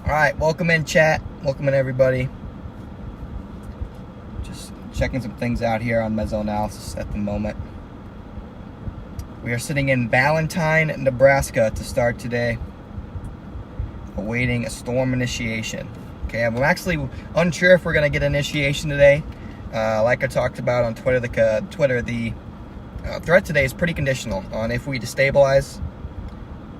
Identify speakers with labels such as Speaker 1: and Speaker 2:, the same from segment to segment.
Speaker 1: All right, welcome in chat. Welcome in everybody. Just checking some things out here on mesoanalysis at the moment. We are sitting in Valentine, Nebraska to start today, awaiting a storm initiation. Okay, I'm actually unsure if we're gonna get initiation today. Like I talked about on Twitter, the threat today is pretty conditional on if we destabilize.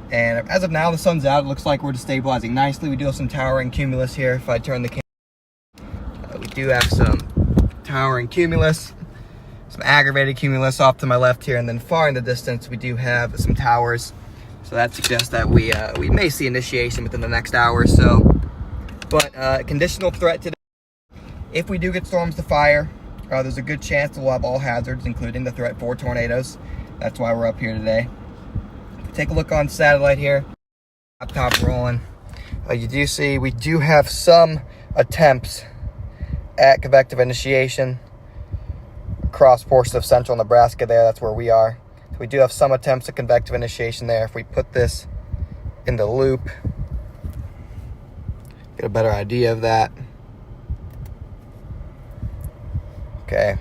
Speaker 1: And as of now, the sun's out. It looks like we're destabilizing nicely. We do have some towering cumulus here. If I turn the camera, we do have some towering cumulus, some aggravated cumulus off to my left here, and then far in the distance, we do have some towers. So that suggests that we may see initiation within the next hour or so. But conditional threat today. If we do get storms to fire, there's a good chance that we'll have all hazards, including the threat for tornadoes. That's why we're up here today. Take a look on satellite here. Laptop rolling. You do see we do have some attempts at convective initiation across portions of central Nebraska there. That's where we are. So we do have some attempts at convective initiation there. If we put this in the loop, get a better idea of that. Okay.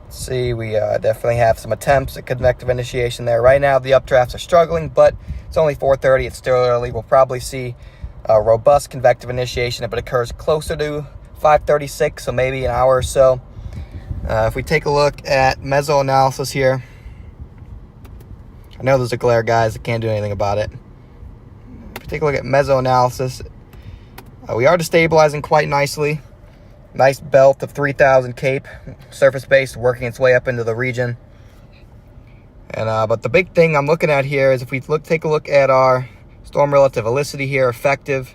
Speaker 1: See, we definitely have some attempts at convective initiation there. Right now, the updrafts are struggling, but it's only 4:30. It's still early. We'll probably see a robust convective initiation if it occurs closer to 5:36, so maybe an hour or so. If we take a look at mesoanalysis here, I know there's a glare, guys. I can't do anything about it. If we take a look at mesoanalysis, we are destabilizing quite nicely. Nice belt of 3,000 cape surface base working its way up into the region. And but the big thing I'm looking at here is if we take a look at our storm relative velocity here, effective.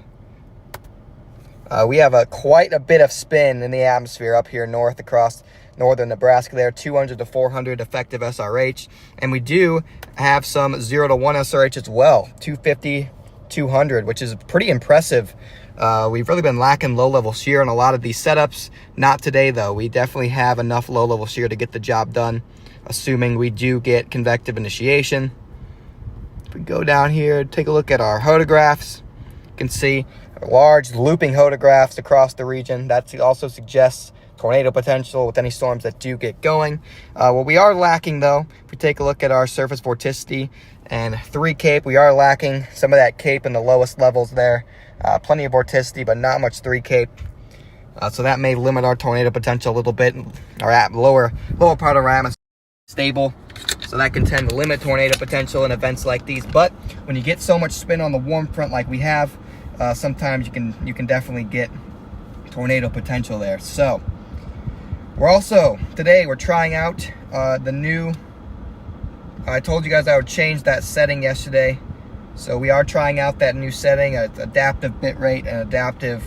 Speaker 1: We have quite a bit of spin in the atmosphere up here north across northern Nebraska there, 200 to 400 effective SRH. And we do have some 0 to 1 SRH as well, 250, 200, which is pretty impressive. We've really been lacking low-level shear in a lot of these setups. Not today, though. We definitely have enough low-level shear to get the job done, assuming we do get convective initiation. If we go down here, take a look at our photographs. You can see large looping photographs across the region. That also suggests tornado potential with any storms that do get going. What we are lacking, though, if we take a look at our surface vorticity and 3 cape, we are lacking some of that cape in the lowest levels there. Plenty of vorticity, but not much 3 cape. So that may limit our tornado potential a little bit. Our lower part of our atmosphere is stable, so that can tend to limit tornado potential in events like these. But when you get so much spin on the warm front like we have, sometimes you can definitely get tornado potential there. So today we're trying out the new. I told you guys I would change that setting yesterday. So we are trying out that new setting, adaptive bit rate and adaptive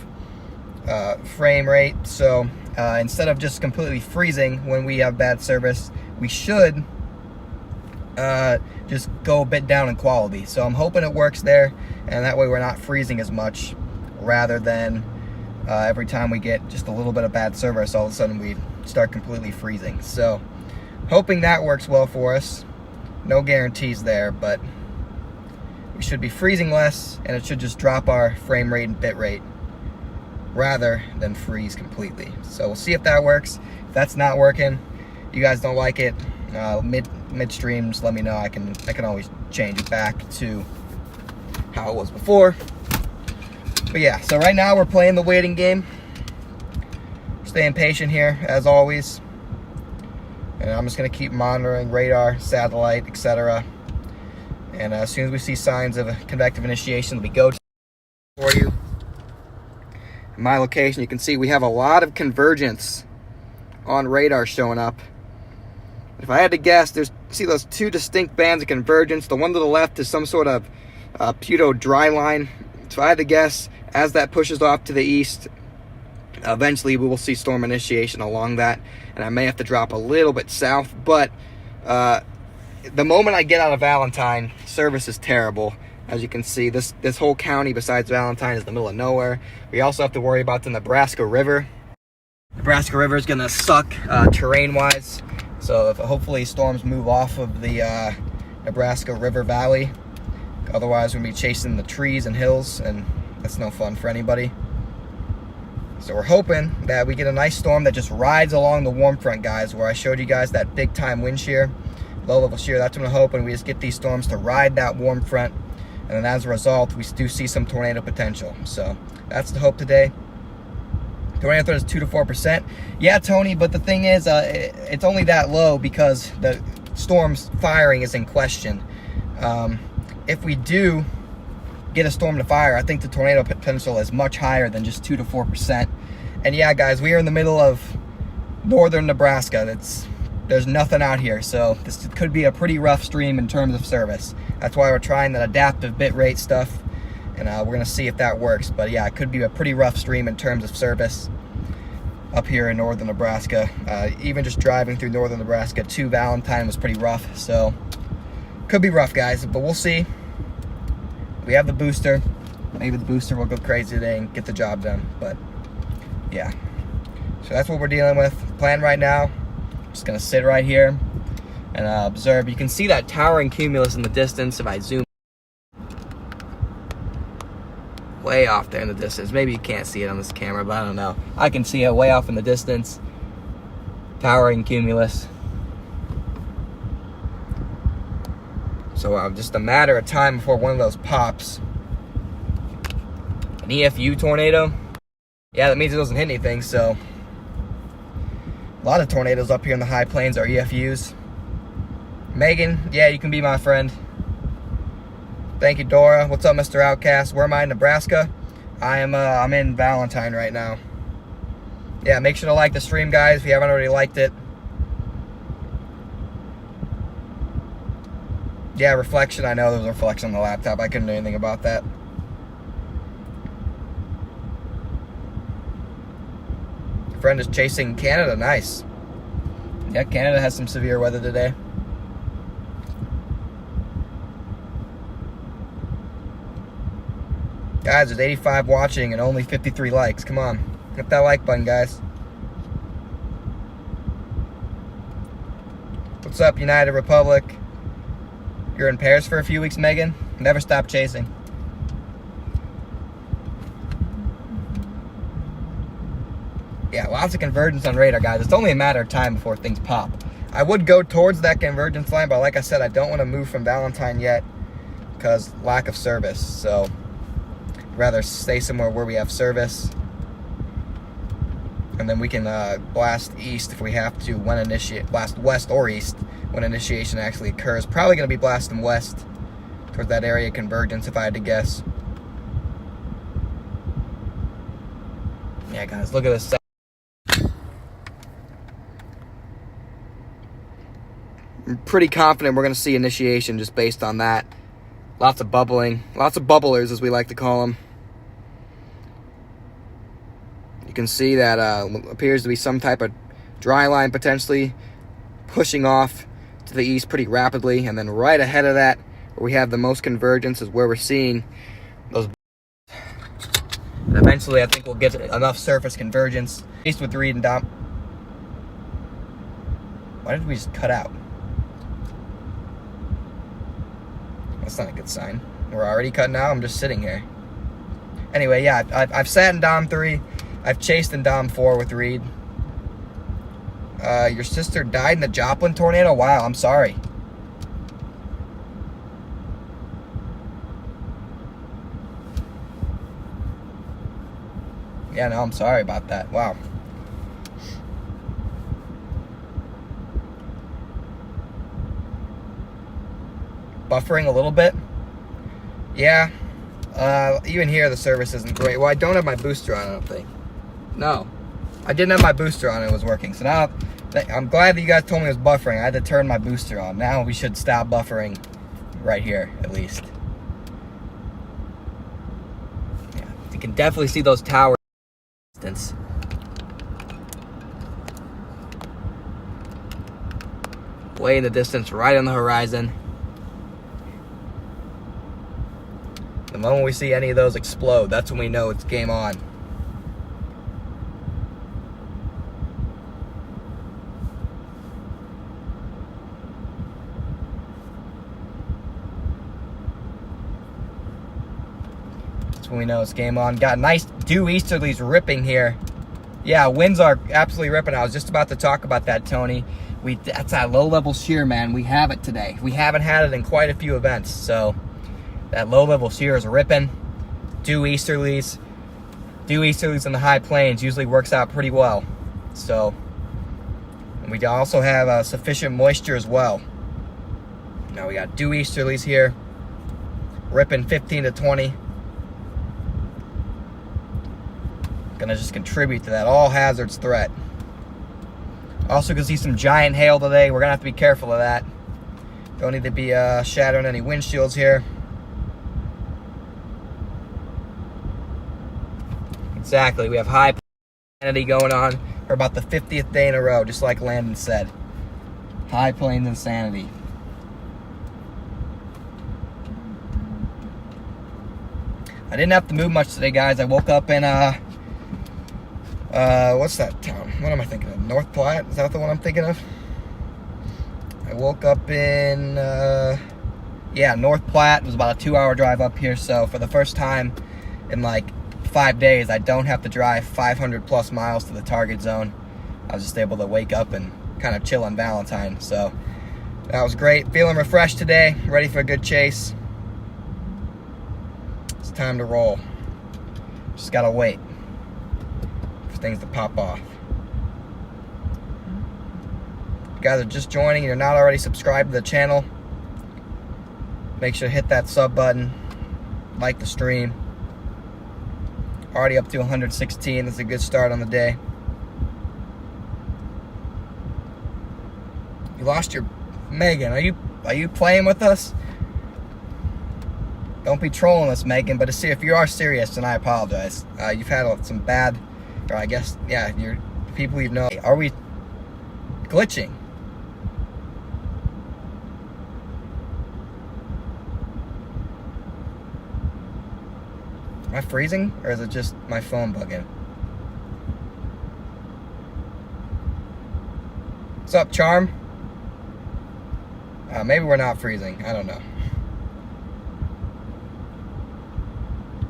Speaker 1: frame rate. So instead of just completely freezing when we have bad service, we should just go a bit down in quality. So I'm hoping it works there, and that way we're not freezing as much, rather than every time we get just a little bit of bad service, all of a sudden we start completely freezing. So hoping that works well for us. No guarantees there, but we should be freezing less, and it should just drop our frame rate and bit rate rather than freeze completely. So we'll see if that works. If that's not working, you guys don't like it, midstream, just let me know. I can always change it back to how it was before. But yeah, so right now we're playing the waiting game. Staying patient here as always, and I'm just gonna keep monitoring radar, satellite, etc. And as soon as we see signs of a convective initiation, we go for you. In my location, you can see we have a lot of convergence on radar showing up. If I had to guess, see those 2 distinct bands of convergence. The one to the left is some sort of Puto dry line. So I had to guess, as that pushes off to the east, eventually we will see storm initiation along that. And I may have to drop a little bit south, but the moment I get out of Valentine, service is terrible. As you can see, this whole county besides Valentine is the middle of nowhere. We also have to worry about the Nebraska River. Nebraska River is going to suck terrain-wise. So hopefully storms move off of the Nebraska River Valley. Otherwise, we're going to be chasing the trees and hills, and That's no fun for anybody. So we're hoping that we get a nice storm that just rides along the warm front, guys, where I showed you guys that big time wind shear, low level shear. That's what I'm hoping. We just get these storms to ride that warm front, and then as a result, we do see some tornado potential. So that's the hope today. Tornado threat is 2 to 4%. Yeah, Tony, but the thing is, it's only that low because the storm's firing is in question. If we do get a storm to fire, I think the tornado potential is much higher than just 2 to 4%. And yeah, guys, we are in the middle of northern Nebraska. There's nothing out here, so this could be a pretty rough stream in terms of service. That's why we're trying that adaptive bit rate stuff, and we're going to see if that works. But yeah, it could be a pretty rough stream in terms of service up here in northern Nebraska. Even just driving through northern Nebraska to Valentine was pretty rough, so could be rough, guys, but we'll see. We have the booster. Maybe the booster will go crazy today and get the job done, but yeah. So that's what we're dealing with. Plan right now, just going to sit right here and observe. You can see that towering cumulus in the distance if I zoom way off there in the distance. Maybe you can't see it on this camera, but I don't know. I can see it way off in the distance. Towering cumulus. So just a matter of time before one of those pops. An EFU tornado. Yeah, that means it doesn't hit anything, so a lot of tornadoes up here in the high plains are EFUs. Megan, yeah, you can be my friend. Thank you, Dora. What's up, Mr. Outcast? Where am I? Nebraska? I'm in Valentine right now. Yeah, make sure to like the stream, guys, if you haven't already liked it. Yeah, reflection. I know there was a reflection on the laptop. I couldn't do anything about that. Friend is chasing Canada. Nice. Yeah, Canada has some severe weather today. Guys, there's 85 watching and only 53 likes. Come on. Hit that like button, guys. What's up, United Republic? You're in Paris for a few weeks, Megan? Never stop chasing. Yeah, lots of convergence on radar, guys. It's only a matter of time before things pop. I would go towards that convergence line, but like I said, I don't want to move from Valentine yet because lack of service. So I'd rather stay somewhere where we have service. And then we can blast east if we have to when blast west or east when initiation actually occurs. Probably going to be blasting west towards that area of convergence if I had to guess. Yeah, guys, look at this. I'm pretty confident we're going to see initiation just based on that. Lots of bubbling. Lots of bubblers, as we like to call them. You can see that appears to be some type of dry line potentially pushing off to the east pretty rapidly. And then right ahead of that, where we have the most convergence, is where we're seeing those. And eventually, I think we'll get enough surface convergence. East with Reed and Dom. Why did we just cut out? That's not a good sign. We're already cutting out. I'm just sitting here. Anyway, yeah, I've sat in Dom 3. I've chased in Dom 4 with Reed. Your sister died in the Joplin tornado? Wow, I'm sorry. Yeah, no, I'm sorry about that. Wow. Buffering a little bit. Yeah. Even here, the service isn't great. Well, I don't have my booster on, I don't think. No. I didn't have my booster on and it was working. So now, I'm glad that you guys told me it was buffering. I had to turn my booster on. Now we should stop buffering right here, at least. Yeah, you can definitely see those towers. Way in the distance, right on the horizon. The moment we see any of those explode, that's when we know it's game on. That's when we know it's game on. Got nice due easterlies ripping here. Yeah, winds are absolutely ripping. I was just about to talk about that, Tony. That's that low-level shear, man. We have it today. We haven't had it in quite a few events, so that low-level shear is ripping. Due easterlies in the high plains usually works out pretty well. So, and we also have sufficient moisture as well. Now we got due easterlies here, ripping 15 to 20. Gonna just contribute to that all hazards threat. Also gonna see some giant hail today. We're gonna have to be careful of that. Don't need to be shattering any windshields here. Exactly, we have high insanity going on for about the 50th day in a row, just like Landon said. High plains insanity. I didn't have to move much today, guys. I woke up in what's that town? What am I thinking of? North Platte? Is that the one I'm thinking of? I woke up in North Platte. It was about a 2-hour drive up here, so for the first time in like 5 days, I don't have to drive 500 plus miles to the target zone. I was just able to wake up and kind of chill on Valentine, so that was great. Feeling refreshed today, ready for a good chase. It's time to roll. Just gotta wait for things to pop off. If you guys are just joining and you're not already subscribed to the channel, make sure to hit that sub button, like the stream. Already up to 116. That's a good start on the day. You lost your Megan. Are you playing with us? Don't be trolling us, Megan. But if you are serious, then I apologize. You've had some bad, or I guess, yeah, you're people you know. Are we glitching? Am I freezing, or is it just my phone bugging? What's up, Charm? Maybe we're not freezing. I don't know.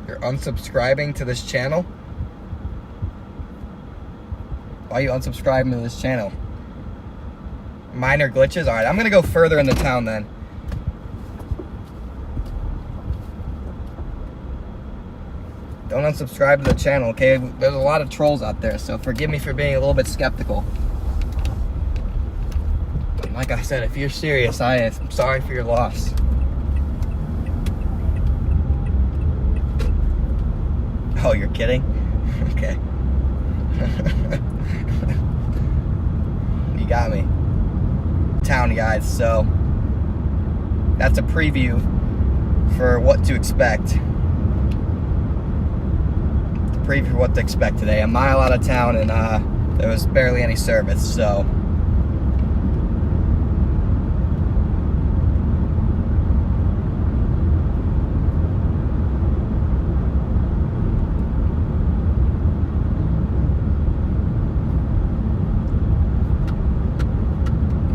Speaker 1: You're unsubscribing to this channel? Why are you unsubscribing to this channel? Minor glitches? Alright, I'm going to go further into town then. Don't unsubscribe to the channel, okay? There's a lot of trolls out there, so forgive me for being a little bit skeptical. But like I said, if you're serious, I am sorry for your loss. Oh, you're kidding? Okay. You got me. Town, guys, so that's a preview for what to expect. Preview for what to expect today. A mile out of town, and there was barely any service, so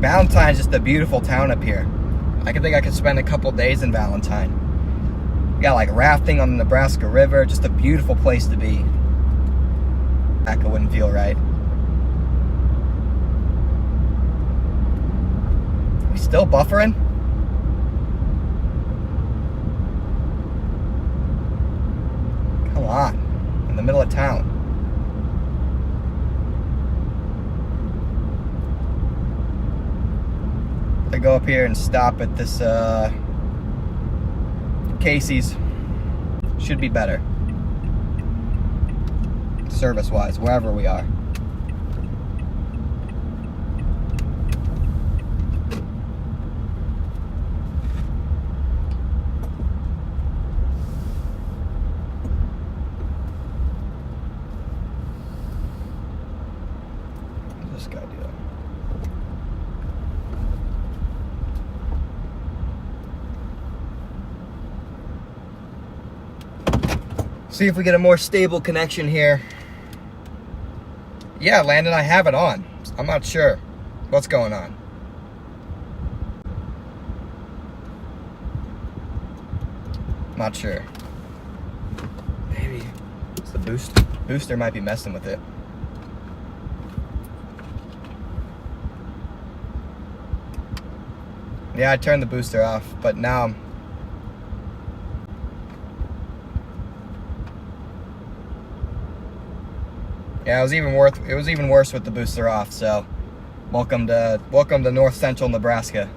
Speaker 1: Valentine's just a beautiful town up here. I think I could spend a couple days in Valentine. We got like rafting on the Nebraska River. Just a beautiful place to be. That wouldn't feel right. We still buffering? Come on. In the middle of town. I go up here and stop at this Casey's. Should be better service wise wherever we are. What's this guy do? See if we get a more stable connection here. Yeah, Landon, I have it on. I'm not sure what's going on. Not sure. The booster might be messing with it. Yeah, I turned the booster off, but now yeah, it was even worse with the booster off. So, welcome to North Central Nebraska.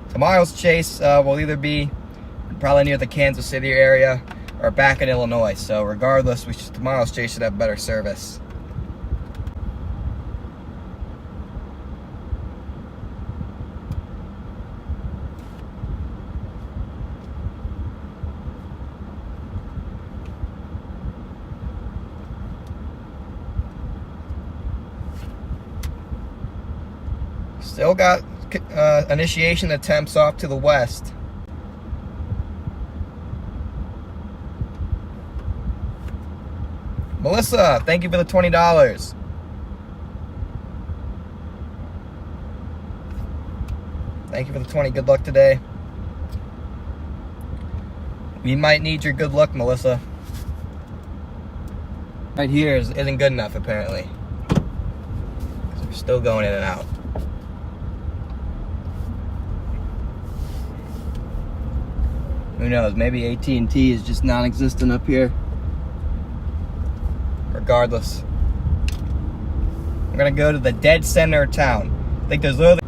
Speaker 1: Tomorrow's chase will either be probably near the Kansas City area or back in Illinois. So, regardless, tomorrow's chase should have better service. Still got initiation attempts off to the west. Melissa, thank you for the $20. Thank you for the 20. Good luck today. We might need your good luck, Melissa. Right here isn't good enough, apparently. We're still going in and out. Who knows? Maybe AT&T is just non-existent up here. Regardless, I'm gonna go to the dead center of town. I think there's literally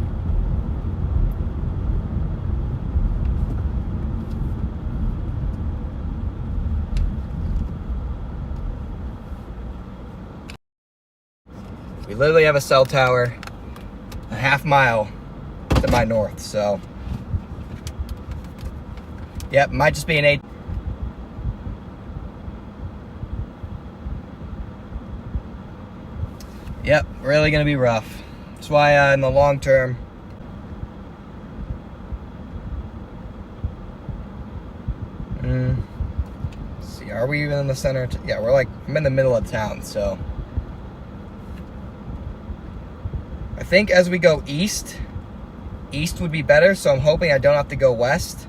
Speaker 1: we literally have a cell tower a half mile to my north. So, yep, might just be an AT. Yep, really gonna be rough. That's why in the long term, let's see, are we even in the center? Yeah, I'm in the middle of town, so I think as we go east would be better. So I'm hoping I don't have to go west,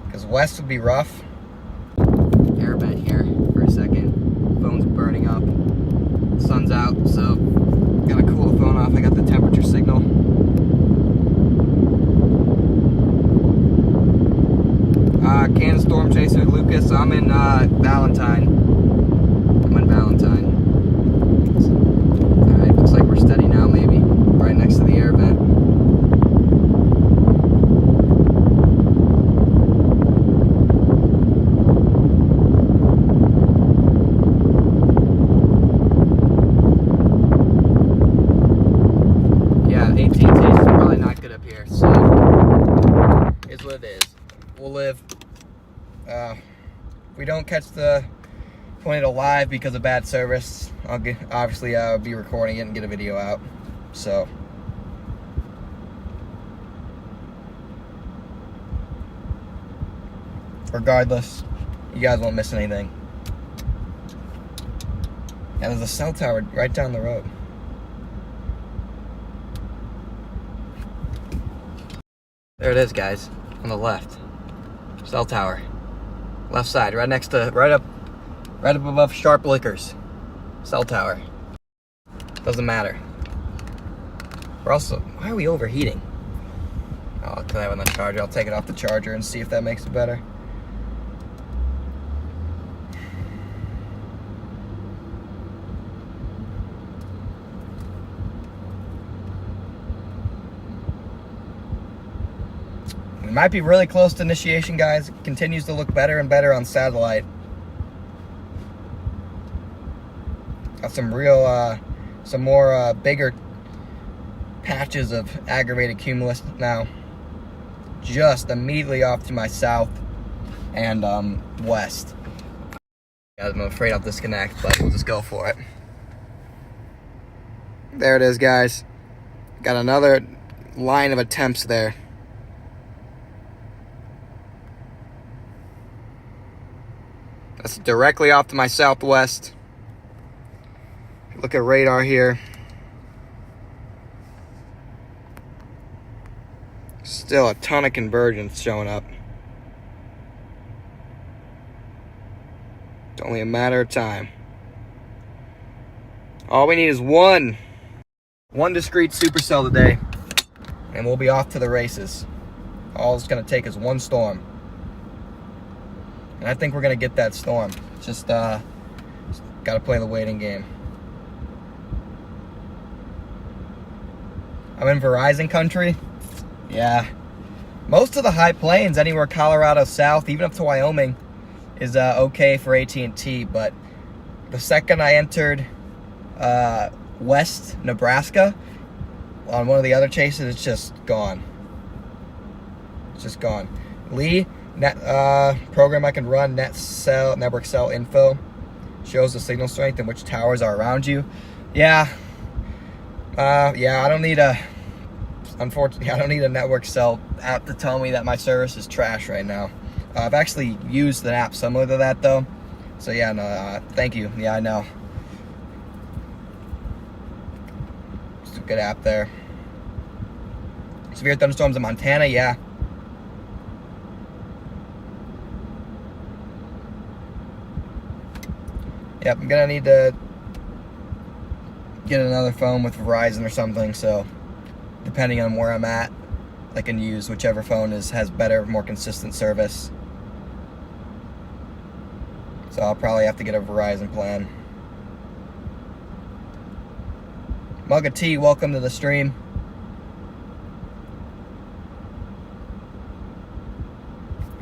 Speaker 1: because west would be rough. Air vent here for a second. Phone's burning up. Sun's out, so gotta cool the phone off. I got the temperature signal. Kansas Storm Chaser Lucas. I'm in Valentine. Alright, looks like we're steady now, maybe. Right next to the air vent. AT&T is probably not good up here, so it's what it is. We'll live. If we don't catch the tornado live because of bad service, I'll be recording it and get a video out. So, regardless, you guys won't miss anything. Yeah, there's a cell tower right down the road. There it is, guys, on the left. Cell tower. Left side, right up above Sharp Liquors. Cell tower. Doesn't matter. Why are we overheating? Oh, because I have it on the charger. I'll take it off the charger and see if that makes it better. We might be really close to initiation, guys. It continues to look better and better on satellite. Got some more bigger patches of aggravated cumulus now. Just immediately off to my south and west. Guys, I'm afraid I'll disconnect, but we'll just go for it. There it is, guys. Got another line of attempts there. That's directly off to my southwest. Look at radar here. Still a ton of convergence showing up. only a matter of time. All we need is one discrete supercell today, and we'll be off to the races. All it's going to take is one storm. And I think we're going to get that storm. Just got to play the waiting game. I'm in Verizon country. Yeah. Most of the high plains, anywhere Colorado south, even up to Wyoming, is okay for AT&T. But the second I entered west Nebraska, on one of the other chases, it's just gone. It's just gone. Lee, program I can run, network cell info, shows the signal strength and which towers are around you. Yeah. Unfortunately, I don't need a network cell app to tell me that my service is trash right now. I've actually used an app similar to that, though. So, yeah, no, thank you. Yeah, I know. It's a good app there. Severe thunderstorms in Montana, yeah. Yep, I'm going to need to get another phone with Verizon or something, so depending on where I'm at, I can use whichever phone has better, more consistent service. So I'll probably have to get a Verizon plan. Mug of Tea, welcome to the stream.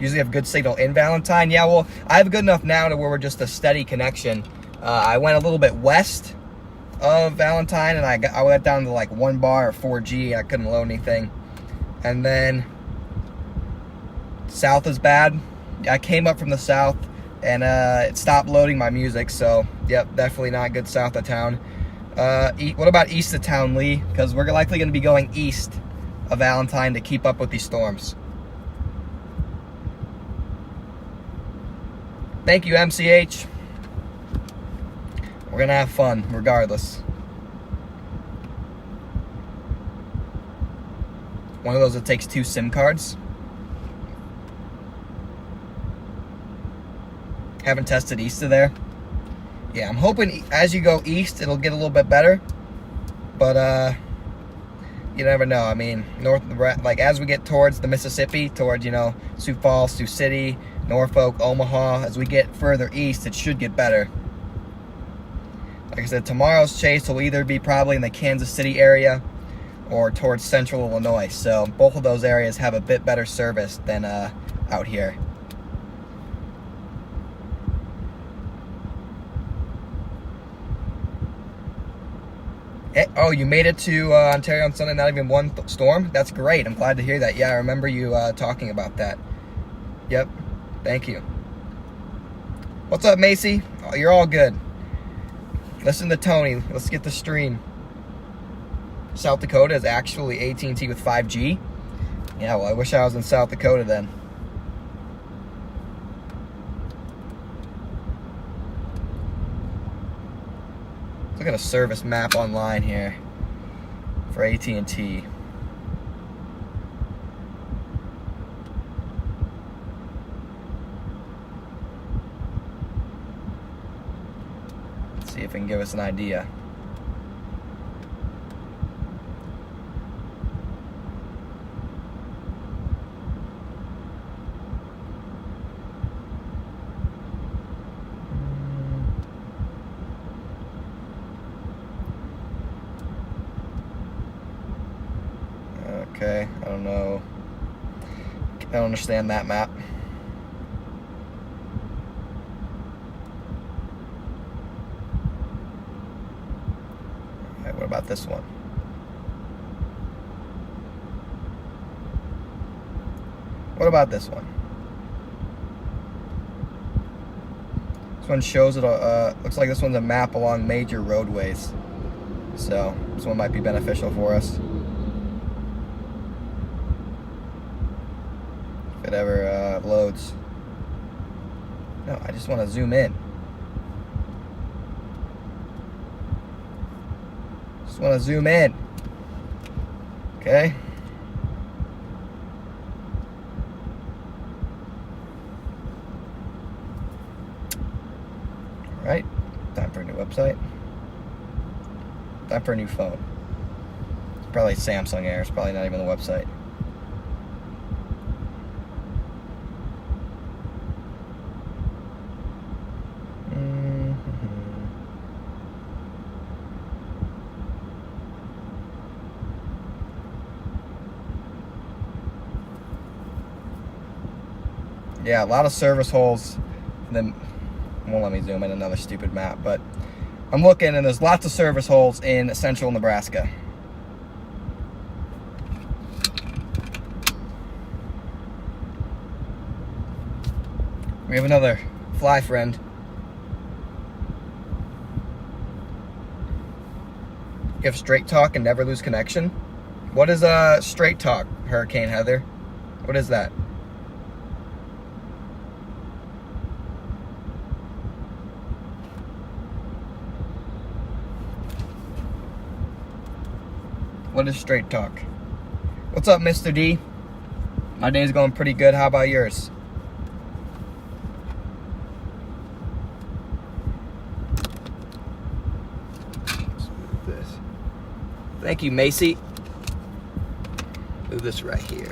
Speaker 1: Usually have good signal in Valentine. Yeah, well, I have good enough now to where we're just a steady connection. I went a little bit west of Valentine, and I went down to like 1 bar or 4G. I couldn't load anything. And then south is bad. I came up from the south, and it stopped loading my music. So, yep, definitely not good south of town. What about east of town, Lee? Because we're likely going to be going east of Valentine to keep up with these storms. Thank you, MCH. We're going to have fun regardless. One of those that takes 2 SIM cards. Haven't tested east of there. Yeah, I'm hoping as you go east, it'll get a little bit better. But, you never know. I mean, like as we get towards the Mississippi, towards, Sioux Falls, Sioux City, Norfolk, Omaha, as we get further east, it should get better. Like I said, tomorrow's chase will either be probably in the Kansas City area or towards central Illinois. So both of those areas have a bit better service than out here. Oh, you made it to Ontario on Sunday, not even one storm? That's great. I'm glad to hear that. Yeah, I remember you talking about that. Yep. Thank you. What's up, Macy? Oh, you're all good. Listen to Tony. Let's get the stream. South Dakota is actually AT&T with 5G. Yeah, well, I wish I was in South Dakota then. Look at a service map online here for AT&T. Let's see if it can give us an idea. Okay, I don't know. I don't understand that map. Alright, what about this one? What about this one? This one shows it. Looks like this one's a map along major roadways. So this one might be beneficial for us. If it ever loads. No, I just want to zoom in. Just want to zoom in. Okay. Right? Time for a new website. Time for a new phone. It's probably Samsung Air. It's probably not even the website. Yeah, a lot of service holes. And then won't let me zoom in, another stupid map, but I'm looking and there's lots of service holes in central Nebraska. We have another fly friend. You have straight talk and never lose connection? What is straight talk, Hurricane Heather? What is that? What is straight talk? What's up, Mr. D? My day's going pretty good. How about yours? This. Thank you, Macy. Move this right here.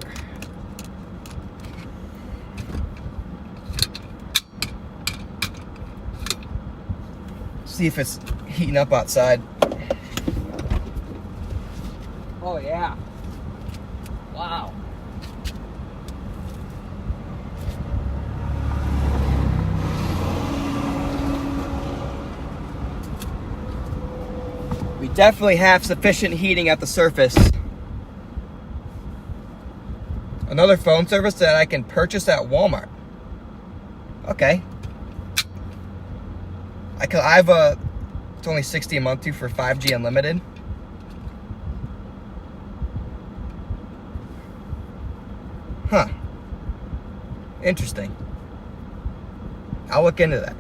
Speaker 1: See if it's heating up outside. Oh yeah. Wow. We definitely have sufficient heating at the surface. Another phone service that I can purchase at Walmart. Okay. I have it's only $60 a month too for 5G unlimited. Huh. Interesting. I'll look into that.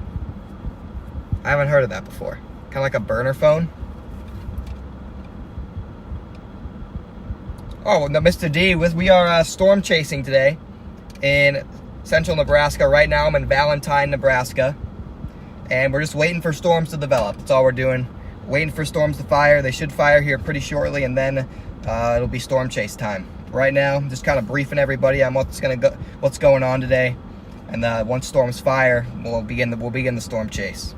Speaker 1: I haven't heard of that before. Kind of like a burner phone. Oh, no, Mr. D, we are storm chasing today in central Nebraska. Right now I'm in Valentine, Nebraska. And we're just waiting for storms to develop. That's all we're doing. Waiting for storms to fire. They should fire here pretty shortly, and then it'll be storm chase time. Right now, I'm just kind of briefing everybody on what's going on today, and once storms fire, we'll begin the storm chase.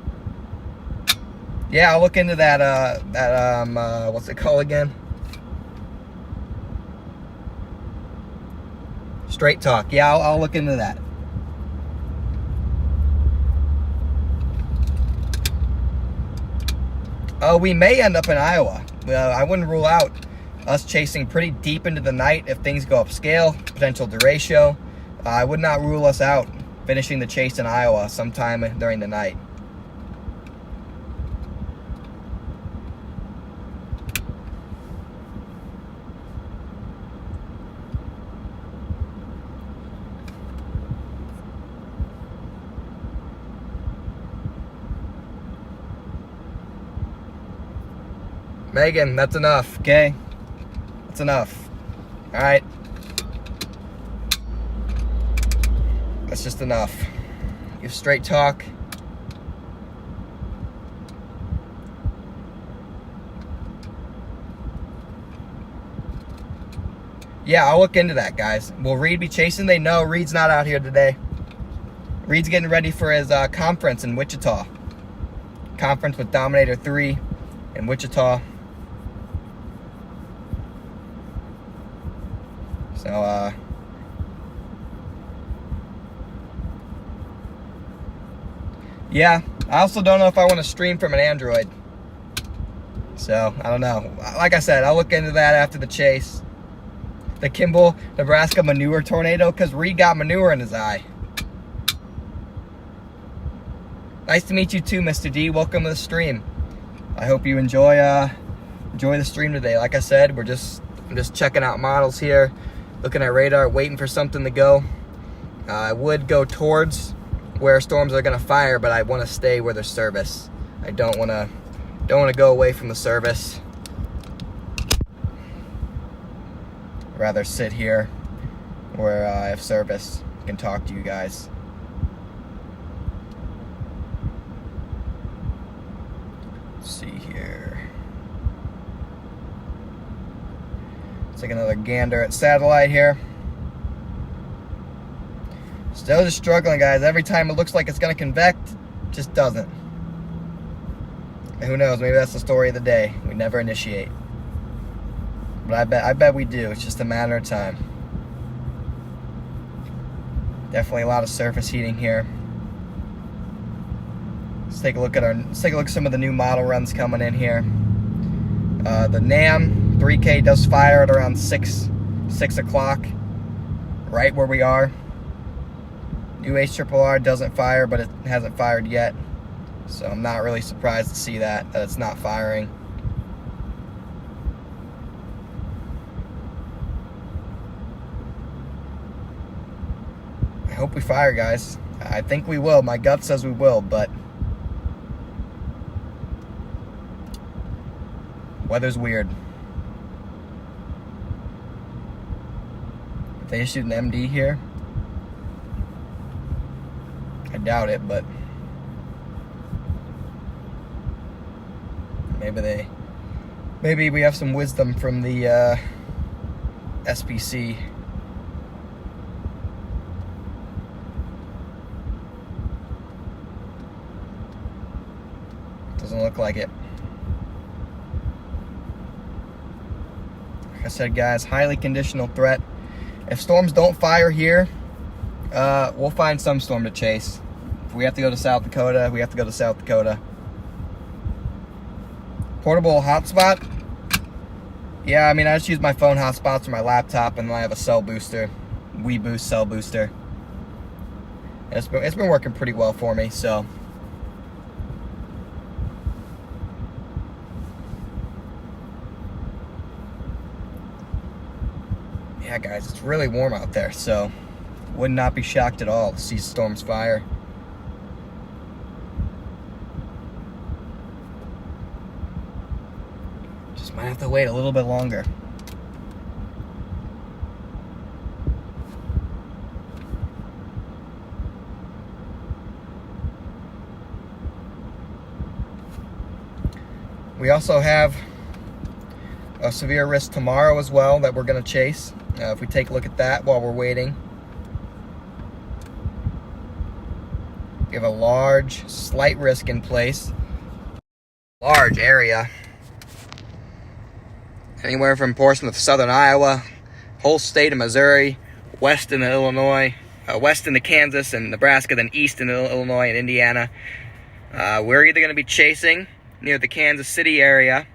Speaker 1: Yeah, I'll look into that. What's it called again? Straight talk. Yeah, I'll look into that. We may end up in Iowa. I wouldn't rule out us chasing pretty deep into the night if things go upscale, potential derecho. I would not rule us out finishing the chase in Iowa sometime during the night. Megan, that's enough, okay? That's enough. All right. That's just enough. You have straight talk. Yeah, I'll look into that, guys. Will Reed be chasing? They know Reed's not out here today. Reed's getting ready for his conference in Wichita. Conference with Dominator 3 in Wichita. So, yeah, I also don't know if I want to stream from an Android. So, I don't know. Like I said, I'll look into that after the chase. The Kimball, Nebraska manure tornado, because Reed got manure in his eye. Nice to meet you too, Mr. D. Welcome to the stream. I hope you enjoy the stream today. Like I said, I'm just checking out models here, looking at radar, waiting for something to go. I would go towards where storms are going to fire, but I want to stay where there's service. I don't want to go away from the service. Rather sit here where I have service, can talk to you guys. Let's see here. Let's take another gander at satellite here. Still just struggling, guys. Every time it looks like it's going to convect, it just doesn't. And who knows? Maybe that's the story of the day. We never initiate. But I bet we do. It's just a matter of time. Definitely a lot of surface heating here. Let's take a look at some of the new model runs coming in here. The NAM 3K does fire at around 6 o'clock, right where we are. New HRRR doesn't fire, but it hasn't fired yet. So I'm not really surprised to see that it's not firing. I hope we fire, guys. I think we will. My gut says we will, but weather's weird. If they issued an MD here, I doubt it, but maybe we have some wisdom from the SPC. Doesn't look like it. Like I said, guys, highly conditional threat. If storms don't fire here, we'll find some storm to chase. If we have to go to South Dakota, we have to go to South Dakota. Portable hotspot? Yeah, I mean, I just use my phone hotspots or my laptop, and then I have a cell booster, WeBoost cell booster. And it's been working pretty well for me, so. Yeah, guys, it's really warm out there, so would not be shocked at all to see storms fire. Just might have to wait a little bit longer. We also have a severe risk tomorrow as well that we're going to chase. If we take a look at that while we're waiting. We have a large, slight risk in place. Large area. Anywhere from portion of southern Iowa, whole state of Missouri, west into Illinois, west into Kansas and Nebraska, then east into Illinois and Indiana. We're either going to be chasing near the Kansas City area,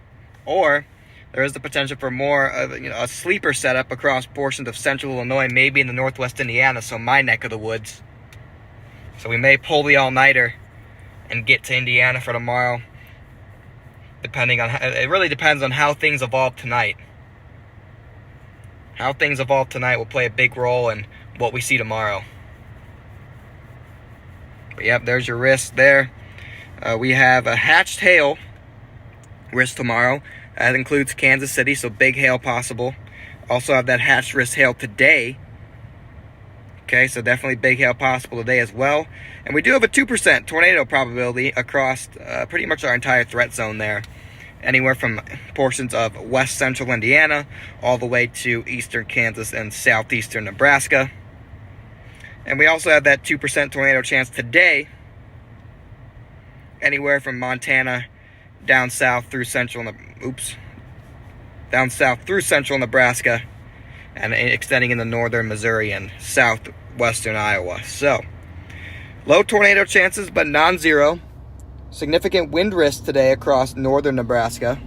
Speaker 1: or there is the potential for more of a sleeper setup across portions of central Illinois, maybe in the northwest Indiana, so my neck of the woods. So we may pull the all-nighter and get to Indiana for tomorrow, depending on it really depends on how things evolve tonight. How things evolve tonight will play a big role in what we see tomorrow. But yep, there's your risk there. We have a hatched hail risk tomorrow. That includes Kansas City, so big hail possible. Also have that hatched risk hail today. Okay, so definitely big hail possible today as well. And we do have a 2% tornado probability across pretty much our entire threat zone there. Anywhere from portions of west central Indiana all the way to eastern Kansas and southeastern Nebraska. And we also have that 2% tornado chance today. Anywhere from Montana down south through central Nebraska and extending into northern Missouri and southwestern Iowa. So, low tornado chances, but non-zero. Significant wind risk today across northern Nebraska.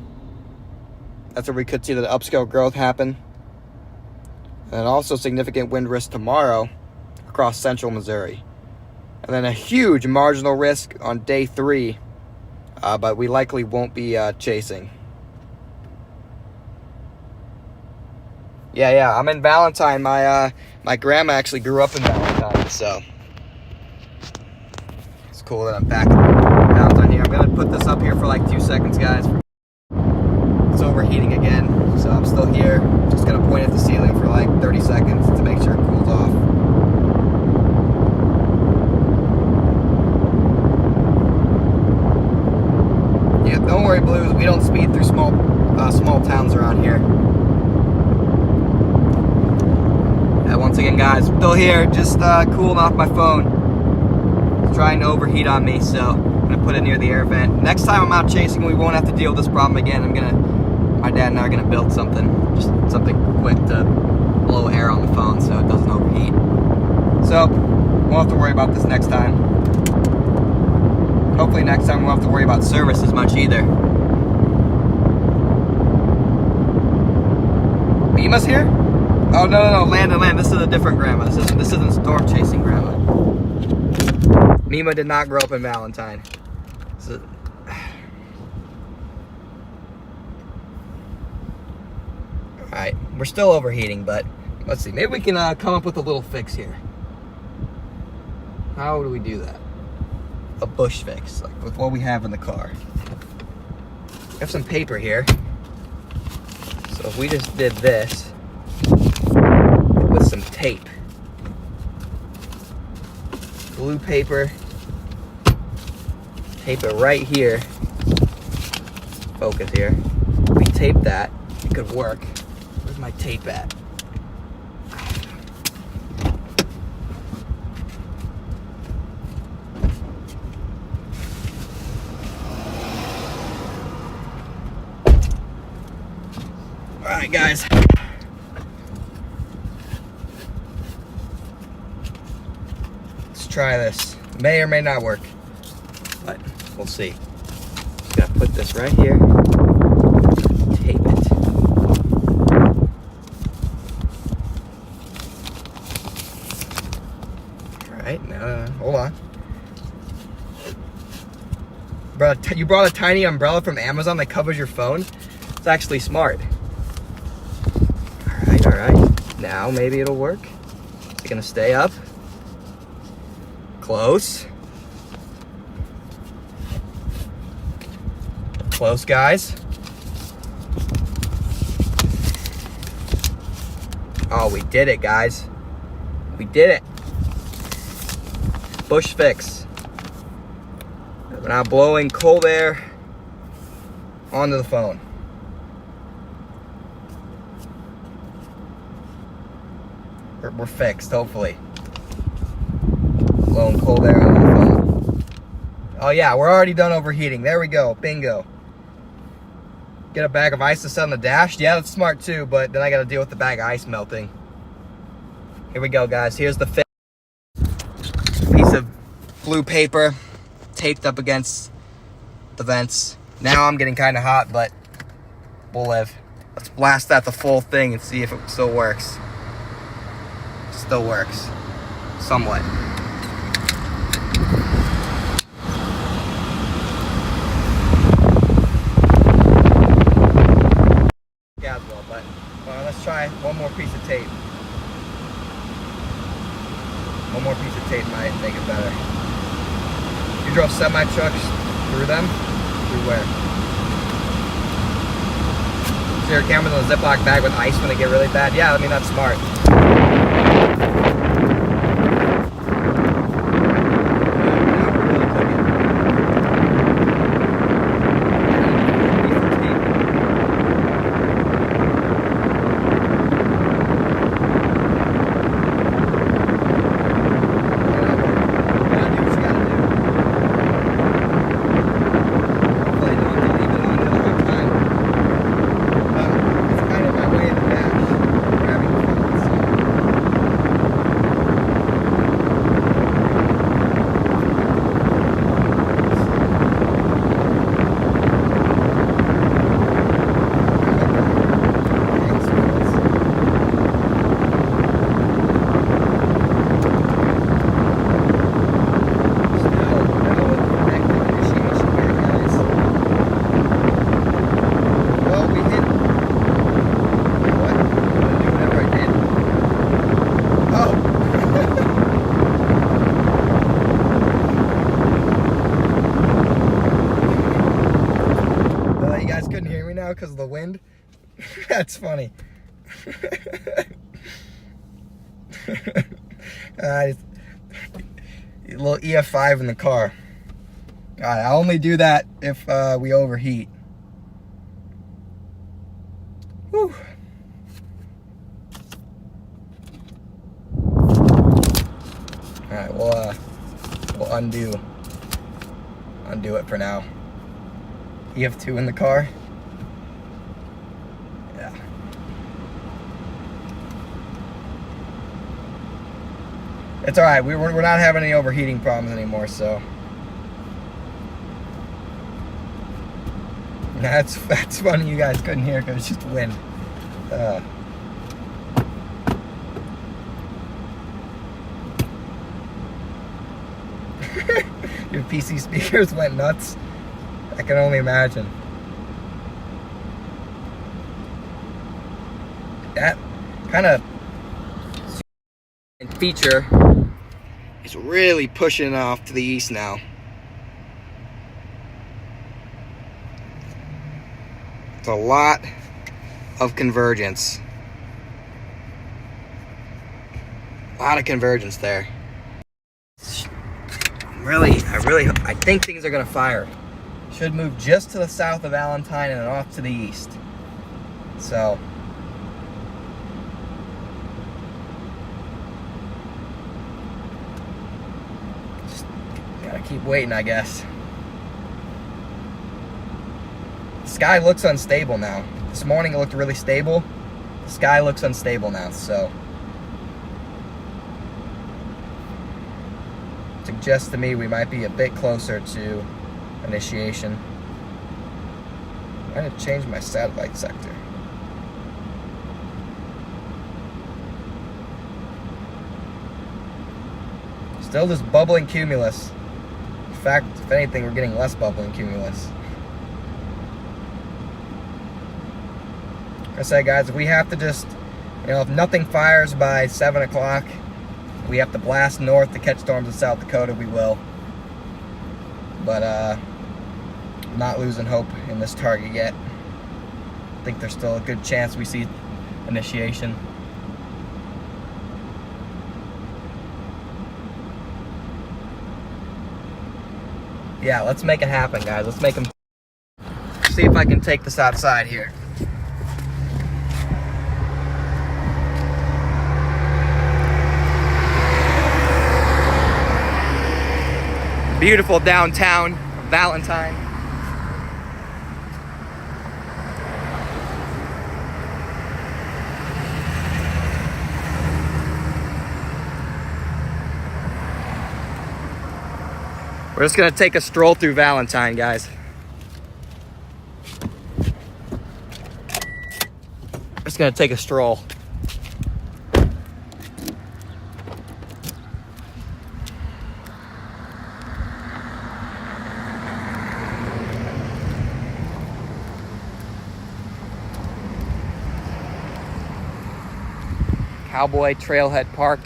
Speaker 1: That's where we could see the upscale growth happen. And also significant wind risk tomorrow across central Missouri. And then a huge marginal risk on day 3, but we likely won't be chasing. Yeah, I'm in Valentine. My grandma actually grew up in Valentine, so it's cool that I'm back in Valentine here. I'm gonna put this up here for like 2 seconds, guys. It's overheating again, so I'm still here. Just gonna point at the ceiling for like 30 seconds to make sure it cools off. Yep, Don't worry, Blues. We don't speed through small towns around here. Once again, guys, still here, just cooling off my phone. It's trying to overheat on me, so I'm gonna put it near the air vent. Next time I'm out chasing, we won't have to deal with this problem again. My dad and I are gonna build something, just something quick to blow air on the phone so it doesn't overheat. So, won't have to worry about this next time. Hopefully next time we won't have to worry about service as much either. Mima's here? Oh, no, Landon, this is a different grandma. This isn't storm chasing grandma. Mima did not grow up in Valentine. Alright, we're still overheating, but let's see. Maybe we can come up with a little fix here. How do we do that? A bush fix, like with what we have in the car. We have some paper here. So if we just did this with some tape, blue paper, tape it right here, focus here, we tape that, it could work. Where's my tape at? Alright guys, let's try this. May or may not work, but we'll see. Just gotta put this right here, tape it. Alright, now, hold on. You brought a tiny umbrella from Amazon that covers your phone? It's actually smart. Alright, now maybe it'll work. It's gonna stay up. Close. Close, guys. Oh, we did it, guys. We did it. Bush fix. We're now blowing cold air onto the phone. We're fixed, hopefully. Blowing cold air on the phone. Oh yeah, we're already done overheating. There we go, bingo. Get a bag of ice to set on the dash. Yeah, that's smart too, but then I gotta deal with the bag of ice melting. Here we go, guys. Here's the fix. Piece of blue paper taped up against the vents. Now I'm getting kind of hot, but we'll live. Let's blast out the full thing and see if it still works. Still works. Somewhat. Yeah, but let's try one more piece of tape. One more piece of tape might make it better. You drove semi-trucks through them? Through where? So your camera's in a Ziploc bag with ice when they get really bad? Yeah, I mean, that's smart. Because of the wind. That's funny. A little EF5 in the car. God, I only do that if we overheat. Whew. All right, we'll undo it for now. You have 2 in the car? Yeah. It's all right. We're not having any overheating problems anymore, so. That's funny you guys couldn't hear because it's just wind. Your PC speakers went nuts. I can only imagine. That kind of feature is really pushing off to the east now. It's a lot of convergence. A lot of convergence there. I think things are gonna fire. Should move just to the south of Valentine and then off to the east. So just gotta keep waiting, I guess. The sky looks unstable now. This morning it looked really stable. The sky looks unstable now, so suggests to me we might be a bit closer to initiation. I'm going to change my satellite sector. Still just bubbling cumulus. In fact, if anything, we're getting less bubbling cumulus. Like I said, guys, if we have to just, if nothing fires by 7 o'clock, we have to blast north to catch storms in South Dakota, we will. But I'm not losing hope in this target yet. I think there's still a good chance we see initiation. Yeah, let's make it happen, guys. Let's make them. See if I can take this outside here. Beautiful downtown Valentine. We're just gonna take a stroll through Valentine, guys. Just gonna take a stroll. Cowboy Trailhead Park.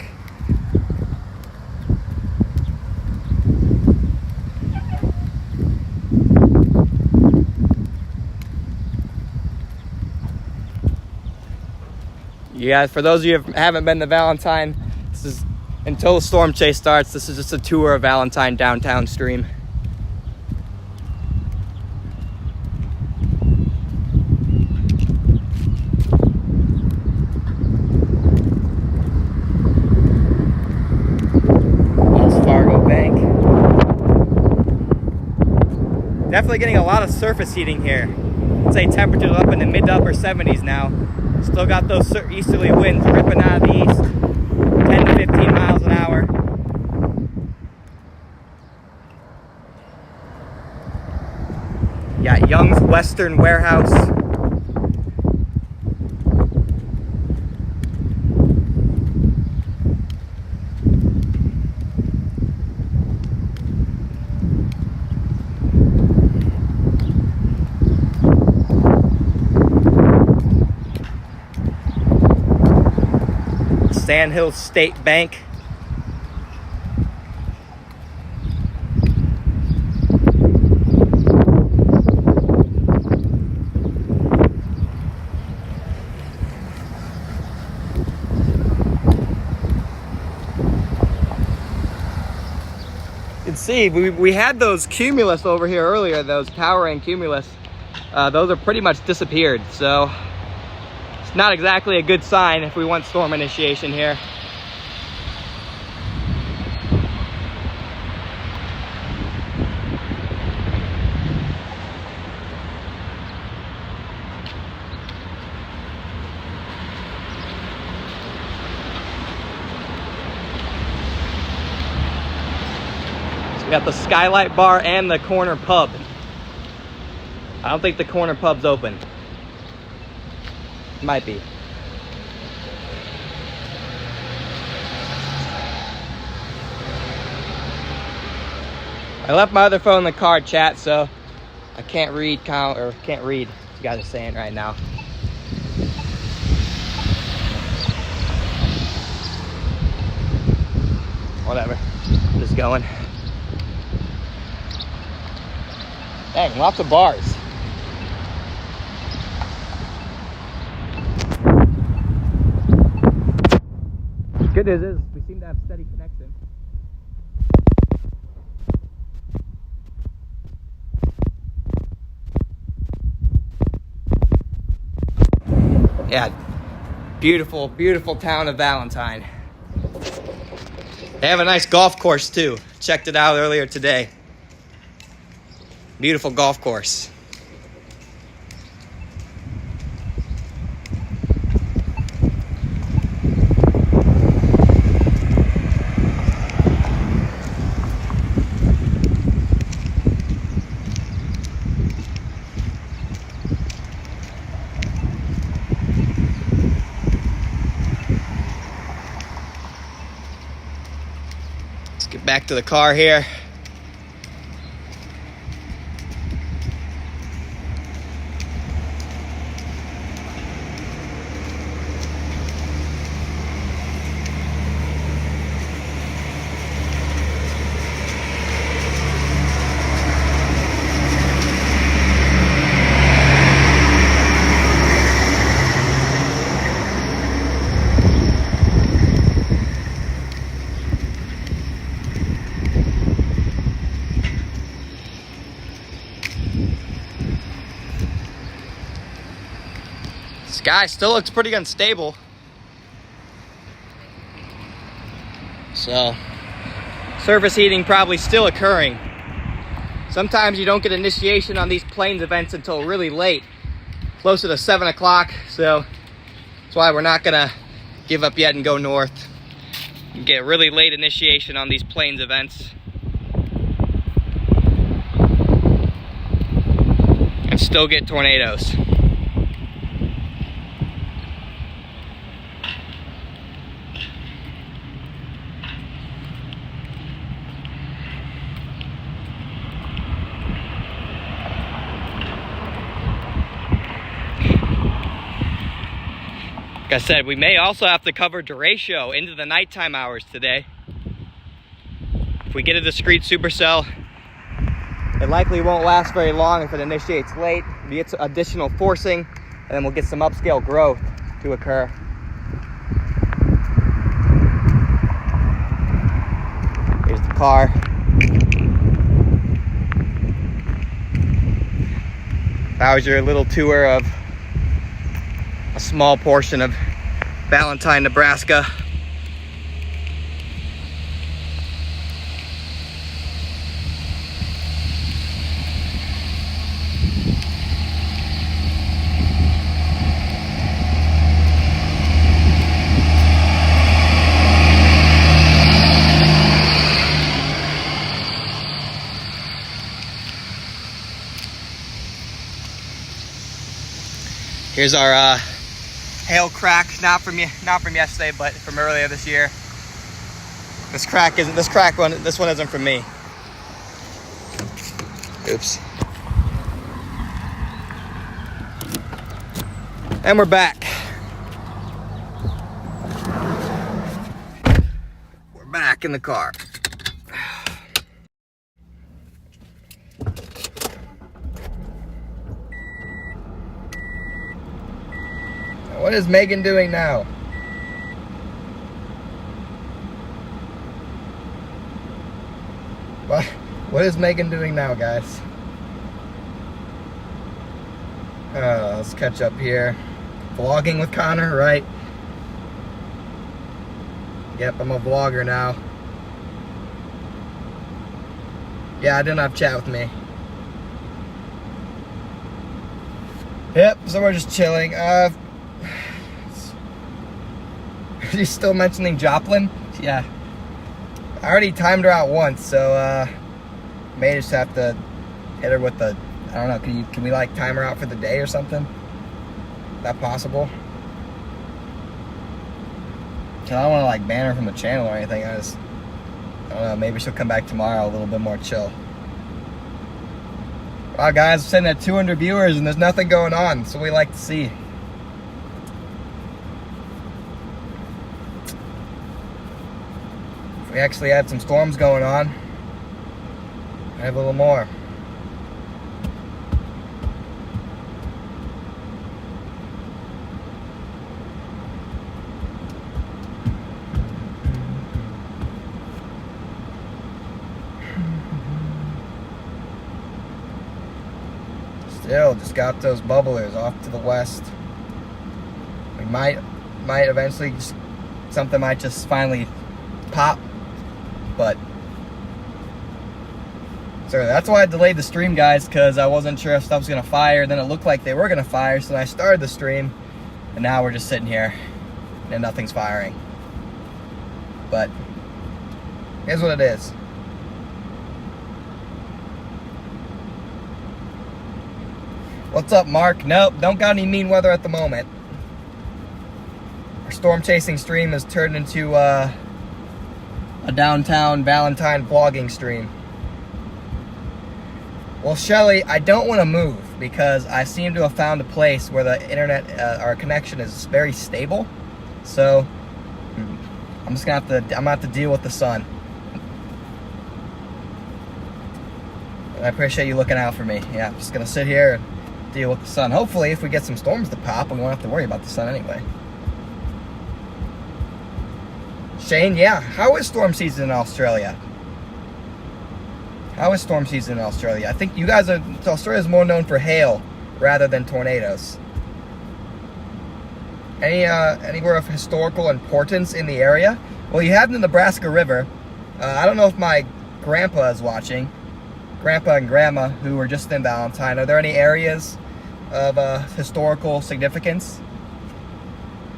Speaker 1: You guys, for those of you who haven't been to Valentine, this is, until the storm chase starts, this is just a tour of Valentine downtown stream. Definitely getting a lot of surface heating here. I'd say temperatures up in the mid to upper 70s now. Still got those easterly winds ripping out of the east, 10 to 15 miles an hour. Got Young's Western Warehouse. Sandhill State Bank. You can see. We had those cumulus over here earlier, those powering cumulus. Those are pretty much disappeared, so it's not exactly a good sign if we want storm initiation here. We got the skylight bar and the corner pub. I don't think the corner pub's open. Might be. I left my other phone in the car, chat, so I can't read what you guys are saying right now. Whatever. Just going. Dang, lots of bars. Good news is we seem to have steady connection. Yeah, beautiful, beautiful town of Valentine. They have a nice golf course too. Checked it out earlier today. Beautiful golf course. Let's get back to the car here. Sky still looks pretty unstable. So, surface heating probably still occurring. Sometimes you don't get initiation on these plains events until really late, closer to 7 o'clock. So, that's why we're not gonna give up yet and go north. You get really late initiation on these plains events. And still get tornadoes. Like I said, we may also have to cover derecho into the nighttime hours today. If we get a discrete supercell, it likely won't last very long if it initiates late. We get additional forcing, and then we'll get some upscale growth to occur. Here's the car. That was your little tour of a small portion of Valentine, Nebraska. Here's our hail crack, not from yesterday, but from earlier this year. This one isn't from me. Oops. And we're back. We're back in the car. What is Megan doing now? What? What is Megan doing now, guys? Let's catch up here. Vlogging with Connor, right? Yep, I'm a vlogger now. Yeah, I didn't have chat with me. Yep, so we're just chilling. She's still mentioning Joplin? Yeah. I already timed her out once, so may just have to hit her with the, I don't know, can we like time her out for the day or something? Is that possible? I don't want to like ban her from the channel or anything. I don't know, maybe she'll come back tomorrow a little bit more chill. Wow, guys, I'm sitting at 200 viewers and there's nothing going on, so we like to see. If we actually had some storms going on, I have a little more. Still, just got those bubblers off to the west. We might eventually just, something might just finally pop, but so that's why I delayed the stream, guys, because I wasn't sure if stuff was gonna fire. Then it looked like they were gonna fire, so I started the stream, and now we're just sitting here and nothing's firing. But here's what it is. What's up, Mark? Nope, don't got any mean weather at the moment. Our storm chasing stream has turned into a downtown Valentine vlogging stream. Well, Shelly, I don't want to move because I seem to have found a place where the internet, our connection is very stable. So I'm just gonna have to deal with the sun. And I appreciate you looking out for me. Yeah, I'm just gonna sit here and deal with the sun. Hopefully, if we get some storms to pop, we won't have to worry about the sun anyway. Shane, yeah, how is storm season in Australia? How is storm season in Australia? I think you guys Australia is more known for hail rather than tornadoes. Anywhere of historical importance in the area? Well, you have the Nebraska River. I don't know if my grandpa is watching. Grandpa and grandma who were just in Valentine. Are there any areas of historical significance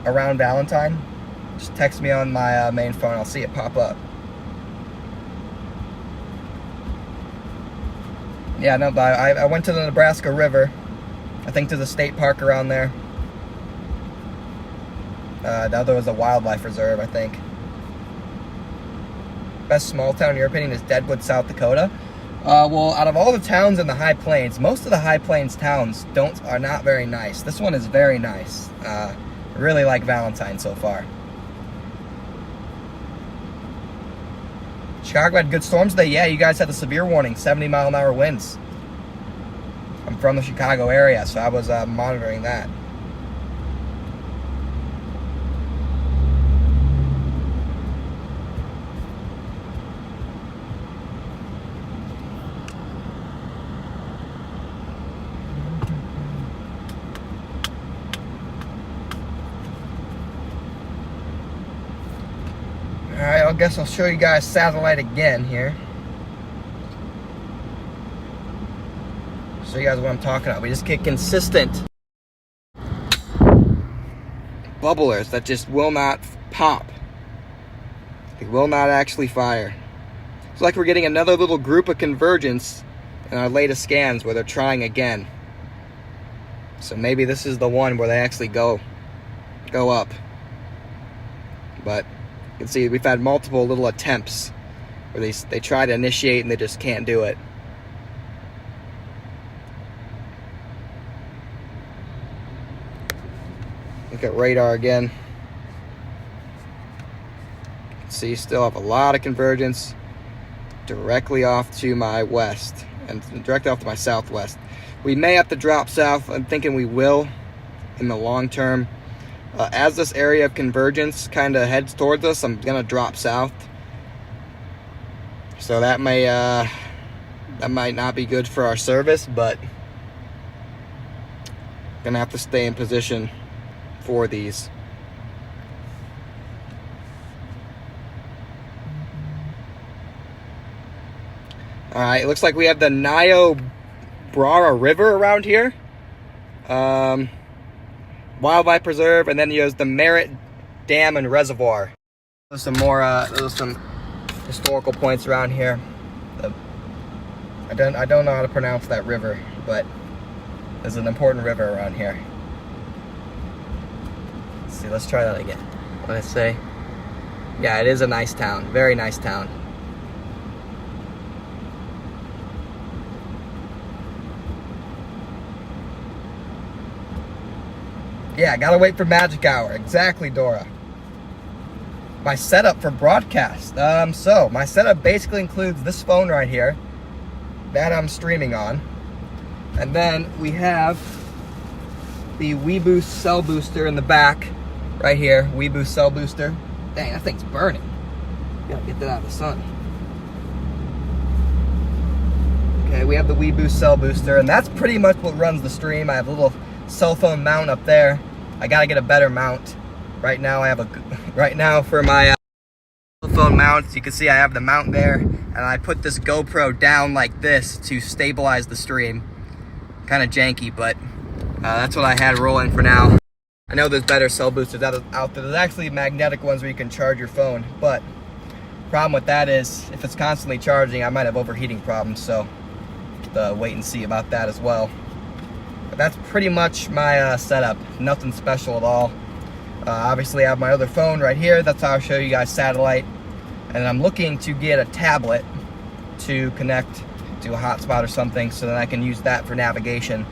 Speaker 1: around Valentine? Just text me on my main phone. I'll see it pop up. Yeah, no, but I went to the Nebraska River. I think there's a state park around there. The other was a wildlife reserve, I think. Best small town in your opinion is Deadwood, South Dakota. Well, out of all the towns in the High Plains, most of the High Plains towns are not very nice. This one is very nice. I really like Valentine so far. Chicago had good storms today. Yeah, you guys had the severe warning, 70-mile-an-hour winds. I'm from the Chicago area, so I was monitoring that. Alright, I guess I'll show you guys satellite again here. Show you guys what I'm talking about. We just get consistent bubblers that just will not pop. They will not actually fire. It's like we're getting another little group of convergence in our latest scans where they're trying again. So maybe this is the one where they actually go up. But you can see we've had multiple little attempts where they try to initiate and they just can't do it. Look at radar again. See, still have a lot of convergence directly off to my west and directly off to my southwest. We may have to drop south. I'm thinking we will in the long term. As this area of convergence kind of heads towards us, I'm going to drop south. So that may that might not be good for our service, but gonna have to stay in position for these. All right, it looks like we have the Niobrara River around here. Wildlife Preserve, and then there's the Merritt Dam and Reservoir. There's some more, there's some historical points around here. I don't know how to pronounce that river, but there's an important river around here. Let's see, let's try that again. What did I say? Yeah, it is a nice town, very nice town. Yeah, gotta wait for magic hour. Exactly, Dora. My setup for broadcast. So my setup basically includes this phone right here that I'm streaming on. And then we have the WeBoost cell booster in the back right here. WeBoost cell booster. Dang, that thing's burning. Gotta get that out of the sun. Okay, we have the WeBoost cell booster, and that's pretty much what runs the stream. I have a little cell phone mount up there. I gotta get a better mount. Right now I have right now for my cell phone mount, you can see I have the mount there, and I put this GoPro down like this to stabilize the stream. Kind of janky, but that's what I had rolling for now. I know there's better cell boosters out there. There's actually magnetic ones where you can charge your phone, but problem with that is if it's constantly charging, I might have overheating problems, so wait and see about that as well. But that's pretty much my setup. Nothing special at all. Obviously I have my other phone right here. That's how I'll show you guys satellite. And I'm looking to get a tablet to connect to a hotspot or something, so then I can use that for navigation.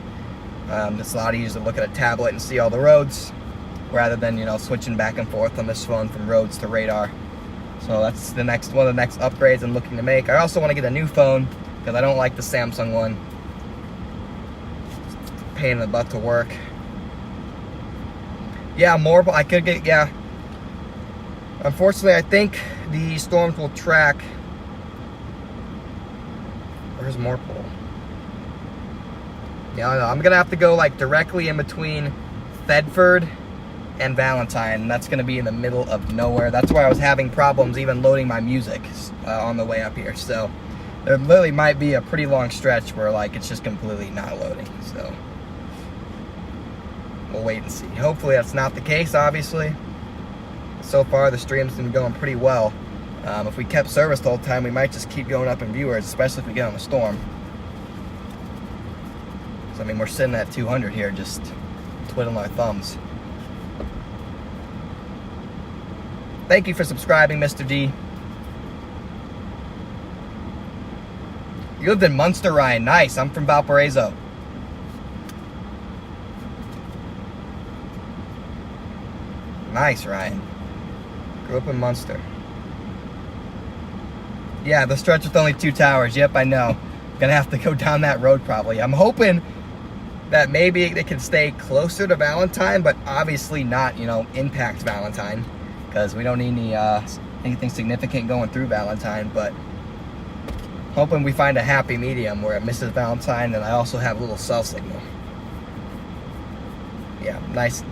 Speaker 1: It's a lot easier to look at a tablet and see all the roads rather than, you know, switching back and forth on this phone from roads to radar. So that's one of the next upgrades I'm looking to make. I also want to get a new phone because I don't like the Samsung one. It's a pain in the butt to work. Yeah, more, I could get, yeah. Unfortunately, I think the storms will track. Where's Morpole? Yeah, I know. I'm gonna have to go like directly in between Thedford and Valentine, and that's gonna be in the middle of nowhere. That's why I was having problems even loading my music on the way up here. So there literally might be a pretty long stretch where like it's just completely not loading. So we'll wait and see. Hopefully that's not the case, obviously. So far the stream's been going pretty well. If we kept service the whole time, we might just keep going up in viewers, especially if we get on a storm. So, I mean, we're sitting at 200 here, just twiddling our thumbs. Thank you for subscribing, Mr. D. You lived in Munster, Ryan. Nice. I'm from Valparaiso. Nice, Ryan. Grew up in Munster. Yeah, the stretch with only 2 towers. Yep, I know. Gonna have to go down that road probably. I'm hoping that maybe they can stay closer to Valentine, but obviously not, you know, impact Valentine, because we don't need anything significant going through Valentine. But hoping we find a happy medium where it misses Valentine, and I also have a little cell signal. Yeah, nice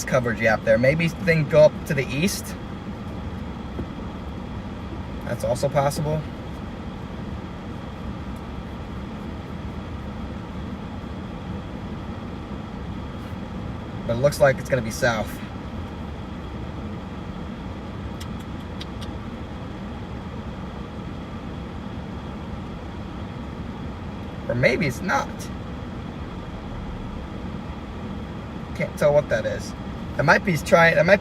Speaker 1: coverage gap there. Maybe things go up to the east. That's also possible. But it looks like it's going to be south. Or maybe it's not. Can't tell what that is. That might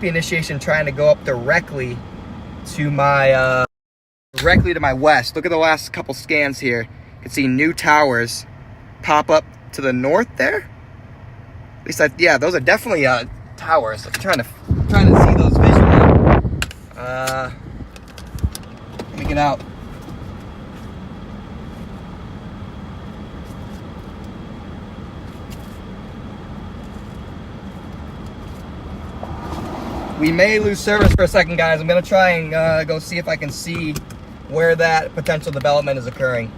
Speaker 1: be initiation trying to go up directly to my west. Look at the last couple scans here. You can see new towers pop up to the north there. At least, yeah, those are definitely towers. I'm trying to see those visually. Let me get out. We may lose service for a second, guys. I'm gonna try and go see if I can see where that potential development is occurring.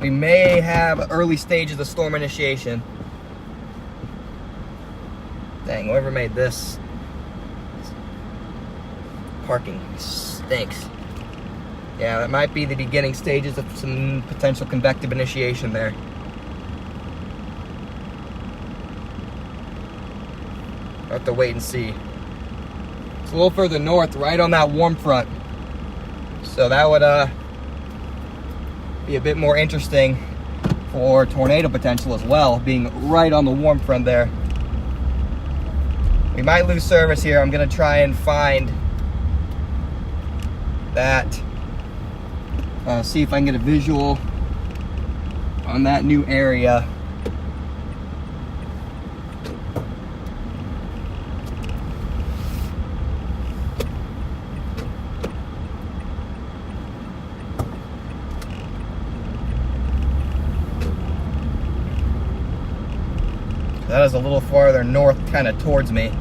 Speaker 1: we may have early stages of storm initiation. Dang, whoever made this parking stinks. Yeah, that might be the beginning stages of some potential convective initiation there. I'll have to wait and see. It's a little further north, right on that warm front. So that would be a bit more interesting for tornado potential as well, being right on the warm front there. We might lose service here. I'm gonna try and find that, see if I can get a visual on that new area. That is a little farther north, kind of towards me.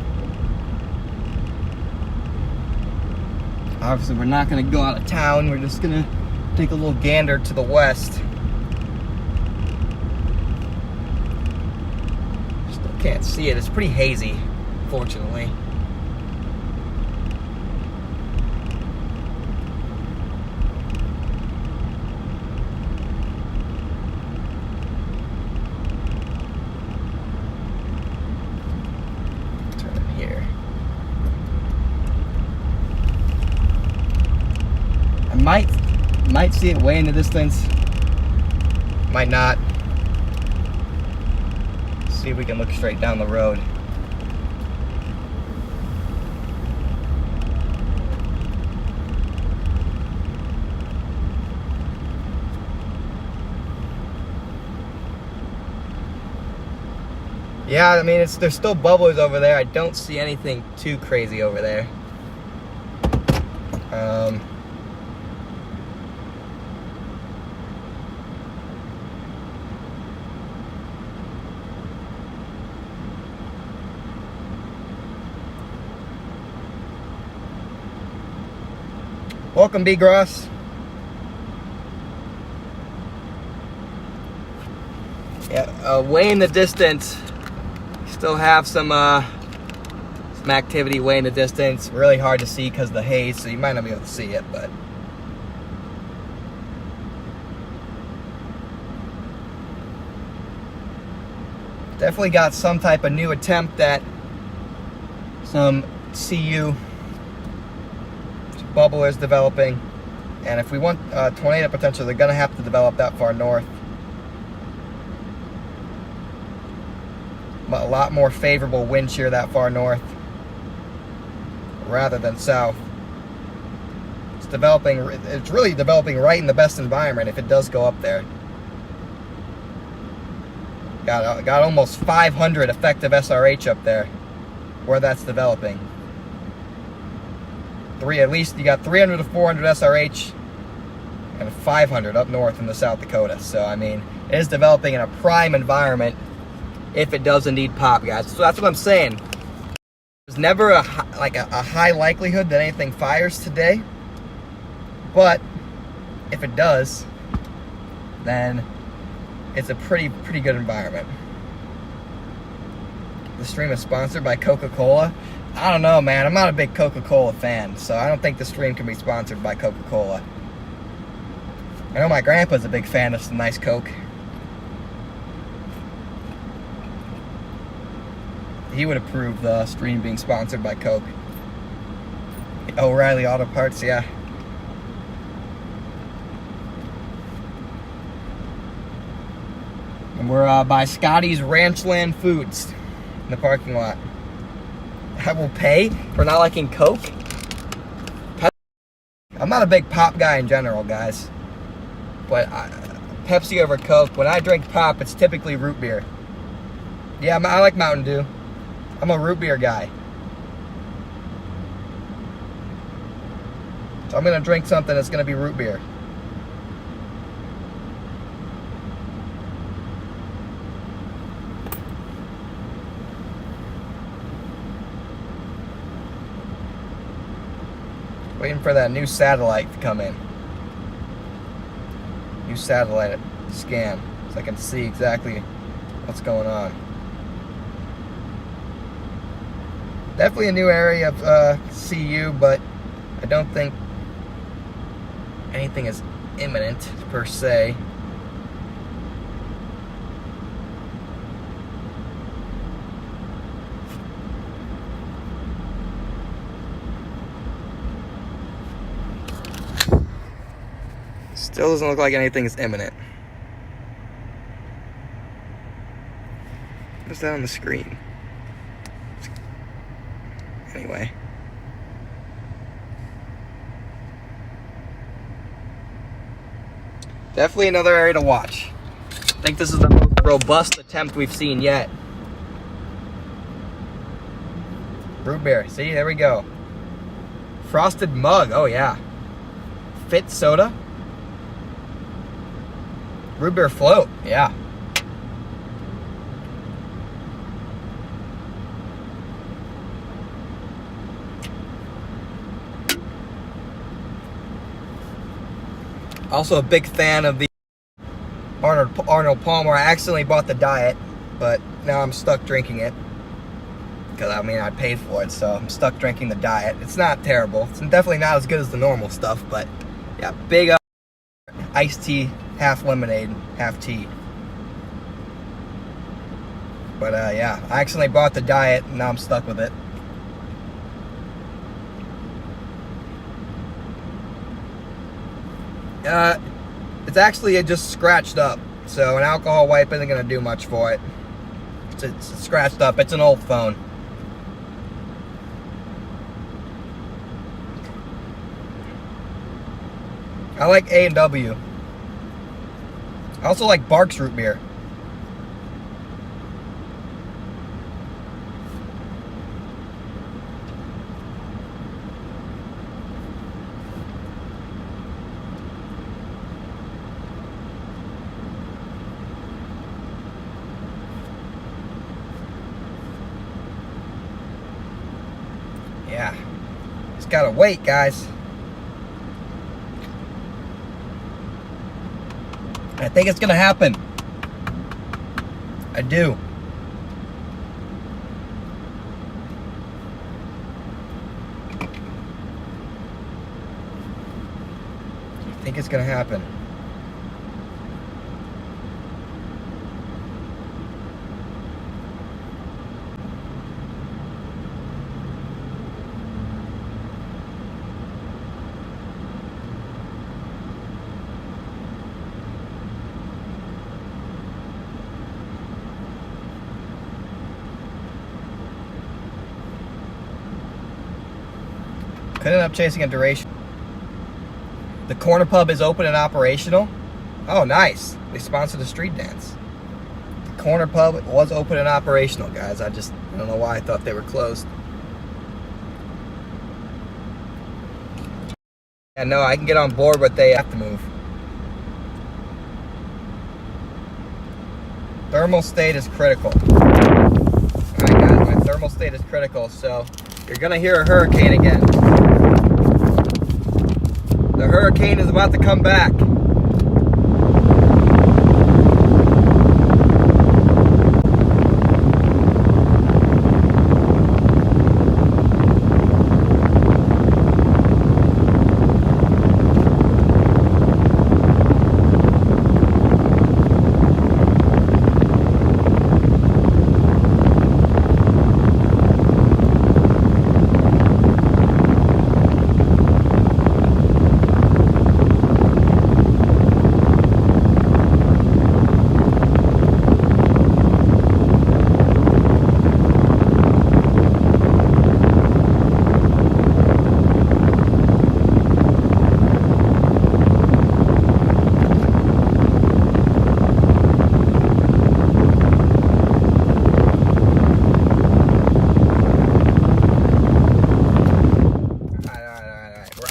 Speaker 1: Obviously, we're not going to go out of town. We're just going to take a little gander to the west. Still can't see it. It's pretty hazy, fortunately. Might see it way in the distance. Might not. See if we can look straight down the road. Yeah, I mean, there's still bubblers over there. I don't see anything too crazy over there. Welcome, B. Gross. Yeah, way in the distance. Still have some activity way in the distance. Really hard to see because of the haze, so you might not be able to see it, but definitely got some type of new attempt at some CU. Bubblers developing, and if we want tornado potential, they're going to have to develop that far north. A lot more favorable wind shear that far north rather than south. It's really developing right in the best environment if it does go up there. Got almost 500 effective SRH up there where that's developing. At least you got 300 to 400 SRH and 500 up north in the South Dakota. So I mean, it is developing in a prime environment if it does indeed pop, guys. So that's what I'm saying. There's never a high likelihood that anything fires today, but if it does, then it's a pretty good environment. The stream is sponsored by Coca-Cola. I don't know, man. I'm not a big Coca-Cola fan, so I don't think the stream can be sponsored by Coca-Cola. I know my grandpa's a big fan of some nice Coke. He would approve the stream being sponsored by Coke. O'Reilly Auto Parts, yeah. And we're by Scotty's Ranchland Foods in the parking lot. I will pay for not liking Coke. I'm not a big pop guy in general, guys. But Pepsi over Coke. When I drink pop, it's typically root beer. Yeah, I like Mountain Dew. I'm a root beer guy. So I'm going to drink something that's going to be root beer. Waiting for that new satellite to come in. New satellite scan so I can see exactly what's going on. Definitely a new area of CU, but I don't think anything is imminent per se. Still doesn't look like anything is imminent. What's that on the screen? Anyway. Definitely another area to watch. I think this is the most robust attempt we've seen yet. Root beer. See, there we go. Frosted mug. Oh, yeah. Fit soda. Root beer float. Yeah. Also a big fan of the Arnold Palmer. I accidentally bought the diet, but now I'm stuck drinking it. Because, I mean, I paid for it, so I'm stuck drinking the diet. It's not terrible. It's definitely not as good as the normal stuff, but yeah, big iced tea, half lemonade, half tea. But yeah, I accidentally bought the diet, and now I'm stuck with it. It's actually just scratched up, so an alcohol wipe isn't going to do much for it. It's scratched up. It's an old phone. I like A&W. I also like Barks root beer. Yeah, just gotta wait, guys. I think it's gonna happen. I do. I think it's gonna happen. Could end up chasing a duration. The corner pub is open and operational. Oh, nice. They sponsored the street dance. The corner pub was open and operational, guys. I don't know why I thought they were closed. Yeah, no, I can get on board, but they have to move. Thermal state is critical. Alright, guys, my thermal state is critical, so you're gonna hear a hurricane again. The hurricane is about to come back.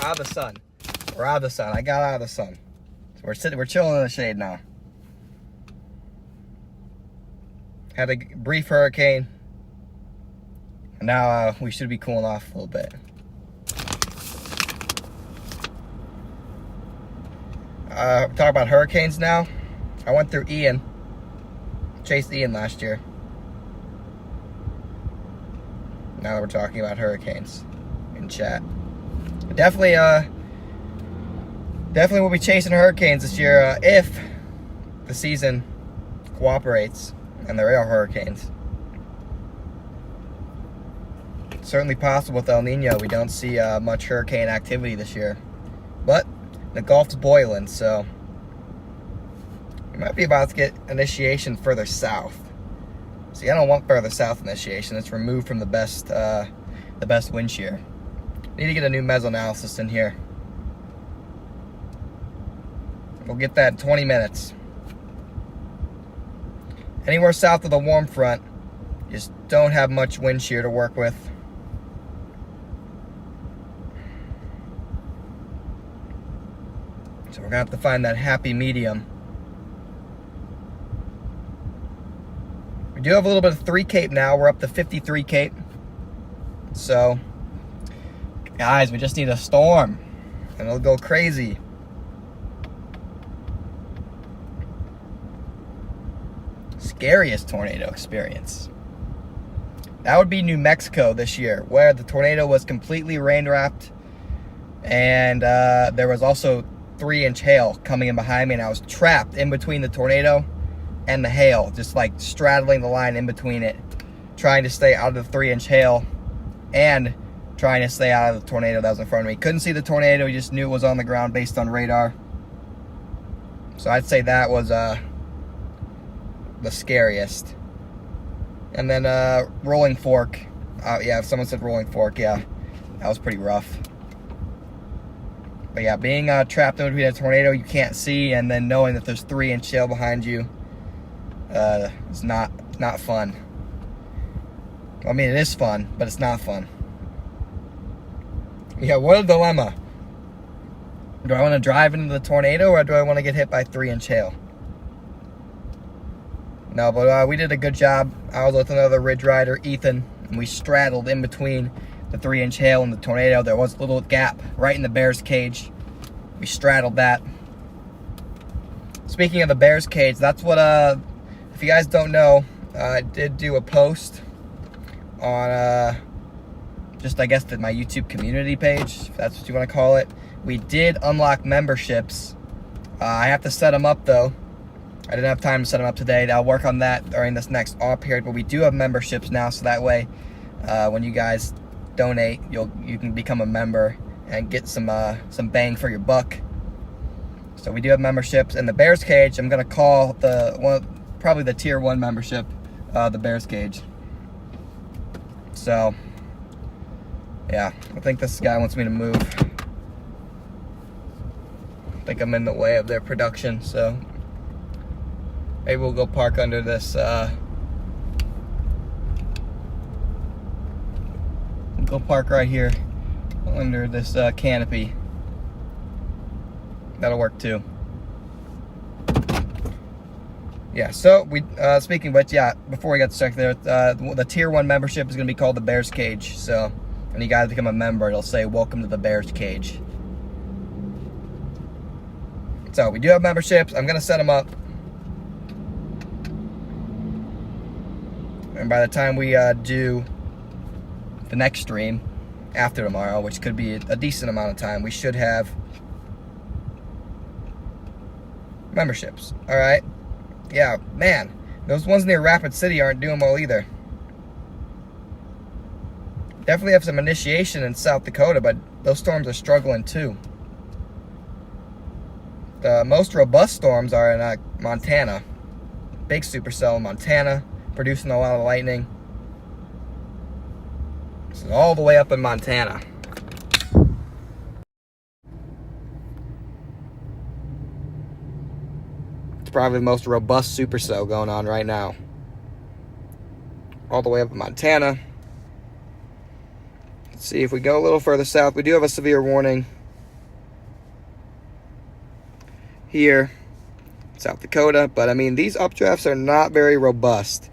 Speaker 1: Out of the sun. We're out of the sun. I got out of the sun. So we're chilling in the shade now. Had a brief hurricane. And now we should be cooling off a little bit. Talk about hurricanes now. I went through Ian. Chased Ian last year. Now that we're talking about hurricanes in chat. But definitely will be chasing hurricanes this year if the season cooperates and there are hurricanes. It's certainly possible with El Nino we don't see much hurricane activity this year. But the Gulf's boiling, so we might be about to get initiation further south. See, I don't want further south initiation. It's removed from the best wind shear. Need to get a new mesoanalysis in here. We'll get that in 20 minutes. Anywhere south of the warm front, just don't have much wind shear to work with. So we're gonna have to find that happy medium. We do have a little bit of 3 Cape now. We're up to 53 Cape. So, guys, we just need a storm and it'll go crazy. Scariest tornado experience. That would be New Mexico this year, where the tornado was completely rain wrapped, and there was also 3-inch hail coming in behind me, and I was trapped in between the tornado and the hail, just like straddling the line in between it, trying to stay out of the 3-inch hail and trying to stay out of the tornado that was in front of me. Couldn't see the tornado, you just knew it was on the ground based on radar. So I'd say that was the scariest. And then Rolling Fork. Yeah, if someone said Rolling Fork, yeah, that was pretty rough. But yeah, being trapped in between a tornado you can't see, and then knowing that there's 3-inch hail behind you, it's not fun. I mean, it is fun, but it's not fun. Yeah, what a dilemma. Do I want to drive into the tornado, or do I want to get hit by 3-inch hail? No, but we did a good job. I was with another Ridge Rider, Ethan, and we straddled in between the 3-inch hail and the tornado. There was a little gap right in the bear's cage. We straddled that. Speaking of the bear's cage, that's what, if you guys don't know, I did do a post on, just I guess my YouTube community page, if that's what you want to call it. We did unlock memberships. I have to set them up though. I didn't have time to set them up today. I'll work on that during this next off period, but we do have memberships now, so that way when you guys donate, you can become a member and get some bang for your buck. So we do have memberships. And the Bears Cage, I'm gonna call probably the tier 1 membership, the Bears Cage. So yeah, I think this guy wants me to move. I think I'm in the way of their production, so maybe we'll go park under this, go park right here under this canopy. That'll work too. Yeah, so we, speaking of which, yeah, before we got stuck there, the tier 1 membership is going to be called the Bears Cage. So when you guys become a member, it'll say, welcome to the Bears Cage. So we do have memberships. I'm going to set them up. And by the time we do the next stream after tomorrow, which could be a decent amount of time, we should have memberships. All right. Yeah, man, those ones near Rapid City aren't doing well either. Definitely have some initiation in South Dakota, but those storms are struggling too. The most robust storms are in Montana. Big supercell in Montana, producing a lot of lightning. This is all the way up in Montana. It's probably the most robust supercell going on right now. All the way up in Montana. Let's see if we go a little further south. We do have a severe warning here, South Dakota, but I mean, these updrafts are not very robust.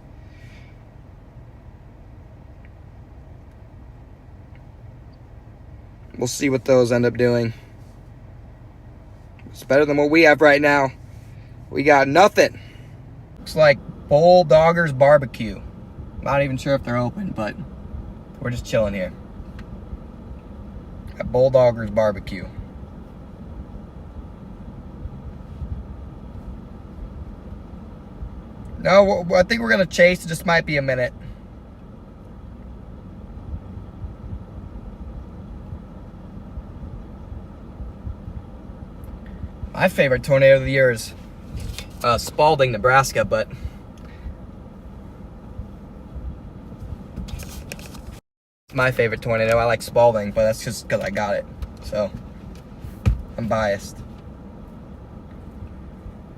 Speaker 1: We'll see what those end up doing. It's better than what we have right now. We got nothing. Looks like Bulldoggers Barbecue. Not even sure if they're open, but we're just chilling here at Bulldoggers Barbecue. No, I think we're gonna chase. It just might be a minute. My favorite tornado of the year is Spalding, Nebraska, but my favorite tornado. I like Spalding, but that's just because I got it. So I'm biased.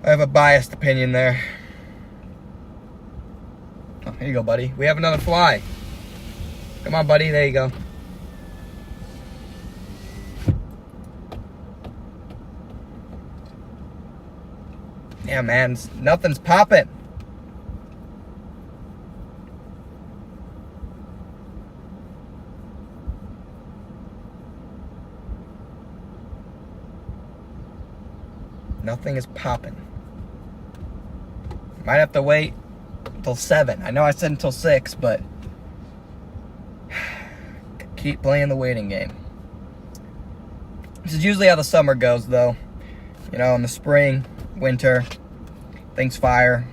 Speaker 1: I have a biased opinion there. Oh, here you go, buddy. We have another fly. Come on, buddy. There you go. Yeah, man, nothing's popping. Nothing is popping. Might have to wait until 7. I know I said until 6, but keep playing the waiting game. This is usually how the summer goes, though. You know, in the spring, winter, things fire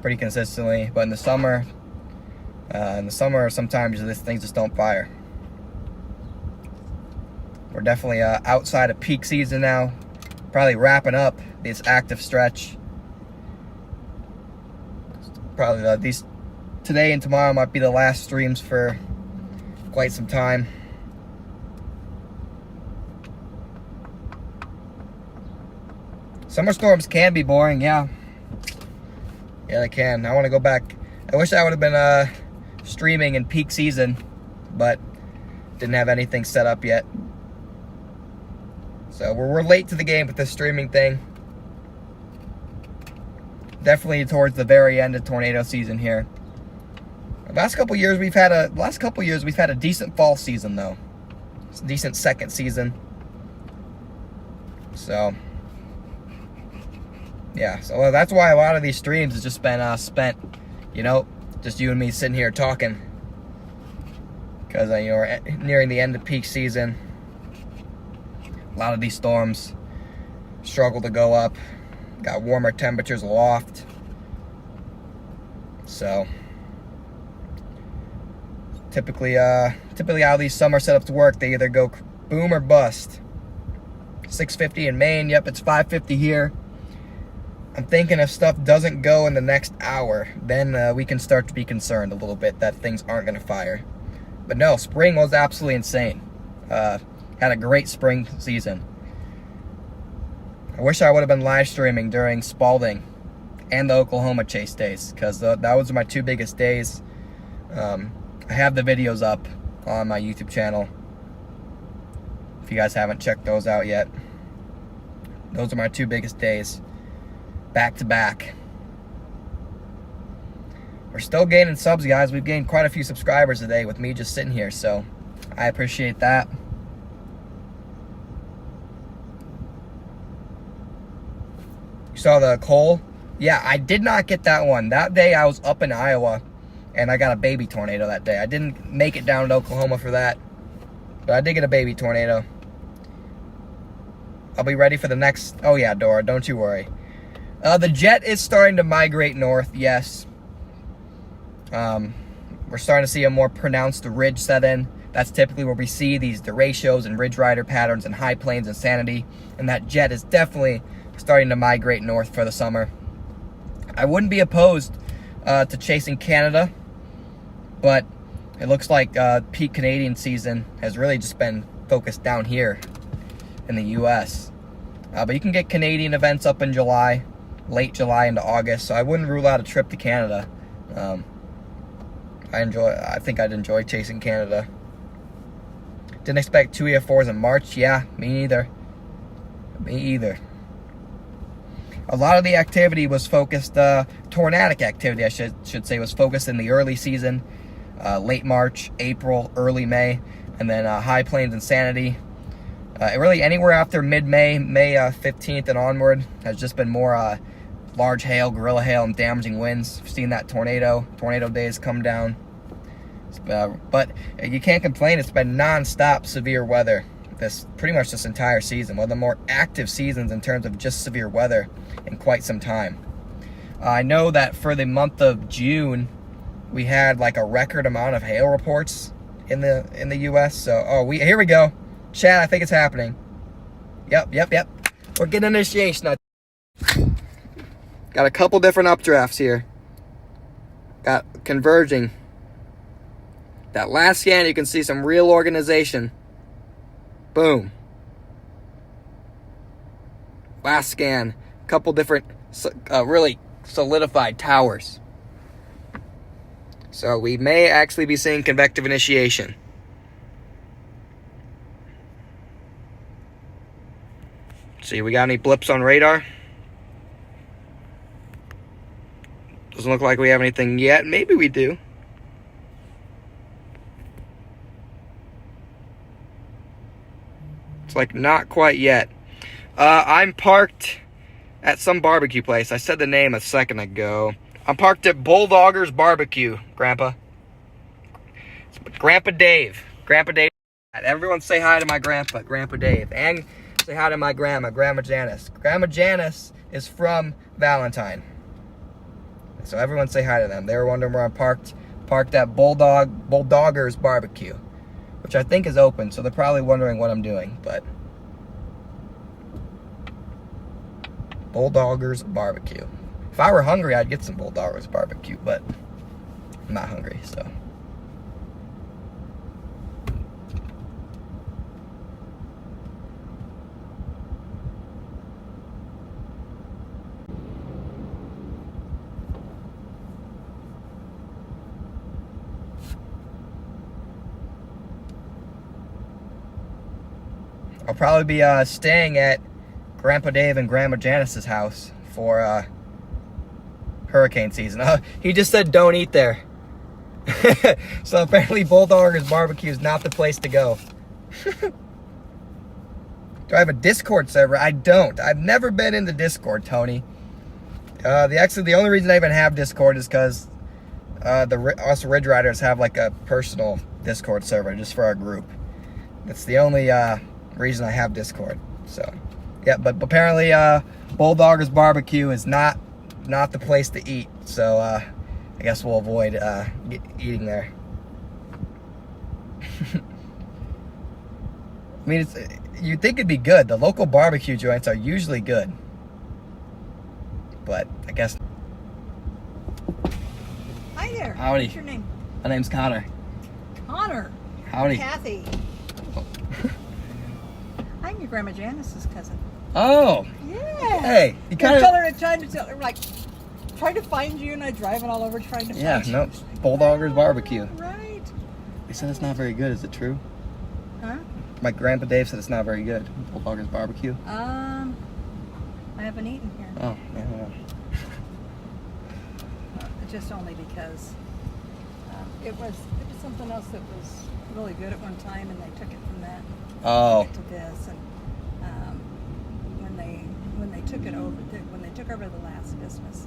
Speaker 1: pretty consistently, but in the summer sometimes things just don't fire. We're definitely outside of peak season now, probably wrapping up this active stretch. Probably these today and tomorrow might be the last streams for quite some time. Summer storms can be boring, yeah. Yeah, they can. I want to go back. I wish I would have been streaming in peak season, but didn't have anything set up yet. So we're late to the game with this streaming thing. Definitely towards the very end of tornado season here. The last couple years we've had a decent fall season though. It's a decent second season. So yeah, so that's why a lot of these streams has just been spent, you know, just you and me sitting here talking. Because you know, we're nearing the end of peak season. A lot of these storms struggle to go up. Got warmer temperatures aloft. So typically how these summer setups work, they either go boom or bust. 650 in Maine, yep, it's 550 here. I'm thinking if stuff doesn't go in the next hour, then we can start to be concerned a little bit that things aren't going to fire. But no, spring was absolutely insane. Had a great spring season. I wish I would have been live streaming during Spalding and the Oklahoma chase days, because that was my two biggest days. I have the videos up on my YouTube channel. If you guys haven't checked those out yet. Those are my two biggest days. Back to back. We're still gaining subs, guys. We've gained quite a few subscribers today with me just sitting here, so I appreciate that. You saw the coal? Yeah, I did not get that one. That day I was up in Iowa and I got a baby tornado that day. I didn't make it down to Oklahoma for that, but I did get a baby tornado. I'll be ready for the next. Oh yeah, Dora, don't you worry. The jet is starting to migrate north, yes. We're starting to see a more pronounced ridge set in. That's typically where we see these derechos and ridge rider patterns in high plains and Sanity. And that jet is definitely starting to migrate north for the summer. I wouldn't be opposed to chasing Canada, but it looks like peak Canadian season has really just been focused down here in the U.S. But you can get Canadian events up in July. Late July into August, so I wouldn't rule out a trip to Canada. I think I'd enjoy chasing Canada. Didn't expect 2 EF4s in March. Yeah, me either. Me either. A lot of the activity was focused, tornadic activity, I should say, was focused in the early season, late March, April, early May, and then high plains and Sanity. Really anywhere after mid-May, May 15th and onward, has just been more large hail, gorilla hail, and damaging winds. We've seen that tornado days come down. But you can't complain. It's been non-stop severe weather pretty much this entire season. One of the more active seasons in terms of just severe weather in quite some time. I know that for the month of June, we had like a record amount of hail reports in the U.S. So, here we go. Chad, I think it's happening. Yep. We're getting initiation. Got a couple different updrafts here. Got converging. That last scan, you can see some real organization. Boom. Last scan, a couple different really solidified towers. So we may actually be seeing convective initiation. See, we got any blips on radar? Doesn't look like we have anything yet. Maybe we do. It's like not quite yet. I'm parked at some barbecue place. I said the name a second ago. I'm parked at Bulldogger's Barbecue, Grandpa. It's Grandpa Dave. Grandpa Dave. Everyone say hi to my grandpa, Grandpa Dave. And say hi to my grandma, Grandma Janice. Grandma Janice is from Valentine. So everyone say hi to them. They were wondering where I'm parked. Parked at Bulldogger's Barbecue, which I think is open, so they're probably wondering what I'm doing, but Bulldogger's Barbecue. If I were hungry, I'd get some Bulldogger's Barbecue, but I'm not hungry, so. I'll probably be staying at Grandpa Dave and Grandma Janice's house for hurricane season. He just said don't eat there. So apparently Bulldogger's Barbecue is not the place to go. Do I have a Discord server? I don't. I've never been into Discord, Tony. The only reason I even have Discord is because us Ridge Riders have like a personal Discord server just for our group. That's the only reason I have Discord. So yeah, but apparently Bulldogger's Barbecue is not the place to eat, so I guess we'll avoid eating there. I mean, you'd think it'd be good. The local barbecue joints are usually good, but I guess.
Speaker 2: Hi there.
Speaker 1: Howdy.
Speaker 2: What's your name?
Speaker 1: My name's Connor.
Speaker 2: Connor.
Speaker 1: Howdy.
Speaker 2: Kathy. I'm your Grandma Janice's cousin.
Speaker 1: Oh.
Speaker 2: Yeah.
Speaker 1: Hey, you kind of.
Speaker 2: Trying to find you, and I driving all over trying to find you.
Speaker 1: Yeah, no, Bulldogger's Barbecue.
Speaker 2: Right.
Speaker 1: They said it's not very good. Is it true?
Speaker 2: Huh?
Speaker 1: My Grandpa Dave said it's not very good. Bulldogger's Barbecue.
Speaker 2: I haven't eaten here.
Speaker 1: Oh, yeah.
Speaker 2: Just only because it was something else that was really good at one time, and they took it from that.
Speaker 1: Oh.
Speaker 2: To this, and when they took it over, when they took over the last business,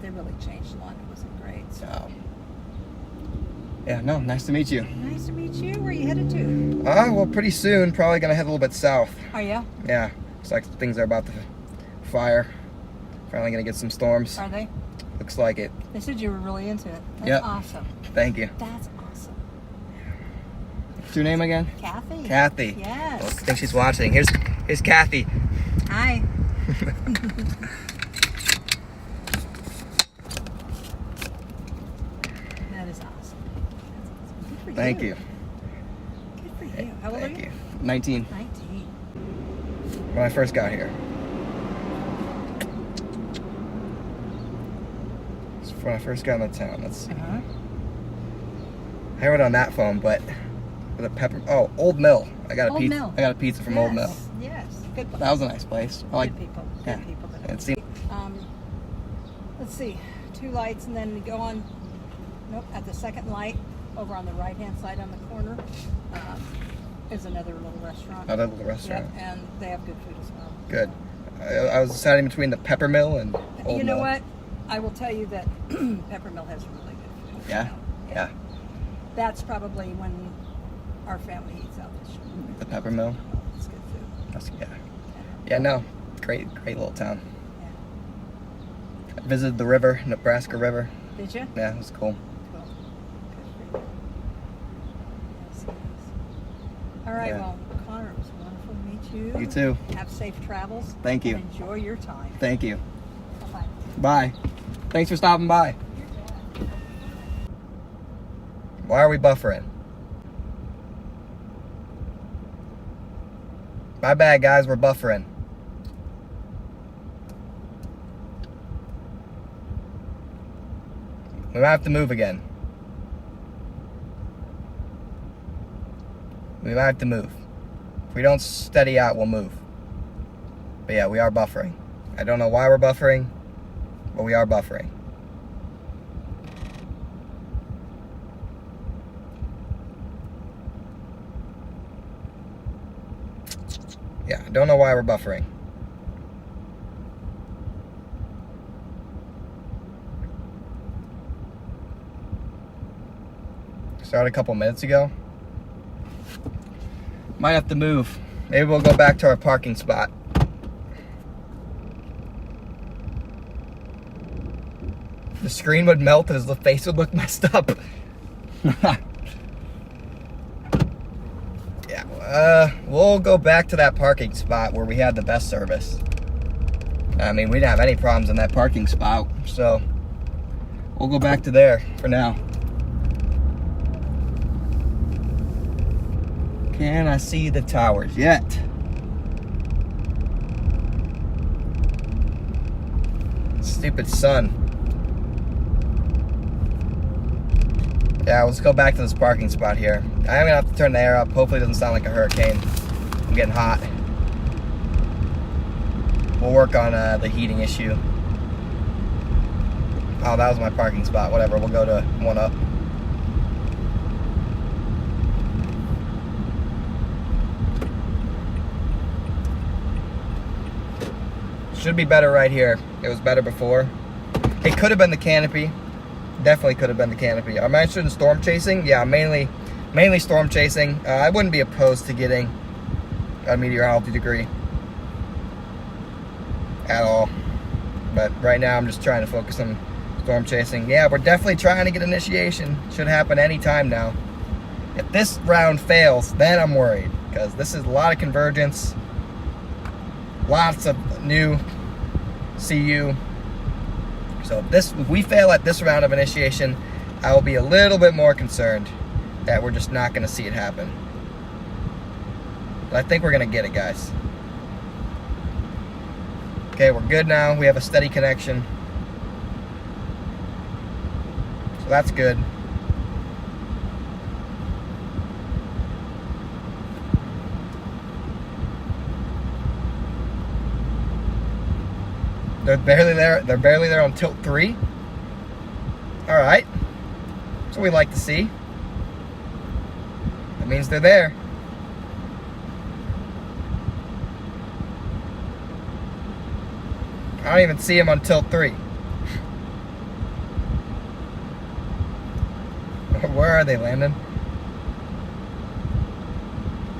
Speaker 2: they really changed a lot. It wasn't great. So.
Speaker 1: Oh. Yeah, no, nice to meet you.
Speaker 2: Nice to meet you. Where are you headed to?
Speaker 1: Well, pretty soon, probably gonna head a little bit south.
Speaker 2: Are you?
Speaker 1: Yeah, looks like things are about to fire. Finally gonna get some storms.
Speaker 2: Are they?
Speaker 1: Looks like it.
Speaker 2: They said you were really into it. That's
Speaker 1: yep.
Speaker 2: Awesome.
Speaker 1: Thank you.
Speaker 2: That's awesome.
Speaker 1: What's your name again?
Speaker 2: Kathy.
Speaker 1: Kathy.
Speaker 2: Yes.
Speaker 1: Well, I think she's watching. Here's Kathy.
Speaker 2: Hi. That is awesome. That's awesome. Good for
Speaker 1: Thank you.
Speaker 2: Good for you. How old are you?
Speaker 1: 19.
Speaker 2: 19.
Speaker 1: When I first got here. It's when I first got into town. Let's see.
Speaker 2: Uh-huh.
Speaker 1: I have it on that phone, but with a pepper. Oh, Old Mill. I got a
Speaker 2: Old
Speaker 1: pizza.
Speaker 2: Mill.
Speaker 1: I got a pizza from Old Mill.
Speaker 2: Yes. Good place.
Speaker 1: That was a nice place. I like.
Speaker 2: Good people.
Speaker 1: Yeah.
Speaker 2: Good people.
Speaker 1: And see.
Speaker 2: Let's see. 2 lights, and then we go on. Nope. At the second light, over on the right-hand side on the corner, is another little restaurant.
Speaker 1: Another little restaurant.
Speaker 2: Yep, and they have good food as well.
Speaker 1: Good. I was deciding between the Peppermill and Old
Speaker 2: You know
Speaker 1: Mill.
Speaker 2: what? I will tell you that Peppermill has really good food.
Speaker 1: Yeah? Yeah.
Speaker 2: That's probably when our family eats out this year.
Speaker 1: The Peppermill?
Speaker 2: It's good food.
Speaker 1: That's, yeah. Yeah, no. Great little town.
Speaker 2: Yeah.
Speaker 1: I visited the river, Nebraska River.
Speaker 2: Did you?
Speaker 1: Yeah, it was cool.
Speaker 2: Cool. Good for you. Yes, yes. All right,
Speaker 1: Yeah.
Speaker 2: well, Connor, it was wonderful to meet you.
Speaker 1: You too.
Speaker 2: Have safe travels.
Speaker 1: Thank you.
Speaker 2: And enjoy your time.
Speaker 1: Thank you.
Speaker 2: Bye-bye.
Speaker 1: Bye. Thanks for stopping by. Why are we buffering? My bad, guys. We're buffering. We might have to move again. We might have to move. If we don't steady out, we'll move. But yeah, we are buffering. I don't know why we're buffering, but we are buffering. Yeah, I don't know why we're buffering. Started a couple minutes ago. Might have to move. Maybe we'll go back to our parking spot. The screen would melt as the face would look messed up. Yeah, we'll go back to that parking spot where we had the best service. I mean, we didn't have any problems in that parking spot, so we'll go back to there for now. Can I see the towers yet? Stupid sun. Yeah, let's go back to this parking spot here. I'm gonna have to turn the air up. Hopefully it doesn't sound like a hurricane. I'm getting hot. We'll work on the heating issue. Oh, that was my parking spot. Whatever, we'll go to one up. Should be better right here. It was better before. It could have been the canopy. Definitely could have been the canopy. I'm interested in storm chasing. Yeah, mainly storm chasing. I wouldn't be opposed to getting a meteorology degree at all. But right now I'm just trying to focus on storm chasing. Yeah, we're definitely trying to get initiation. Should happen any time now. If this round fails, then I'm worried, because this is a lot of convergence. Lots of new CU. So if we fail at this round of initiation, I will be a little bit more concerned that we're just not going to see it happen. But I think we're going to get it, guys. Okay, we're good now. We have a steady connection. So that's good. They're barely there. They're barely there on tilt 3. All right. That's what we like to see. That means they're there. I don't even see them on tilt 3. Where are they, Landon?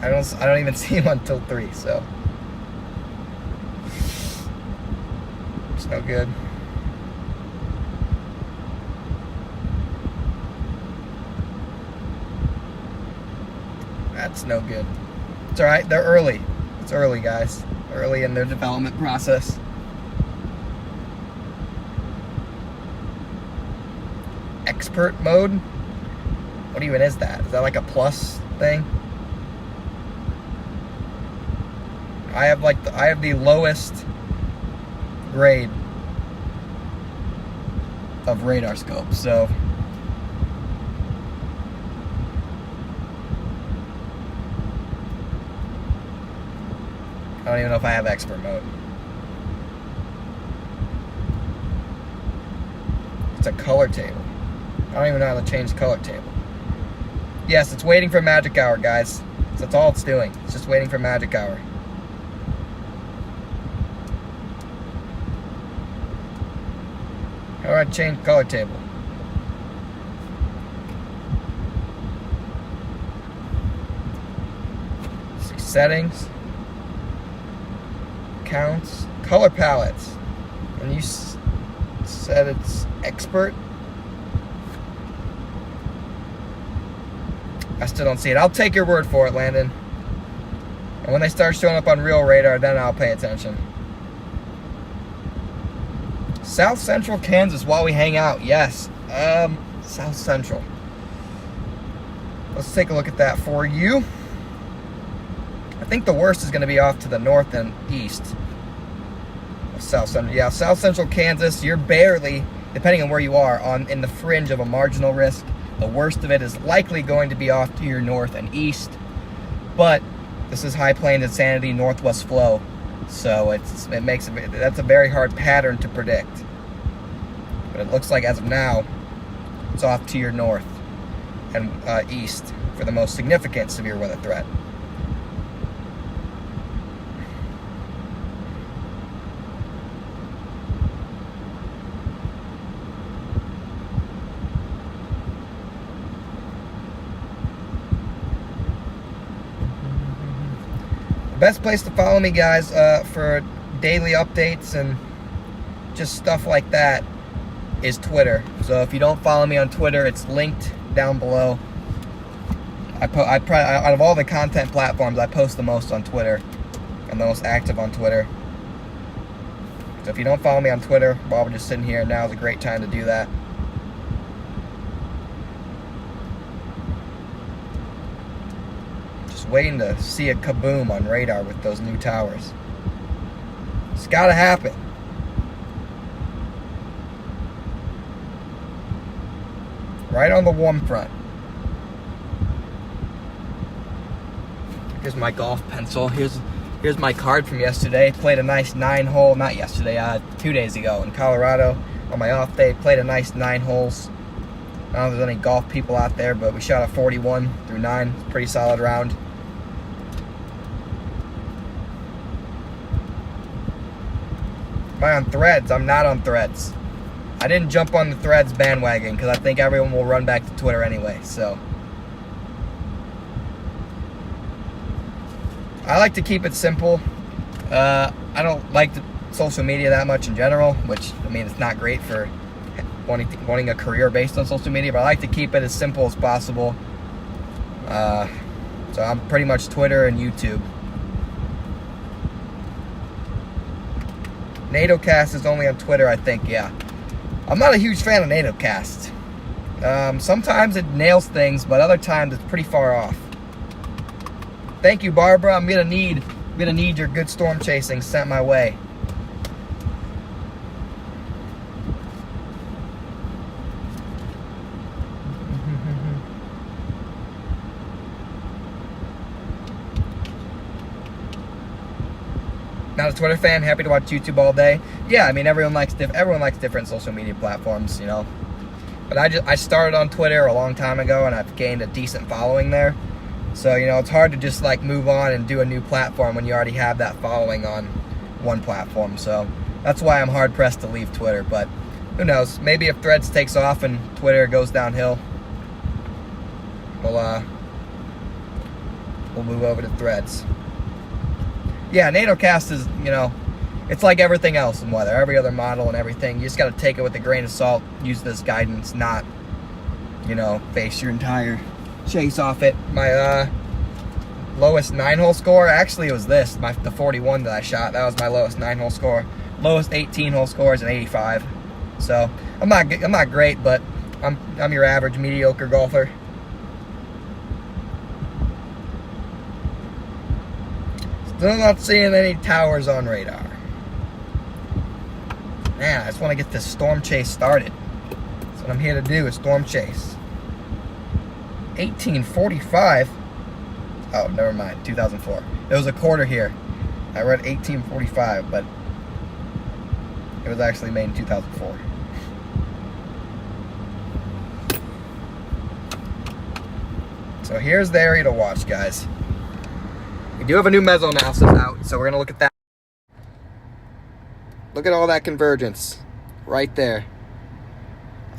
Speaker 1: I don't even see them on tilt 3. So. No good. That's no good. It's alright, they're early. It's early, guys. Early in their development process. Expert mode? What even is that? Is that like a plus thing? I have the lowest grade of radar scope, so I don't even know if I have expert mode. It's a color table. I don't even know how to change the color table. Yes, it's waiting for magic hour, guys. That's all it's doing. It's just waiting for magic hour. do I change color table? Let's see, settings, counts, color palettes, and you said it's expert. I still don't see it. I'll take your word for it, Landon. And when they start showing up on real radar, then I'll pay attention. South Central Kansas while we hang out. Yes. South Central. Let's take a look at that for you. I think the worst is going to be off to the north and east of South Central. Yeah, South Central Kansas, you're barely, depending on where you are, in the fringe of a marginal risk. The worst of it is likely going to be off to your north and east. But this is high plains insanity, northwest flow. So that's a very hard pattern to predict. But it looks like as of now, it's off to your north and east for the most significant severe weather threat. Best place to follow me, guys, for daily updates and just stuff like that is Twitter. So if you don't follow me on Twitter, it's linked down below. Out of all the content platforms, I post the most on Twitter. I'm the most active on Twitter. So if you don't follow me on Twitter while we're just sitting here, now is a great time to do that. Waiting to see a kaboom on radar with those new towers. It's got to happen. Right on the warm front. Here's my golf pencil. Here's my card from yesterday. Played a nice 9-hole, not yesterday, 2 days ago in Colorado on my off day. Played a nice 9 holes. I don't know if there's any golf people out there, but we shot a 41 through 9. It's a pretty solid round. Am I on Threads? I'm not on Threads. I didn't jump on the Threads bandwagon because I think everyone will run back to Twitter anyway, so. I like to keep it simple. I don't like social media that much in general, which, I mean, it's not great for wanting a career based on social media, but I like to keep it as simple as possible. So I'm pretty much Twitter and YouTube. NATOcast is only on Twitter, I think, yeah. I'm not a huge fan of NATOcast. Sometimes it nails things, but other times it's pretty far off. Thank you, Barbara. I'm gonna need your good storm chasing sent my way. Not a Twitter fan, happy to watch YouTube all day. Yeah, I mean, everyone likes different social media platforms, you know. But I started on Twitter a long time ago, and I've gained a decent following there. So, you know, it's hard to just like move on and do a new platform when you already have that following on one platform. So that's why I'm hard pressed to leave Twitter. But who knows? Maybe if Threads takes off and Twitter goes downhill, we'll move over to Threads. Yeah, NATOcast is, you know, it's like everything else in weather, every other model and everything. You just got to take it with a grain of salt, use this guidance, not, you know, base your entire chase off it. My lowest 9-hole score, actually it was the 41 that I shot. That was my lowest 9-hole score. Lowest 18-hole score is an 85. So I'm not great, but I'm your average mediocre golfer. Still not seeing any towers on radar. Man, I just want to get this storm chase started. That's what I'm here to do, is storm chase. 1845. Oh, never mind. 2004. There was a quarter here. I read 1845, but it was actually made in 2004. So here's the area to watch, guys. We do have a new meso analysis out, so we're going to look at that. Look at all that convergence right there.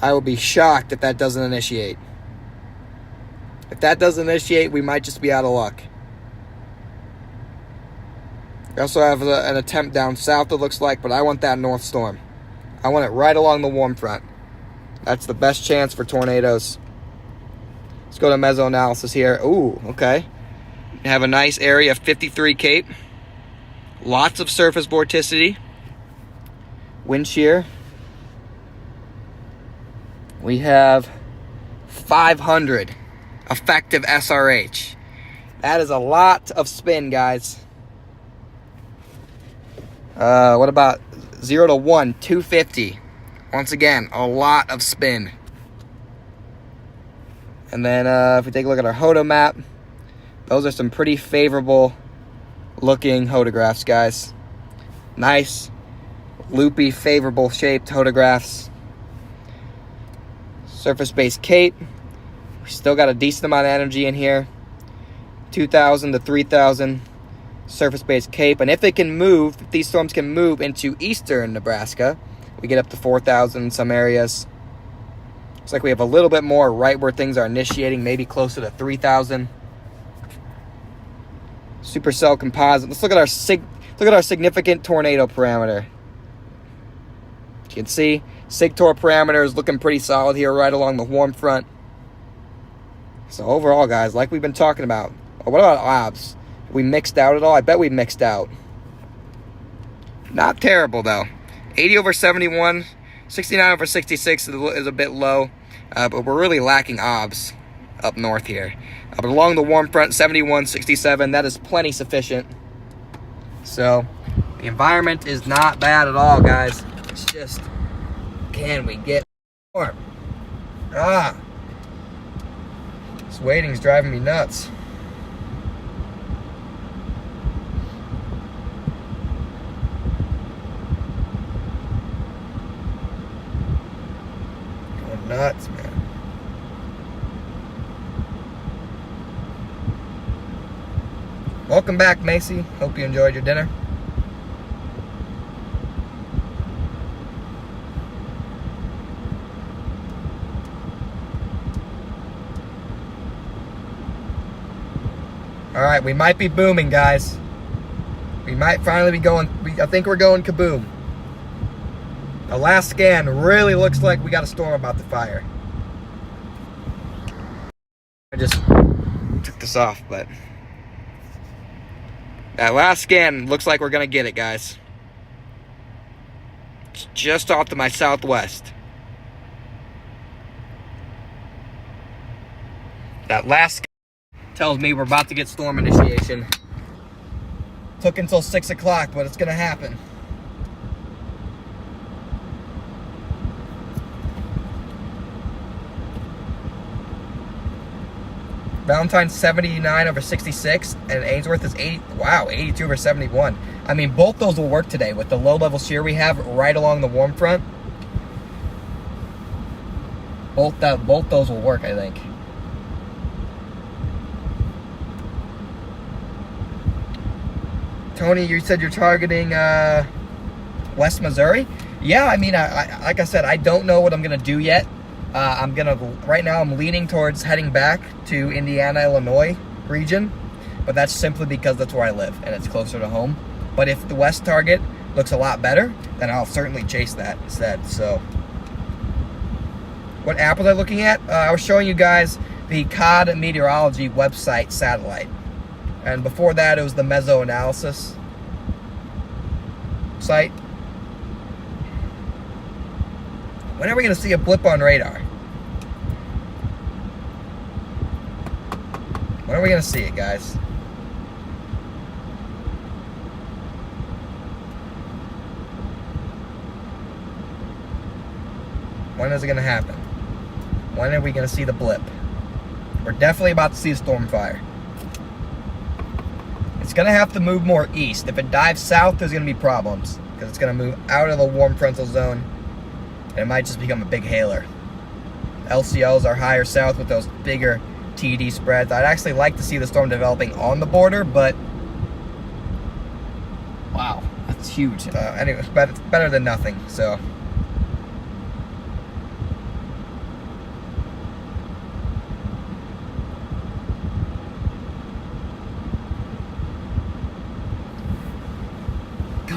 Speaker 1: I will be shocked if that doesn't initiate. If that doesn't initiate, we might just be out of luck. We also have an attempt down south, it looks like, but I want that north storm. I want it right along the warm front. That's the best chance for tornadoes. Let's go to mesoanalysis here. Ooh, okay. We have a nice area of 53 Cape. Lots of surface vorticity. Wind shear. We have 500 effective SRH. That is a lot of spin, guys. What about 0 to 1, 250? Once again, a lot of spin. And then if we take a look at our HODA map, those are some pretty favorable looking hodographs, guys. Nice, loopy, favorable shaped hodographs. Surface-based Cape. We still got a decent amount of energy in here. 2,000 to 3,000 surface-based Cape. And if they can move, if these storms can move into eastern Nebraska, we get up to 4,000 in some areas. Looks like we have a little bit more right where things are initiating, maybe closer to 3,000. Supercell composite. Let's look at our significant tornado parameter. You can see SIGTOR parameter is looking pretty solid here, right along the warm front. So overall, guys, like we've been talking about, what about OBS? We mixed out at all? I bet we mixed out. Not terrible though. 80 over 71, 69 over 66 is a bit low, but we're really lacking OBS up north here. But along the warm front, 71, 67, that is plenty sufficient. So the environment is not bad at all, guys. It's just, can we get warm? This waiting's driving me nuts. Going nuts, man. Welcome back, Macy. Hope you enjoyed your dinner. All right, we might be booming, guys. We might finally be going. I think we're going kaboom. The last scan really looks like we got a storm about to fire. I just took this off, but that last scan looks like we're gonna get it, guys. It's just off to my southwest. That last scan tells me we're about to get storm initiation. Took until 6 o'clock, but it's gonna happen. Valentine 79 over 66, and Ainsworth is 80. Wow, 82 over 71. I mean, both those will work today with the low-level shear we have right along the warm front. Both those will work, I think. Tony, you said you're targeting West Missouri? Yeah, I mean, like I said, I don't know what I'm gonna do yet. Right now I'm leaning towards heading back to Indiana, Illinois region, but that's simply because that's where I live and it's closer to home. But if the west target looks a lot better, then I'll certainly chase that instead. So, what app was I looking at? I was showing you guys the COD Meteorology website satellite. And before that, it was the mesoanalysis site. When are we going to see a blip on radar? When are we going to see it, guys? When is it going to happen? When are we going to see the blip? We're definitely about to see a storm fire. It's going to have to move more east. If it dives south, there's going to be problems because it's going to move out of the warm frontal zone. And it might just become a big hailer. LCLs are higher south with those bigger TD spreads. I'd actually like to see the storm developing on the border, but wow, that's huge. Anyway, but it's better than nothing. So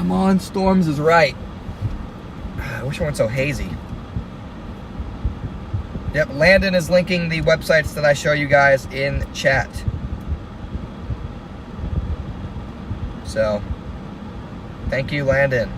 Speaker 1: Come on, Storms is right. I wish it weren't so hazy. Yep, Landon is linking the websites that I show you guys in chat. So, thank you, Landon.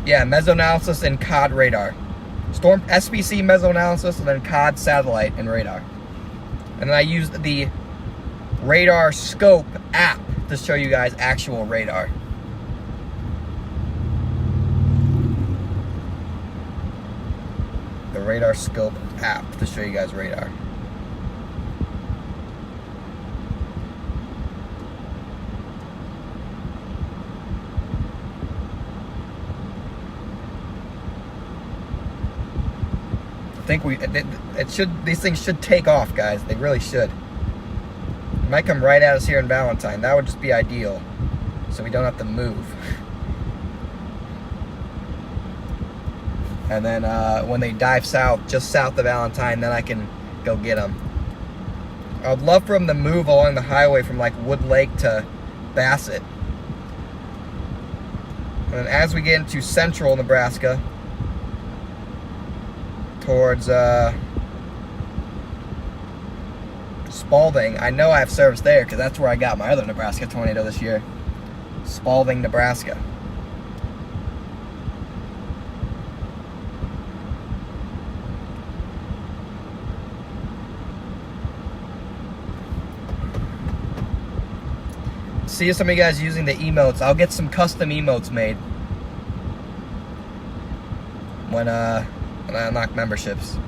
Speaker 1: Yeah, mesoanalysis and COD radar. Storm SBC mesoanalysis and then COD satellite and radar. And then I used the radar scope app to show you guys actual radar. The radar scope app to show you guys radar. I think these things should take off, guys. They really should. It might come right at us here in Valentine. That would just be ideal, so we don't have to move. And then when they dive south, just south of Valentine, then I can go get them. I'd love for them to move along the highway from like Wood Lake to Bassett. And then as we get into central Nebraska, towards Spalding. I know I have service there because that's where I got my other Nebraska tornado this year. Spalding, Nebraska. See some of you guys using the emotes. I'll get some custom emotes made when I unlock memberships.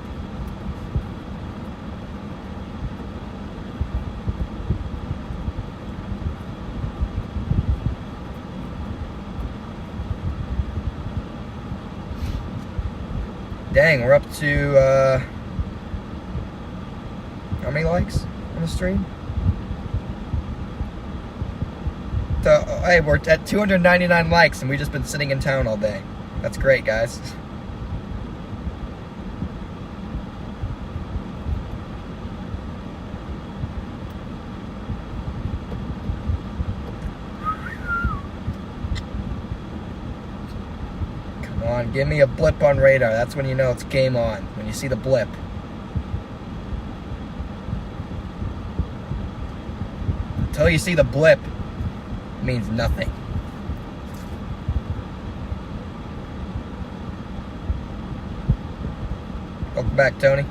Speaker 1: Dang, we're up to how many likes on the stream? So, hey, we're at 299 likes and we've just been sitting in town all day. That's great, guys. Give me a blip on radar. That's when you know it's game on. When you see the blip. Until you see the blip, it means nothing. Welcome back, Tony.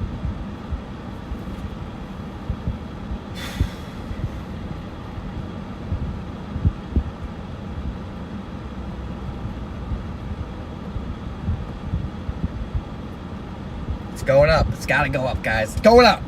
Speaker 1: It's going up. It's got to go up, guys. It's going up.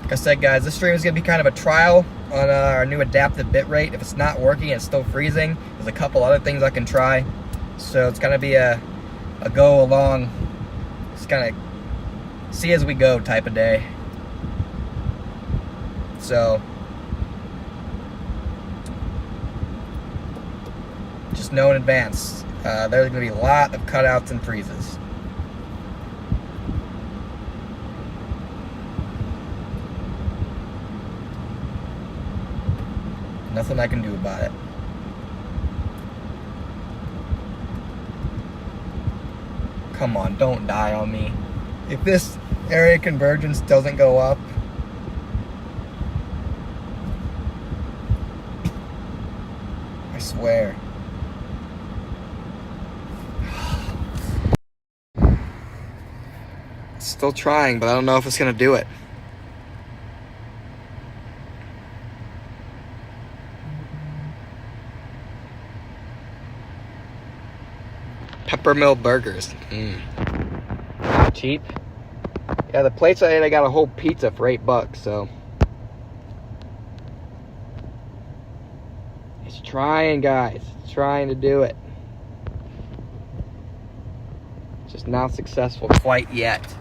Speaker 1: Like I said, guys, this stream is going to be kind of a trial on our new adaptive bitrate. If it's not working, it's still freezing. There's a couple other things I can try. So it's going to be a go along. Just kind of see as we go type of day. So just know in advance, there's going to be a lot of cutouts and freezes. Nothing I can do about it. Come on, don't die on me. If this area convergence doesn't go up, I swear. Still trying, but I don't know if it's gonna do it. Peppermill burgers. Cheap. Yeah, the place I ate, I got a whole pizza for $8, so. It's trying, guys. It's trying to do it. Just not successful quite yet.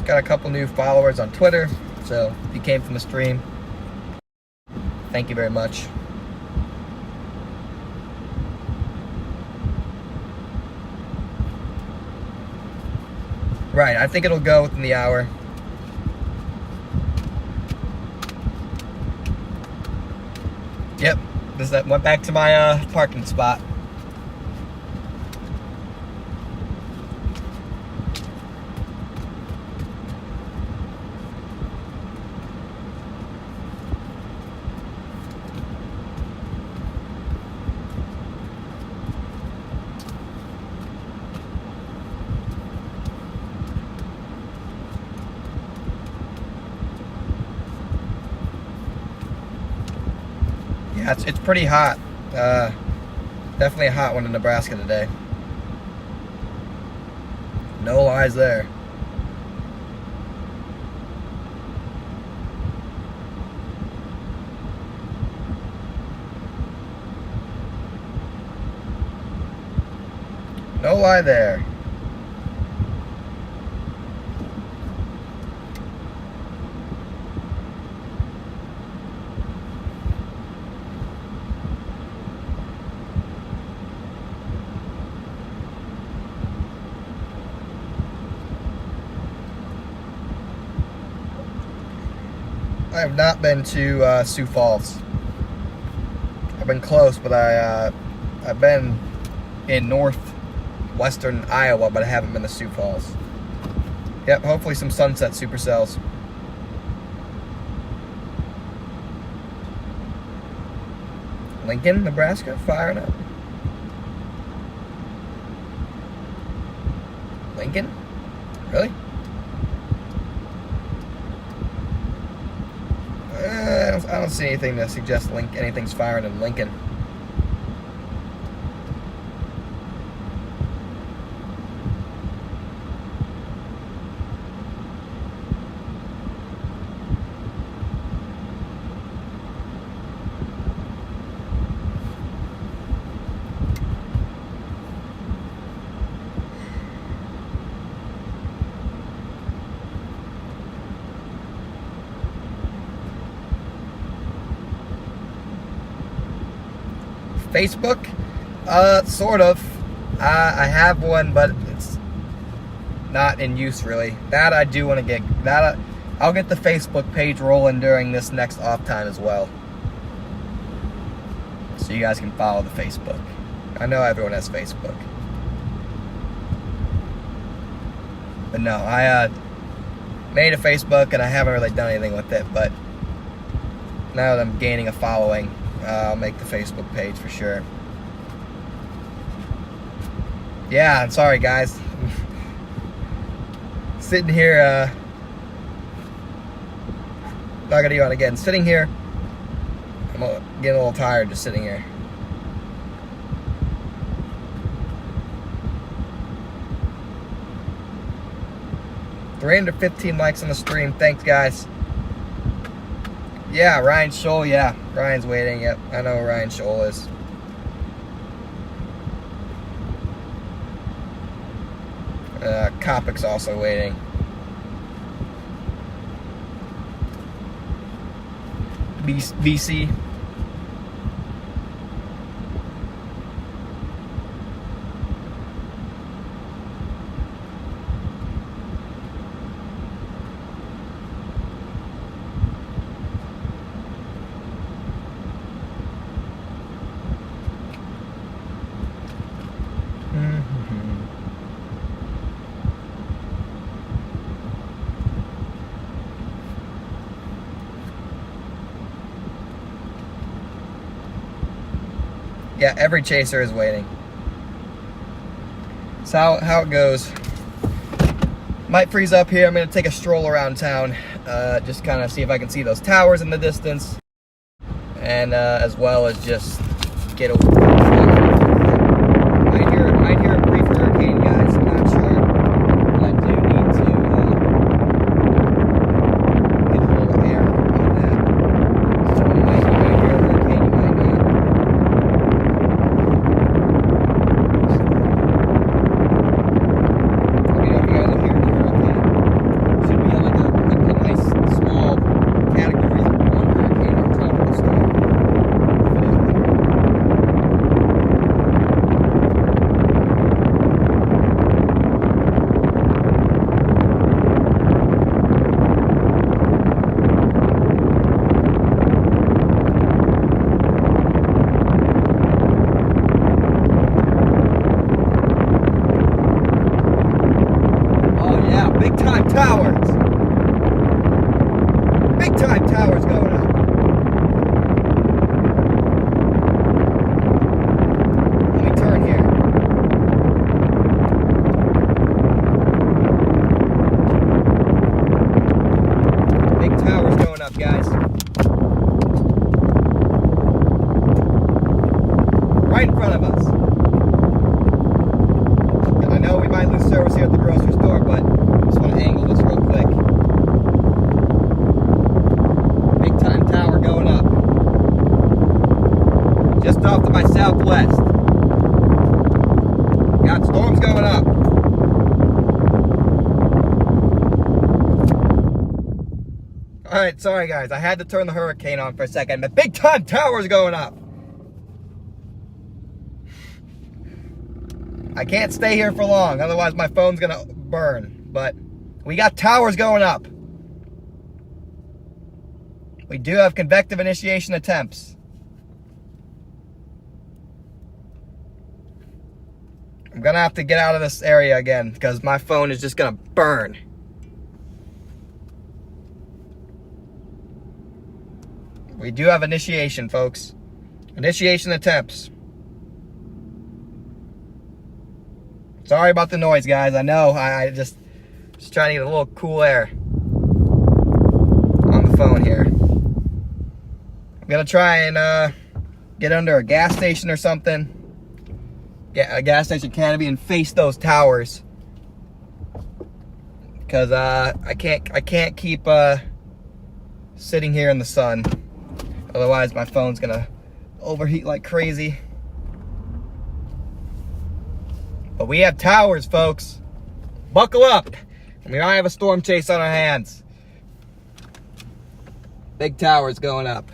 Speaker 1: Got a couple new followers on Twitter, so if you came from the stream, thank you very much. Right, I think it'll go within the hour. Yep, that went back to my parking spot. Yeah, it's pretty hot. Definitely a hot one in Nebraska today. No lies there. No lie there. I have not been to Sioux Falls. I've been close, but I've been in northwestern Iowa, but I haven't been to Sioux Falls. Yep, hopefully some sunset supercells. Lincoln, Nebraska, firing up. Lincoln? Really? I don't see anything to suggest anything's firing in Lincoln. Facebook? Sort of. I have one, but it's not in use really. That I do want to get. I'll get the Facebook page rolling during this next off time as well. So you guys can follow the Facebook. I know everyone has Facebook. But no, I made a Facebook and I haven't really done anything with it, but now that I'm gaining a following, I'll make the Facebook page for sure. Yeah, I'm sorry guys. Sitting here, not gonna do it again. Sitting here, I'm getting a little tired just sitting here. $315 likes on the stream. Thanks, guys. Yeah, Ryan Scholl. Yeah, Ryan's waiting. Yep, I know who Ryan Scholl is. Kopic's also waiting. VC. Yeah, every chaser is waiting. That's how it goes. Might freeze up here. I'm going to take a stroll around town. Just kind of see if I can see those towers in the distance. And as well as just get over. Might hear a brief hurricane, guys. I'm not sure. But I do need to get a little air on that. So you might hear a hurricane, you might not. Let me know if you guys are hearing the hurricane. Should be like a nice small category 1 hurricane on top of the storm. Big time towers. Big time towers going up. Let me turn here. Big towers going up, guys. Right in front of us. I know we might lose service here at the grocery store, but just want to angle this real quick. Big time tower going up. Just off to my southwest. Got storms going up. Alright, sorry guys. I had to turn the hurricane on for a second, but big time towers going up. I can't stay here for long, otherwise my phone's gonna burn. But we got towers going up. We do have convective initiation attempts. I'm gonna have to get out of this area again because my phone is just gonna burn. We do have initiation, folks. Initiation attempts. Sorry about the noise, guys. I know. I just trying to get a little cool air on the phone here. I'm gonna try and get under a gas station or something. Get a gas station canopy and face those towers. Because I can't keep sitting here in the sun. Otherwise, my phone's gonna overheat like crazy. But we have towers, folks. Buckle up. We might have a storm chase on our hands. Big towers going up.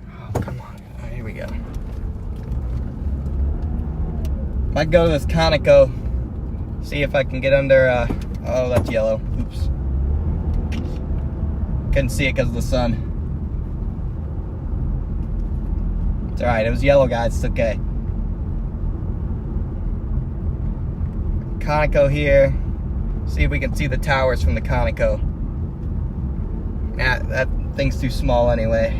Speaker 1: Oh, come on. Oh, here we go. Might go to this Conoco. See if I can get under, oh, that's yellow. Oops. Couldn't see it because of the sun. It's alright, it was yellow, guys. It's okay. Conoco here. See if we can see the towers from the Conoco. Nah, that thing's too small anyway.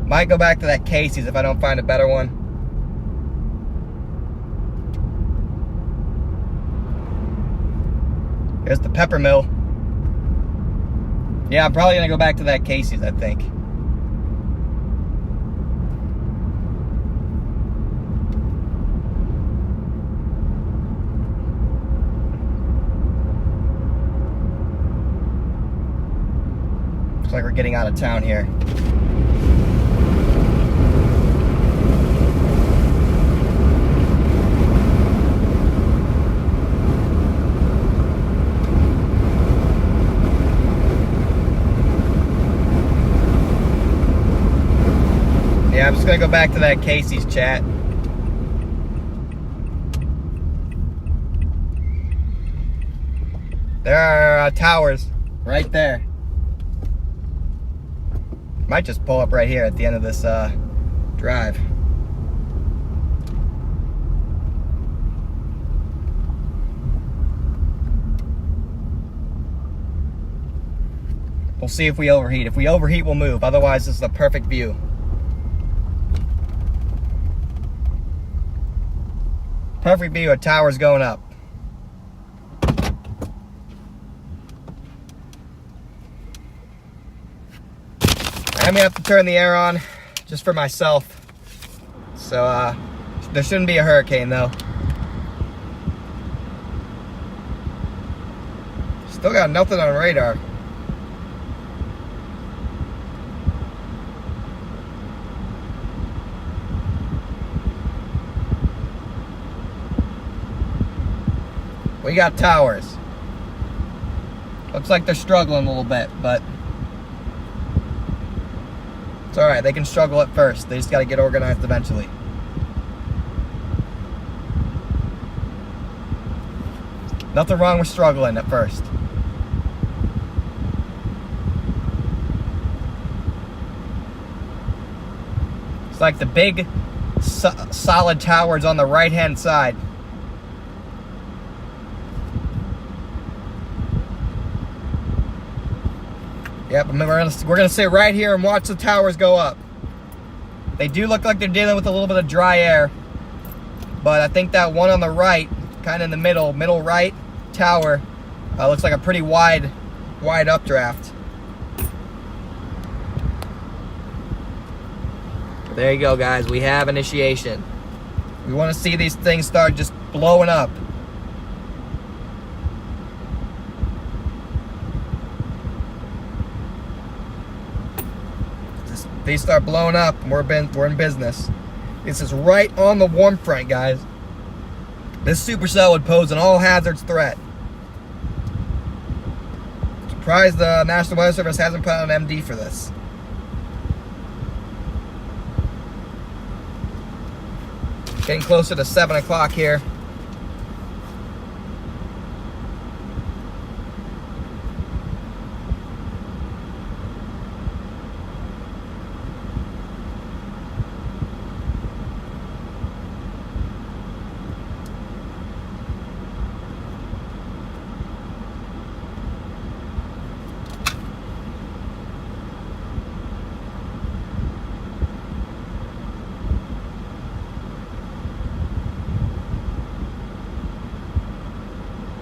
Speaker 1: Might go back to that Casey's if I don't find a better one. Here's the pepper mill. Yeah, I'm probably gonna go back to that Casey's, I think. Looks like we're getting out of town here. Yeah, I'm just gonna go back to that Casey's, chat. There are towers right there. Might just pull up right here at the end of this drive. We'll see if we overheat. If we overheat, we'll move. Otherwise, this is the perfect view. Perfect view of towers going up. I'm gonna have to turn the air on just for myself. So there shouldn't be a hurricane though. Still got nothing on radar. We got towers. Looks like they're struggling a little bit, but it's alright. They can struggle at first. They just got to get organized eventually. Nothing wrong with struggling at first. It's like the big solid towers on the right hand side. Yep, we're gonna sit right here and watch the towers go up. They do look like they're dealing with a little bit of dry air, but I think that one on the right, kind of in the middle right tower, looks like a pretty wide updraft. There you go, guys. We have initiation. We want to see these things start just blowing up. These start blowing up, and we're in business. This is right on the warm front, guys. This supercell would pose an all hazards threat. Surprised the National Weather Service hasn't put out an MD for this. Getting closer to 7 o'clock here.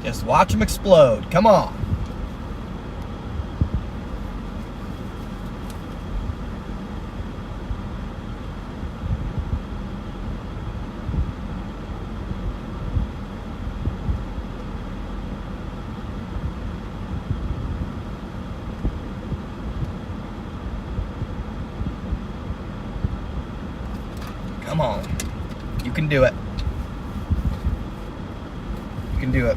Speaker 1: Just watch them explode. Come on. Come on. You can do it. You can do it.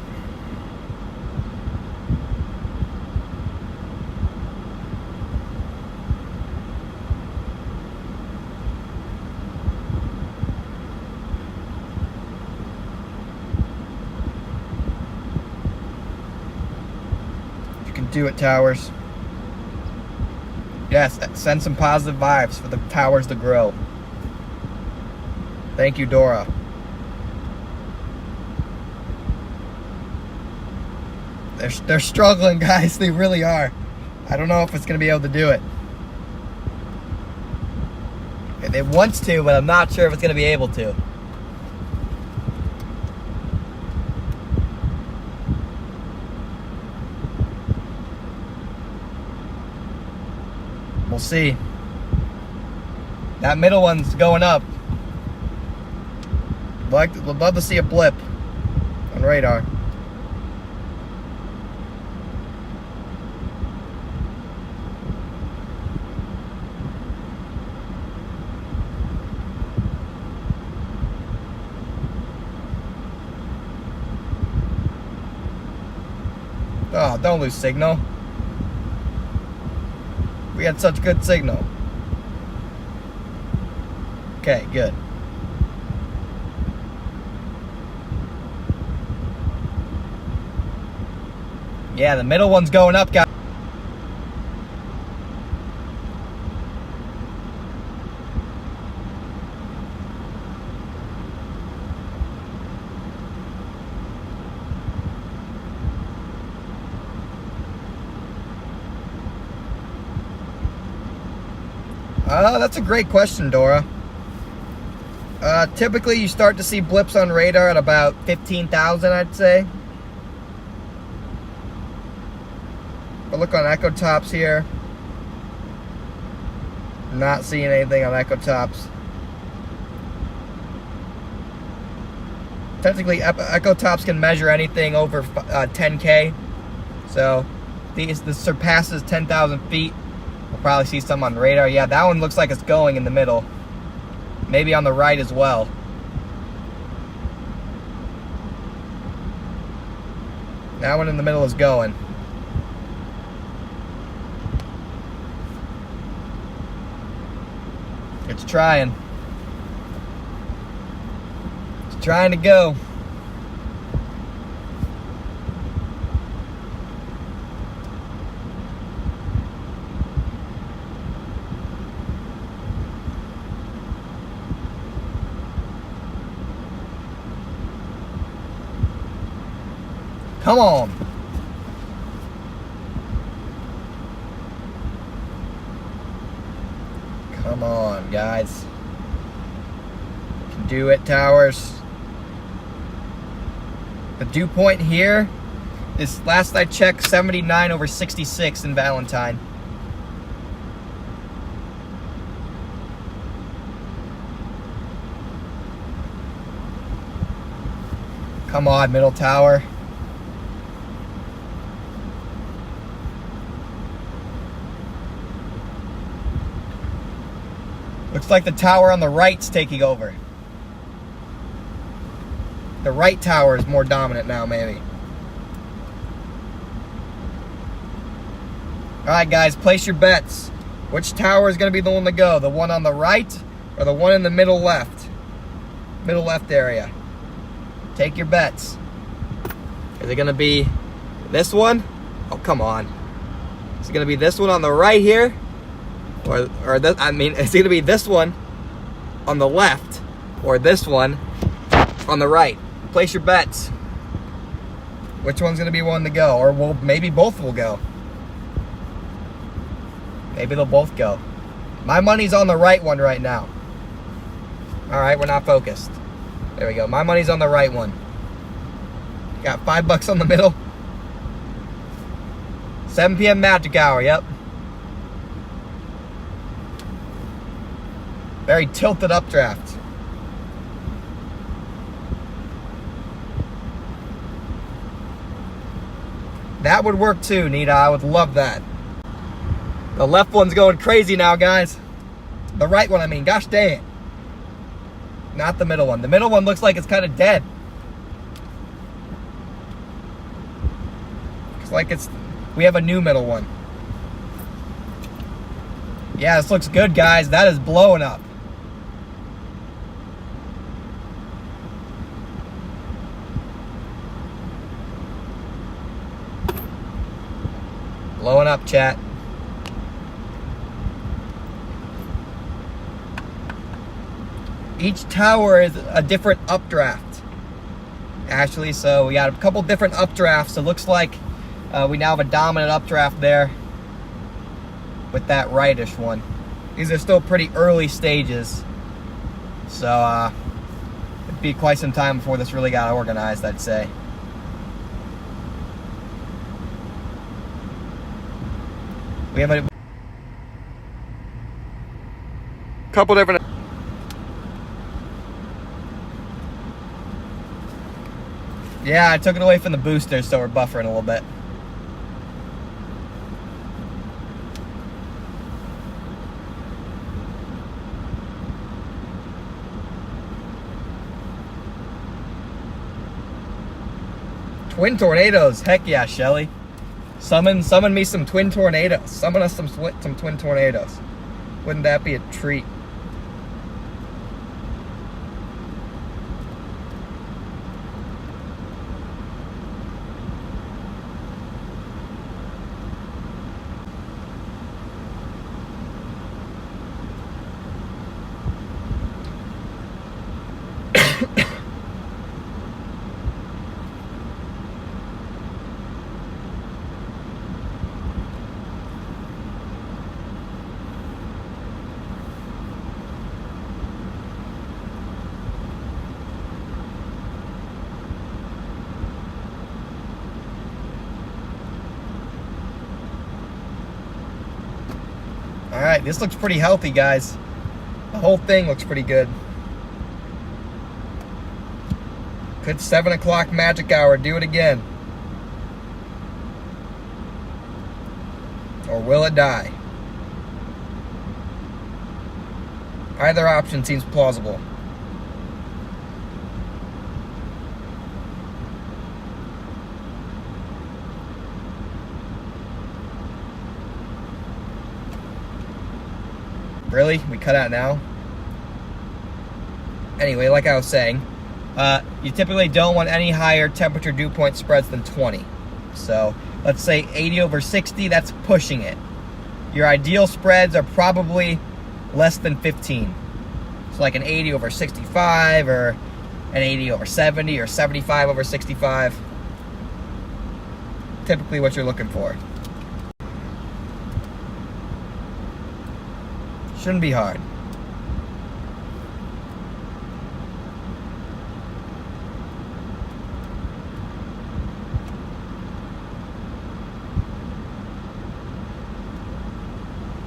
Speaker 1: Do it, towers. Yes, send some positive vibes for the towers to grow. Thank you, Dora. They're struggling, guys. They really are. I don't know if it's going to be able to do it. It wants to, but I'm not sure if it's going to be able to. We'll see. That middle one's going up. Would love to see a blip on radar. Oh, don't lose signal. We had such good signal. Okay, good. Yeah, the middle one's going up, guys. That's a great question, Dora. Typically, you start to see blips on radar at about 15,000, I'd say. But look on echo tops here. Not seeing anything on echo tops. Technically, echo tops can measure anything over 10K. So, this surpasses 10,000 feet. We'll probably see some on radar. Yeah, that one looks like it's going in the middle. Maybe on the right as well. That one in the middle is going. It's trying. It's trying to go. Come on. Come on, guys. You can do it, towers. The dew point here is, last I checked, 79 over 66 in Valentine. Come on, middle tower. Looks like the tower on the right's taking over. The right tower is more dominant now, maybe. Alright, guys, place your bets. Which tower is going to be the one to go? The one on the right or the one in the middle left? Middle left area. Take your bets. Is it going to be this one? Oh, come on. Is it going to be this one on the right here? Or this, I mean, it's going to be this one on the left or this one on the right. Place your bets. Which one's going to be one to go? Or maybe both will go. Maybe they'll both go. My money's on the right one right now. Alright, we're not focused. There we go. My money's on the right one. Got $5 on the middle. 7 p.m. magic hour, yep. Very tilted updraft. That would work too, Nita. I would love that. The left one's going crazy now, guys. The right one, I mean. Gosh dang it. Not the middle one. The middle one looks like it's kind of dead. Looks like we have a new middle one. Yeah, this looks good, guys. That is blowing up. Blowing up, chat. Each tower is a different updraft, actually. So we got a couple different updrafts. It looks like we now have a dominant updraft there with that rightish one. These are still pretty early stages, so it'd be quite some time before this really got organized, I'd say. We have a couple different. Yeah, I took it away from the boosters, so we're buffering a little bit. Twin tornadoes, heck yeah, Shelly. Summon me some twin tornadoes. Summon us some twin tornadoes. Wouldn't that be a treat? right, this looks pretty healthy, guys. The whole thing looks pretty good. Could 7 o'clock magic hour do it again? Or will it die? Either option seems plausible. Really? We cut out now? Anyway, like I was saying, you typically don't want any higher temperature dew point spreads than 20. So let's say 80 over 60, that's pushing it. Your ideal spreads are probably less than 15. So like an 80 over 65 or an 80 over 70 or 75 over 65. Typically what you're looking for. Shouldn't be hard.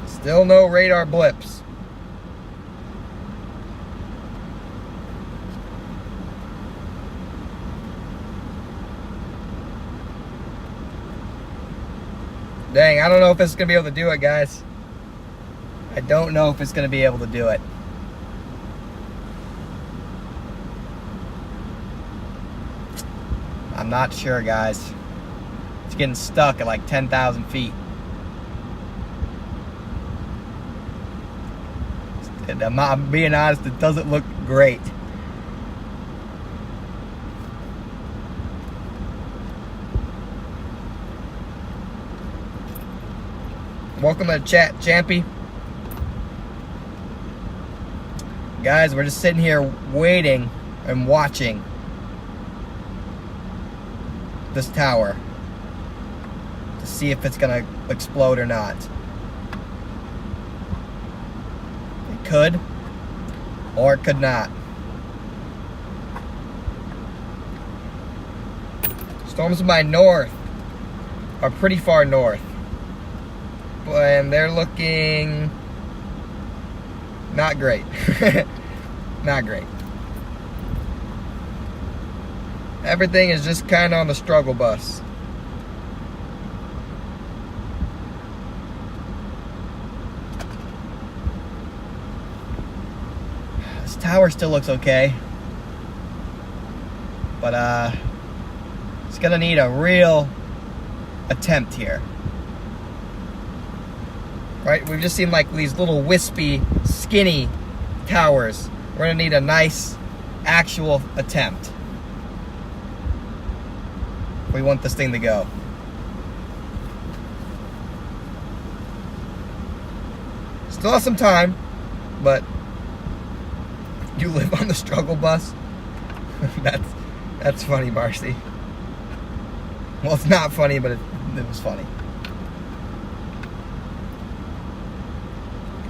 Speaker 1: Still no radar blips. Dang, I don't know if it's going to be able to do it, guys. I don't know if it's going to be able to do it. I'm not sure, guys. It's getting stuck at like 10,000 feet. I'm being honest, it doesn't look great. Welcome to the chat, Champy. Guys, we're just sitting here waiting and watching this tower to see if it's gonna explode or not. It could, or it could not. Storms to my north are pretty far north, and they're looking not great. Not great. Everything is just kind of on the struggle bus. This tower still looks okay, but it's gonna need a real attempt here. Right? We've just seen like these little wispy, skinny towers. We're gonna need a nice actual attempt if we want this thing to go. Still have some time, but you live on the struggle bus? That's funny, Marcy. Well, it's not funny, but it was funny.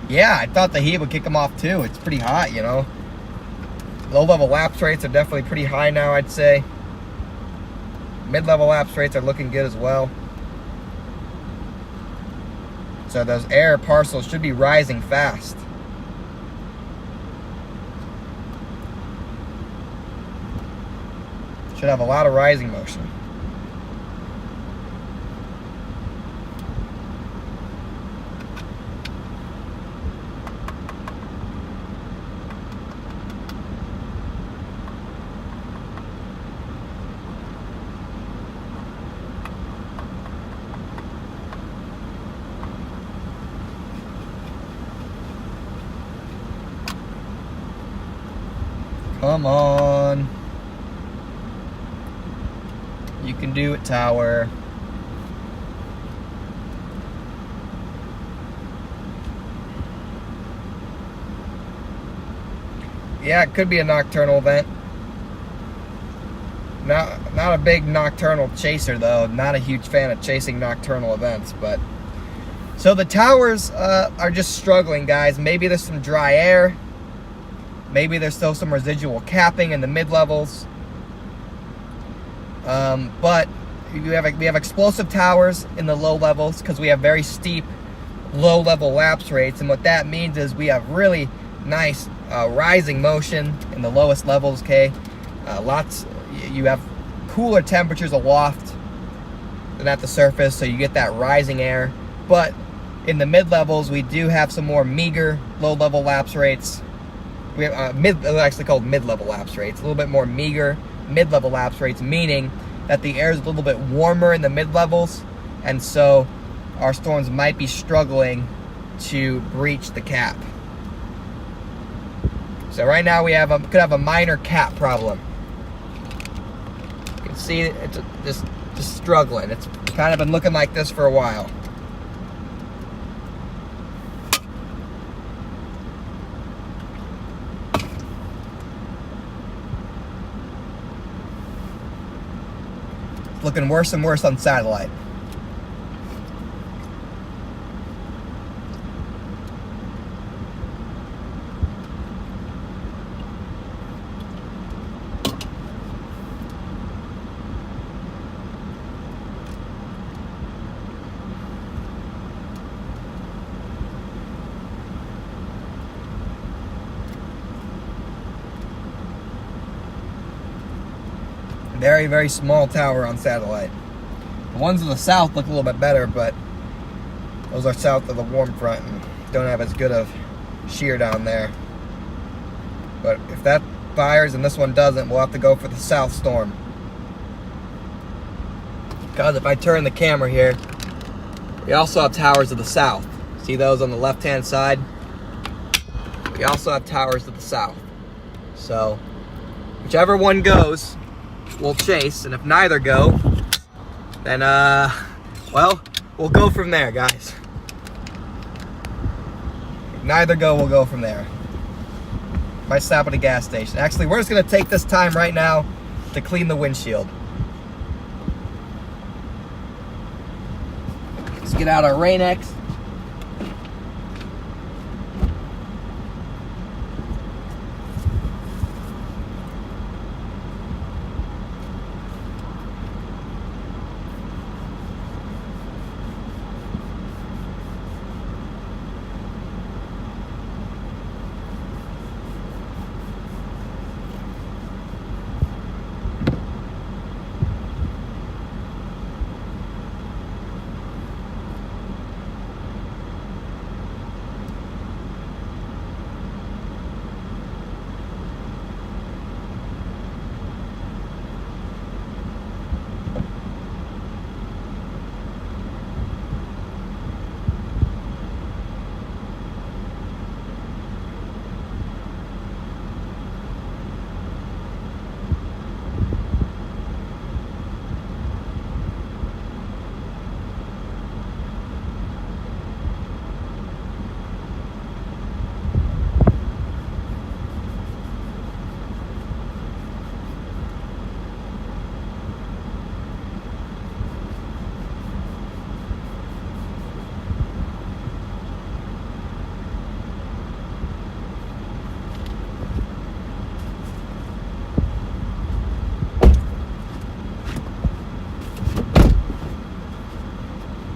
Speaker 1: Yeah, I thought the heat would kick them off too. It's pretty hot, you know. Low-level lapse rates are definitely pretty high now, I'd say. Mid-level lapse rates are looking good as well. So those air parcels should be rising fast. Should have a lot of rising motion. Come on. You can do it, tower. Yeah, it could be a nocturnal event. Not a big nocturnal chaser, though. Not a huge fan of chasing nocturnal events, but... So the towers are just struggling, guys. Maybe there's some dry air. Maybe there's still some residual capping in the mid-levels. But we have explosive towers in the low levels because we have very steep low level lapse rates, and what that means is we have really nice rising motion in the lowest levels. Okay, you have cooler temperatures aloft than at the surface, so you get that rising air. But in the mid levels, we do have some more meager low level lapse rates. We have actually called mid level lapse rates, a little bit more meager mid level lapse rates, meaning that the air is a little bit warmer in the mid levels, and so our storms might be struggling to breach the cap. So right now we could have a minor cap problem. You can see it's just struggling. It's kind of been looking like this for a while. It's looking worse and worse on satellite. Very, very small tower on satellite. The ones in the south look a little bit better, but those are south of the warm front and don't have as good of shear down there. But if that fires and this one doesn't, we'll have to go for the south storm. Because if I turn the camera here, we also have towers to the south. See those on the left-hand side? We also have towers to the south. So, whichever one goes, we'll chase, and if neither go, then well, we'll go from there, guys. If neither go, we'll go from there. Might stop at a gas station. Actually, we're just gonna take this time right now to clean the windshield. Let's get out our Rain-X.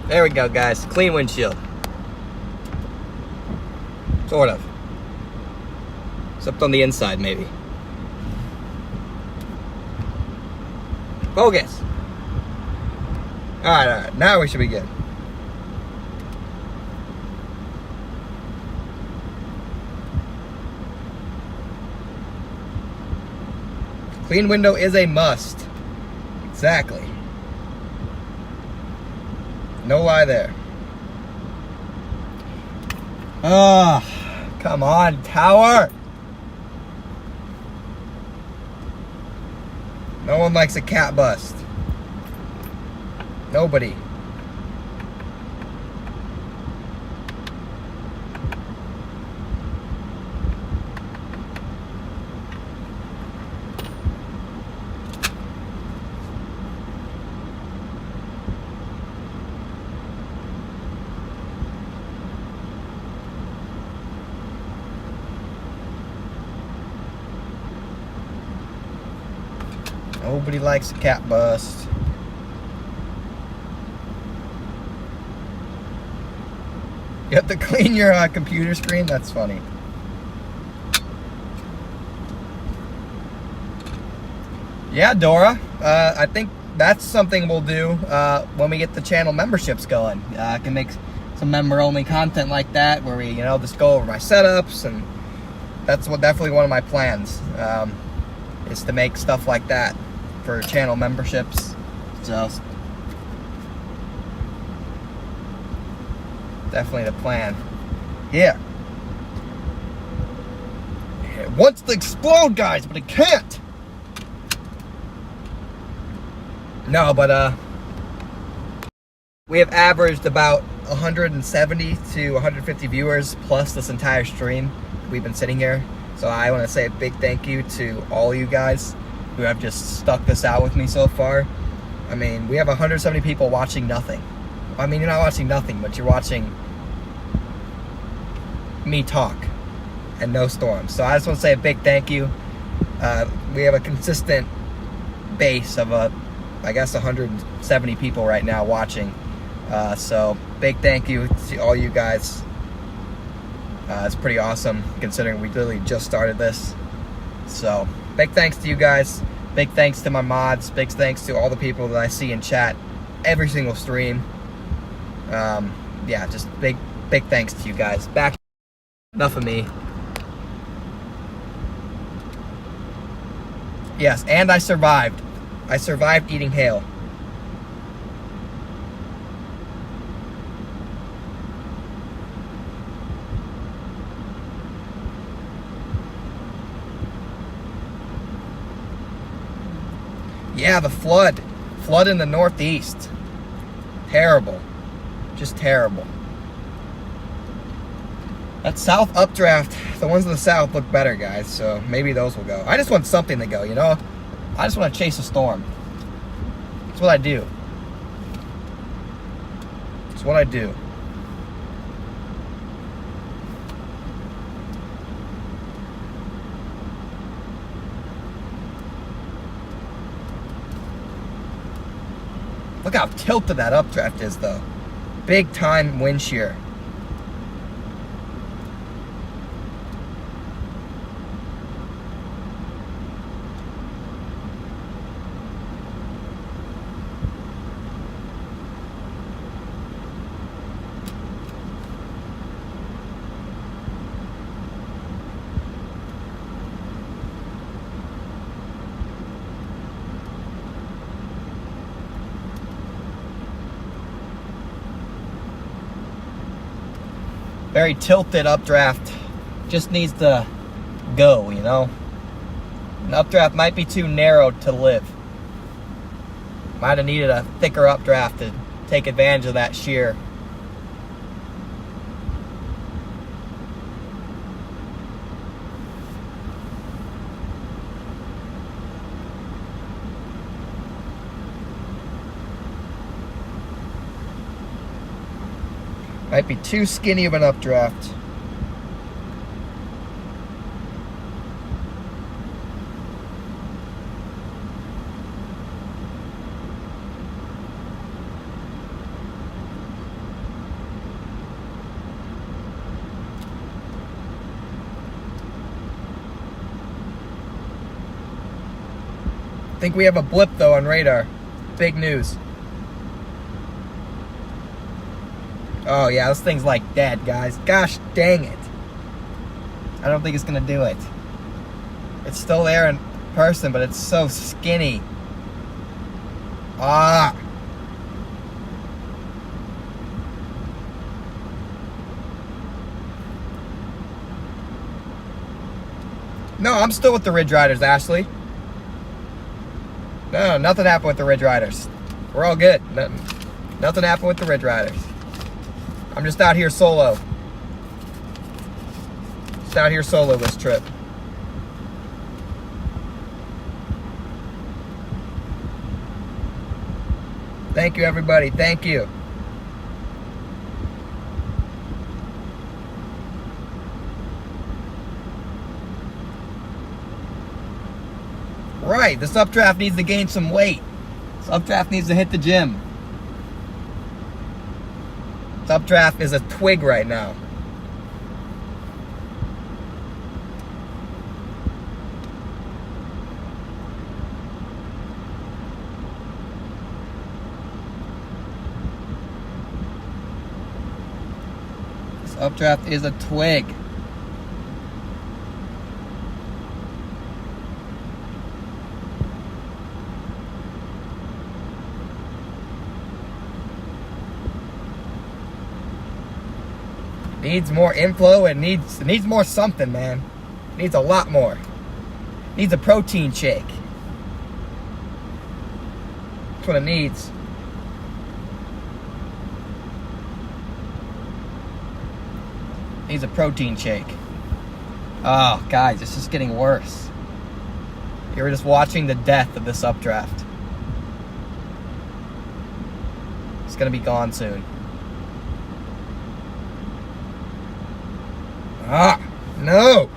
Speaker 1: There we go, guys. Clean windshield. Sort of. Except on the inside, maybe. Focus. Alright. Now we should be good. Clean window is a must. Exactly. No lie there. Come on, tower. No one likes a cat bust. Nobody. Nobody likes a cat bust. You have to clean your computer screen? That's funny. Yeah, Dora. I think that's something we'll do when we get the channel memberships going. I can make some member-only content like that where we, you know, just go over my setups, and that's definitely one of my plans is to make stuff like that for channel memberships. So definitely the plan. Yeah. It wants to explode, guys, but it can't. No, but we have averaged about 170 to 150 viewers plus this entire stream. We've been sitting here. So I want to say a big thank you to all you guys who have just stuck this out with me so far. I mean, we have 170 people watching nothing. I mean, you're not watching nothing, but you're watching me talk and no storms. So I just want to say a big thank you. We have a consistent base of I guess 170 people right now watching. So big thank you to all you guys. It's pretty awesome considering we literally just started this. So big thanks to you guys. Big thanks to my mods. Big thanks to all the people that I see in chat every single stream. Yeah, just big thanks to you guys. Back, enough of me. Yes, and I survived. I survived eating hail. Yeah, the flood in the Northeast. Terrible. Just terrible. That south updraft, the ones in the south look better, guys, so maybe those will go. I just want something to go, you know? I just want to chase a storm. That's what I do. It's what I do. Look how tilted that updraft is, though. Big time wind shear. Very tilted updraft. Just needs to go, you know? An updraft might be too narrow to live. Might have needed a thicker updraft to take advantage of that shear. Might be too skinny of an updraft. I think we have a blip though on radar. Big news. Oh yeah, this thing's like dead, guys. Gosh dang it. I don't think it's gonna do it. It's still there in person, but it's so skinny. Ah. No, I'm still with the Ridge Riders, Ashley. No, nothing happened with the Ridge Riders. We're all good. Nothing happened with the Ridge Riders. I'm just out here solo. Just out here solo this trip. Thank you, everybody. Thank you. Right, this updraft needs to gain some weight. This updraft needs to hit the gym. This updraft is a twig right now. This updraft is a twig. Needs more inflow and needs more something, man. Needs a lot more. Needs a protein shake. That's what it needs. Needs a protein shake. Oh, guys, it's just getting worse. You're just watching the death of this updraft. It's gonna be gone soon. Ah, no!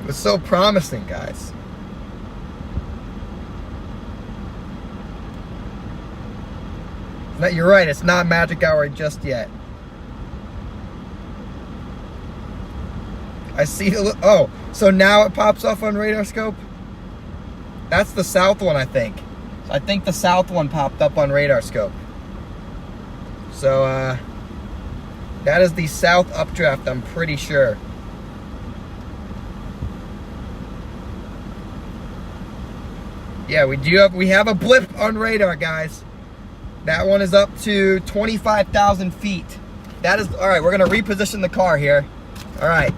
Speaker 1: It was so promising, guys. You're right, it's not magic hour just yet. I see, oh, so now it pops off on radar scope? That's the south one, I think. So I think the south one popped up on radar scope. So, that is the south updraft, I'm pretty sure. Yeah, we have a blip on radar, guys. That one is up to 25,000 feet. That is, all right, we're gonna reposition the car here. All right,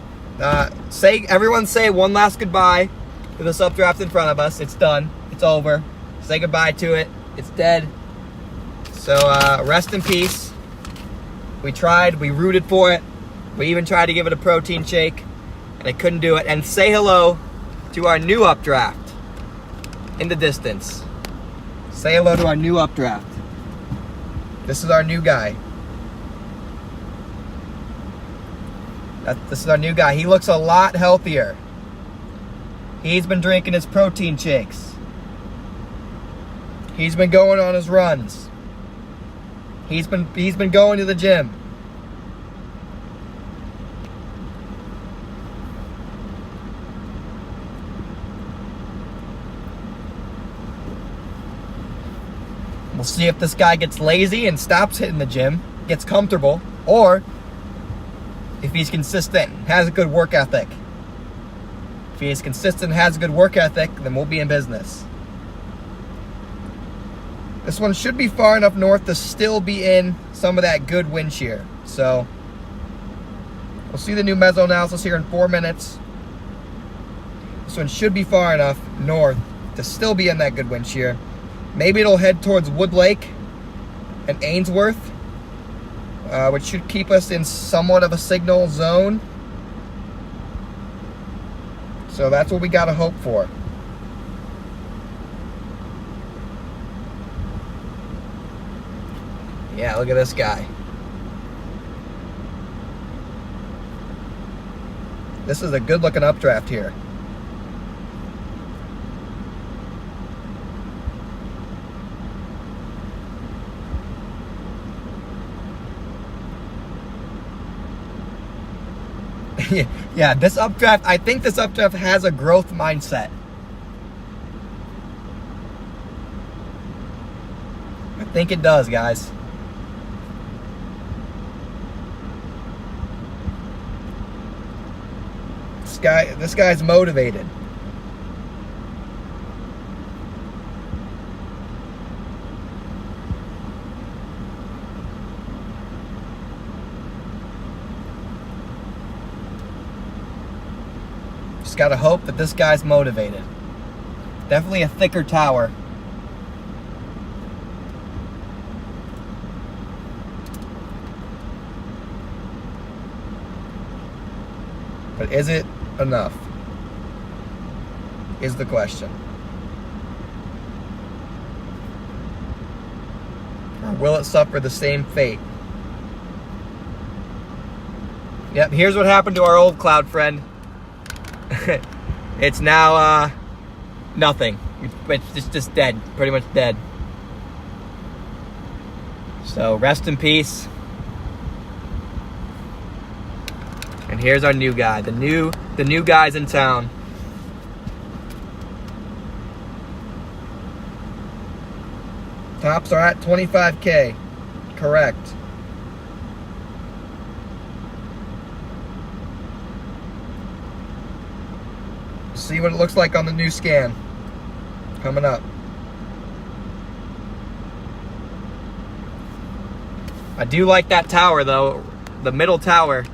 Speaker 1: everyone say one last goodbye to this updraft in front of us. It's done, it's over. Say goodbye to it, it's dead. So rest in peace. We tried, we rooted for it. We even tried to give it a protein shake, and I couldn't do it. And say hello to our new updraft in the distance. Say hello to our new updraft. This is our new guy. This is our new guy. He looks a lot healthier. He's been drinking his protein shakes. He's been going on his runs. He's been going to the gym. We'll see if this guy gets lazy and stops hitting the gym, gets comfortable, or if he's consistent, has a good work ethic. If he is consistent, has a good work ethic, then we'll be in business. This one should be far enough north to still be in some of that good wind shear. So we'll see the new meso analysis here in 4 minutes. This one should be far enough north to still be in that good wind shear. Maybe it'll head towards Wood Lake and Ainsworth, which should keep us in somewhat of a signal zone. So that's what we got to hope for. Yeah, look at this guy. This is a good looking updraft here. Yeah, this updraft, I think this updraft has a growth mindset. I think it does, guys. This guy's motivated. Just gotta hope that this guy's motivated. Definitely a thicker tower. But is it enough? Is the question. Or will it suffer the same fate? Yep, here's what happened to our old cloud friend. It's now nothing. It's just dead, pretty much dead. So rest in peace. And here's our new guy. The new guy's in town. Tops are at 25K. Correct. See what it looks like on the new scan. Coming up. I do like that tower though. The middle tower.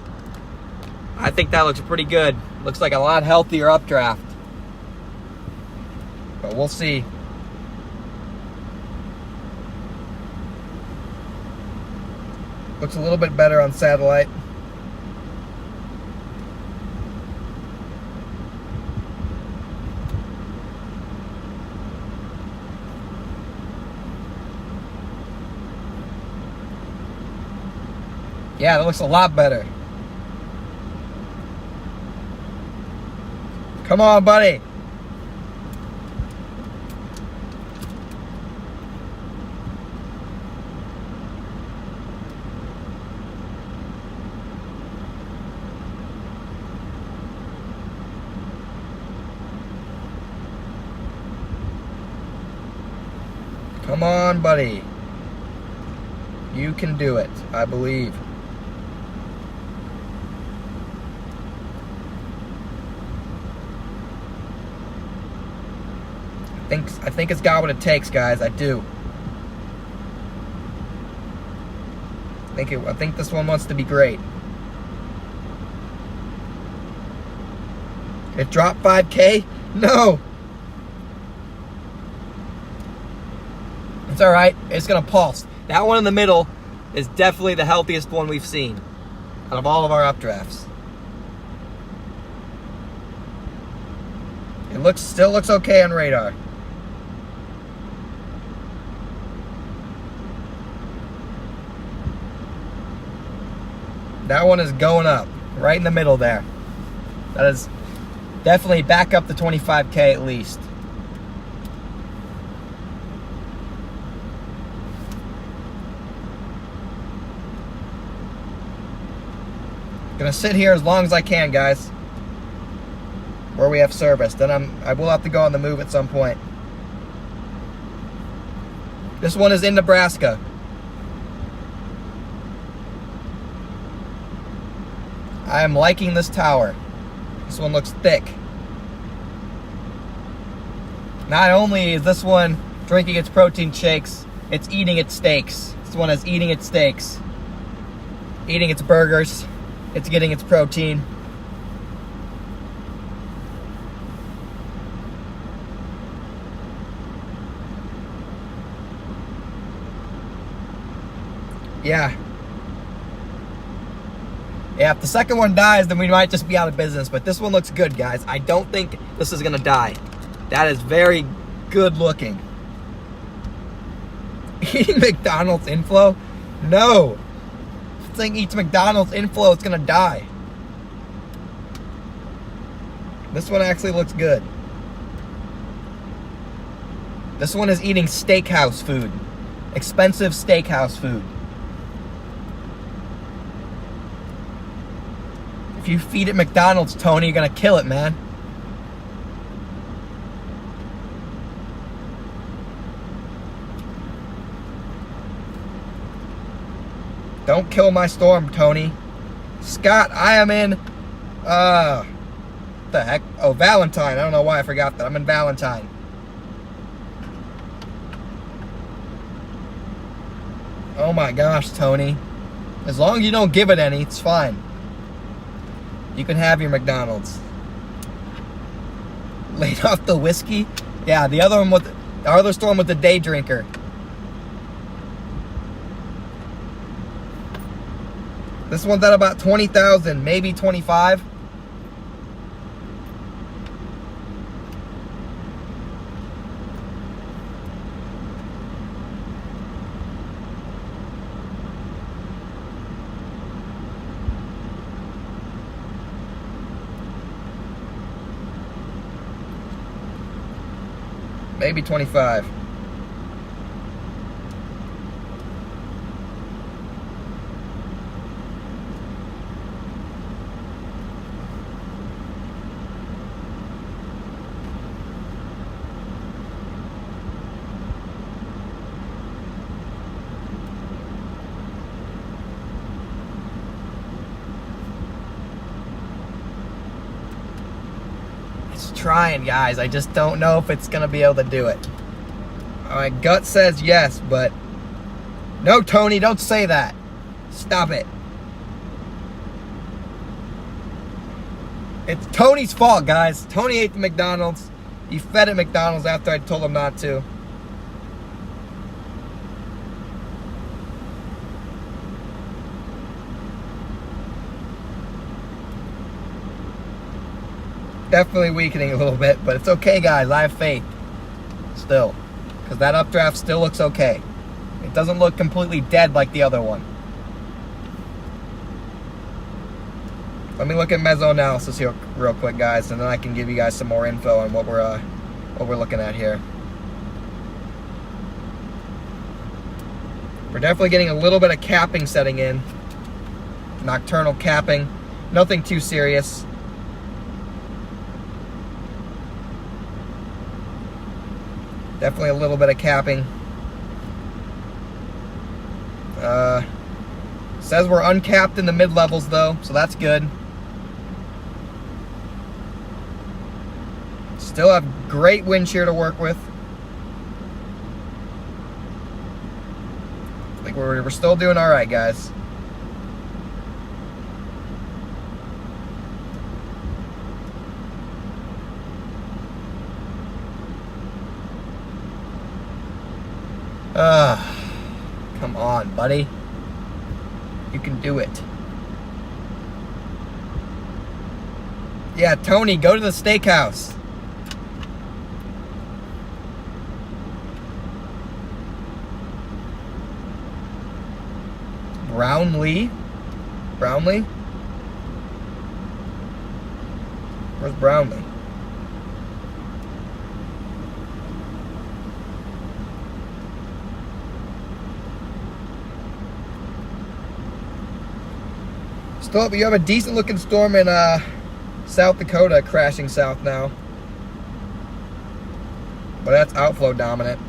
Speaker 1: I think that looks pretty good. Looks like a lot healthier updraft. But we'll see. Looks a little bit better on satellite. Yeah, that looks a lot better. Come on, buddy. Come on, buddy. You can do it, I believe. I think it's got what it takes, guys. I do. I think this one wants to be great. It dropped 5K? No. It's all right. It's gonna pulse. That one in the middle is definitely the healthiest one we've seen out of all of our updrafts. It still looks okay on radar. That one is going up, right in the middle there. That is definitely back up to 25K at least. Gonna sit here as long as I can, guys, where we have service. Then I will have to go on the move at some point. This one is in Nebraska. I am liking this tower. This one looks thick. Not only is this one drinking its protein shakes, it's eating its steaks. This one is eating its steaks, eating its burgers. It's getting its protein. Yeah. Yeah, if the second one dies, then we might just be out of business. But this one looks good, guys. I don't think this is going to die. That is very good looking. Eating McDonald's inflow? No. If this thing eats McDonald's inflow, it's going to die. This one actually looks good. This one is eating steakhouse food. Expensive steakhouse food. If you feed it McDonald's, Tony, you're gonna kill it, man. Don't kill my storm, Tony. Scott, I am in, what the heck? Oh, Valentine. I don't know why I forgot that. I'm in Valentine. Oh my gosh, Tony. As long as you don't give it any, it's fine. You can have your McDonald's. Laid off the whiskey? Yeah, the other one with the other storm with the day drinker. This one's at about 20,000, maybe 25. Maybe 25. trying, guys. I just don't know if it's going to be able to do it. My gut says yes, but... No, Tony, don't say that. Stop it. It's Tony's fault, guys. Tony ate the McDonald's. He fed at McDonald's after I told him not to. Definitely weakening a little bit, but it's okay, guys. I have faith. Still. Because that updraft still looks okay. It doesn't look completely dead like the other one. Let me look at mesoanalysis here real quick, guys, and then I can give you guys some more info on what we're looking at here. We're definitely getting a little bit of capping setting in. Nocturnal capping. Nothing too serious. Definitely a little bit of capping. Says we're uncapped in the mid-levels, though, so that's good. Still have great wind shear to work with. I think we're still doing all right, guys. Come on, buddy. You can do it. Yeah, Tony, go to the steakhouse. Brownlee? Brownlee? Where's Brownlee? Still, you have a decent looking storm in South Dakota crashing south now. But that's outflow dominant.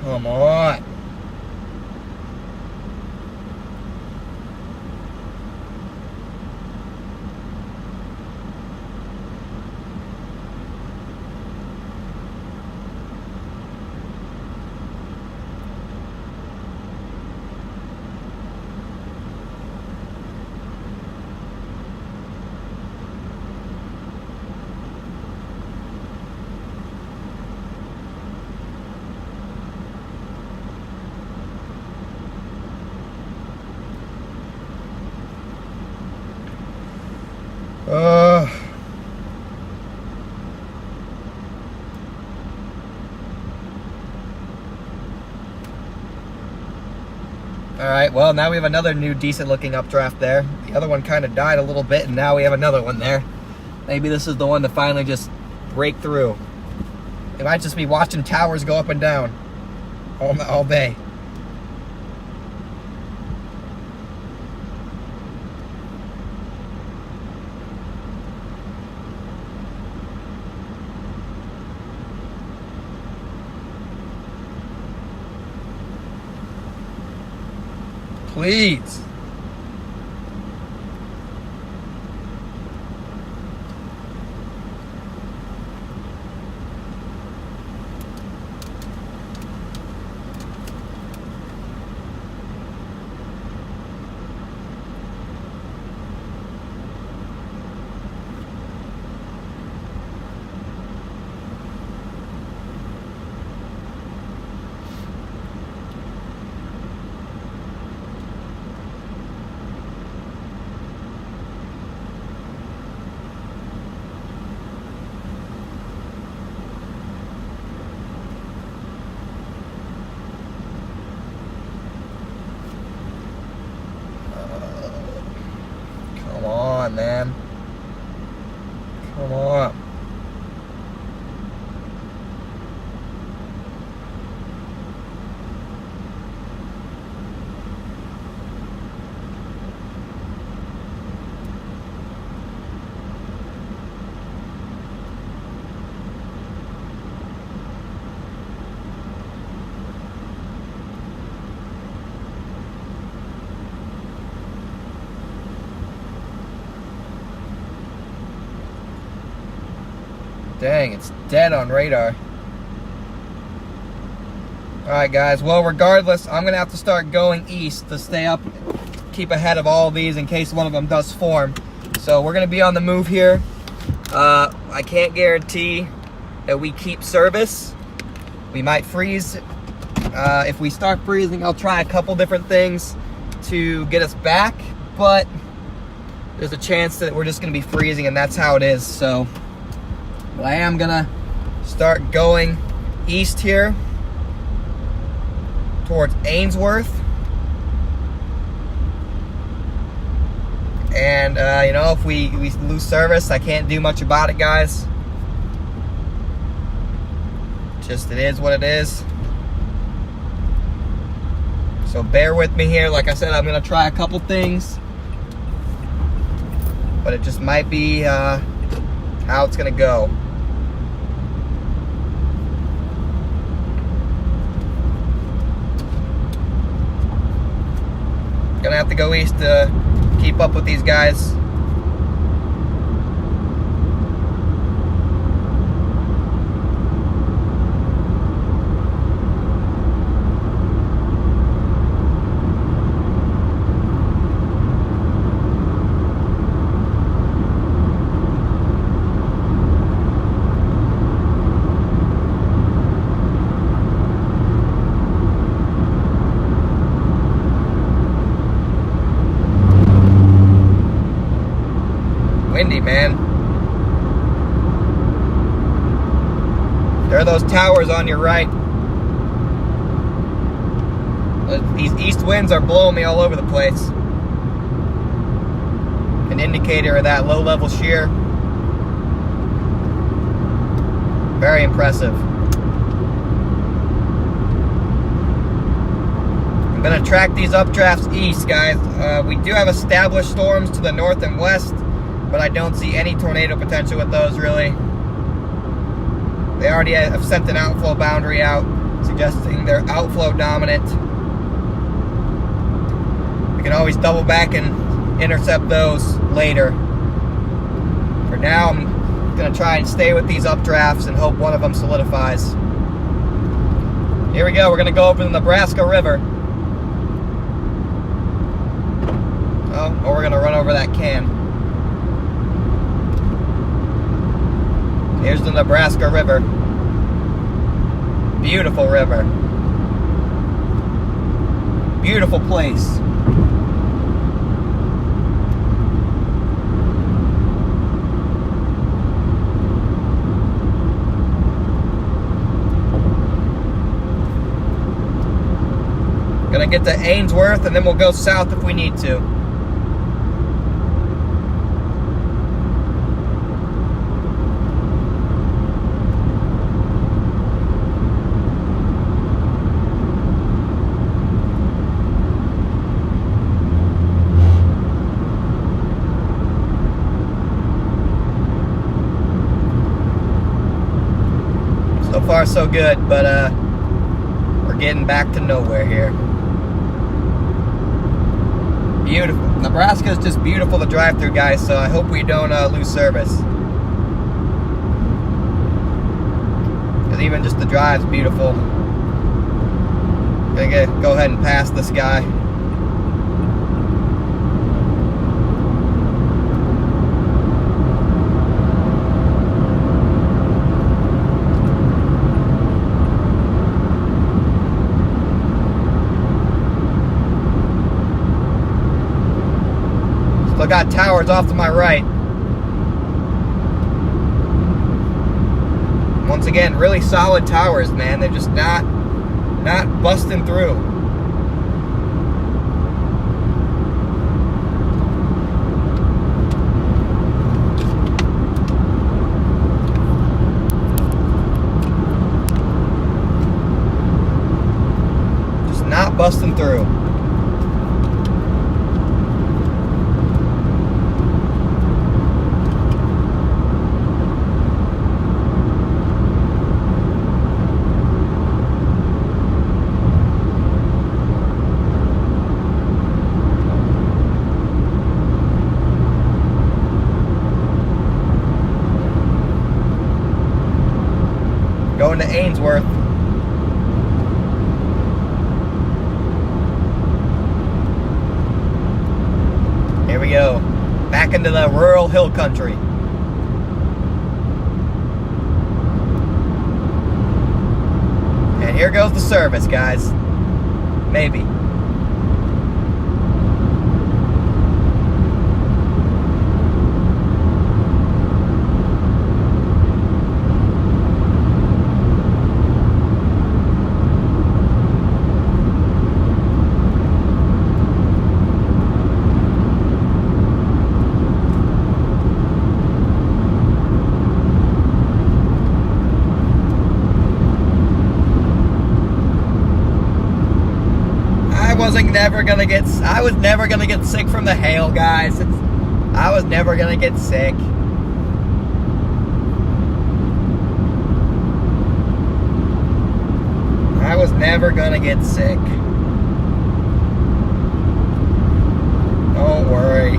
Speaker 1: Come on. Alright, well, now we have another new decent looking updraft there. The other one kind of died a little bit, and now we have another one there. Maybe this is the one to finally just break through. It might just be watching towers go up and down all day. Please. on, man. Come on. Dang, it's dead on radar. Alright guys, well regardless, I'm going to have to start going east to stay up, keep ahead of all of these in case one of them does form. So we're going to be on the move here. I can't guarantee that we keep service. We might freeze. If we start freezing, I'll try a couple different things to get us back, but there's a chance that we're just going to be freezing, and that's how it is. So I am gonna start going east here towards Ainsworth, and you know, if we lose service, I can't do much about it, guys. Just it is what it is. So bear with me here. Like I said, I'm gonna try a couple things, but it just might be how it's gonna go. Gonna have to go east to keep up with these guys. Windy, man. There are those towers on your right. These east winds are blowing me all over the place. An indicator of that low-level shear. Very impressive. I'm going to track these updrafts east, guys. We do have established storms to the north and west, but I don't see any tornado potential with those, really. They already have sent an outflow boundary out, suggesting they're outflow dominant. We can always double back and intercept those later. For now, I'm going to try and stay with these updrafts and hope one of them solidifies. Here we go. We're going to go over the Nebraska River. Oh, or we're going to run over that can. Here's the Nebraska River. Beautiful river. Beautiful place. Gonna get to Ainsworth and then we'll go south if we need to. So far so good, but we're getting back to nowhere here. Beautiful. Nebraska is just beautiful to drive through, guys, so I hope we don't lose service. Because even just the drive's beautiful. Gonna go ahead and pass this guy. Still got towers off to my right. Once again, really solid towers, man. They're just not busting through. going to Ainsworth. Here we go. Back into the rural hill country. And here goes the service, guys. Maybe. I was never gonna get sick from the hail, guys. I was never gonna get sick. I was never gonna get sick. Don't worry.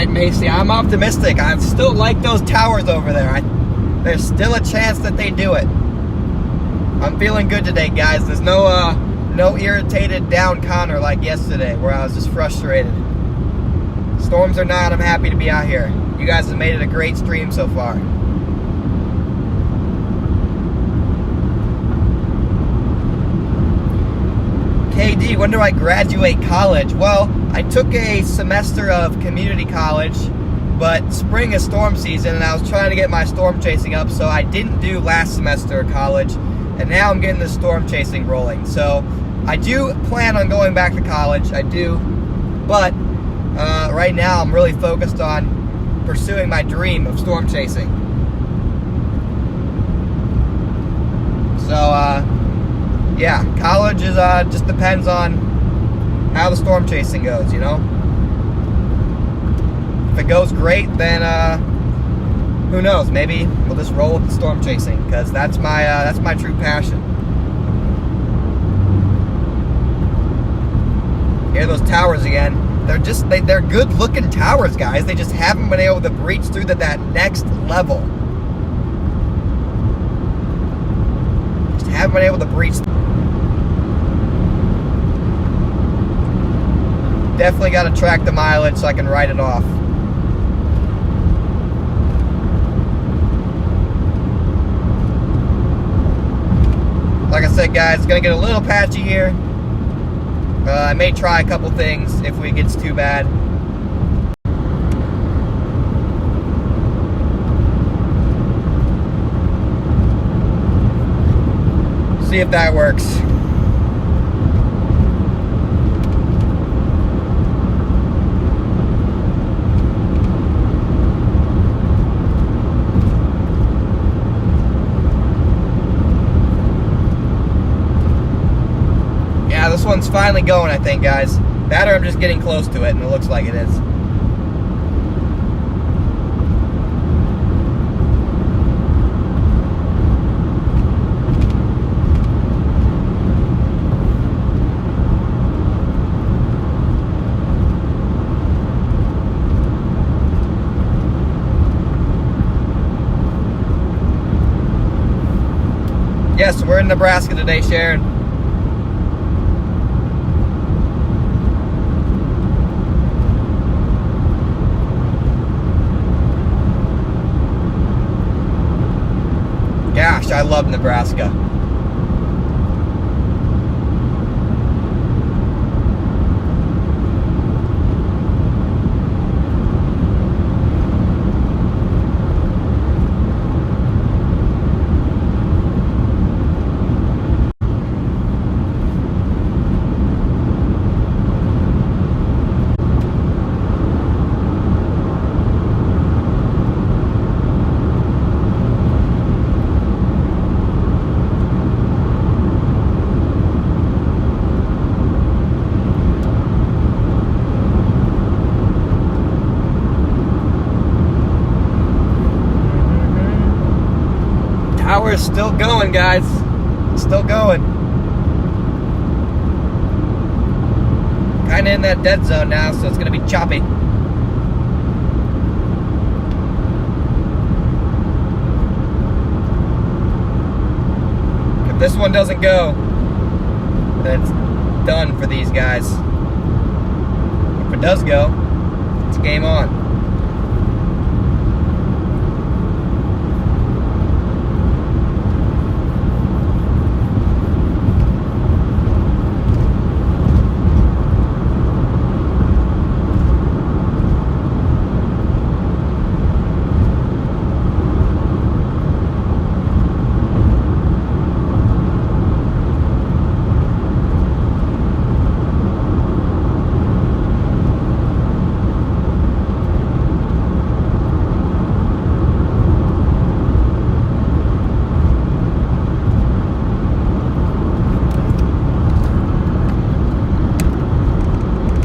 Speaker 1: Macy, I'm optimistic. I still like those towers over there. There's still a chance that they do it. I'm feeling good today, guys. There's no irritated down Connor like yesterday where I was just frustrated. Storms or not, I'm happy to be out here. You guys have made it a great stream so far. KD, when do I graduate college? Well, I took a semester of community college, but spring is storm season, and I was trying to get my storm chasing up, so I didn't do last semester of college, and now I'm getting the storm chasing rolling. So I do plan on going back to college, I do, but right now I'm really focused on pursuing my dream of storm chasing. So, yeah, college is just depends on how the storm chasing goes, you know. If it goes great, then who knows? Maybe we'll just roll with the storm chasing, because that's my true passion. Here are those towers again. They're good looking towers, guys. They just haven't been able to breach through to that next level. Just haven't been able to breach. Definitely got to track the mileage so I can write it off. Like I said, guys, it's going to get a little patchy here. I may try a couple things if it gets too bad. See if that works. This one's finally going, I think, guys. That or I'm just getting close to it, and it looks like it is. Yes, we're in Nebraska today, Sharon. Gosh, I love Nebraska. Power is still going, guys. Still going. Kind of in that dead zone now, so it's going to be choppy. If this one doesn't go, then it's done for these guys. If it does go, it's game on.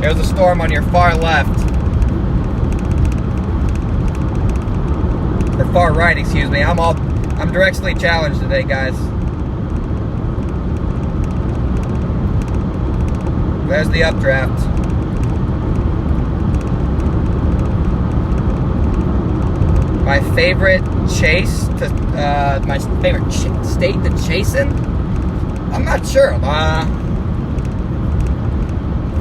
Speaker 1: There's a storm on your far left. Or far right, excuse me. I'm directionally challenged today, guys. There's the updraft. My favorite chase to my favorite state to chase in? I'm not sure.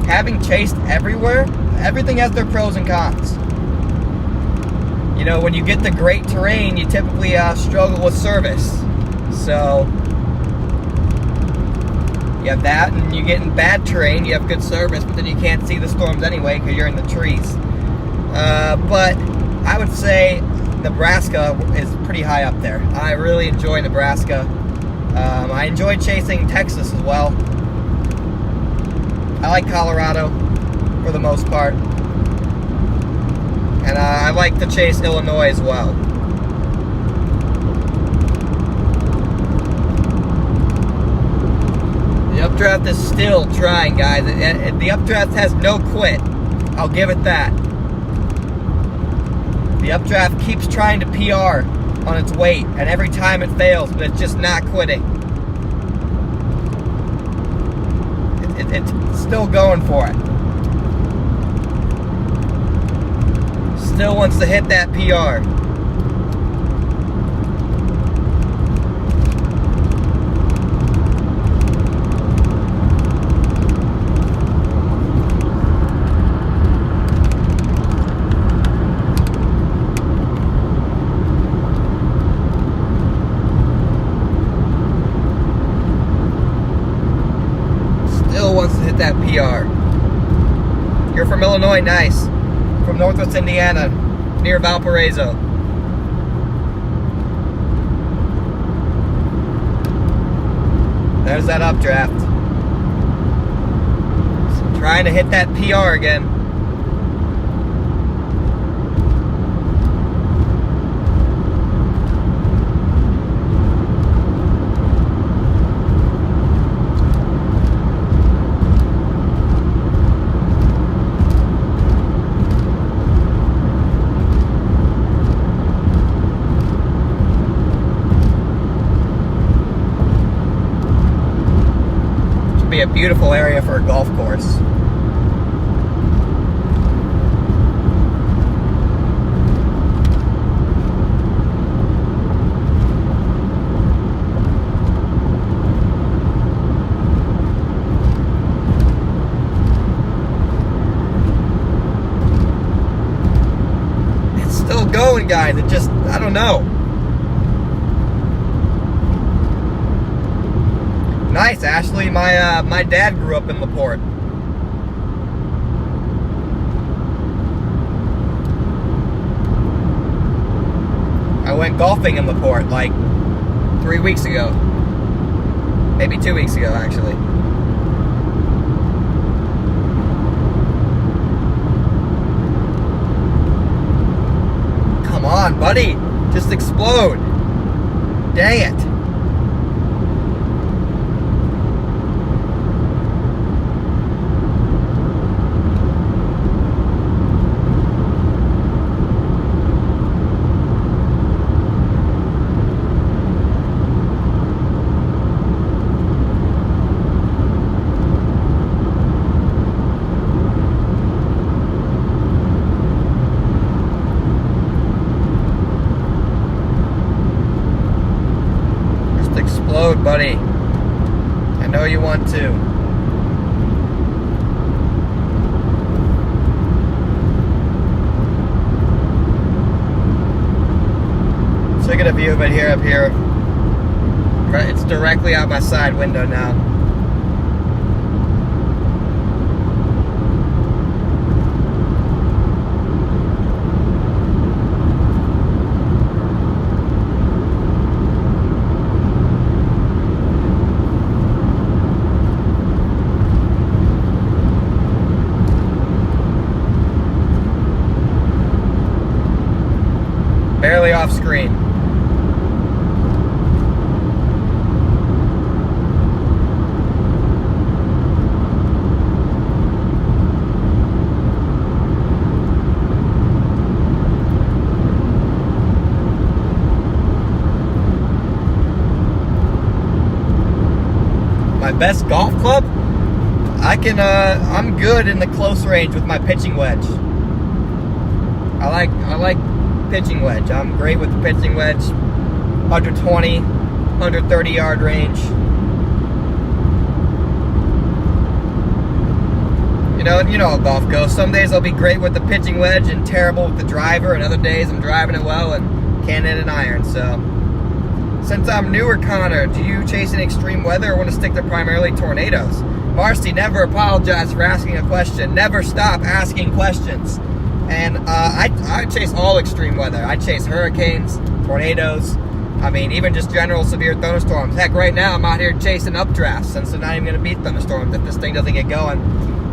Speaker 1: Having chased everywhere, everything has their pros and cons. You know, when you get the great terrain, you typically struggle with service. So, you have that, and you get in bad terrain, you have good service, but then you can't see the storms anyway because you're in the trees. But I would say Nebraska is pretty high up there. I really enjoy Nebraska. I enjoy chasing Texas as well. I like Colorado for the most part. And I like to chase Illinois as well. The updraft is still trying, guys. The updraft has no quit. I'll give it that. The updraft keeps trying to PR on its weight, and every time it fails, but it's just not quitting. It's still going for it. Still wants to hit that PR. Wants to hit that PR. You're from Illinois, nice. From Northwest Indiana, near Valparaiso. There's that updraft. Trying to hit that PR again. Be a beautiful area for a golf course. It's still going, guys. It just, I don't know. Nice, Ashley. My dad grew up in LaPorte. I went golfing in LaPorte like 3 weeks ago. Maybe 2 weeks ago, actually. Come on, buddy. Just explode. Dang it. load, buddy. I know you want to. So I get a view of it here, up here. Right, it's directly out my side window now. Barely off screen. My best golf club? I'm good in the close range with my pitching wedge. I like pitching wedge. I'm great with the pitching wedge. 120, 130 yard range. You know how golf goes. Some days I'll be great with the pitching wedge and terrible with the driver, and other days I'm driving it well and can't hit an iron. So, since I'm newer, Connor, do you chase any extreme weather or want to stick to primarily tornadoes? Marcy, never apologize for asking a question. Never stop asking questions. And I chase all extreme weather. I chase hurricanes, tornadoes. I mean, even just general severe thunderstorms. Heck, right now I'm out here chasing updrafts, since they're not even going to beat thunderstorms if this thing doesn't get going.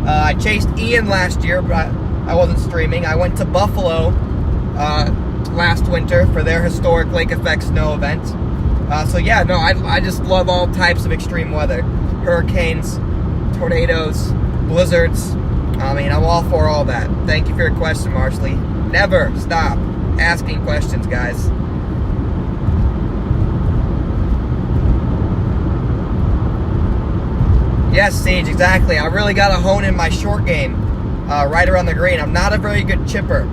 Speaker 1: I chased Ian last year, but I wasn't streaming. I went to Buffalo last winter for their historic lake effect snow event. So yeah, no, I just love all types of extreme weather. Hurricanes, tornadoes, blizzards. I mean, I'm all for all that. Thank you for your question, Marsley. Never stop asking questions, guys. Yes, Siege, exactly. I really got to hone in my short game right around the green. I'm not a very good chipper,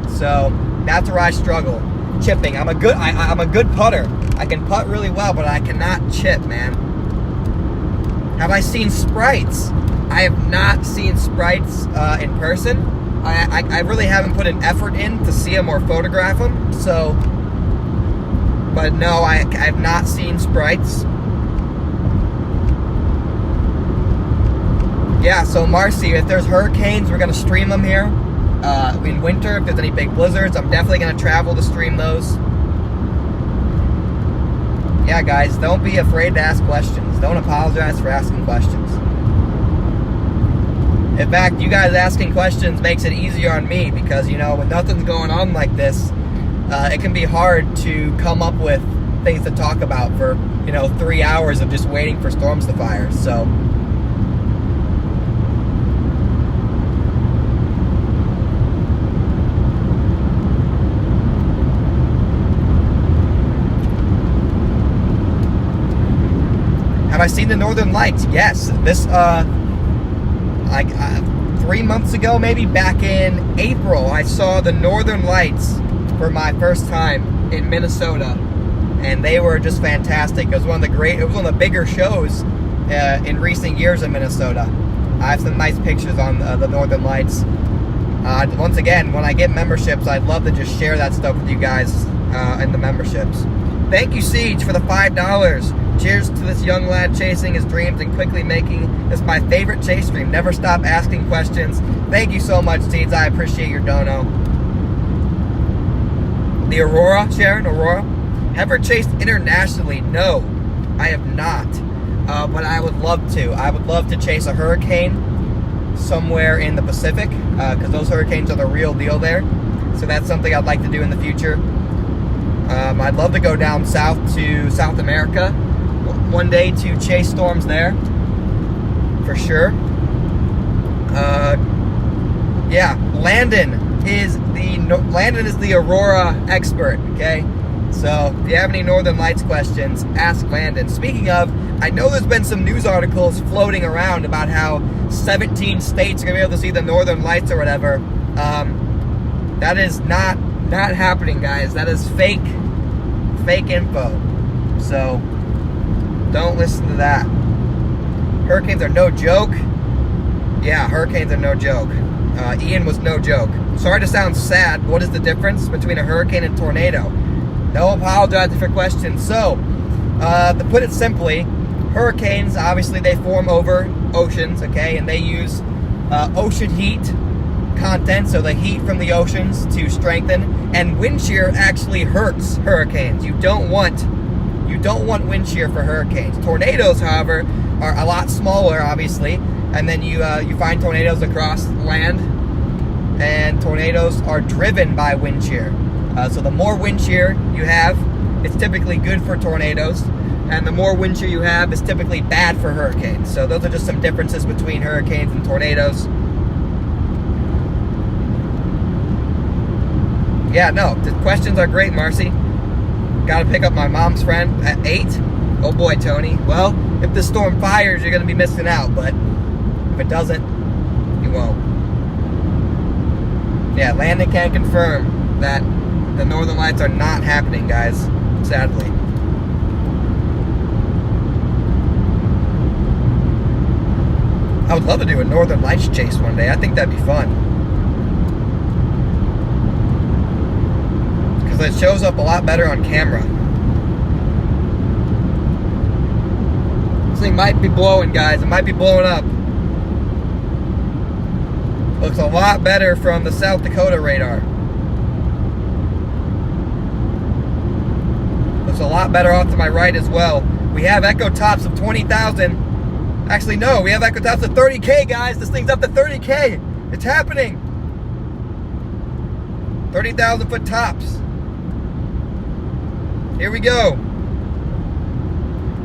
Speaker 1: so that's where I struggle. Chipping. I'm a good putter. I can putt really well, but I cannot chip, man. Have I seen sprites? I have not seen sprites in person. I really haven't put an effort in to see them or photograph them. So, but no, I have not seen sprites. Yeah, so Marcy, if there's hurricanes, we're going to stream them here. In winter, if there's any big blizzards, I'm definitely going to travel to stream those. Yeah, guys, don't be afraid to ask questions. Don't apologize for asking questions. In fact, you guys asking questions makes it easier on me because, when nothing's going on like this, it can be hard to come up with things to talk about for, 3 hours of just waiting for storms to fire. So, have I seen the Northern Lights? Yes. This, 3 months ago, maybe back in April, I saw the Northern Lights for my first time in Minnesota, and they were just fantastic. It was one of the bigger shows in recent years in Minnesota. I have some nice pictures on the Northern Lights. Once again, when I get memberships, I'd love to just share that stuff with you guys in the memberships. Thank you, Siege, for the $5. Cheers to this young lad chasing his dreams and quickly making this my favorite chase stream. Never stop asking questions. Thank you so much, Siege. I appreciate your dono. The Aurora, Sharon, Aurora. Ever chased internationally? No, I have not. But I would love to. I would love to chase a hurricane somewhere in the Pacific because those hurricanes are the real deal there. So that's something I'd like to do in the future. I'd love to go down south to South America one day to chase storms there, for sure. Yeah, Landon is the Aurora expert. Okay, so if you have any Northern Lights questions, ask Landon. Speaking of, I know there's been some news articles floating around about how 17 states are gonna be able to see the Northern Lights or whatever. That is not happening, guys. That is fake info. So Don't listen to that. Hurricanes are no joke. Yeah, hurricanes are no joke. Ian was no joke. Sorry to sound sad. What is the difference between a hurricane and tornado? No apologize for questions. So, to put it simply, hurricanes, obviously they form over oceans, okay? And they use ocean heat content, so the heat from the oceans to strengthen. And wind shear actually hurts hurricanes. You don't want wind shear for hurricanes. Tornadoes, however, are a lot smaller, obviously. And then you find tornadoes across land, and tornadoes are driven by wind shear. So the more wind shear you have, it's typically good for tornadoes, and the more wind shear you have is typically bad for hurricanes. So those are just some differences between hurricanes and tornadoes. Yeah, no, the questions are great, Marcy. Got to pick up my mom's friend at 8. Oh boy, Tony. Well, if the storm fires, you're going to be missing out, but if it doesn't, you won't. Yeah, Landon can confirm that the Northern Lights are not happening, guys, sadly. I would love to do a Northern Lights chase one day. I think that'd be fun. Because it shows up a lot better on camera. This thing might be blowing, guys. It might be blowing up. Looks a lot better from the South Dakota radar. Looks a lot better off to my right as well. We have echo tops of 20,000. Actually, no, we have echo tops of 30K, guys. This thing's up to 30K. It's happening. 30,000 foot tops. Here we go.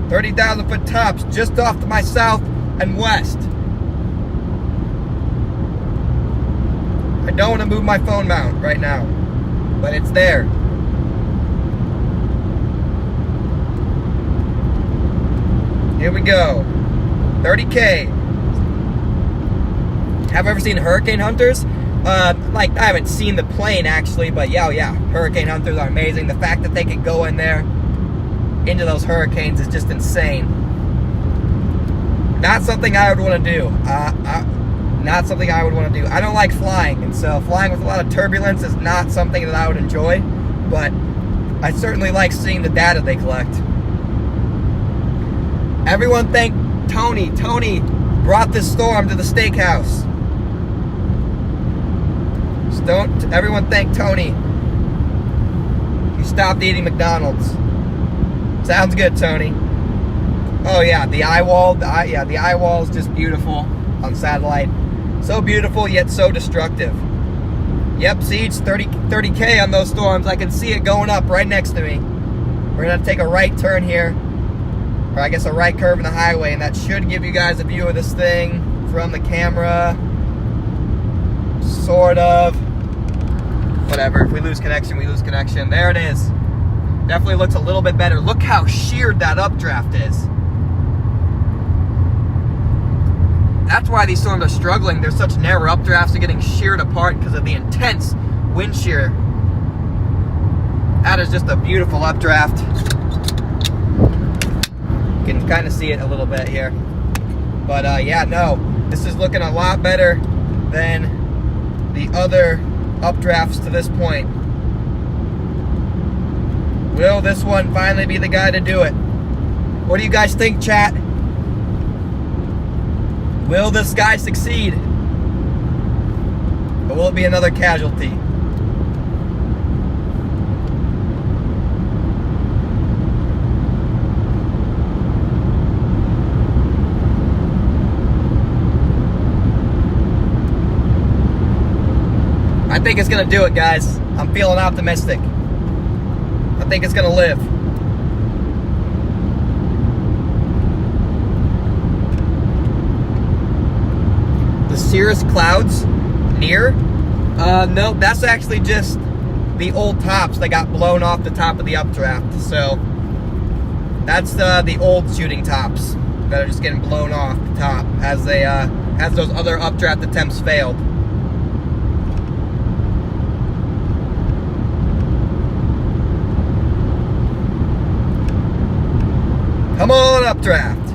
Speaker 1: 30,000 foot tops just off to my south and west. I don't want to move my phone mount right now, but it's there. Here we go. 30K. Have you ever seen hurricane hunters? Like, I haven't seen the plane actually, but yeah, hurricane hunters are amazing. The fact that they can go in there into those hurricanes is just insane. Not something I would want to do. Not something I would want to do. I don't like flying, and so flying with a lot of turbulence is not something that I would enjoy, but I certainly like seeing the data they collect. Everyone thank Tony. Tony brought this storm to the steakhouse. Everyone thank Tony. You stopped eating McDonald's. Sounds good, Tony. Oh yeah, the eye wall. The eye wall is just beautiful on satellite. So beautiful, yet so destructive. Yep, see, it's 30K on those storms. I can see it going up right next to me. We're going to take a right turn here. Or I guess a right curve in the highway. And that should give you guys a view of this thing from the camera. Sort of. Whatever. If we lose connection, we lose connection. There it is. Definitely looks a little bit better. Look how sheared that updraft is. That's why these storms are struggling. They're such narrow updrafts. They're getting sheared apart because of the intense wind shear. That is just a beautiful updraft. You can kind of see it a little bit here. But yeah, no. This is looking a lot better than the other updrafts to this point. Will this one finally be the guy to do it? What do you guys think, chat? Will this guy succeed? Or will it be another casualty? I think it's gonna do it, guys. I'm feeling optimistic. I think it's gonna live. The cirrus clouds near? No, that's actually just the old tops that got blown off the top of the updraft. So that's the old shooting tops that are just getting blown off the top as they as those other updraft attempts failed. Come on updraft.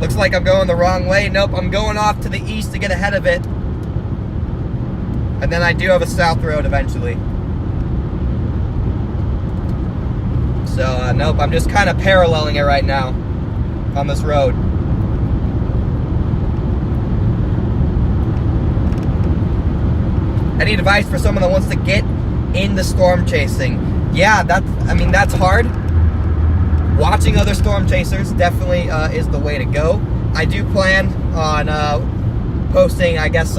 Speaker 1: Looks like I'm going the wrong way. Nope, I'm going off to the east to get ahead of it. And then I do have a south road eventually. So, nope, I'm just kind of paralleling it right now on this road. Any advice for someone that wants to get into storm chasing? Yeah, that's hard. Watching other storm chasers definitely is the way to go. I do plan on posting, I guess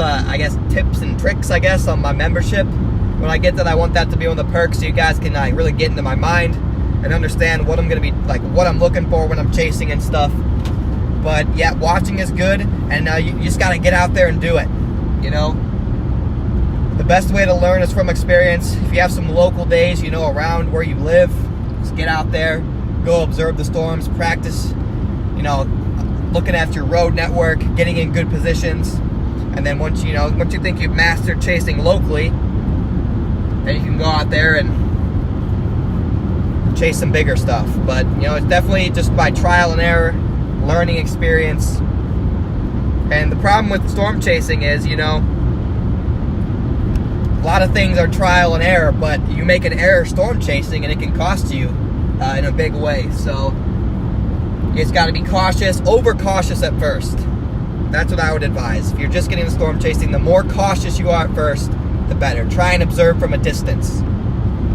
Speaker 1: tips and tricks, on my membership. When I get that, I want that to be one of the perks so you guys can really get into my mind and understand what I'm going to be, what I'm looking for when I'm chasing and stuff. But yeah, watching is good, and you just got to get out there and do it, you know. The best way to learn is from experience. If you have some local days, around where you live, just get out there, go observe the storms, practice, looking at your road network, getting in good positions, and then once you think you've mastered chasing locally, then you can go out there and chase some bigger stuff. But it's definitely just by trial and error, learning experience. And the problem with storm chasing is, a lot of things are trial and error, but you make an error storm chasing and it can cost you in a big way. So you just got to be cautious, over cautious at first. That's what I would advise. If you're just getting the storm chasing, the more cautious you are at first, the better. Try and observe from a distance.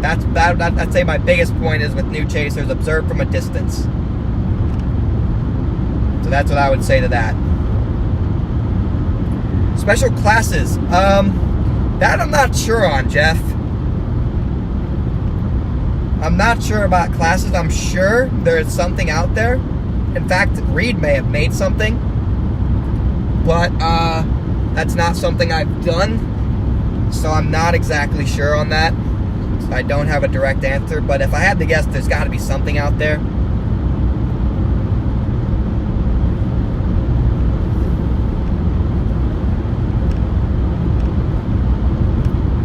Speaker 1: I'd say my biggest point is with new chasers, observe from a distance. So that's what I would say to that. Special classes. That I'm not sure on, Jeff. I'm not sure about classes. I'm sure there is something out there. In fact, Reed may have made something. But that's not something I've done. So I'm not exactly sure on that. So I don't have a direct answer. But if I had to guess, there's got to be something out there.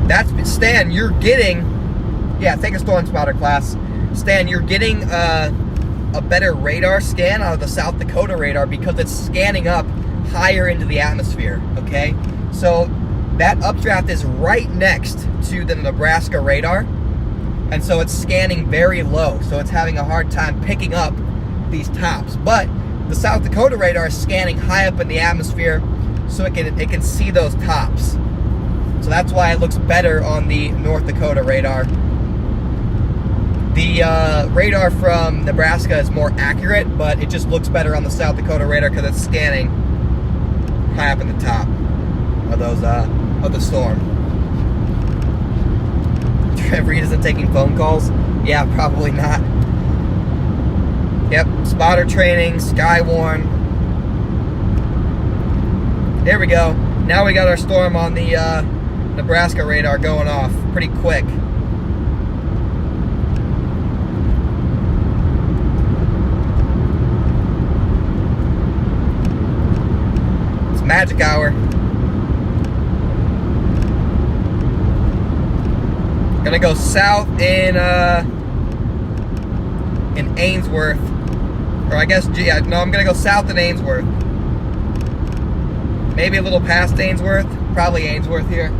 Speaker 1: That's Stan, you're getting, take a storm spotter class. Stan, you're getting a better radar scan out of the South Dakota radar because it's scanning up higher into the atmosphere, okay? So that updraft is right next to the Nebraska radar, and so it's scanning very low, so it's having a hard time picking up these tops. But the South Dakota radar is scanning high up in the atmosphere, so it can see those tops. So that's why it looks better on the North Dakota radar. The radar from Nebraska is more accurate, but it just looks better on the South Dakota radar because it's scanning high up in the top of the storm. Reed isn't taking phone calls? Yeah, probably not. Yep, spotter training, Skywarn. There we go. Now we got our storm on the Nebraska radar going off pretty quick. It's magic hour. Gonna go south in Ainsworth, or I guess I'm gonna go south in Ainsworth. Maybe a little past Ainsworth, probably Ainsworth here.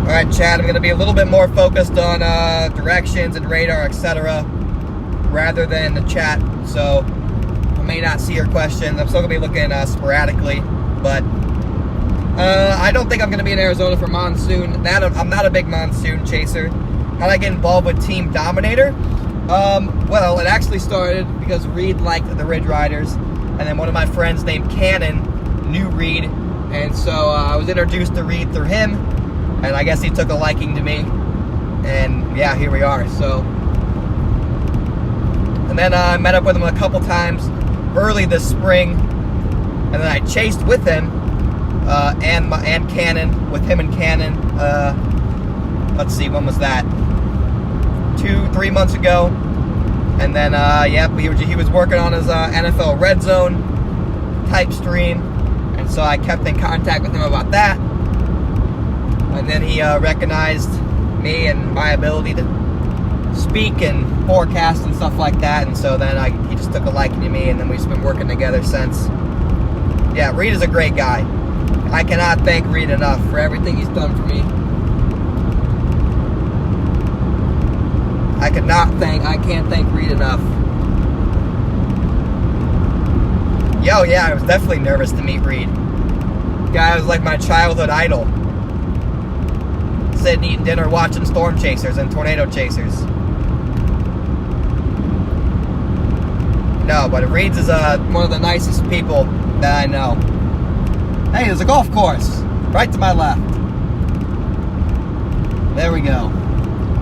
Speaker 1: Alright, Chad, I'm going to be a little bit more focused on directions and radar, etc., rather than the chat, so I may not see your questions. I'm still going to be looking sporadically, but I don't think I'm going to be in Arizona for monsoon. I'm not a big monsoon chaser. How did I get involved with Team Dominator? Well, it actually started because Reed liked the Ridge Riders, and then one of my friends named Cannon knew Reed, and so I was introduced to Reed through him. And I guess he took a liking to me, and yeah, here we are. So, and then I met up with him a couple times early this spring, and then I chased with him and Cannon, with him and Cannon. Let's see, when was that? 2-3 months ago. And then he was working on his NFL Red Zone, type stream, and so I kept in contact with him about that. And then he recognized me and my ability to speak and forecast and stuff like that, and so then he just took a liking to me, and then we've just been working together since. Yeah, Reed is a great guy. I cannot thank Reed enough for everything he's done for me. I can't thank Reed enough. Yo, yeah, I was definitely nervous to meet Reed. Guy was like my childhood idol. Sitting eating dinner watching storm chasers and tornado chasers. No, but Reed's is one of the nicest people that I know. Hey, there's a golf course right to my left. There we go.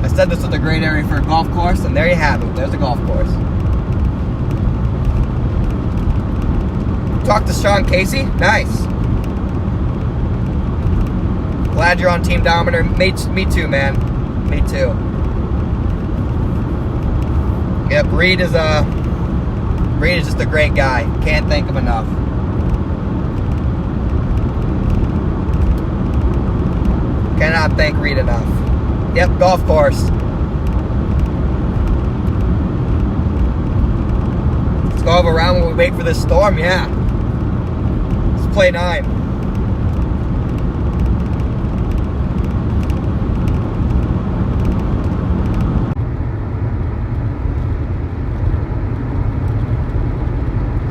Speaker 1: I said this was a great area for a golf course, and there you have it. There's a golf course. Talk to Sean Casey? Nice. Glad you're on Team Dominator. Me too, man. Me too. Yep, Reed is just a great guy. Can't thank him enough. Cannot thank Reed enough. Yep, golf course. Let's go have a round while we wait for this storm, yeah. Let's play 9.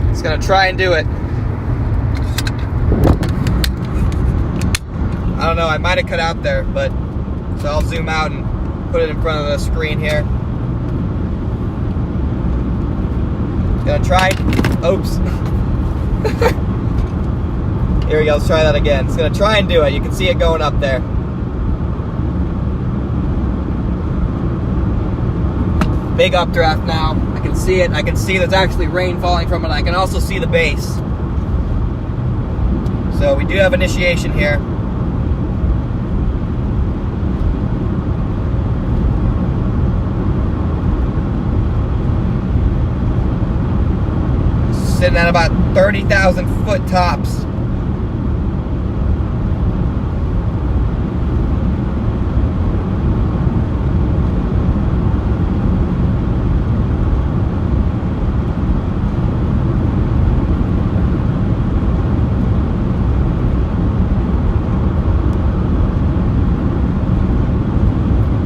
Speaker 1: It's gonna try and do it. I don't know, I might have cut out there, but so I'll zoom out and put it in front of the screen here. Gonna try. Oops. Here we go, let's try that again. It's gonna try and do it. You can see it going up there. Big updraft now. I can see it. I can see there's actually rain falling from it. I can also see the base. So we do have initiation here. Sitting at about 30,000 foot tops.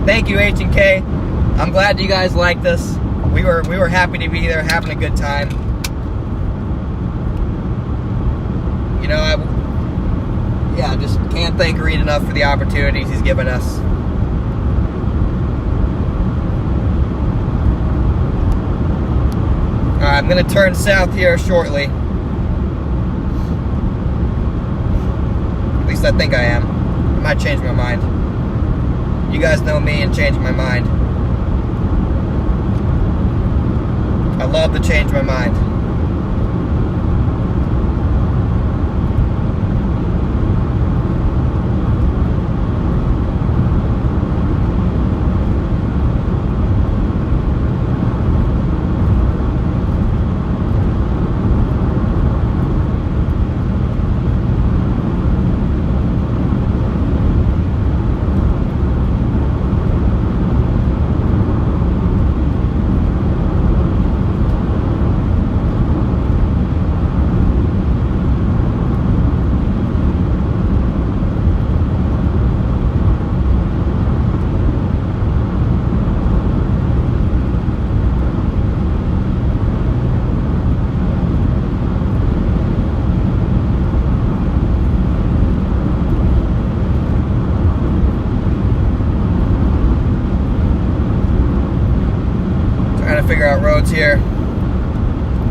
Speaker 1: Thank you, H&K. I'm glad you guys liked this. We were happy to be there, having a good time. You know, I just can't thank Reed enough for the opportunities he's given us. Alright, I'm going to turn south here shortly. At least I think I am. I might change my mind. You guys know me and change my mind. I love to change my mind. Figure out roads here,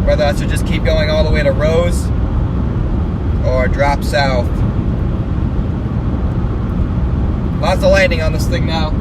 Speaker 1: whether I should just keep going all the way to Rose or drop south. Lots of lightning on this thing now.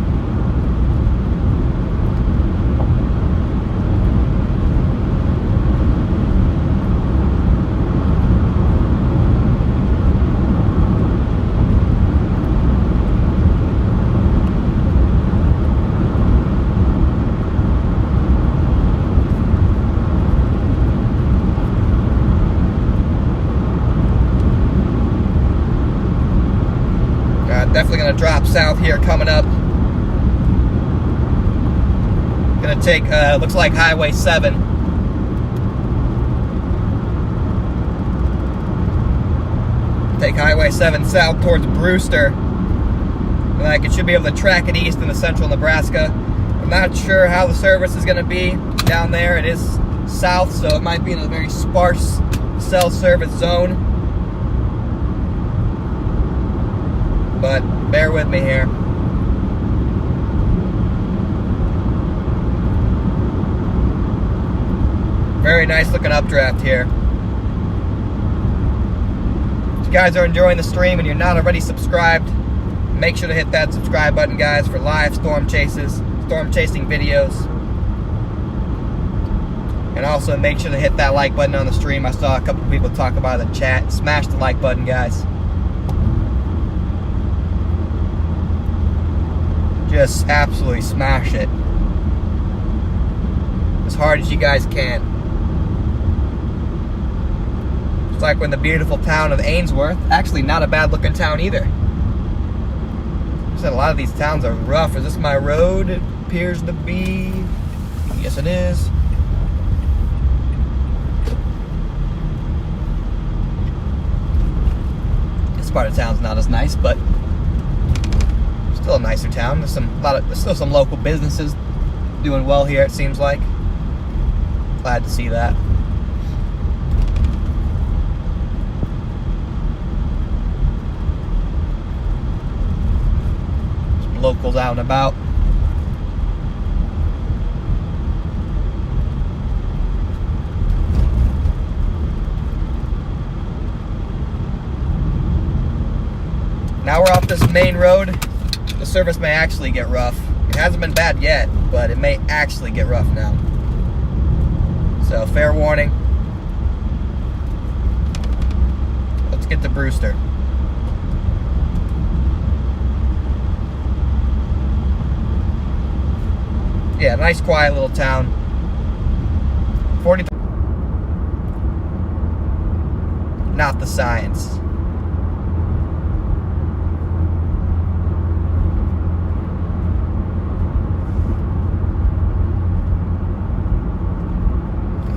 Speaker 1: south here coming up. Gonna take, looks like Highway 7. Take Highway 7 south towards Brewster. Like, it should be able to track it east into central Nebraska. I'm not sure how the service is gonna be down there. It is south, so it might be in a very sparse cell service zone. But bear with me here. Very nice looking updraft here. If you guys are enjoying the stream and you're not already subscribed, make sure to hit that subscribe button, guys, for live storm chasing videos. And also make sure to hit that like button on the stream. I saw a couple people talk about it in the chat. Smash the like button, guys. Just absolutely smash it. As hard as you guys can. It's like when the beautiful town of Ainsworth, actually not a bad looking town either. I said a lot of these towns are rough. Is this my road? It appears to be. Yes, it is. This part of town's not as nice, but still a nicer town. There's still some local businesses doing well here, it seems like. Glad to see that. Some locals out and about. Now we're off this main road. The service may actually get rough. It hasn't been bad yet, but it may actually get rough now. So, fair warning. Let's get to Brewster. Yeah, nice quiet little town. 40. Not the science.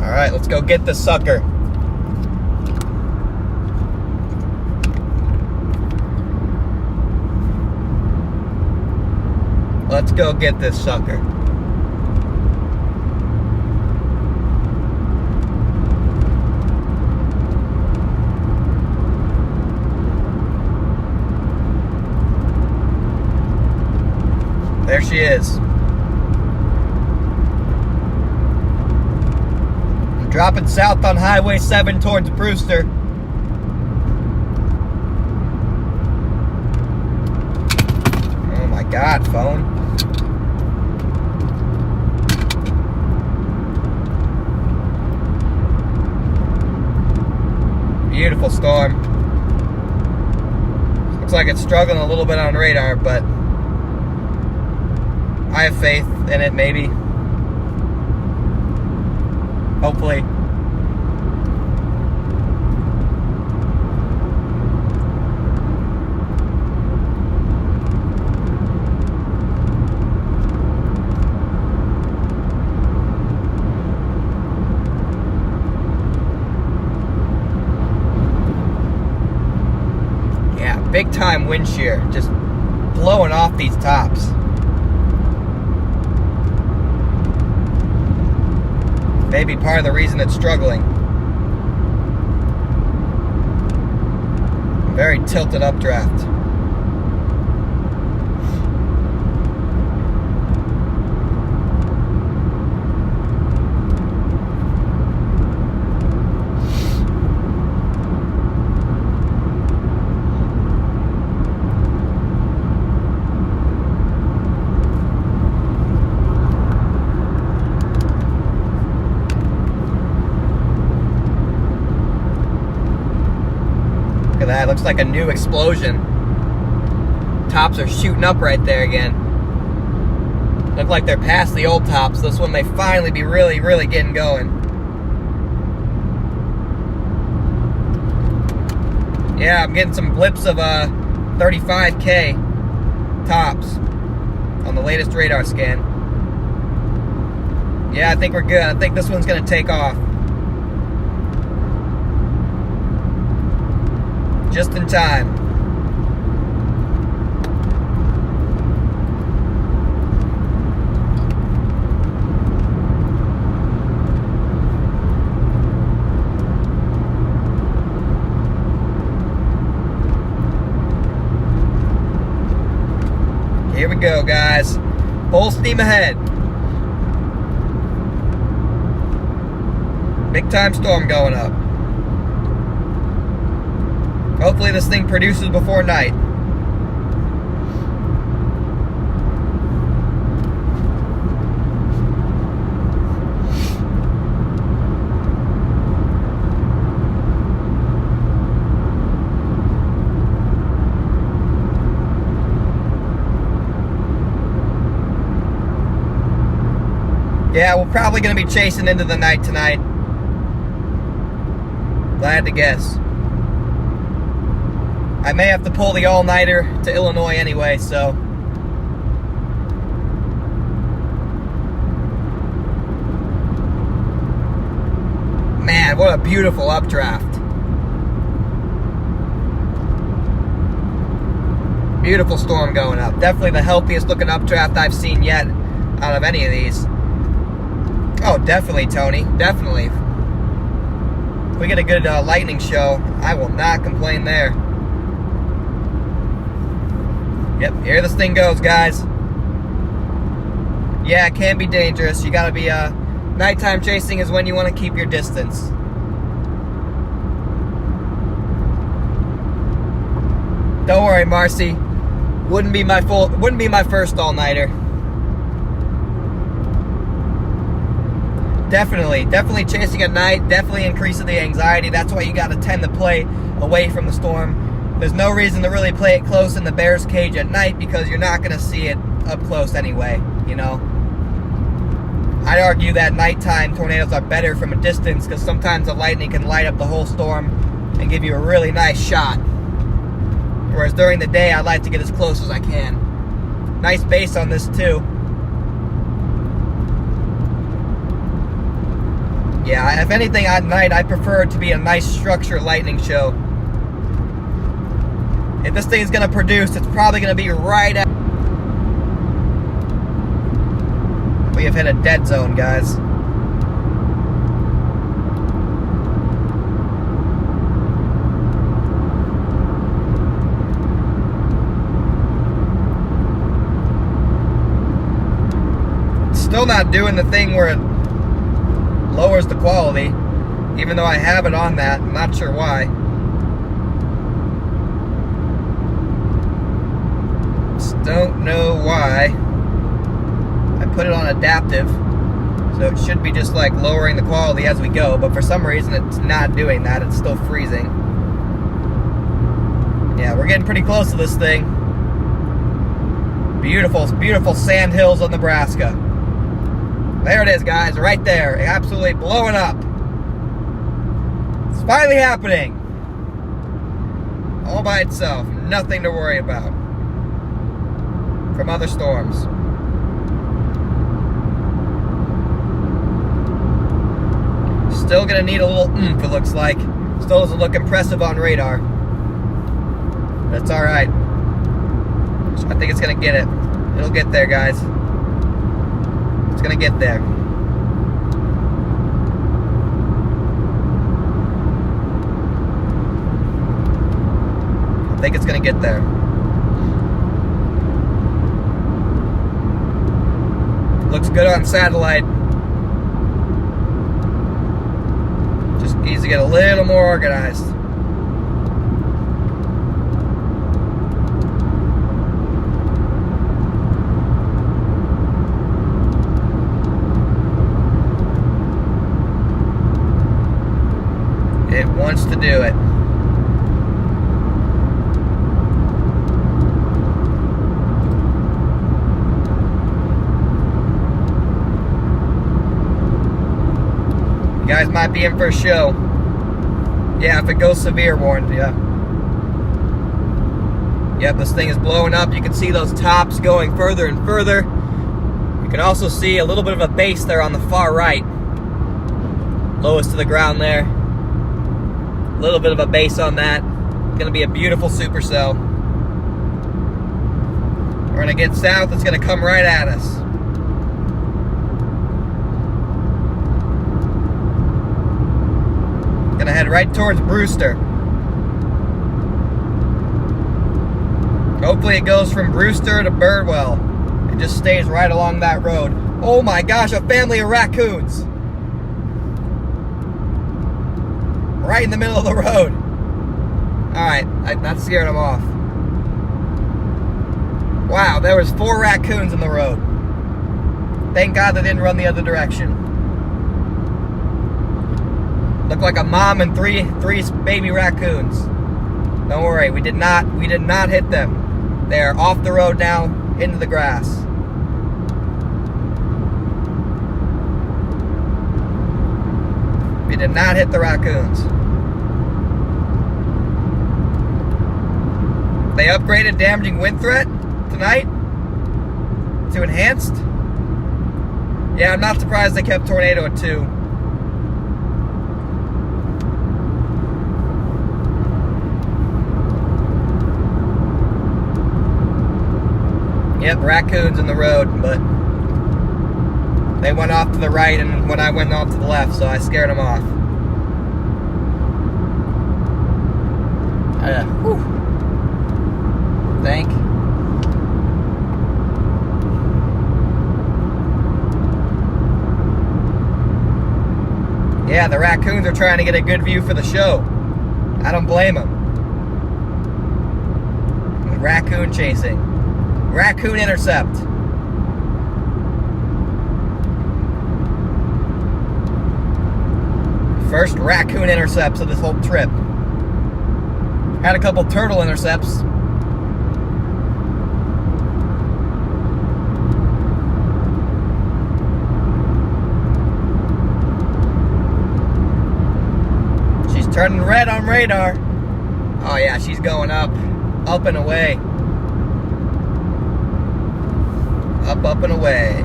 Speaker 1: Alright, let's go get this sucker. Let's go get this sucker. There she is. Dropping south on Highway 7 towards Brewster. Oh my God, phone. Beautiful storm. Looks like it's struggling a little bit on radar, but I have faith in it, maybe. Hopefully. Yeah, big time wind shear, just blowing off these tops. Maybe part of the reason it's struggling. Very tilted updraft. That looks like a new explosion. Tops are shooting up right there again. Look like they're past the old tops. This one may finally be really, really getting going. Yeah, I'm getting some blips of 35K. tops on the latest radar scan. Yeah, I think we're good. I think this one's going to take off. Just in time. Here we go, guys. Full steam ahead. Big time storm going up. Hopefully this thing produces before night. Yeah, we're probably going to be chasing into the night tonight. Glad to guess. I may have to pull the all-nighter to Illinois anyway, so. Man, what a beautiful updraft. Beautiful storm going up. Definitely the healthiest looking updraft I've seen yet out of any of these. Oh, definitely, Tony. Definitely. If we get a good lightning show, I will not complain there. Yep, here this thing goes, guys. Yeah, it can be dangerous. You gotta be, nighttime chasing is when you want to keep your distance. Don't worry, Marcy. Wouldn't be my first all-nighter. Definitely chasing at night, definitely increases the anxiety. That's why you got to tend to play away from the storm. There's no reason to really play it close in the bear's cage at night because you're not going to see it up close anyway, you know. I'd argue that nighttime tornadoes are better from a distance because sometimes the lightning can light up the whole storm and give you a really nice shot. Whereas during the day, I like to get as close as I can. Nice base on this too. Yeah, if anything at night, I prefer it to be a nice structured lightning show. If this thing's going to produce, it's probably going to be right at... We have hit a dead zone, guys. Still not doing the thing where it lowers the quality, even though I have it on that. I'm not sure why. Just don't know why. I put it on adaptive, so it should be just like lowering the quality as we go, but for some reason it's not doing that. It's still freezing. Yeah, we're getting pretty close to this thing. Beautiful, beautiful sand hills of Nebraska. There it is, guys, right there. Absolutely blowing up. It's finally happening. All by itself. Nothing to worry about from other storms. Still gonna need a little oomph, it looks like. Still doesn't look impressive on radar. But it's alright. I think it's gonna get it. It'll get there, guys. It's gonna get there. I think it's gonna get there. Looks good on satellite. Just needs to get a little more organized. It wants to do it. You guys might be in for a show. Yeah, if it goes severe, warned, yeah. Yep, this thing is blowing up. You can see those tops going further and further. You can also see a little bit of a base there on the far right. Lowest to the ground there. A little bit of a base on that. It's gonna be a beautiful supercell. We're gonna get south, it's gonna come right at us. Gonna head right towards Brewster. Hopefully it goes from Brewster to Birdwell. It just stays right along that road. Oh my gosh, a family of raccoons. Right in the middle of the road. Alright, that scared them off. Wow, there was 4 raccoons in the road. Thank God they didn't run the other direction. Looked like a mom and three baby raccoons. Don't worry, we did not hit them. They are off the road now, into the grass. We did not hit the raccoons. They upgraded damaging wind threat tonight to enhanced. Yeah, I'm not surprised they kept tornado at 2. Yep, raccoons in the road, but they went off to the right and when I went off to the left, so I scared them off. Thank. Yeah, the raccoons are trying to get a good view for the show. I don't blame them. Raccoon chasing. Raccoon intercept. First raccoon intercepts of this whole trip. Had a couple turtle intercepts. She's turning red on radar. Oh yeah, she's going up and away. Up and away.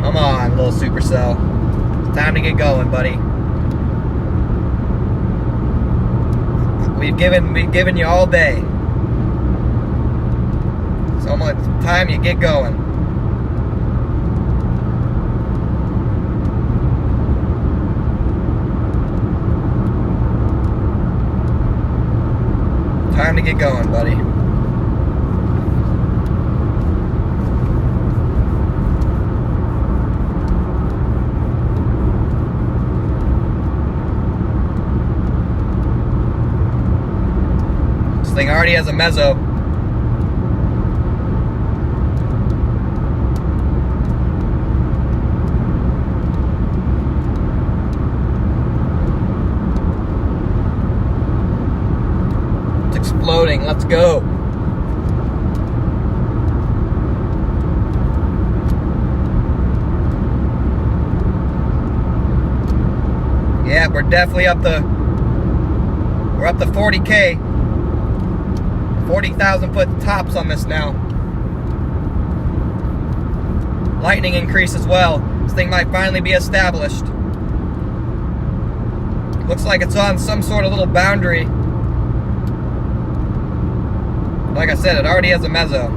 Speaker 1: Come on, little supercell. It's time to get going, buddy. We've given you all day. So much time, you get going. Time to get going, buddy. This thing already has a mezzo. Exploding. Let's go. Yeah, we're definitely up to 40K. 40,000 foot tops on this now. Lightning increase as well. This thing might finally be established. Looks like it's on some sort of little boundary. Like I said, it already has a mezzo.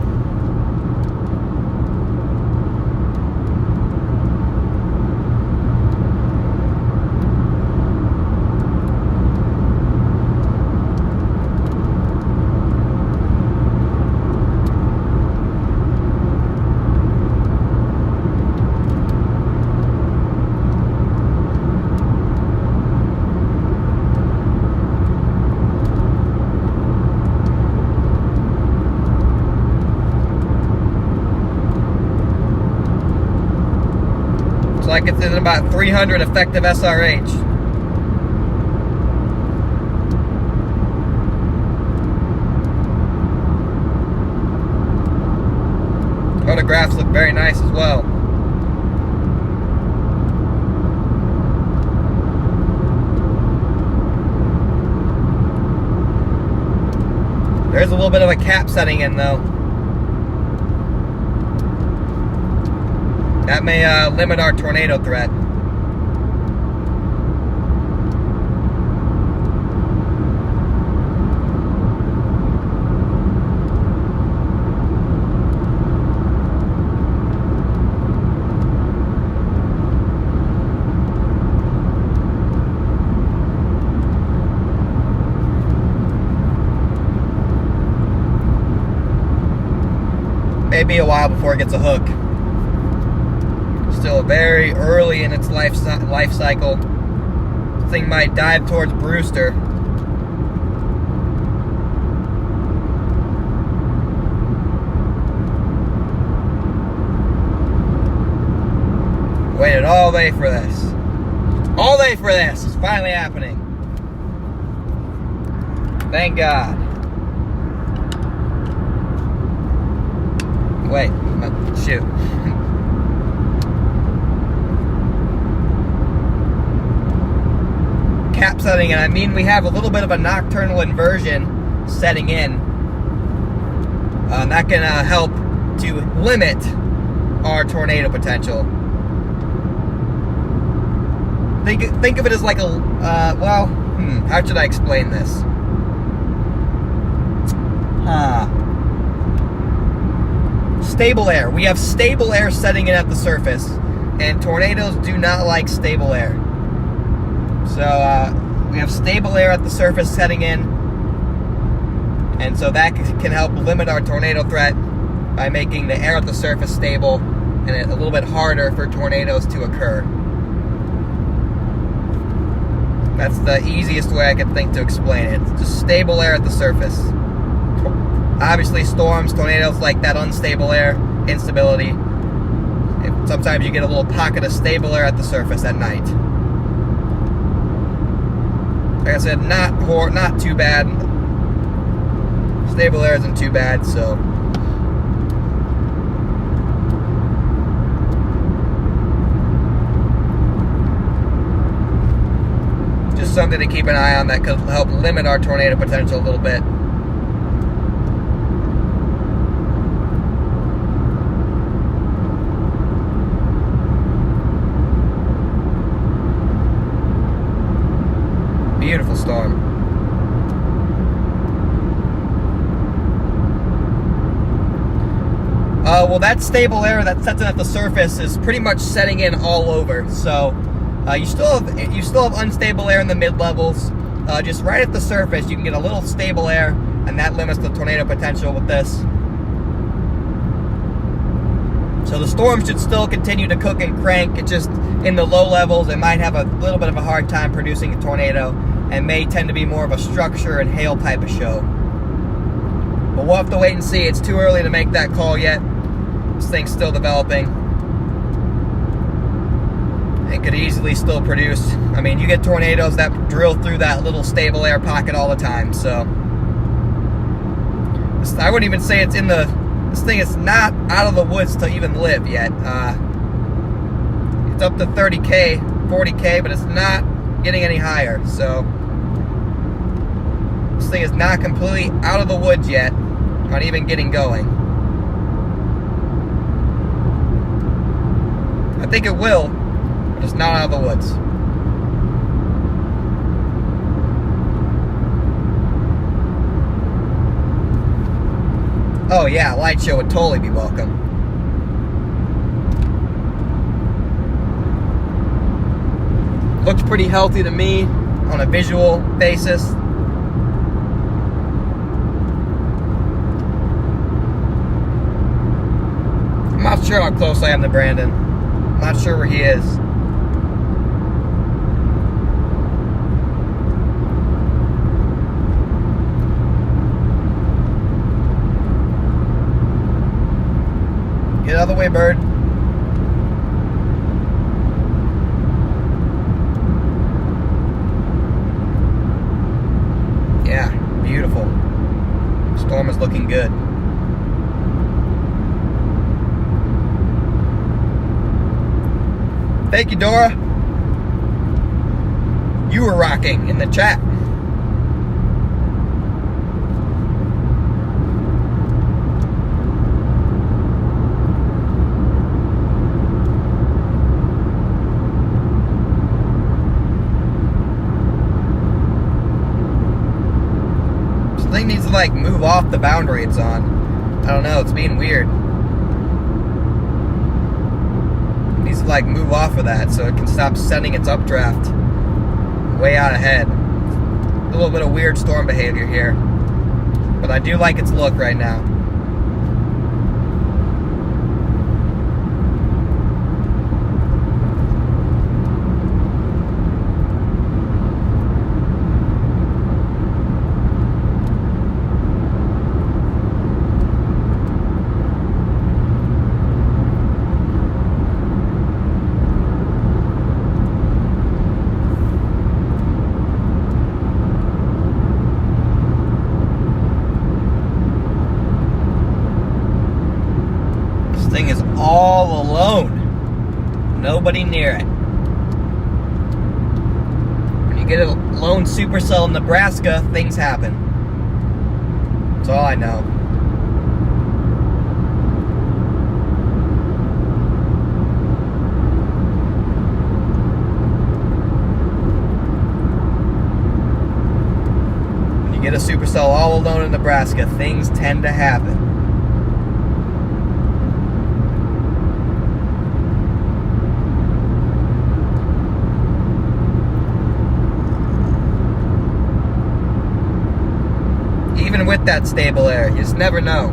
Speaker 1: Like it's in about 300 effective SRH. Photographs look very nice as well. There's a little bit of a cap setting in though. That may limit our tornado threat. Maybe a while before it gets a hook. Still very early in its life cycle. This thing might dive towards Brewster. Waited all day for this. All day for this. It's finally happening. Thank God. Wait, shoot. Cap setting, and I mean we have a little bit of a nocturnal inversion setting in. That can help to limit our tornado potential. Think of it as like a, how should I explain this? Stable air. We have stable air setting in at the surface, and tornadoes do not like stable air. So we have stable air at the surface setting in, and so that can help limit our tornado threat by making the air at the surface stable and it a little bit harder for tornadoes to occur. That's the easiest way I can think to explain it. It's just stable air at the surface. Obviously, storms, tornadoes like that unstable air, instability. Sometimes you get a little pocket of stable air at the surface at night. Like I said, not too bad. Stable air isn't too bad, so. Just something to keep an eye on that could help limit our tornado potential a little bit. Beautiful storm. Well, that stable air that sets in at the surface is pretty much setting in all over. So you still have unstable air in the mid levels. Just right at the surface, you can get a little stable air, and that limits the tornado potential with this. So the storm should still continue to cook and crank. It just in the low levels, it might have a little bit of a hard time producing a tornado, and may tend to be more of a structure and hail type of show. But we'll have to wait and see. It's too early to make that call yet. This thing's still developing. It could easily still produce. I mean, you get tornadoes that drill through that little stable air pocket all the time. So I wouldn't even say it's in the. This thing is not out of the woods to even live yet. It's up to 30K, 40K, but it's not getting any higher. So this thing is not completely out of the woods yet, not even getting going. I think it will, but it's not out of the woods. Oh yeah, a light show would totally be welcome. Looks pretty healthy to me on a visual basis. I'm not sure how close I am to Brandon. I'm not sure where he is. Get out of the way, bird. Yeah, beautiful. Storm is looking good. Thank you, Dora. You were rocking in the chat. move off the boundary it's on. I don't know, it's being weird. It needs to like move off of that so it can stop sending its updraft way out ahead. A little bit of weird storm behavior here, but I do like its look right now. Thing is all alone. Nobody near it. When you get a lone supercell in Nebraska, things happen. That's all I know. When you get a supercell all alone in Nebraska, things tend to happen. Even with that stable air, you just never know.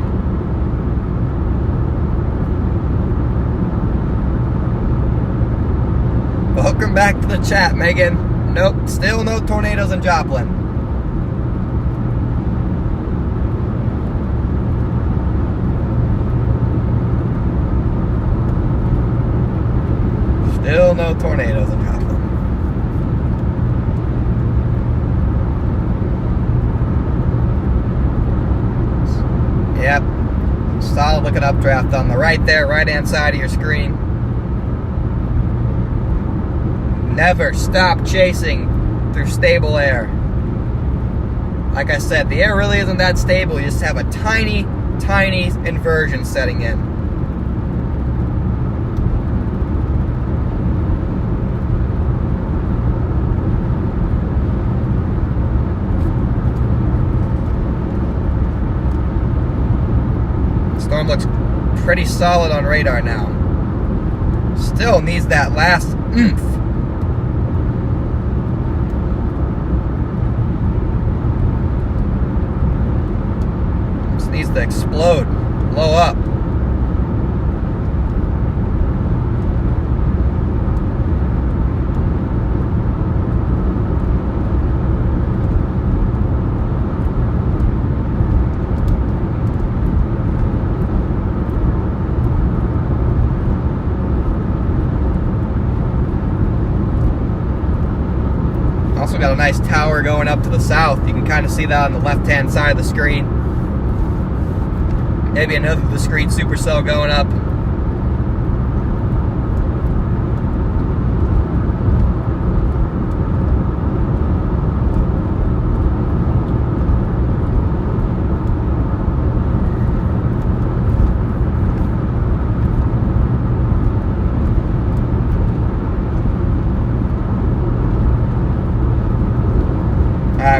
Speaker 1: Welcome back to the chat, Megan. Nope, still no tornadoes in Joplin. Still no tornadoes in Joplin. Yep, solid looking updraft on the right there, right hand side of your screen. Never stop chasing through stable air. Like I said, the air really isn't that stable. You just have a tiny, tiny inversion setting in. Storm looks pretty solid on radar now. Still needs that last oomph. Just needs to explode, blow up. Also got a nice tower going up to the south. You can kind of see that on the left-hand side of the screen. Maybe another discrete supercell going up.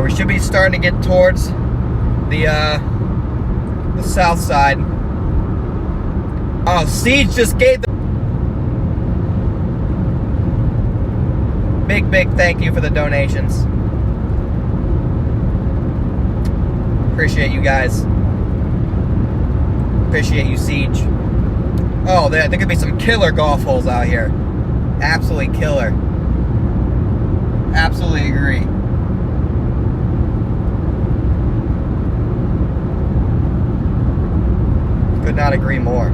Speaker 1: We should be starting to get towards the south side. Oh, Siege just gave the big thank you for the donations. Appreciate you guys. Appreciate you, Siege. Oh, there could be some killer golf holes out here. Absolutely killer. Absolutely agree. Could not agree more.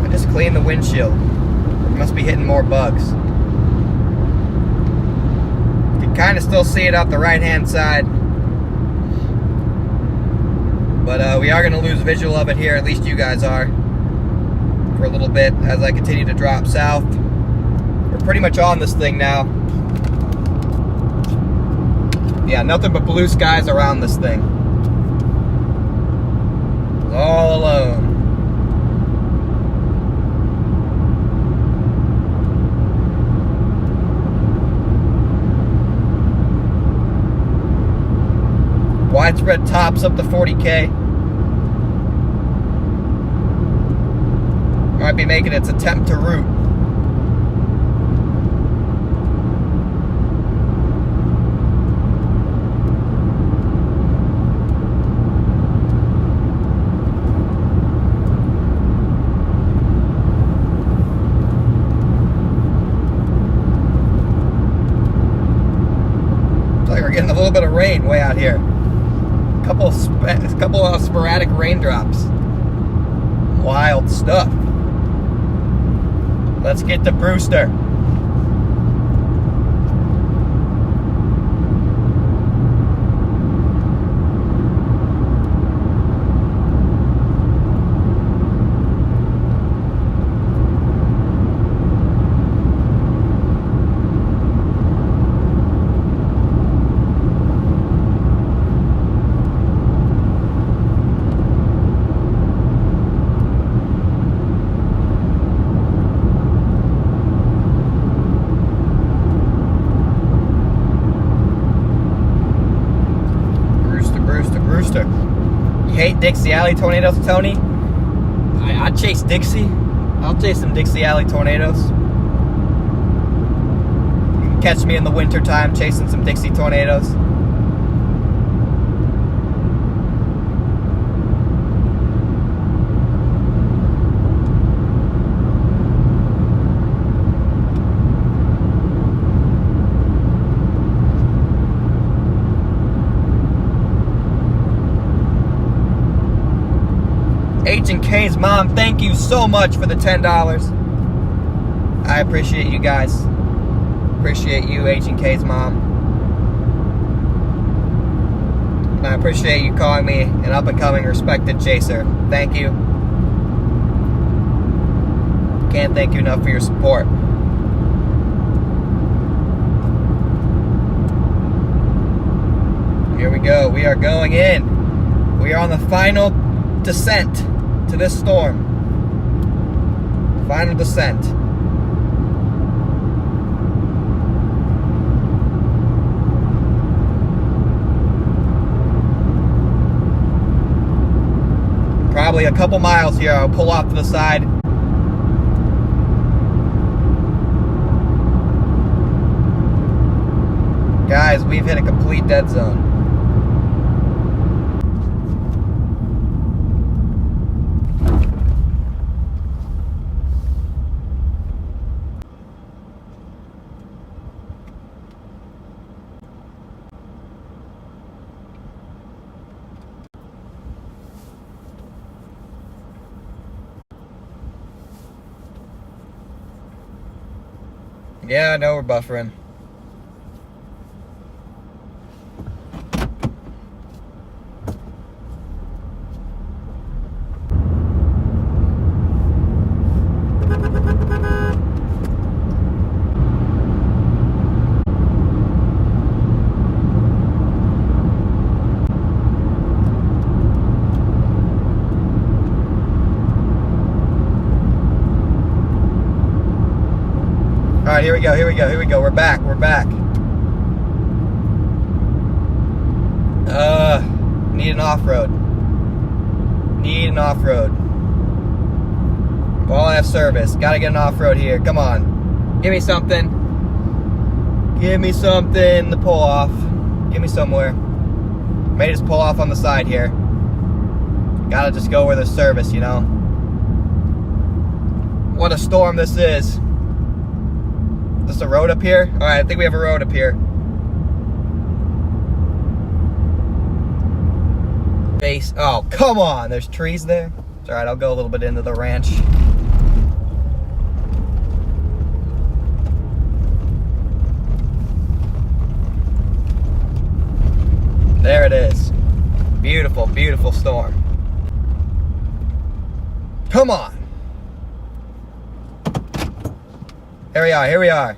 Speaker 1: I just cleaned the windshield. Must be hitting more bugs. You can kind of still see it out the right hand side. But we are going to lose visual of it here, at least you guys are, for a little bit as I continue to drop south. We're pretty much on this thing now. Yeah, nothing but blue skies around this thing. All alone. Widespread tops up to 40K. Might be making its attempt to root. We're getting a little bit of rain way out here. A couple of sporadic raindrops. Wild stuff. Let's get to Brewster. You hate Dixie Alley tornadoes, Tony? I'd chase Dixie. I'll chase some Dixie Alley tornadoes. You can catch me in the wintertime chasing some Dixie tornadoes. H&K's mom, thank you so much for the $10. I appreciate you guys. Appreciate you, H&K's mom. And I appreciate you calling me an up-and-coming respected chaser. Thank you. Can't thank you enough for your support. Here we go. We are going in. We are on the final descent to this storm. Final descent. Probably a couple miles here. I'll pull off to the side. Guys, we've hit a complete dead zone. Yeah, I know we're buffering. All right, here we go. We're back. Need an off-road. Well, I have service. Gotta get an off-road here. Come on. Give me something to pull off. Give me somewhere. May just pull off on the side here. Gotta just go where there's service, you know. What a storm this is. Is this a road up here? Alright, I think we have a road up here. Base. Oh, come on. There's trees there. It's alright, I'll go a little bit into the ranch. There it is. Beautiful, beautiful storm. Come on. Here we are.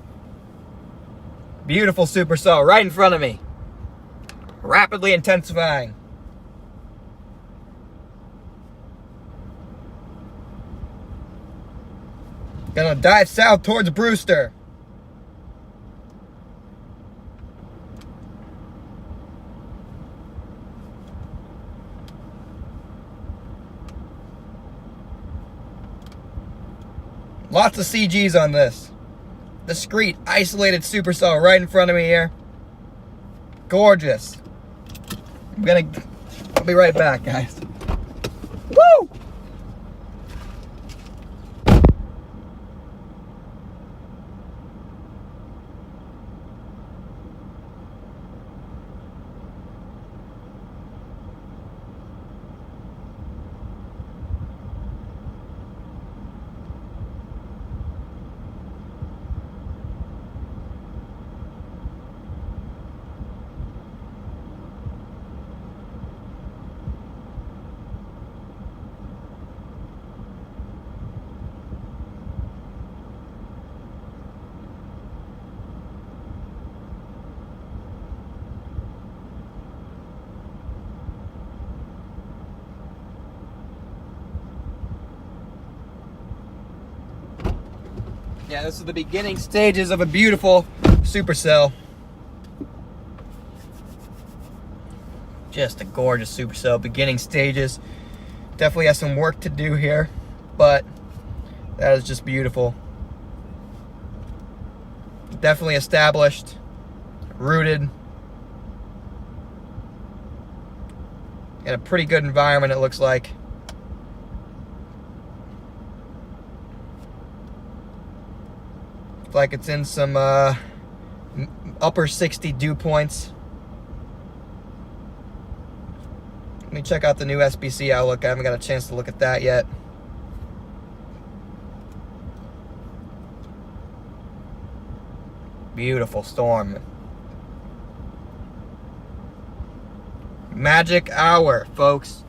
Speaker 1: Beautiful supercell right in front of me. Rapidly intensifying. Gonna dive south towards Brewster. Lots of CGs on this. Discrete, isolated supercell right in front of me here. Gorgeous. I'll be right back, guys. Woo! Yeah, this is the beginning stages of a beautiful supercell. Just a gorgeous supercell. Beginning stages. Definitely has some work to do here, but that is just beautiful. Definitely established, rooted, in a pretty good environment, it looks like. Like it's in some upper 60 dew points. Let me check out the new SBC outlook. I haven't got a chance to look at that yet. Beautiful storm. Magic hour, folks.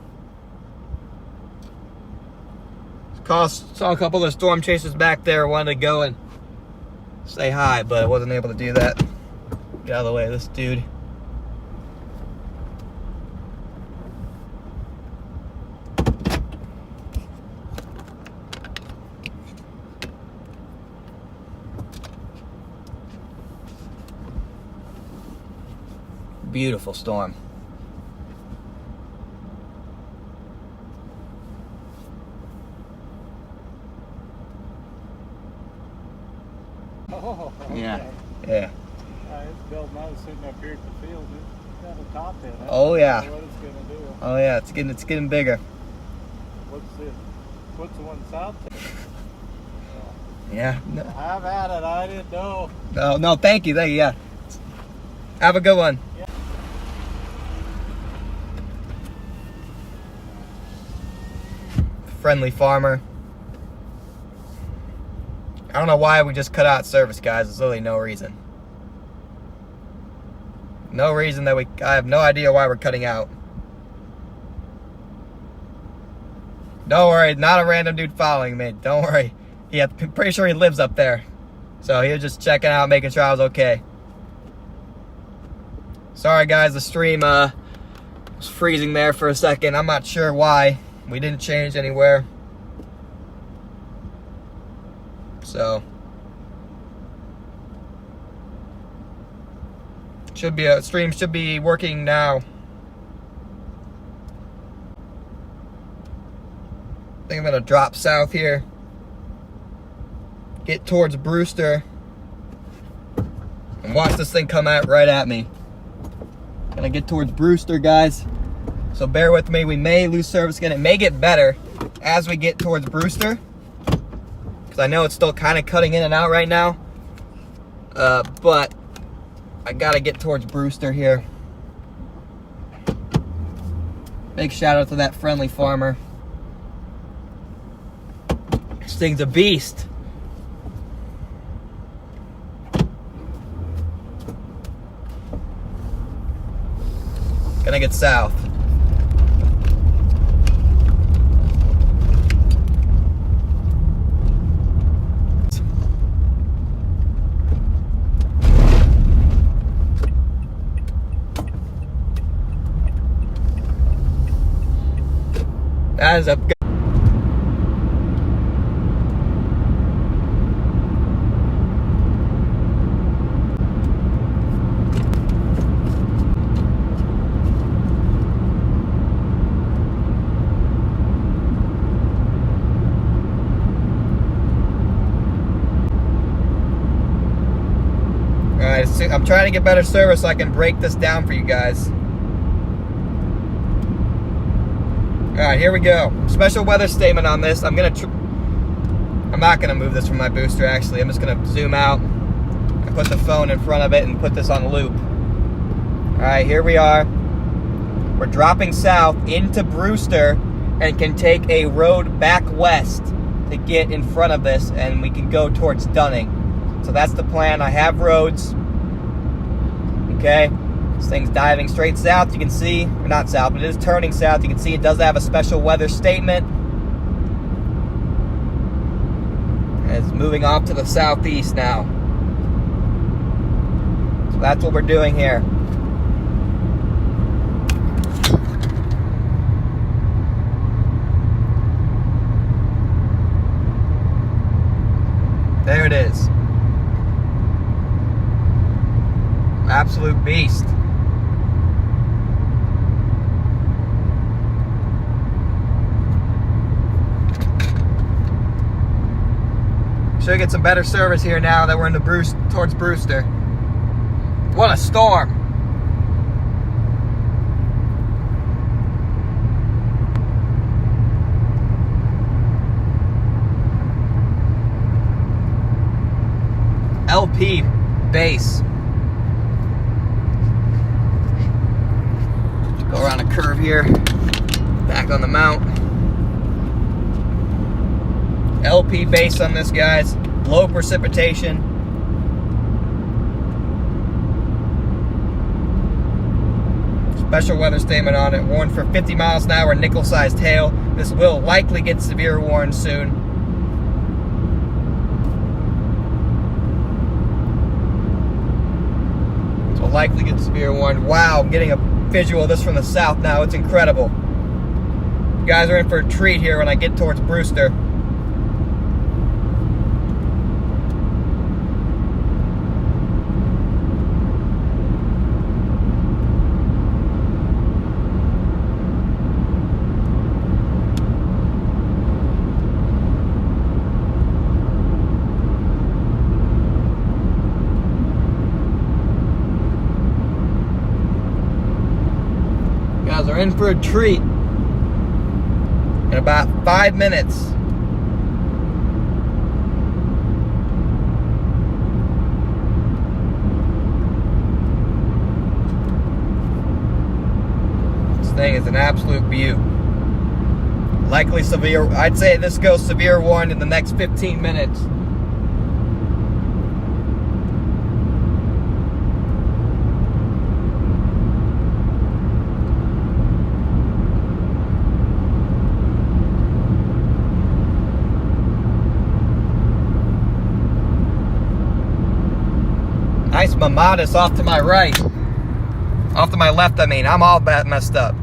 Speaker 1: Saw a couple of the storm chasers back there. Wanted to go and say hi, but I wasn't able to do that. Get out of the way of this dude. Beautiful storm.
Speaker 3: Oh, okay.
Speaker 1: Yeah.
Speaker 3: It's building. I was sitting up here at the field. It's got a top in it.
Speaker 1: Oh yeah.
Speaker 3: I don't know what it's gonna do.
Speaker 1: Oh yeah, it's getting bigger.
Speaker 3: What's this? What's the one south there?
Speaker 1: Yeah. No.
Speaker 3: Have at it. I didn't know.
Speaker 1: No, thank you. Yeah. Have a good one.
Speaker 3: Yeah.
Speaker 1: Friendly farmer. I don't know why we just cut out service, guys. There's literally no reason. No reason that I have no idea why we're cutting out. Don't worry, not a random dude following me. Don't worry. I'm pretty sure he lives up there. So he was just checking out, making sure I was okay. Sorry guys, the stream was freezing there for a second. I'm not sure why. We didn't change anywhere. So stream should be working now. I think I'm gonna drop south here. Get towards Brewster. And watch this thing come out right at me. Gonna get towards Brewster, guys. So bear with me. We may lose service again. It may get better as we get towards Brewster, because I know it's still kind of cutting in and out right now. But I gotta get towards Brewster here. Big shout out to that friendly farmer. This thing's a beast. Gonna get south. That is a good. I'm trying to get better service so I can break this down for you guys. Alright, here we go. Special weather statement on this. I'm not gonna move this from my booster, actually. I'm just gonna zoom out and put the phone in front of it and put this on loop. Alright, here we are. We're dropping south into Brewster and can take a road back west to get in front of this, and we can go towards Dunning. So that's the plan. I have roads. Okay. This thing's diving straight south. You can see, or not south, but it is turning south. You can see it does have a special weather statement. And it's moving off to the southeast now. So that's what we're doing here. There it is. Absolute beast. Should get some better service here now that we're in the towards Brewster. What a storm. LP base. Go around a curve here. Back on the mount. LP base on this, guys. Low precipitation. Special weather statement on it. Warned for 50 miles an hour nickel-sized hail. This will likely get severe warning soon. This will likely get severe warning. Wow, I'm getting a visual of this from the south now. It's incredible. You guys are in for a treat here when I get towards Brewster. Are in for a treat in about 5 minutes. This thing is an absolute beaut. Likely severe. I'd say this goes severe warning in the next 15 minutes. Nice Mamadas off to my right. Off to my left, I mean. I'm all messed up.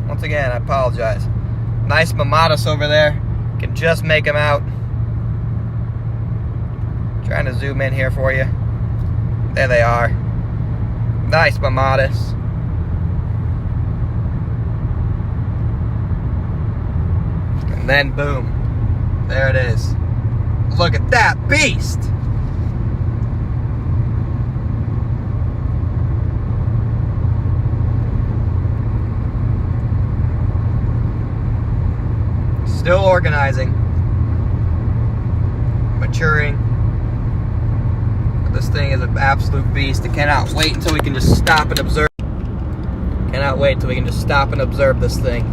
Speaker 1: Once again, I apologize. Nice Mamadas over there. Can just make them out. Trying to zoom in here for you. There they are. Nice Mamadas. And then boom. There it is. Look at that beast. Still organizing, maturing. But this thing is an absolute beast. I cannot wait until we can just stop and observe. Cannot wait until we can just stop and observe this thing.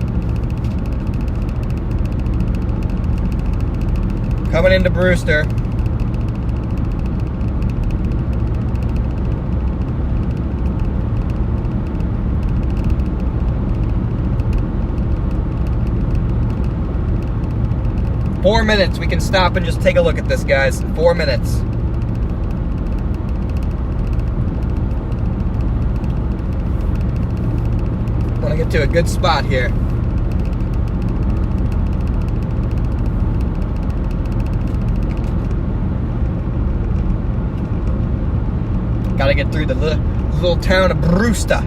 Speaker 1: Coming into Brewster. Four minutes, we can stop and just take a look at this, guys. 4 minutes. Want to get to a good spot here. Got to get through the little town of Brewster.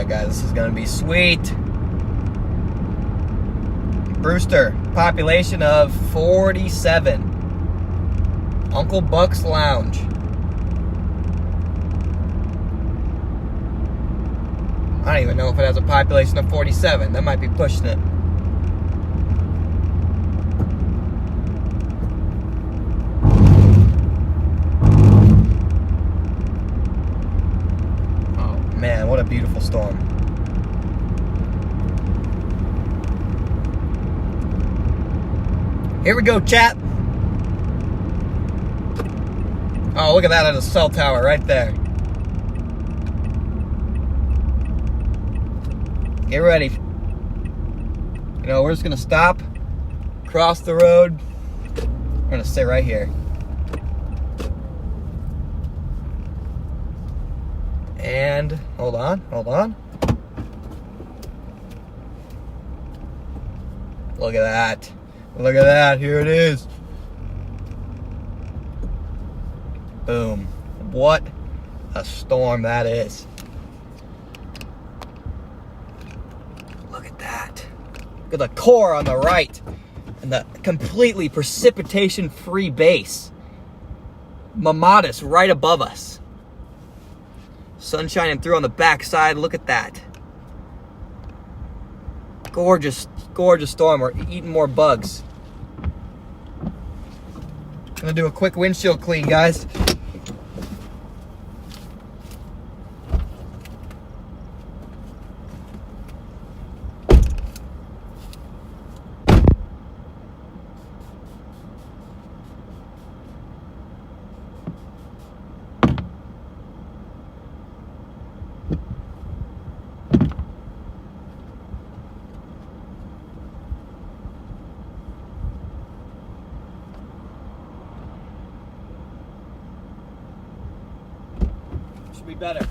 Speaker 1: Alright guys, this is gonna be sweet. Brewster, population of 47. Uncle Buck's Lounge. I don't even know if it has a population of 47. That might be pushing it. Oh man, what a beautiful storm. Here we go, chat. Oh, look at that at a cell tower right there. Get ready. You know, we're just gonna stop, cross the road. We're gonna sit right here. And hold on. Look at that. Look at that. Here it is. Boom. What a storm that is. Look at that. Look at the core on the right. And the completely precipitation-free base. Mamatus right above us. Sun shining through on the backside. Look at that. Gorgeous, gorgeous storm. We're eating more bugs. Gonna do a quick windshield clean, guys. Be better.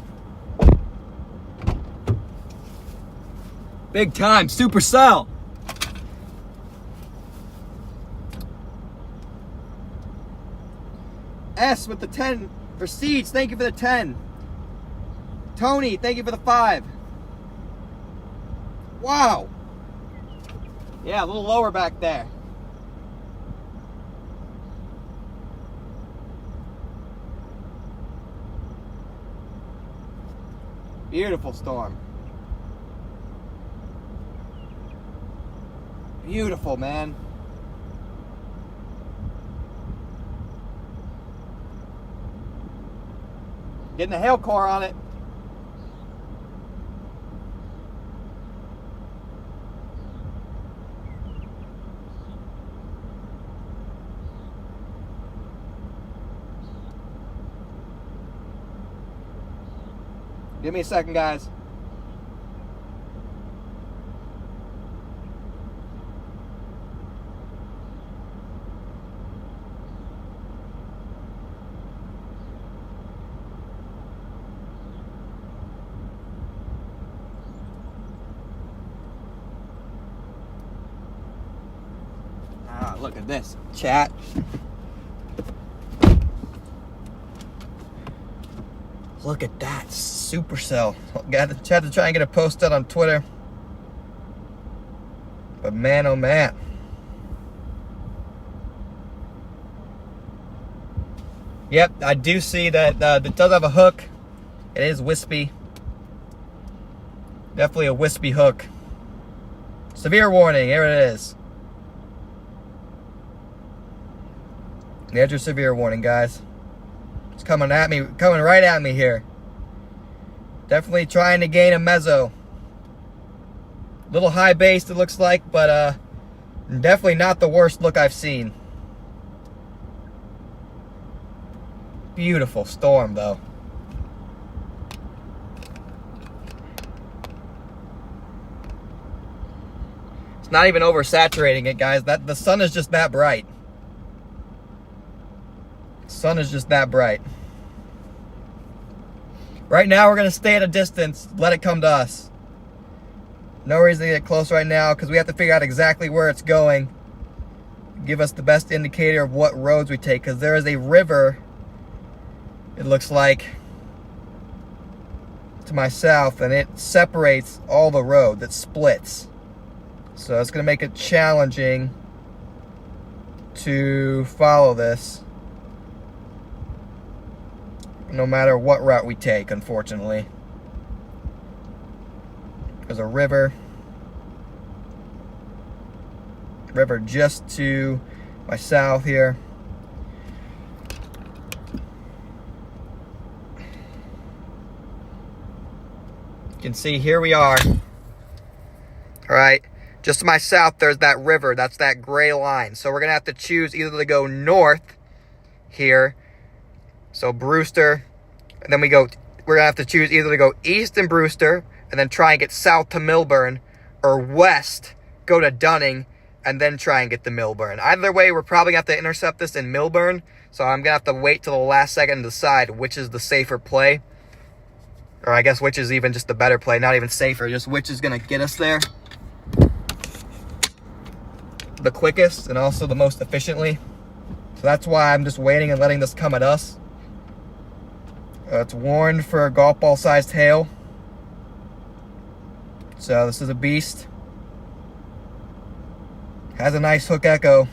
Speaker 1: Big time, Supercell. S with the 10 for Seeds, thank you for the 10. Tony, thank you for the 5. Wow. Yeah, a little lower back there. Beautiful storm. Beautiful, man. Getting a hail core on it. Give me a second, guys. Ah, look at this, chat. Look at that, Supercell. Had to try and get a post out on Twitter. But man, oh man. Yep, I do see that it does have a hook. It is wispy. Definitely a wispy hook. Severe warning, here it is. There's your severe warning, guys. It's coming at me, coming right at me here. Definitely trying to gain a mezzo. Little high base it looks like, but definitely not the worst look I've seen. Beautiful storm though. It's not even oversaturating it, guys. That the sun is just that bright. Sun is just that bright. Right now we're going to stay at a distance, let it come to us. No reason to get close right now because we have to figure out exactly where it's going. Give us the best indicator of what roads we take, because there is a river, it looks like, to my south, and it separates all the road, that splits. So it's going to make it challenging to follow this, no matter what route we take, unfortunately. There's a river just to my south here. You can see here we are. All right, just to my south, there's that river. That's that gray line. So we're gonna have to choose either to go north here, so Brewster, and then we're gonna have to choose either to go east in Brewster and then try and get south to Millburn, or west, go to Dunning, and then try and get to Millburn. Either way, we're probably gonna have to intercept this in Millburn, so I'm gonna have to wait till the last second to decide which is the safer play. Or I guess which is even just the better play, not even safer, just which is gonna get us there the quickest and also the most efficiently. So that's why I'm just waiting and letting this come at us. It's warned for golf ball sized hail. So this is a beast. Has a nice hook echo.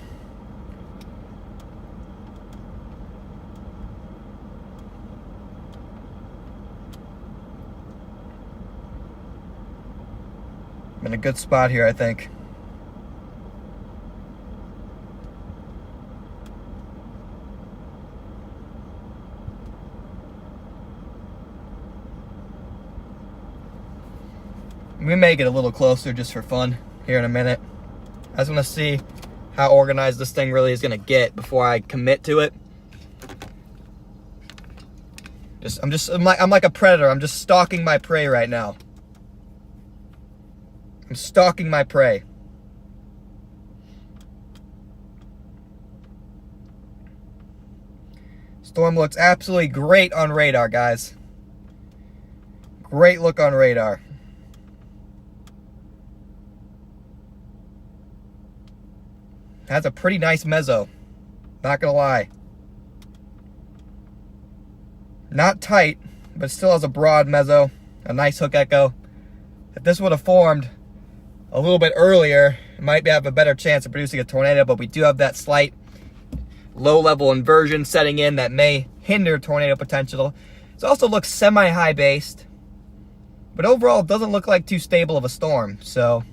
Speaker 1: I'm in a good spot here, I think. We may get a little closer just for fun here in a minute. I just want to see how organized this thing really is going to get before I commit to it. I'm like a predator. I'm just stalking my prey right now. I'm stalking my prey. Storm looks absolutely great on radar, guys. Great look on radar. Has a pretty nice mezzo, not gonna lie. Not tight, but still has a broad mezzo, a nice hook echo. If this would have formed a little bit earlier, it might have a better chance of producing a tornado, but we do have that slight low-level inversion setting in that may hinder tornado potential. It also looks semi-high based, but overall it doesn't look like too stable of a storm, so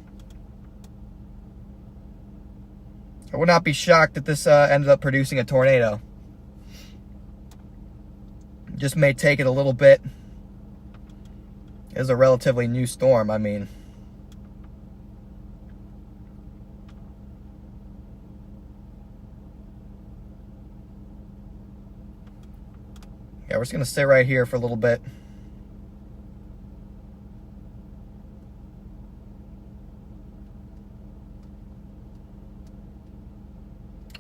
Speaker 1: I would not be shocked if this ended up producing a tornado. Just may take it a little bit. It is a relatively new storm, I mean. Yeah, we're just going to stay right here for a little bit.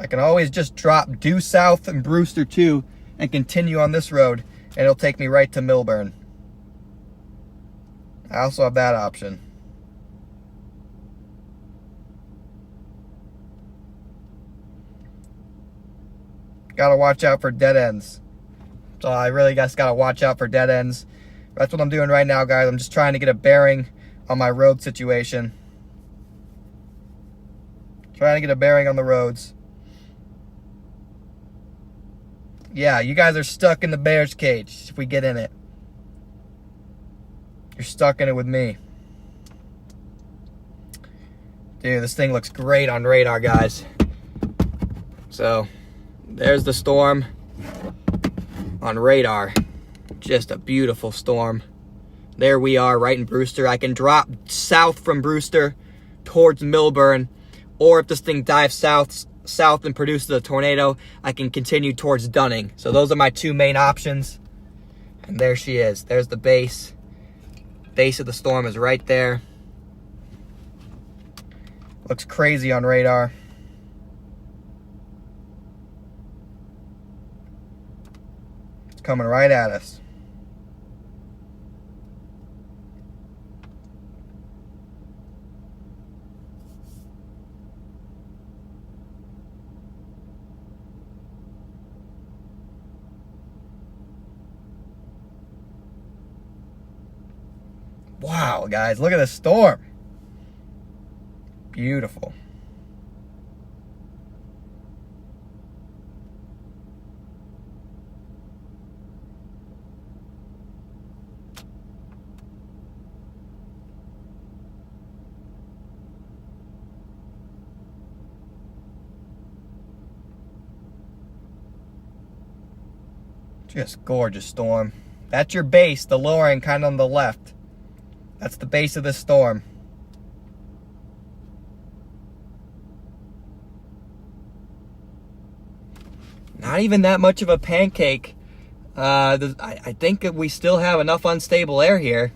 Speaker 1: I can always just drop due south and Brewster too and continue on this road, and it'll take me right to Millburn. I also have that option. Gotta watch out for dead ends. So I really just gotta watch out for dead ends. That's what I'm doing right now, guys. I'm just trying to get a bearing on my road situation. Trying to get a bearing on the roads. Yeah, you guys are stuck in the bear's cage if we get in it. You're stuck in it with me. Dude, this thing looks great on radar, guys. So, there's the storm on radar. Just a beautiful storm. There we are, right in Brewster. I can drop south from Brewster towards Millburn, or if this thing dives south and produces a tornado, I can continue towards Dunning. So those are my two main options. And there she is. There's the base. Base of the storm is right there. Looks crazy on radar. It's coming right at us. Wow, guys, look at this storm. Beautiful. Just gorgeous storm. That's your base, the lowering kind of on the left. That's the base of this storm. Not even that much of a pancake. I think that we still have enough unstable air here.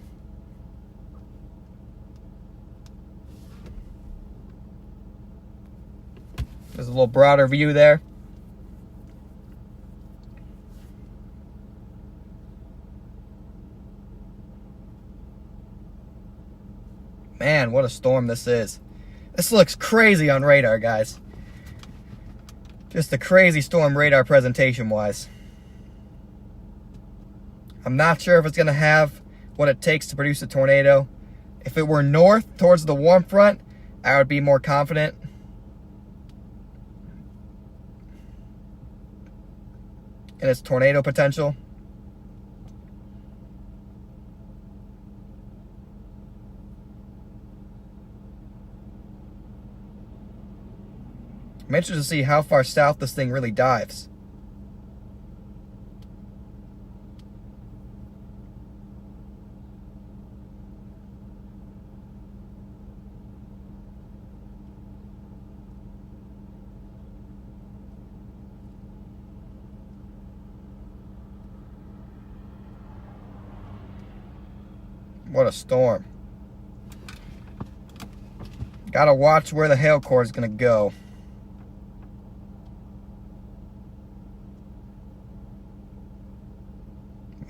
Speaker 1: There's a little broader view there. Man, what a storm this is. This looks crazy on radar, guys. Just a crazy storm radar presentation-wise. I'm not sure if it's going to have what it takes to produce a tornado. If it were north towards the warm front, I would be more confident. In its tornado potential. I'm interested to see how far south this thing really dives. What a storm. Gotta watch where the hail core is gonna go.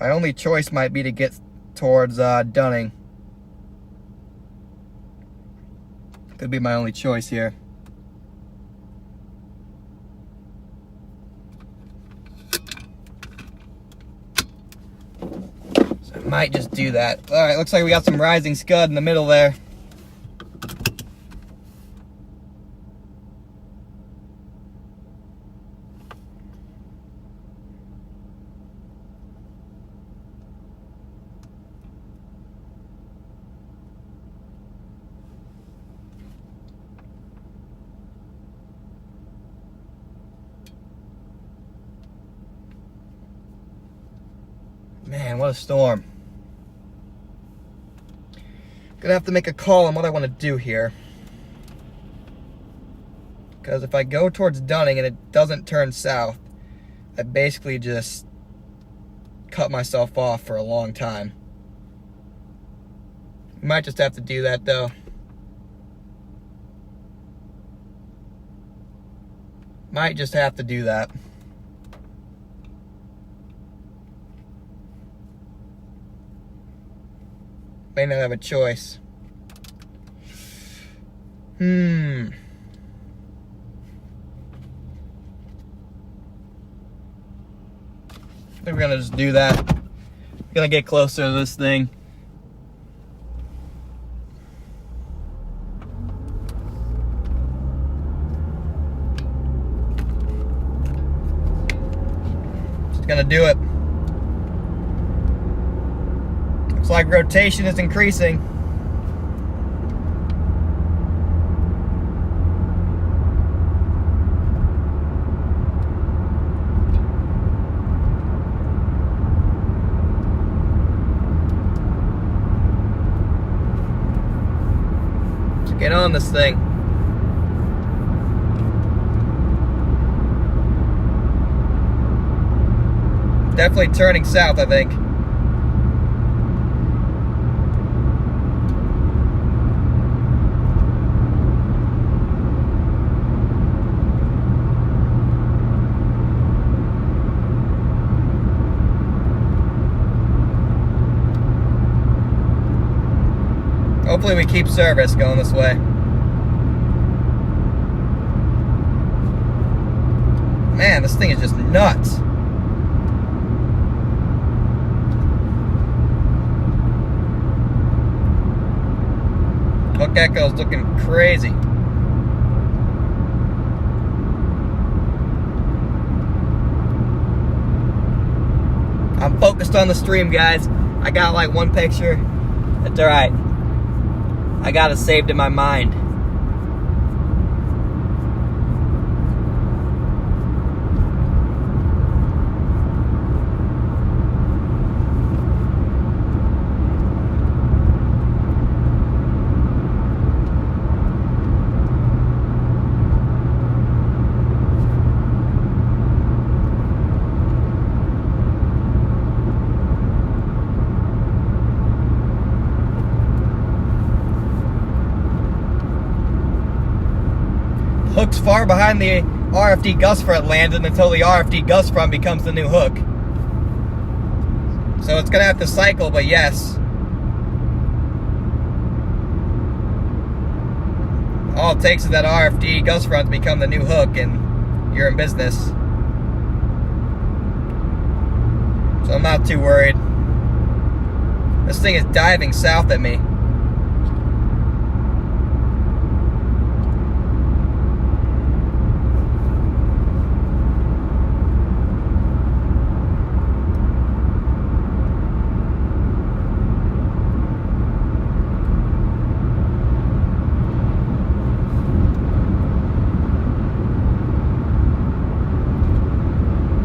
Speaker 1: My only choice might be to get towards Dunning. Could be my only choice here. So I might just do that. Alright, looks like we got some rising scud in the middle there. Man, what a storm. Gonna have to make a call on what I want to do here. Because if I go towards Dunning and it doesn't turn south, I basically just cut myself off for a long time. Might just have to do that though. Might just have to do that. May not have a choice. I think we're gonna just do that. We're gonna get closer to this thing. Just gonna do it. Looks like rotation is increasing. Let's get on this thing. Definitely turning south, I think. Hopefully we keep service going this way. Man, this thing is just nuts. Hook echo's looking crazy. I'm focused on the stream, guys. I got like one picture. That's alright. I got it saved in my mind. Hook's far behind the RFD gust front landed until the RFD gust front becomes the new hook. So it's gonna have to cycle, but yes. All it takes is that RFD gust front to become the new hook and you're in business. So I'm not too worried. This thing is diving south at me.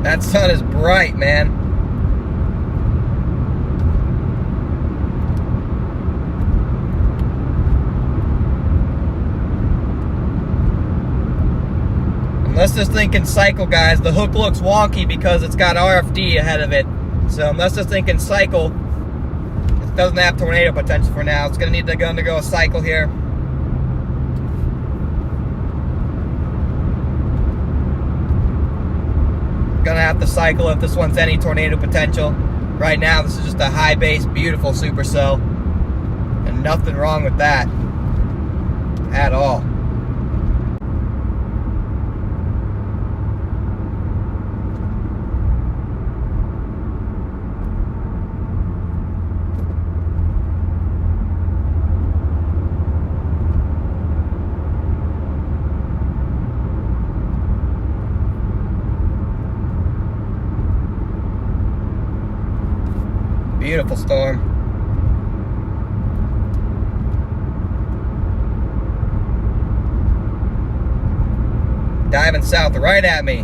Speaker 1: That sun is bright, man. Unless this thing can cycle, guys, the hook looks wonky because it's got RFD ahead of it. So unless this thing can cycle, it doesn't have tornado potential for now. It's gonna need to undergo a cycle here. Gonna have to cycle if this one's any tornado potential. Right now, this is just a high base, beautiful supercell, and nothing wrong with that at all. Beautiful storm. Diving south right at me.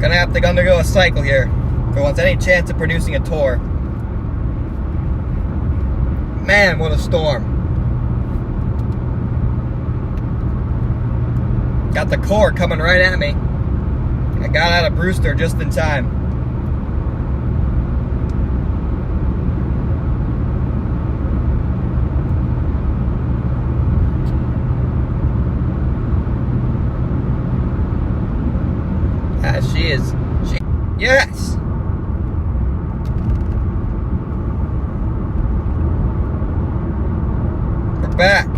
Speaker 1: Gonna have to undergo a cycle here if it wants any chance of producing a tour. Man, what a storm. Got the core coming right at me. I got out of Brewster just in time. She is. Yes! We're back.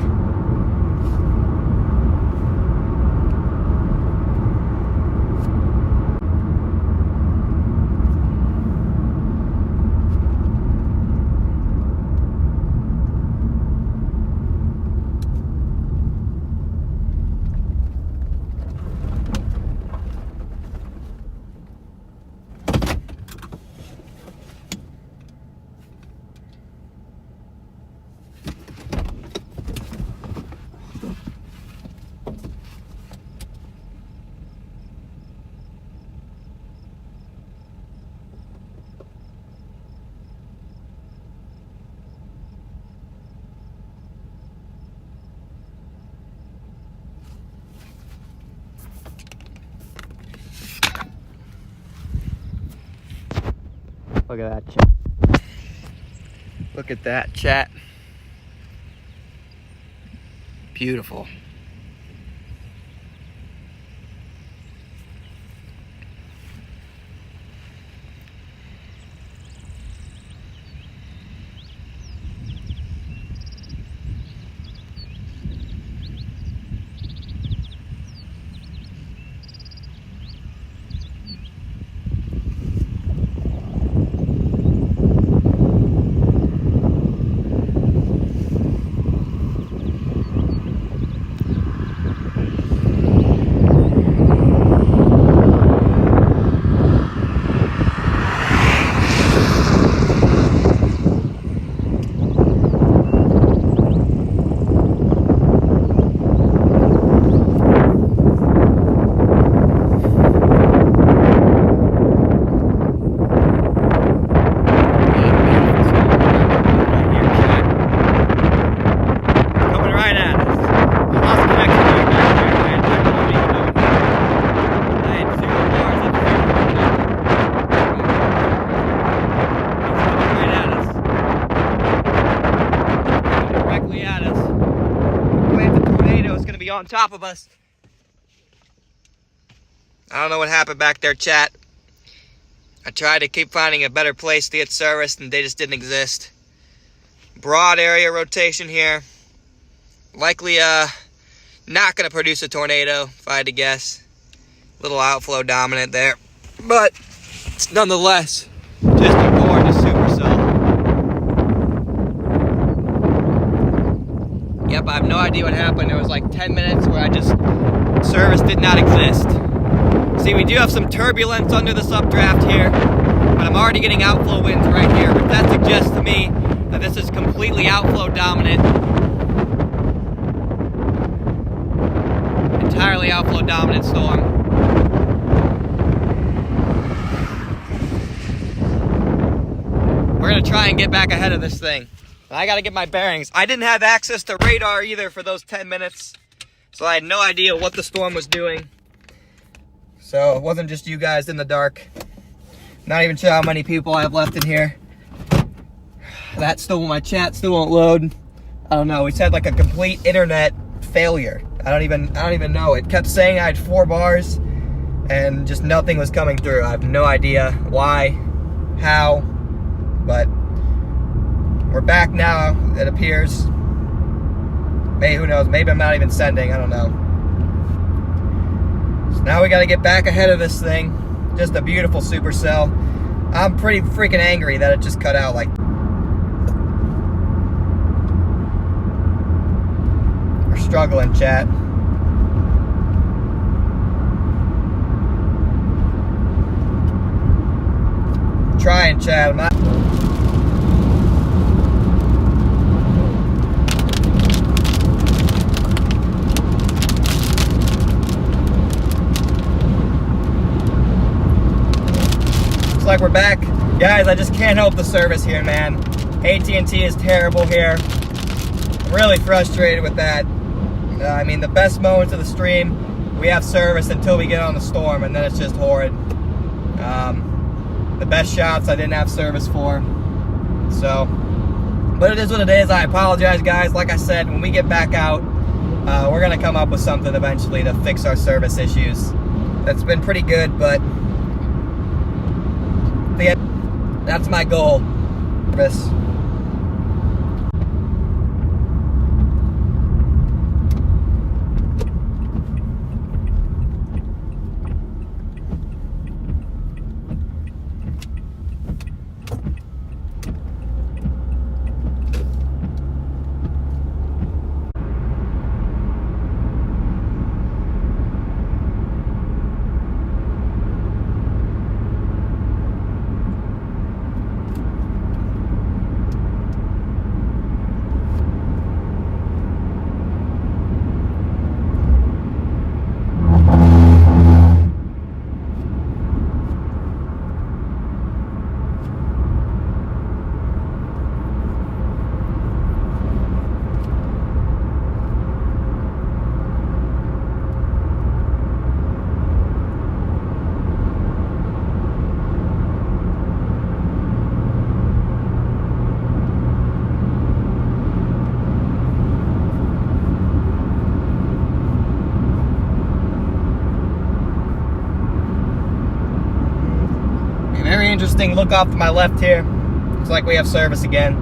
Speaker 1: Look at that, chat. Look at that, chat. Beautiful. on top of us. I don't know what happened back there, chat. I tried to keep finding a better place to get serviced, and they just didn't exist. Broad area rotation here. Likely not going to produce a tornado, if I had to guess. Little outflow dominant there. But it's nonetheless just a gorgeous supercell. Yep, I have no idea what happened. There was like 10 minutes where service did not exist. See, we do have some turbulence under this updraft here, but I'm already getting outflow winds right here. But that suggests to me that this is completely outflow dominant. Entirely outflow dominant storm. We're gonna try and get back ahead of this thing. I gotta get my bearings. I didn't have access to radar either for those 10 minutes, so I had no idea what the storm was doing. So it wasn't just you guys in the dark. Not even sure how many people I have left in here. My chat still won't load. I don't know. We had like a complete internet failure. I don't even know. It kept saying I had 4 bars and just nothing was coming through. I have no idea why, how, but we're back now, it appears. Maybe, who knows, maybe I'm not even sending, I don't know. So now we gotta get back ahead of this thing. Just a beautiful supercell. I'm pretty freaking angry that it just cut out like. We're struggling, chat. Trying, chat, I'm not. Like we're back. Guys, I just can't help the service here, man. AT&T is terrible here. I'm really frustrated with that. I mean, the best moments of the stream, we have service until we get on the storm, and then it's just horrid. The best shots I didn't have service for. So, but it is what it is. I apologize, guys. Like I said, when we get back out, we're going to come up with something eventually to fix our service issues. That's been pretty good, but that's my goal. Interesting look off to my left here. Looks like we have service again.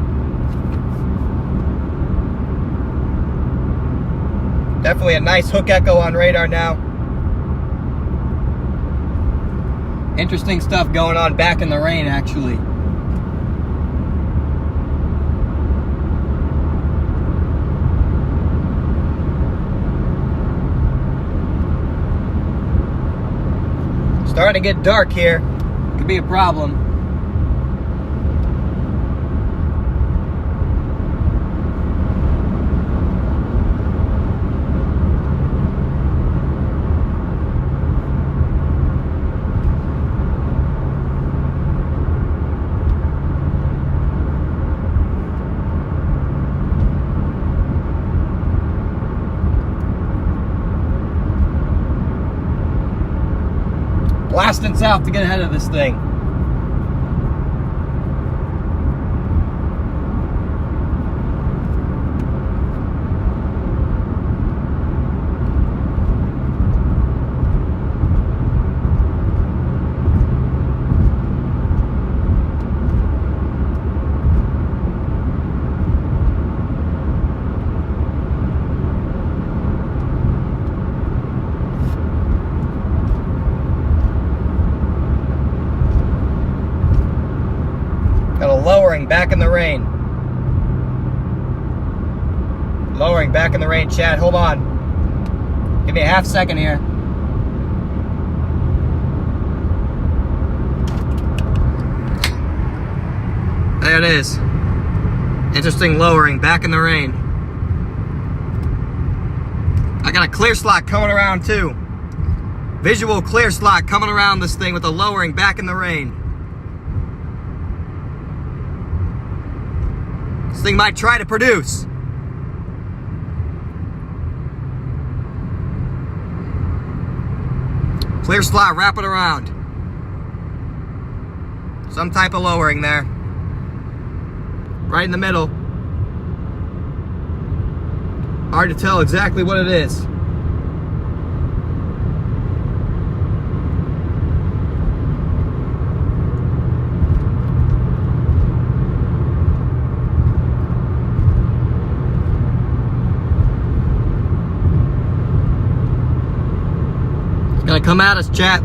Speaker 1: Definitely a nice hook echo on radar now. Interesting stuff going on back in the rain, actually. Starting to get dark here. Could be a problem. Blasting south to get ahead of this thing. back in the rain. Lowering back in the rain, chat. Hold on. Give me a half second here. There it is. Interesting lowering back in the rain. I got a clear slot coming around too. Visual clear slot coming around this thing with a lowering back in the rain. This thing might try to produce. Clear slot, wrap it around. Some type of lowering there. Right in the middle. Hard to tell exactly what it is. It's gonna come at us, chat.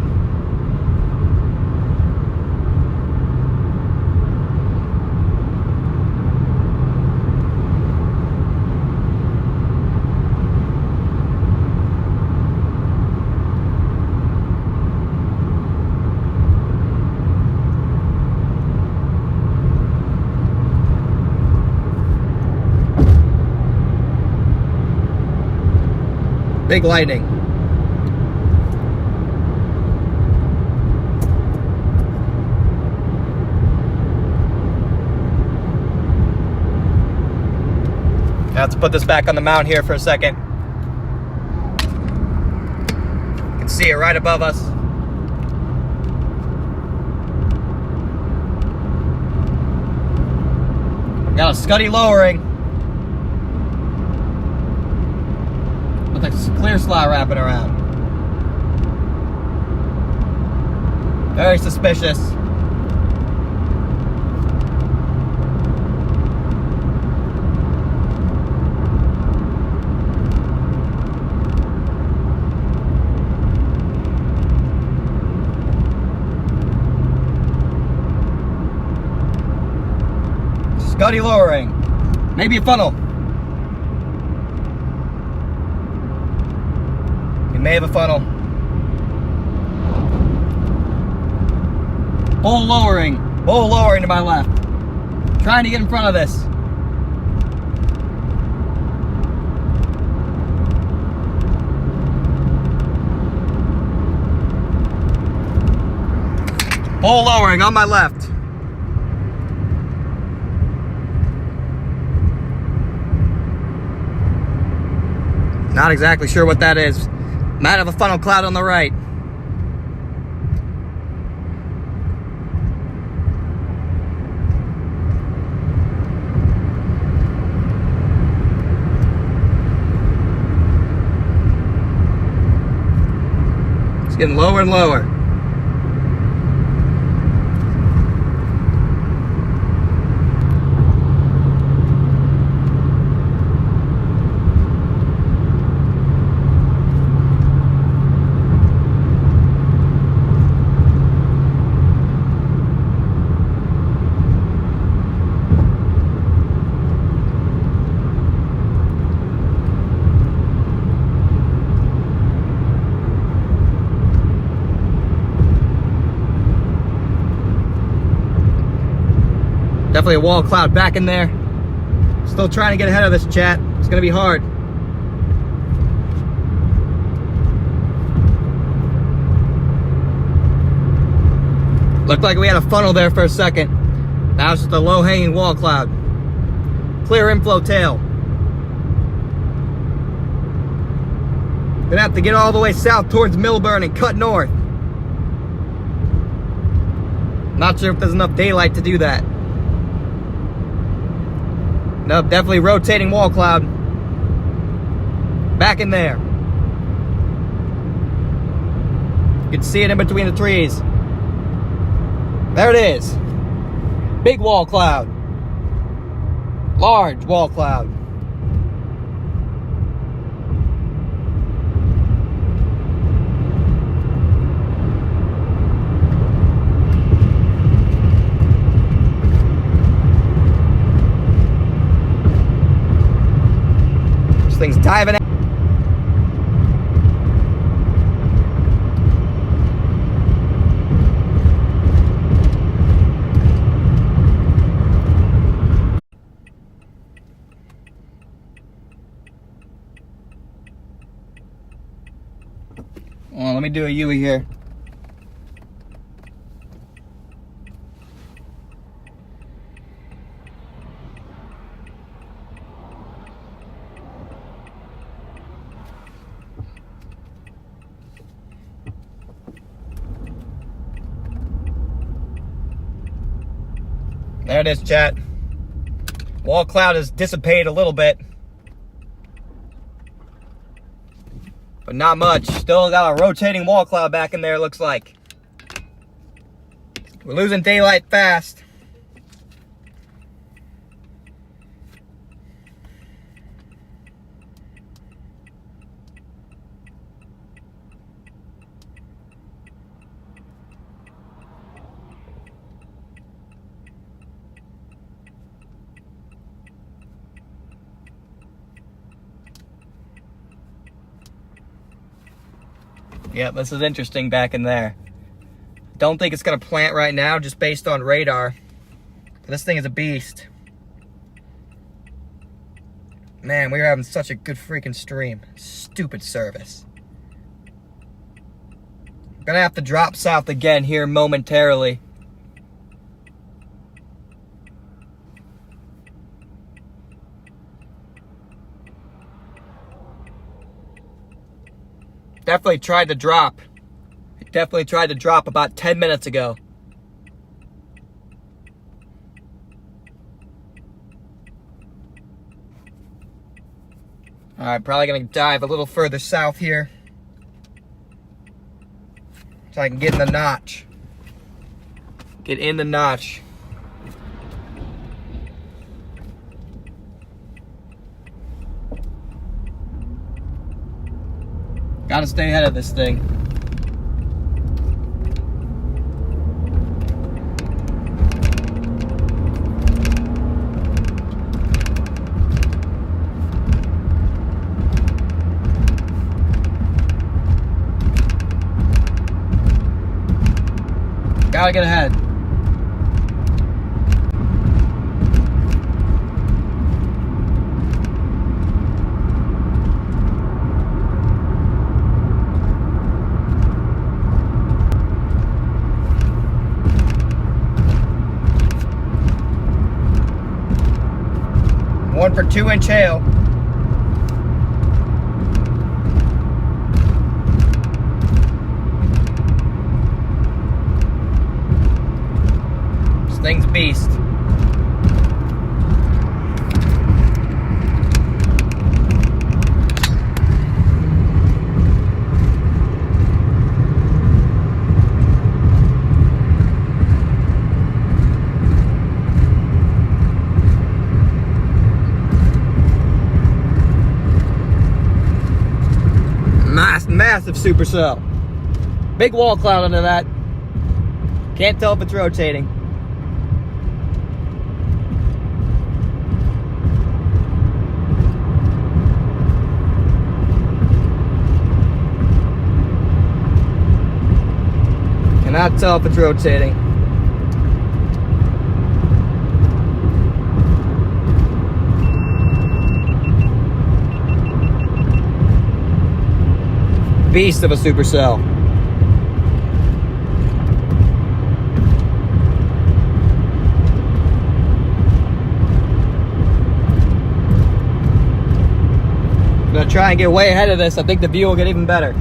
Speaker 1: Big lightning. Now let's put this back on the mount here for a second. You can see it right above us. Got a scuddy lowering. With a clear slot wrapping around. Very suspicious. Scuddy lowering. Maybe a funnel. You may have a funnel. Bull lowering. Bull lowering to my left. Trying to get in front of this. Bull lowering on my left. Not exactly sure what that is. Might have a funnel cloud on the right. It's getting lower and lower. Definitely a wall cloud back in there. Still trying to get ahead of this, chat. It's gonna be hard. Looked like we had a funnel there for a second. Now it's just a low-hanging wall cloud. Clear inflow tail. Gonna have to get all the way south towards Millburn and cut north. Not sure if there's enough daylight to do that. Nope, definitely rotating wall cloud. Back in there. You can see it in between the trees. There it is. Big wall cloud. Large wall cloud. This thing's diving out. Well, let me do a U-ey here. There it is, chat. Wall cloud has dissipated a little bit, but not much. Still got a rotating wall cloud back in there, it looks like. We're losing daylight fast. Yep, this is interesting back in there. Don't think it's gonna plant right now just based on radar. But this thing is a beast. Man, we were having such a good freaking stream. Stupid service. Gonna have to drop south again here momentarily. Definitely tried to drop. Definitely tried to drop about 10 minutes ago. Alright, probably gonna dive a little further south here, so I can get in the notch. Get in the notch. Gotta stay ahead of this thing. Gotta get ahead. One for 2-inch hail. This thing's a beast. Massive supercell. Big wall cloud under that. Can't tell if it's rotating. Cannot tell if it's rotating. Beast of a supercell. I'm gonna try and get way ahead of this. I think the view will get even better.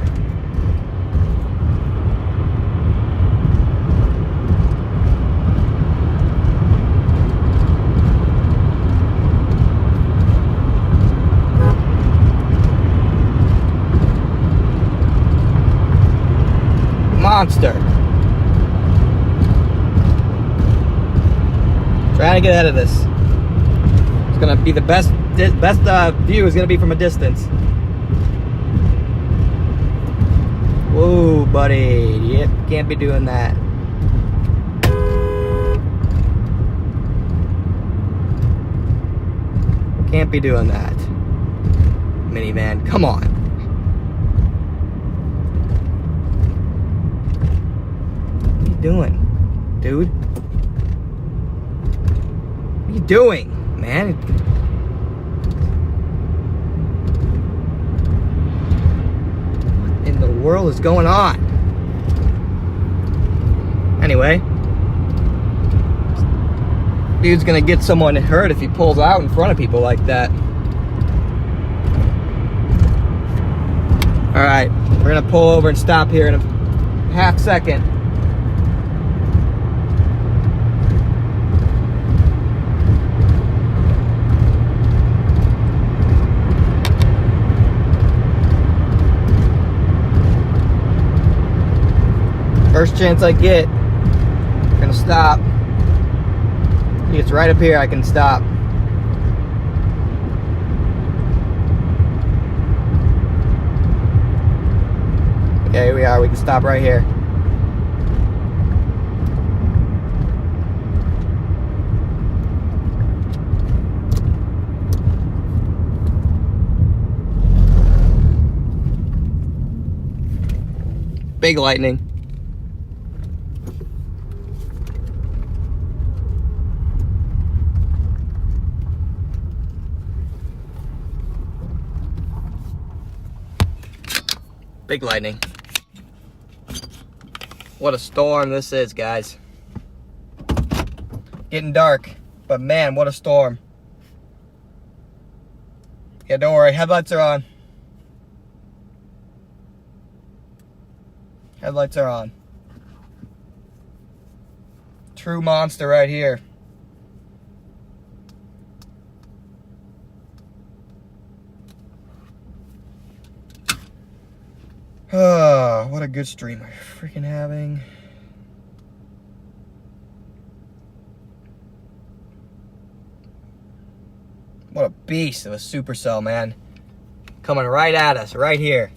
Speaker 1: Monster. Trying to get ahead of this. It's gonna be the best view is gonna be from a distance. Whoa, buddy. Yep, can't be doing that. Can't be doing that. minivan. Come on. What are you doing, dude? What are you doing, man? What in the world is going on? Anyway, dude's gonna get someone hurt if he pulls out in front of people like that. All right, we're gonna pull over and stop here in a half second. First chance I get, I'm gonna stop. It's right up here, I can stop. Okay, here we are, we can stop right here. Big lightning. Big lightning. What a storm this is, guys. Getting dark, but man, what a storm. Yeah, don't worry, headlights are on. Headlights are on. True monster right here. Oh, what a good stream we're freaking having. What a beast of a supercell, man. Coming right at us, right here.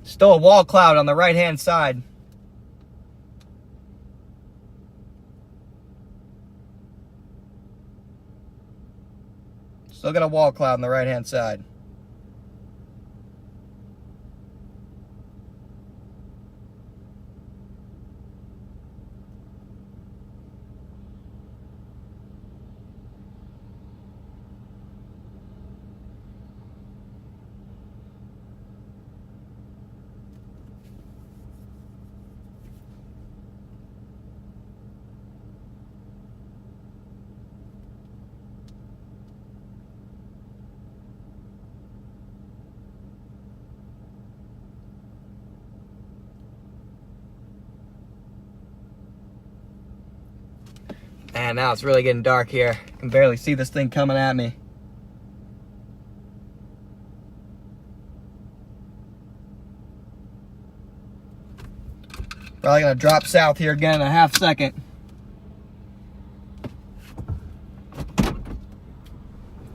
Speaker 1: Still a wall cloud on the right-hand side. Still got a wall cloud on the right-hand side. And now it's really getting dark here. I can barely see this thing coming at me. Probably gonna drop south here again in a half second.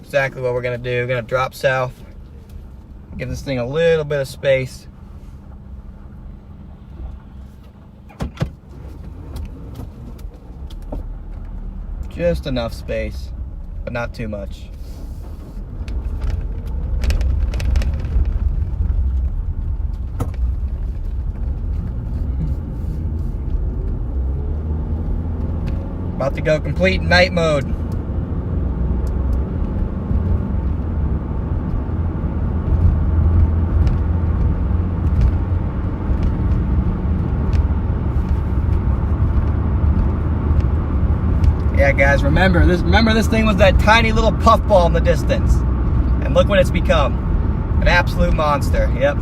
Speaker 1: Exactly what we're gonna do. We're gonna drop south. Give this thing a little bit of space. Just enough space, but not too much. About to go complete night mode. Yeah, guys, remember this thing was that tiny little puffball in the distance. And look what it's become. An absolute monster, yep.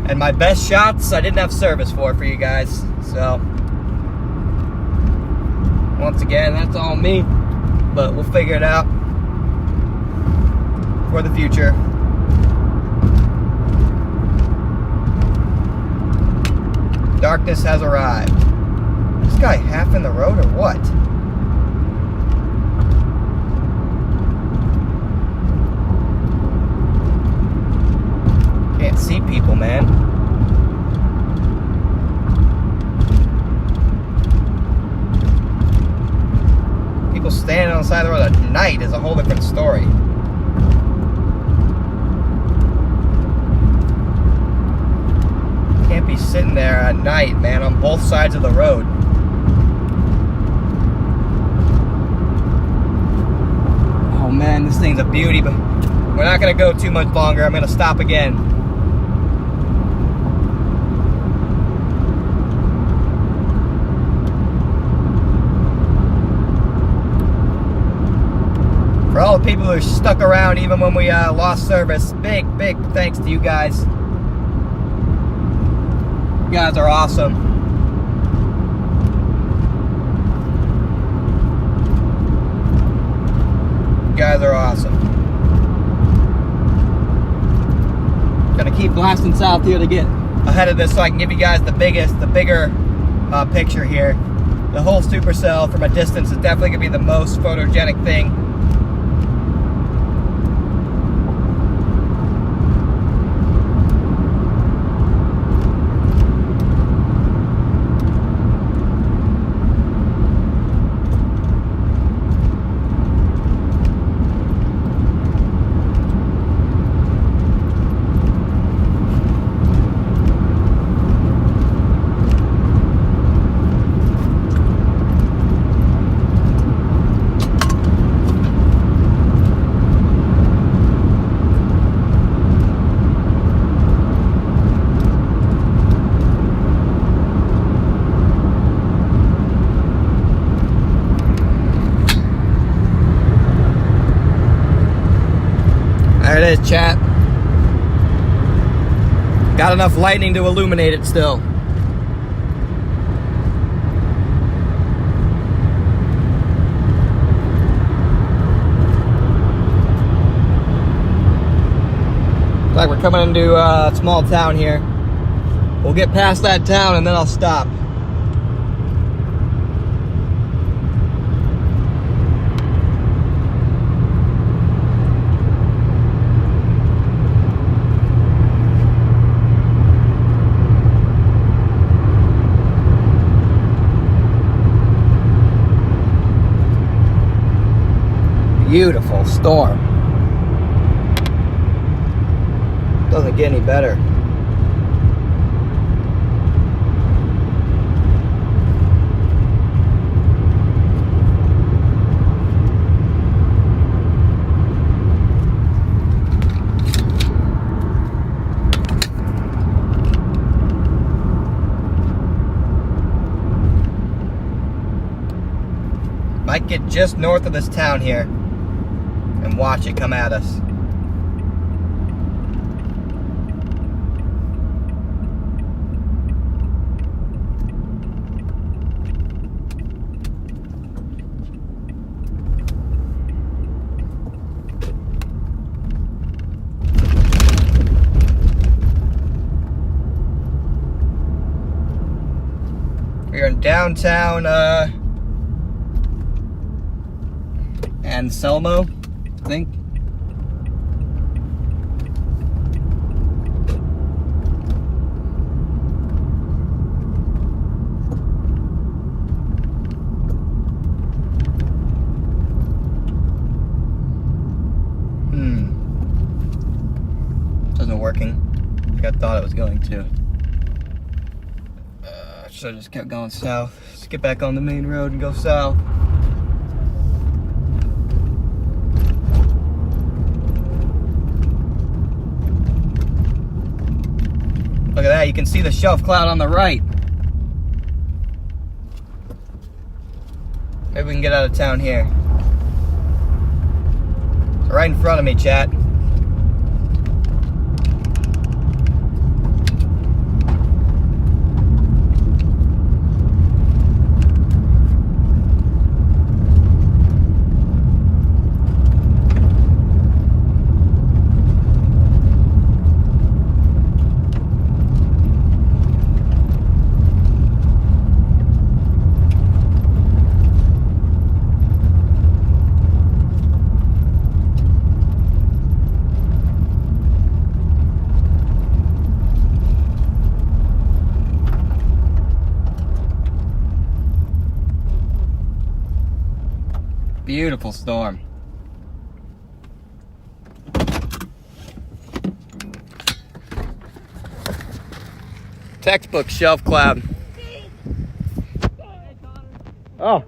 Speaker 1: And my best shots, I didn't have service for you guys. So, once again, that's all me. But we'll figure it out for the future. Darkness has arrived. Is this guy half in the road or what? Can't see people, man. People standing on the side of the road at night is a whole different story. night, man, on both sides of the road. Oh man, this thing's a beauty, but we're not gonna go too much longer. I'm gonna stop again. For all the people who stuck around even when we lost service, big thanks to you guys. You guys are awesome. You guys are awesome. Gonna keep blasting south here to get ahead of this so I can give you guys the bigger picture here. The whole Supercell from a distance is definitely gonna be the most photogenic thing. There it is, chat. Got enough lightning to illuminate it still. Looks like we're coming into a small town here. We'll get past that town and then I'll stop. Beautiful storm. Doesn't get any better. Might get just north of this town here and watch it come at us. We are in downtown Anselmo, I think. Isn't working like I thought it was going to. Should have just kept going south. Let's get back on the main road and go south. Look at that, you can see the shelf cloud on the right. Maybe we can get out of town here. It's right in front of me, chat. Beautiful storm. Textbook shelf cloud. Oh.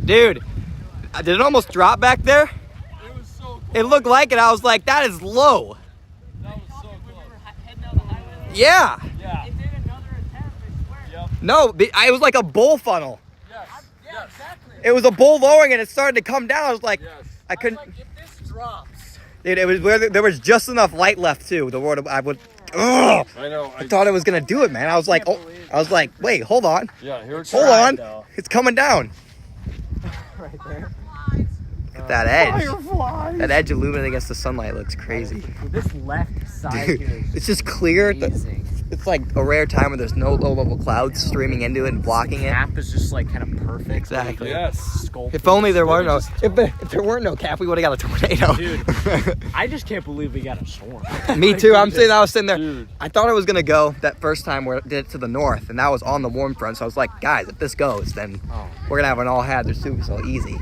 Speaker 1: Dude, did it almost drop back there?
Speaker 3: It was so close.
Speaker 1: It looked like it. I was like, that is low.
Speaker 3: That was so close.
Speaker 1: Yeah.
Speaker 3: Yeah.
Speaker 2: It did another attempt, I swear.
Speaker 3: Yep.
Speaker 1: No, it was like a bull funnel.
Speaker 3: Yes.
Speaker 2: Yeah, exactly.
Speaker 1: It was a bull lowering and it started to come down. I was like,
Speaker 3: Yes.
Speaker 1: I couldn't.
Speaker 2: Like, if this drops.
Speaker 1: Dude, it was where there was just enough light left too. The word I would. Ugh,
Speaker 3: I know.
Speaker 1: I thought it was gonna do it, man. I was like, oh, I was like, wait, hold on,
Speaker 3: Yeah, here it's
Speaker 1: hold on, it's coming down.
Speaker 3: right there.
Speaker 1: Look at that edge.
Speaker 3: Fireflies.
Speaker 1: That edge illuminated against the sunlight looks crazy.
Speaker 4: This left side
Speaker 1: Dude,
Speaker 4: here is
Speaker 1: it's just clear.
Speaker 4: amazing.
Speaker 1: It's like a rare time where there's no low-level clouds streaming into it and blocking it.
Speaker 4: Cap is just like kind of perfect.
Speaker 1: Exactly.
Speaker 3: Yes.
Speaker 4: Sculpted.
Speaker 1: If only there were no. If there weren't no cap, we would have got a tornado.
Speaker 4: Dude, I just can't believe we got a storm.
Speaker 1: Me too. I was sitting there.
Speaker 3: Dude.
Speaker 1: I thought it was gonna go that first time where it did it to the north, and that was on the warm front. So I was like, guys, if this goes, then
Speaker 4: Oh.
Speaker 1: we're gonna have an all-hazard Supercell easy.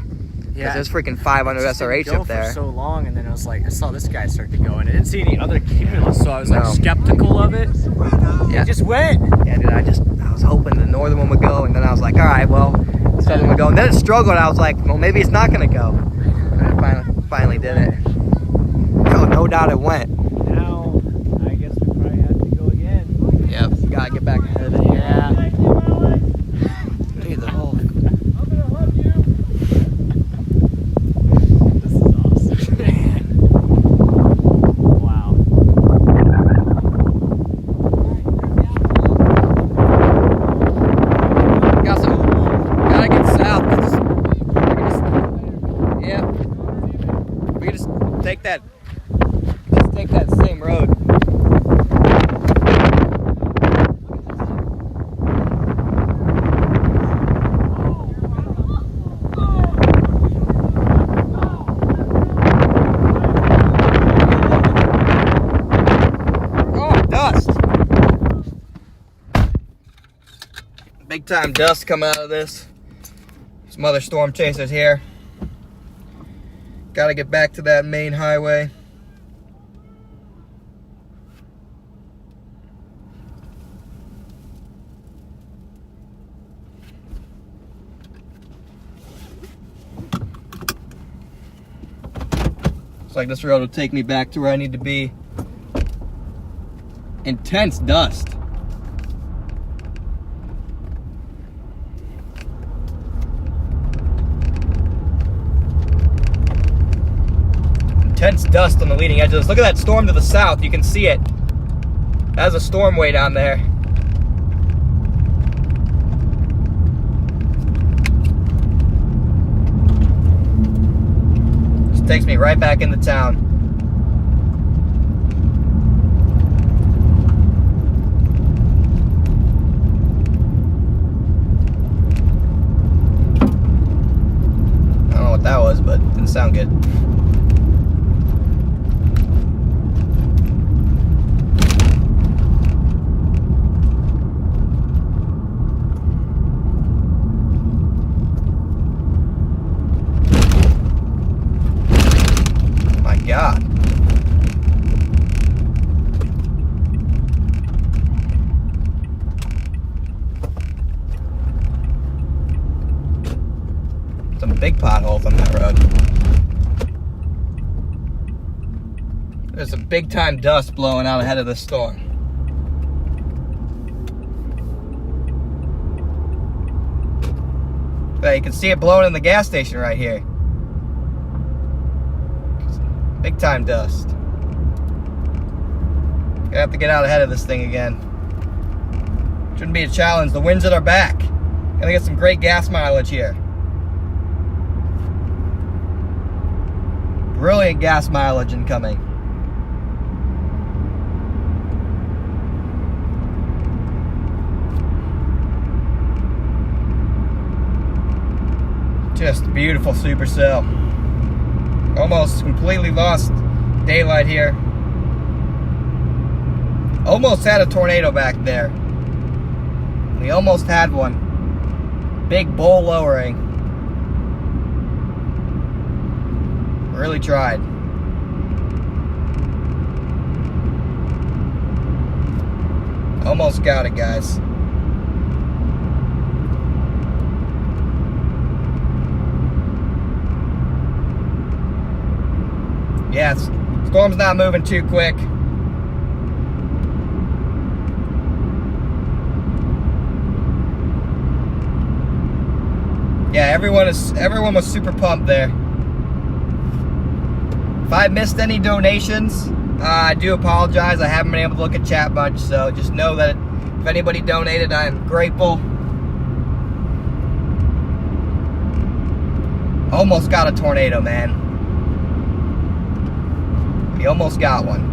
Speaker 4: Yeah.
Speaker 1: There's freaking 500
Speaker 4: It just didn't
Speaker 1: SRH
Speaker 4: go
Speaker 1: up there.
Speaker 4: for so long, and then I was like, I saw this guy start to go, and I didn't see any other cumulus, so I was like
Speaker 1: No.
Speaker 4: skeptical of it.
Speaker 1: Yeah.
Speaker 4: It just went.
Speaker 1: Yeah, dude. I was hoping the northern one would go, and then I was like, all right, well, the southern one would go, and then it struggled. And I was like, well, maybe it's not gonna go. And it finally did it. No doubt it went.
Speaker 4: Now, I guess we probably have to go again.
Speaker 1: Yep. Gotta get back ahead of it.
Speaker 4: Yeah.
Speaker 1: Dude, the whole.
Speaker 3: I'm gonna hug you.
Speaker 4: This is awesome. Wow.
Speaker 1: Gotta get south. Yeah. We can just take that. Let's take that same road. Oh, dust. Big time dust coming out of this. Some other storm chasers here. Gotta get back to that main highway. Looks like this road will take me back to where I need to be. Intense dust. Intense dust on the leading edge of this. Look at that storm to the south. You can see it. That's a storm way down there. Just takes me right back into town. I don't know what that was, but it didn't sound good. My God. Some big potholes on that road. There's some big time dust blowing out ahead of the storm. But you can see it blowing in the gas station right here. Big time dust. Gonna have to get out ahead of this thing again. Shouldn't be a challenge. The winds at our back. Gonna get some great gas mileage here. Brilliant gas mileage incoming. Just beautiful Supercell. Almost completely lost daylight here. Almost had a tornado back there. We almost had one. Big bowl lowering. Really tried. Almost got it, guys. Yes, storm's not moving too quick. Yeah, everyone was super pumped there. If I missed any donations, I do apologize. I haven't been able to look at chat much, so just know that if anybody donated, I am grateful. Almost got a tornado, man. We almost got one.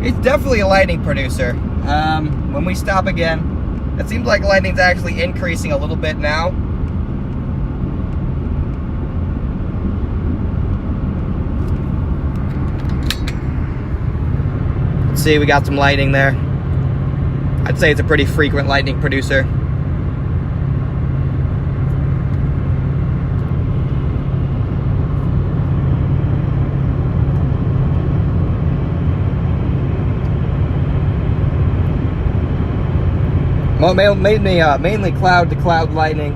Speaker 1: It's definitely a lightning producer. When we stop again, it seems like lightning's actually increasing a little bit now. Let's see, we got some lightning there. I'd say it's a pretty frequent lightning producer. Well, mainly cloud-to-cloud lightning.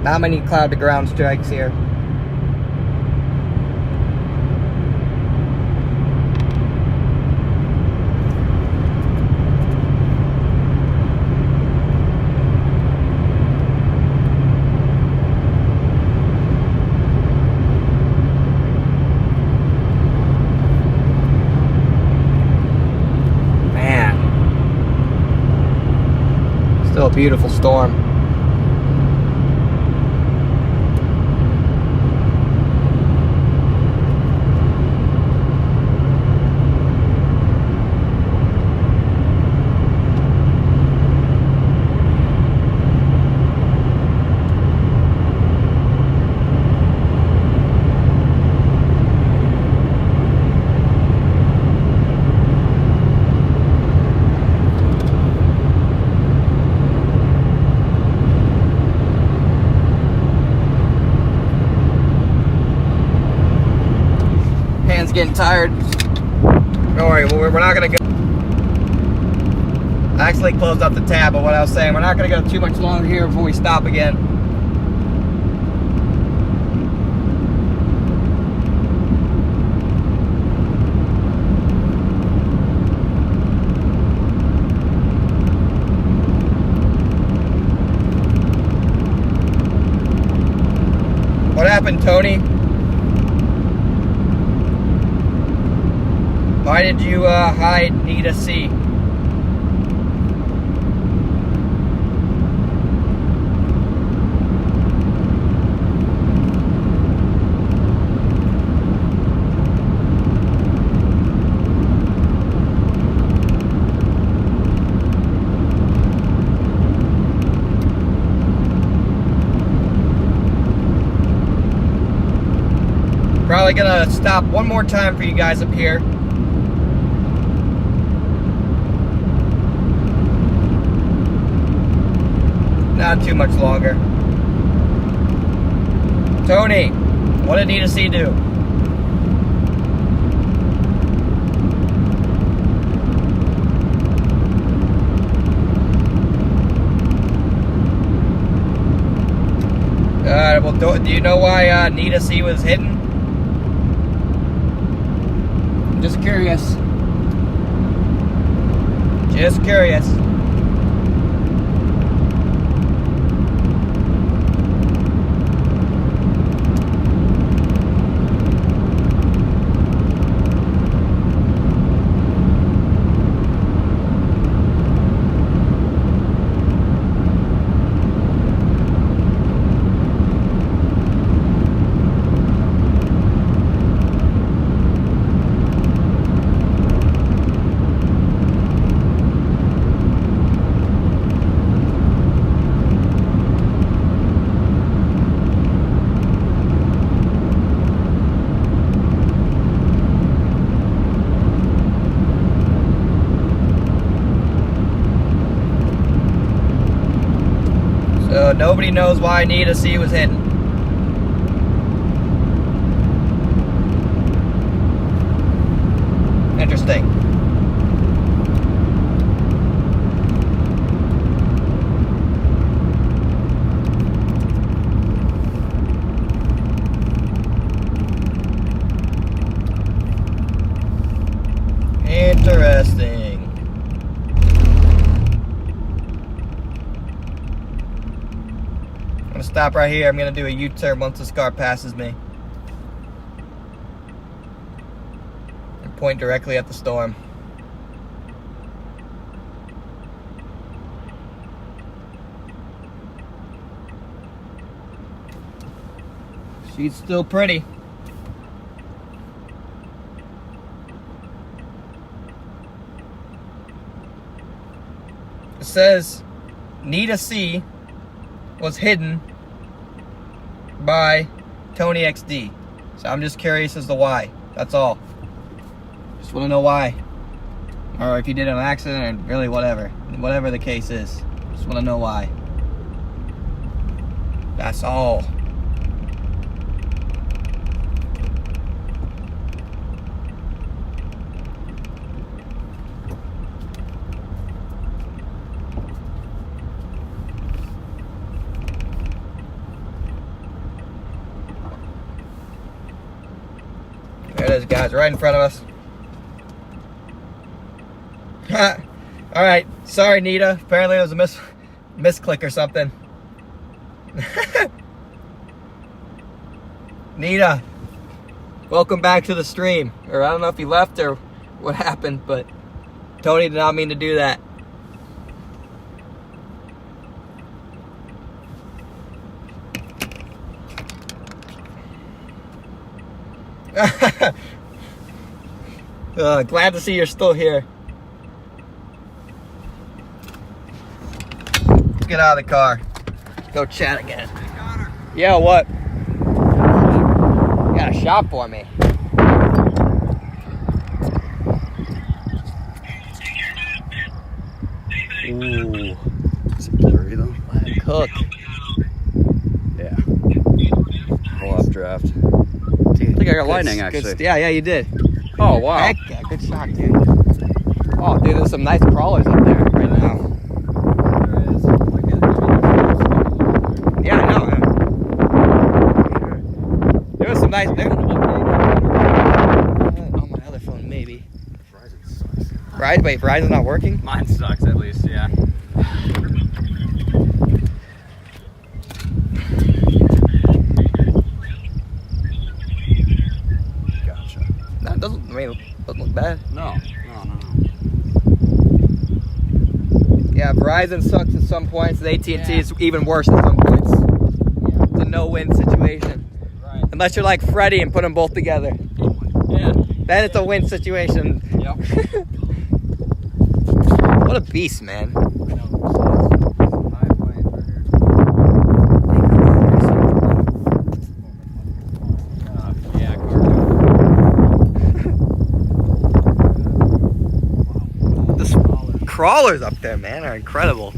Speaker 1: Not many cloud-to-ground strikes here. Still a beautiful storm. Getting tired. Don't worry, we're not gonna go. I actually closed up the tab, but what I was saying, we're not gonna go too much longer here before we stop again. What happened, Tony? Why did you hide Nita C? Probably gonna stop one more time for you guys up here. Not too much longer. Tony, what did Nita C do? Well, do you know why Nita C was hidden? Just curious. Just curious. but nobody knows why Nita C was hidden. Interesting. Interesting. I'm gonna stop right here. I'm gonna do a U-turn once this car passes me. And point directly at the storm. She's still pretty. It says Nita C was hidden by Tony XD. So I'm just curious as to why. That's all. Just want to know why. Or if you did it on accident, or really whatever. Whatever the case is. Just want to know why. That's all. There it is, guys, right in front of us. Alright, sorry, Nita. Apparently there was a misclick or something. Nita, welcome back to the stream. Or I don't know if you left or what happened, but Tony did not mean to do that. Glad to see you're still here. Let's get out of the car. Go chat again.
Speaker 5: Hey, Connor.
Speaker 1: Yeah, what? You got a shop for me.
Speaker 5: Ooh. Is it blurry though?
Speaker 1: Let him cook.
Speaker 5: Yeah. Whole updraft.
Speaker 1: Dude,
Speaker 5: I think I got lightning, actually.
Speaker 1: Yeah, you did.
Speaker 5: Oh, wow.
Speaker 1: Heck yeah, good shot, dude. Oh, dude, there's some nice crawlers up there right now.
Speaker 5: There is.
Speaker 1: Yeah, I know. There was some nice. On my other phone, maybe.
Speaker 5: Verizon sucks.
Speaker 1: Right? Wait, Verizon's not working?
Speaker 5: Mine sucks, at least, yeah. Gotcha.
Speaker 1: No, it doesn't. I mean, it doesn't look bad.
Speaker 5: No.
Speaker 1: Yeah, Verizon sucks at some points, and AT&T is even worse at some points. It's a no-win situation.
Speaker 5: Right.
Speaker 1: Unless you're like Freddie and put them both together.
Speaker 5: Yeah.
Speaker 1: Then it's a win situation.
Speaker 5: Yep.
Speaker 1: What a beast, man. The crawlers up there, man, are incredible.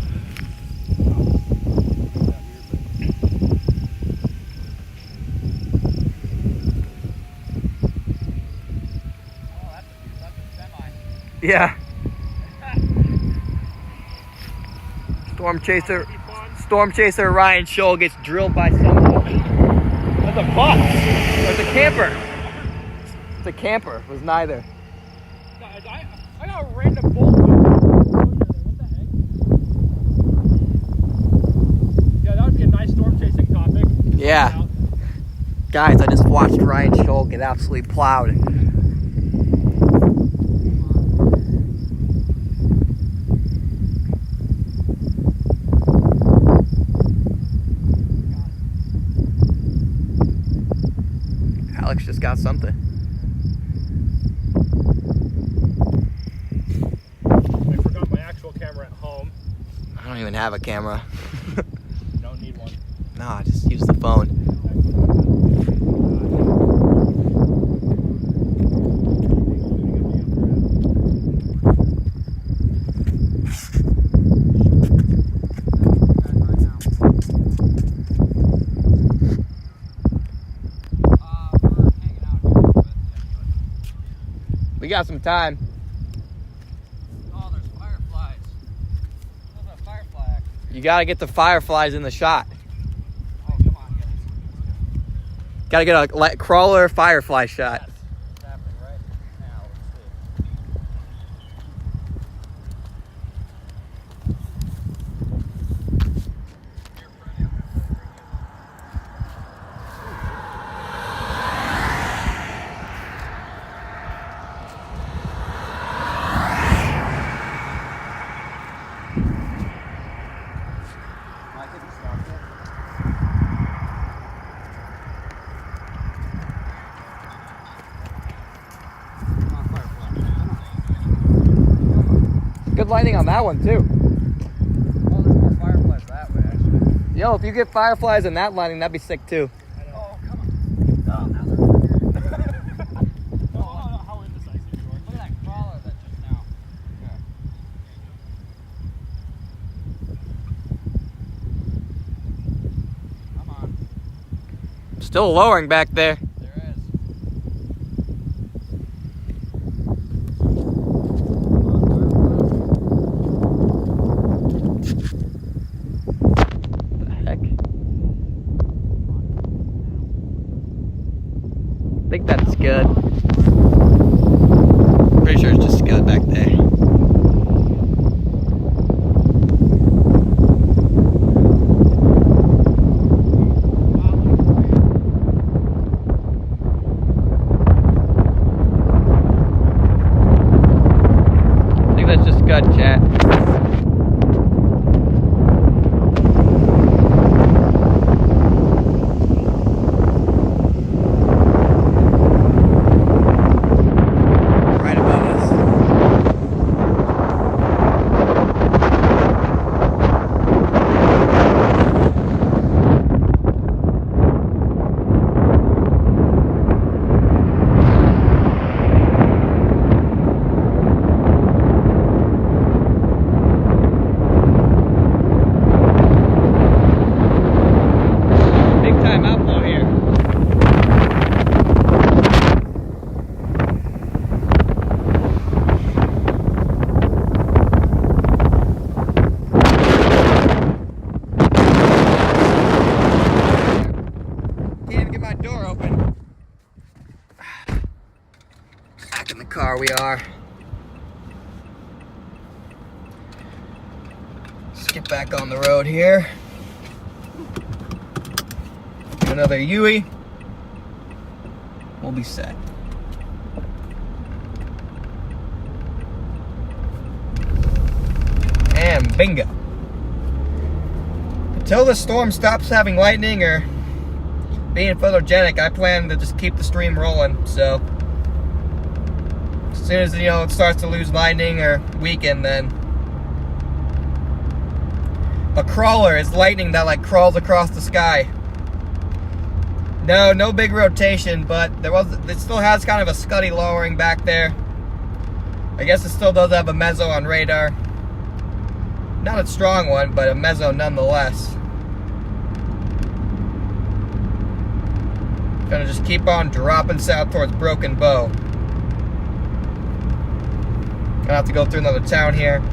Speaker 1: Yeah. Storm chaser Ryan Scholl gets drilled by someone. That's a bus. It's a camper. It's a camper. It was neither.
Speaker 3: Guys, I got a random bolt. What the heck? Yeah, that would be a nice storm chasing topic.
Speaker 1: Yeah. Guys, I just watched Ryan Scholl get absolutely plowed. Alex just got something.
Speaker 3: I forgot my actual camera at home.
Speaker 1: I don't even have a camera.
Speaker 3: Don't need one.
Speaker 1: No, I just use the phone. We got some time.
Speaker 4: Oh, there's fireflies. There's a firefly action.
Speaker 1: You got to get the fireflies in the shot.
Speaker 4: Oh, come on, guys.
Speaker 1: Got to get a crawler firefly shot.
Speaker 4: Yes. It's happening right now. Let's see. Mike, have you stopped yet? Come on, firefly. Come
Speaker 1: Good lighting on that one, too.
Speaker 4: on. Oh, there's more fireflies that way, actually.
Speaker 1: Yo, if you get fireflies in that lighting, that'd be sick, too.
Speaker 4: Oh, come on. Oh, now they're over here.
Speaker 3: Oh, how indecisive you are.
Speaker 4: Look at that crawler that just now. Yeah. Come on.
Speaker 1: Still lowering back there.
Speaker 4: There is.
Speaker 1: What the heck? I think that's good. Pretty sure it's just good back there. I think that's just good, chat. Right above us. Big time outflow here. Can't even get my door open. Back in the car we are. Let's get back on the road here. Do another Yui. We'll be set. And bingo. Until the storm stops having lightning or being photogenic, I plan to just keep the stream rolling. So as soon as it starts to lose lightning or weaken, then a crawler is lightning that like crawls across the sky. No big rotation, but it still has kind of a scuddy lowering back there. I guess it still does have a mezzo on radar. Not a strong one, but a mezzo nonetheless. Gonna just keep on dropping south towards Broken Bow. Gonna have to go through another town here.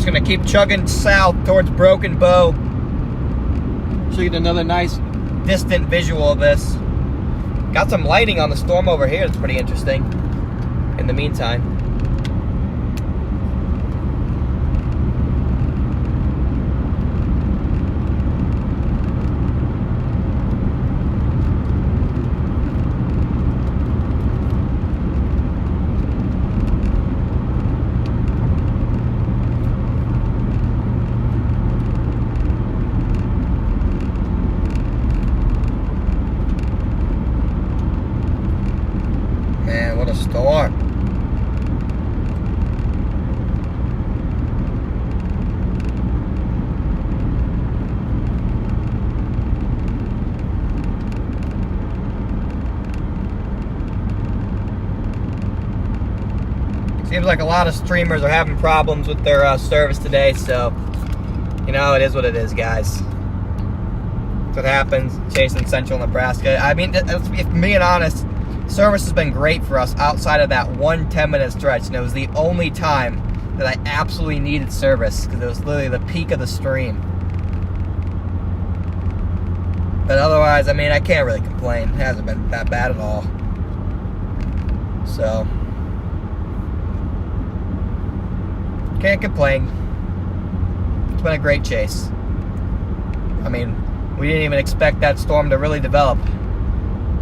Speaker 1: Gonna keep chugging south towards Broken Bow. So you get another nice distant visual of this. Got some lighting on the storm over here. It's pretty interesting. In the meantime. Still aren't. Seems like a lot of streamers are having problems with their service today, so, you know, it is what it is, guys. That's what happens chasing Central Nebraska. I mean, if I'm being honest, service has been great for us outside of that one 10-minute stretch, and it was the only time that I absolutely needed service, because it was literally the peak of the stream. But otherwise, I mean, I can't really complain. It hasn't been that bad at all. So, can't complain. It's been a great chase. I mean, we didn't even expect that storm to really develop.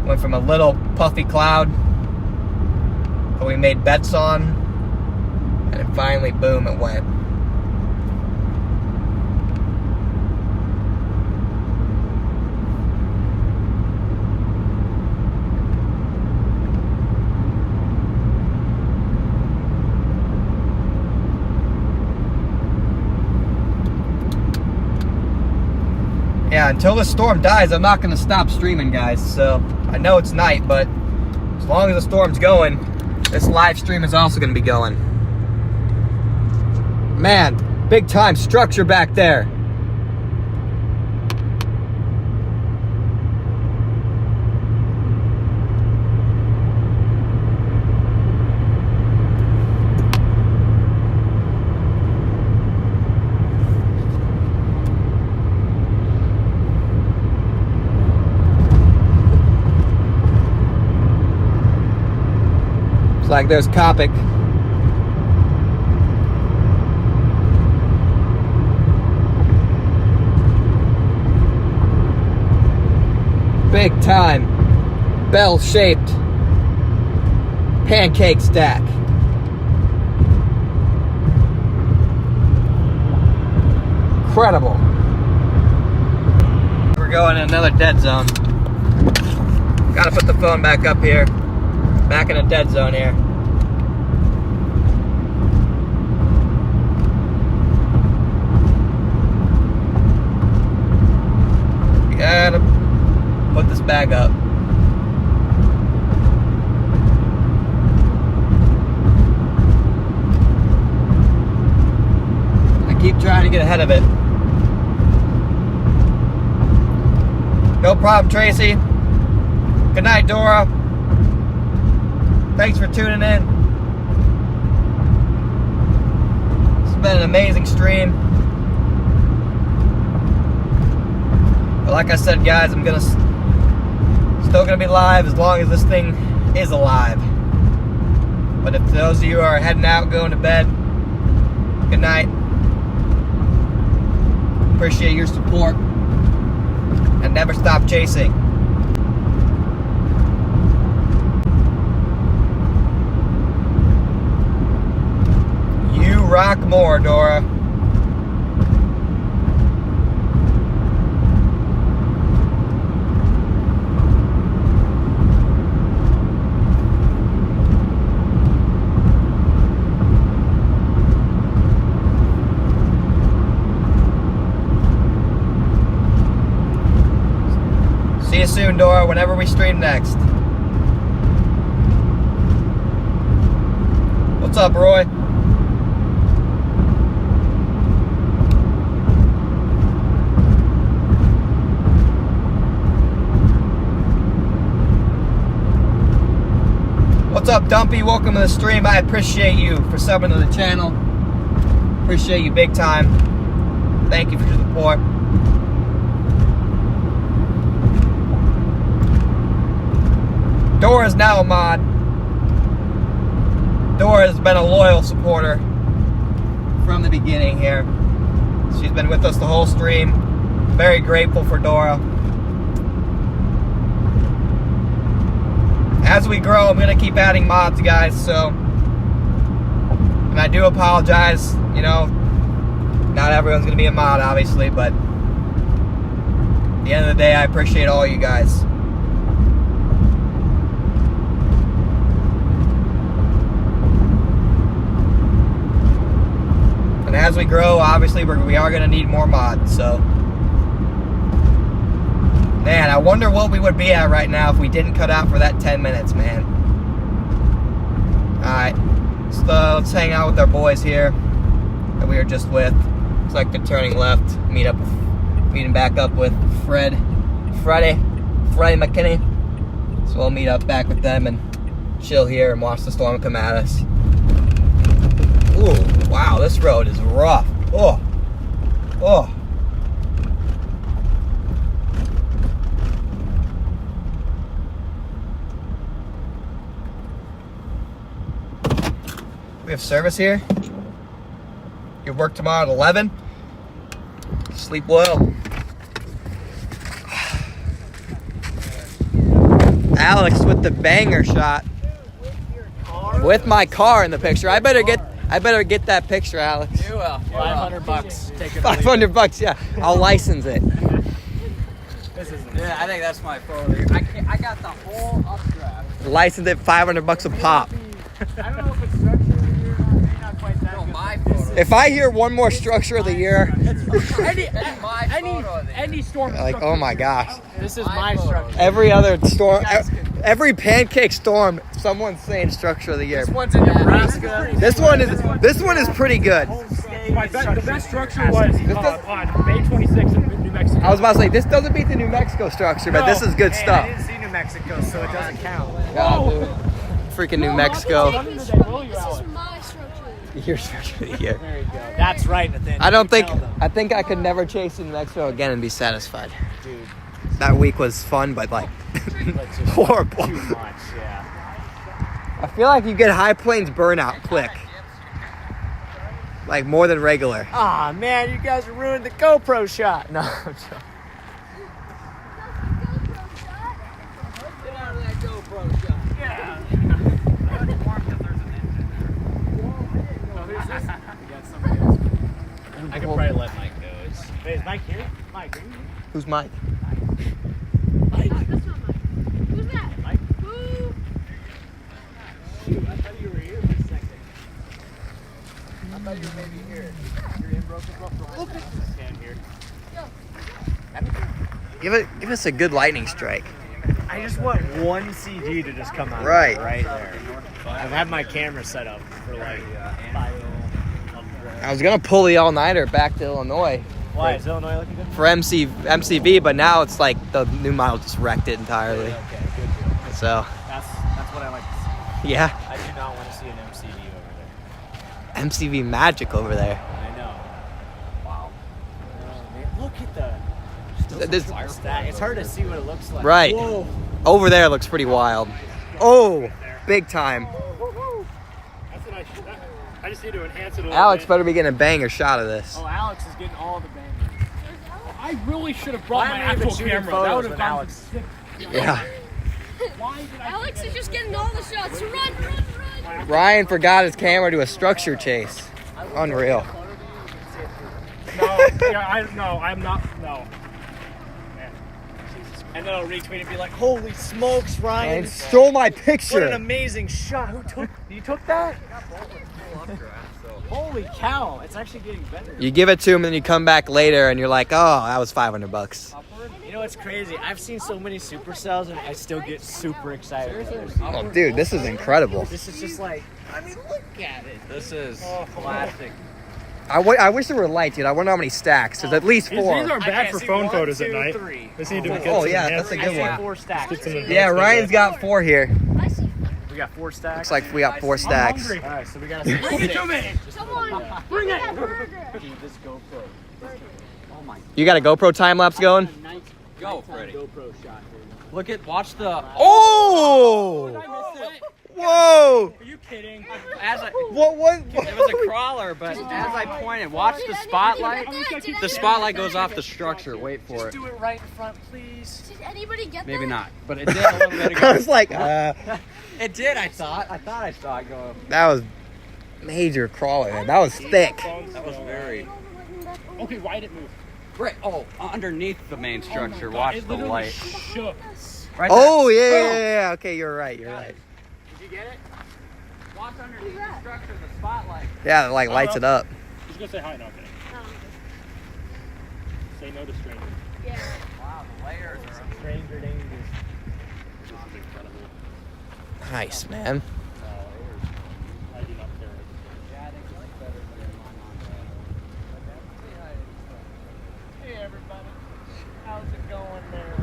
Speaker 1: Went from a little puffy cloud that we made bets on, and then finally, boom, it went. Yeah, until the storm dies, I'm not going to stop streaming, guys. So, I know it's night, but as long as the storm's going, this live stream is also going to be going. Man, big time structure back there. Like there's Copic. Big time bell-shaped pancake stack. Incredible. We're going in another dead zone. Gotta put the phone back up here. Back in a dead zone here. Gotta put this bag up. I keep trying to get ahead of it. No problem, Tracy. Good night, Dora. Thanks for tuning in. It's been an amazing stream. But like I said, guys, I'm still gonna be live as long as this thing is alive. But if those of you are heading out, going to bed, good night. Appreciate your support. And never stop chasing. Rock more, Dora. See you soon, Dora, whenever we stream next. What's up, Roy? What's up, Dumpy? Welcome to the stream. I appreciate you for subbing to the channel. Appreciate you big time. Thank you for your support. Dora's now a mod. Dora has been a loyal supporter from the beginning here. She's been with us the whole stream. Very grateful for Dora. As we grow, I'm going to keep adding mods, guys, so, and I do apologize, you know, not everyone's going to be a mod, obviously, but at the end of the day, I appreciate all you guys. as we grow, obviously we are going to need more mods. So, man, I wonder what we would be at right now if we didn't cut out for that 10 minutes, man. All right, so let's hang out with our boys here that we were just with. Looks like they're turning left. Meeting back up with Freddie McKinney. So we'll meet up back with them and chill here and watch the storm come at us. Ooh, wow, this road is rough. Oh. We have service here. You work tomorrow at 11. Sleep well. Alex with the banger shot. With my car in the picture. I better get that picture, Alex.
Speaker 4: You will. $500. Take it.
Speaker 1: $500, yeah. I'll license it.
Speaker 4: Yeah, I think that's my photo. I got the whole updraft.
Speaker 1: License it, $500 a pop.
Speaker 3: I don't know if it's structure of the year or not. Maybe not quite that
Speaker 4: No,
Speaker 3: good.
Speaker 4: my photo.
Speaker 1: If I hear one more structure of the year,
Speaker 3: Any storm.
Speaker 1: like, oh my gosh.
Speaker 3: This is my structure.
Speaker 1: Every other storm, every pancake storm, someone's saying structure of the year.
Speaker 3: This one's in Nebraska.
Speaker 1: This one is pretty good.
Speaker 3: The best structure was on May 26th in New Mexico.
Speaker 1: I was about to say, this doesn't beat the New Mexico structure, but this is good stuff.
Speaker 3: I didn't see New Mexico, so it doesn't count.
Speaker 1: God, dude. Freaking New Mexico.
Speaker 6: This is my structure.
Speaker 1: Your structure of the year.
Speaker 3: There you go. That's right, Nathaniel.
Speaker 1: I think I could never chase New Mexico again and be satisfied.
Speaker 3: Dude,
Speaker 1: That week was fun, but like
Speaker 3: that's just
Speaker 1: horrible.
Speaker 3: too much, yeah.
Speaker 1: I feel like you get high plains burnout quick. Like more than regular.
Speaker 3: Ah, man, you guys ruined the GoPro shot. No, I'm joking.
Speaker 4: Get out of that GoPro shot.
Speaker 3: Yeah. I could probably let Mike go. Wait, is Mike here? Mike, are you here?
Speaker 1: Who's Mike?
Speaker 6: That's not mine. Who's that?
Speaker 3: Mike?
Speaker 6: Who?
Speaker 3: Shoot, I thought you were here for a second. I thought you were maybe here. You're in broken from stand here.
Speaker 1: Give us a good lightning strike.
Speaker 3: I just want one CG to just come out
Speaker 1: Right.
Speaker 3: there. I've had my camera set up for like bio.
Speaker 1: I was gonna pull the all-nighter back to Illinois
Speaker 3: Why is Illinois looking good?
Speaker 1: for MCV, but now it's like the new model just wrecked it entirely.
Speaker 3: Okay, good deal.
Speaker 1: So
Speaker 3: That's what I like to see.
Speaker 1: yeah,
Speaker 3: I do not want to see an MCV over there.
Speaker 1: MCV magic over there.
Speaker 3: I know. Wow. Man, look at
Speaker 1: This,
Speaker 3: that. It's hard to see what it looks like.
Speaker 1: right
Speaker 3: Whoa.
Speaker 1: over there looks pretty wild. Oh, big time.
Speaker 3: That's what I just need to enhance it a little
Speaker 1: Alex
Speaker 3: bit.
Speaker 1: better be getting a banger shot of this.
Speaker 3: Oh, Alex is getting all the bangers.
Speaker 7: I really should have brought my
Speaker 3: Why am I even
Speaker 7: actual
Speaker 3: shooting
Speaker 7: camera. That
Speaker 3: photos
Speaker 7: would have
Speaker 3: with
Speaker 7: gone
Speaker 3: Alex?
Speaker 1: Yeah.
Speaker 7: Why did I?
Speaker 6: Alex is just getting all the shots. Run.
Speaker 1: Ryan forgot his camera to a structure chase. Unreal.
Speaker 7: I'm not. No.
Speaker 3: And then I'll retweet and be like, "Holy smokes, Ryan!
Speaker 1: And stole my
Speaker 3: What an
Speaker 1: picture.
Speaker 3: amazing shot! Who took? You took that? Holy cow! It's actually getting better.
Speaker 1: You give it to him and you come back later and you're like, oh, that was $500.
Speaker 3: You know what's crazy? I've seen so many supercells and I still get super excited.
Speaker 1: Oh, dude, this is incredible.
Speaker 3: This is just like, I mean, look at it.
Speaker 4: This is classic.
Speaker 1: I wish there were lights, dude. I wonder how many stacks. There's at least
Speaker 7: These
Speaker 1: 4.
Speaker 7: are
Speaker 3: I
Speaker 7: bad
Speaker 3: can't
Speaker 7: for
Speaker 3: see
Speaker 7: phone
Speaker 3: 1,
Speaker 7: photos
Speaker 3: 2,
Speaker 7: at night.
Speaker 3: 3.
Speaker 7: This need to get
Speaker 1: Oh,
Speaker 7: some
Speaker 1: yeah,
Speaker 7: enhanced-
Speaker 1: that's a
Speaker 3: I
Speaker 1: good
Speaker 3: see
Speaker 1: one.
Speaker 3: 4 stacks.
Speaker 7: Get some
Speaker 1: Yeah, Ryan's got 4 here.
Speaker 6: I see.
Speaker 3: We got 4 stacks.
Speaker 1: Looks like we got 4 stacks.
Speaker 7: hungry.
Speaker 3: All right, so we got to
Speaker 7: Bring it to me.
Speaker 6: Someone, bring that burger.
Speaker 3: Dude, this GoPro.
Speaker 1: You got a GoPro time lapse going?
Speaker 4: Go, Freddie.
Speaker 3: GoPro shot here.
Speaker 4: Watch the.
Speaker 1: Oh! Whoa!
Speaker 7: Are you kidding?
Speaker 4: As I,
Speaker 1: What was?
Speaker 4: it was a crawler, but as I pointed, watch the spotlight. The spotlight goes off the structure. Wait for it.
Speaker 3: Do it right in front, please.
Speaker 6: Did anybody get that?
Speaker 4: Maybe not, but it did a little bit
Speaker 1: I
Speaker 4: ago.
Speaker 1: was like,
Speaker 4: It did. I thought I saw it go.
Speaker 1: that was major crawling. Man. That was thick.
Speaker 4: That was very.
Speaker 7: Okay, why did it move?
Speaker 4: Right. Oh, underneath the main structure. Watch
Speaker 7: It
Speaker 4: the
Speaker 7: literally
Speaker 4: light.
Speaker 7: shook.
Speaker 4: Right
Speaker 1: Oh
Speaker 4: there.
Speaker 1: yeah. Okay, you're right. You're right.
Speaker 3: Did you get it?
Speaker 4: Watch underneath the structure. The spotlight.
Speaker 1: Yeah, it like lights it up.
Speaker 7: gonna say hi. No, okay. Say no to strangers.
Speaker 6: Yeah.
Speaker 4: Wow, the layers are.
Speaker 7: Stranger danger. This is incredible.
Speaker 1: Nice, man.
Speaker 7: I do not care.
Speaker 4: Yeah, I think it's better than mine.
Speaker 3: Hey everybody, how's it going there?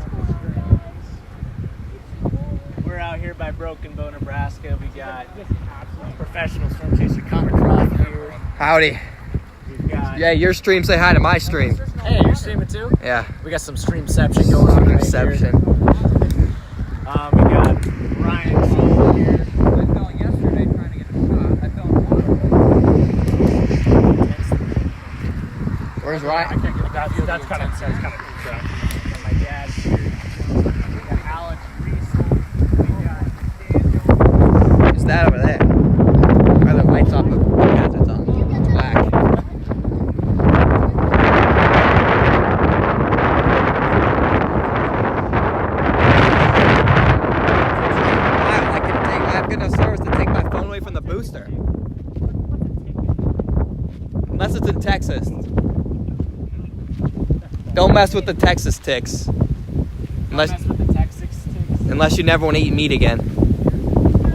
Speaker 3: We're out here by Broken Bow, Nebraska. We got professional swim chaser Connor Croft here.
Speaker 1: Howdy.
Speaker 3: We've got
Speaker 1: Yeah, your stream. Say hi to my stream.
Speaker 3: Hey, you're streaming too?
Speaker 1: Yeah.
Speaker 3: We got some streamception going on.
Speaker 1: Streamception.
Speaker 3: Right here. We got Ryan Scholl here.
Speaker 4: I fell yesterday trying to get a shot. I fell in water.
Speaker 1: Where's
Speaker 7: I
Speaker 1: Ryan?
Speaker 7: can't get that. That's kind of trash.
Speaker 3: And my dad's here. We got Alex Riesel. We got Daniel.
Speaker 1: Is that over there? Are the lights off? Yeah, it's on. Black. I have good enough service to take my phone away from the booster. Unless it's in Texas. Don't mess with the Texas ticks. Unless,
Speaker 3: Mess with the Texas ticks.
Speaker 1: unless you never want to eat meat again.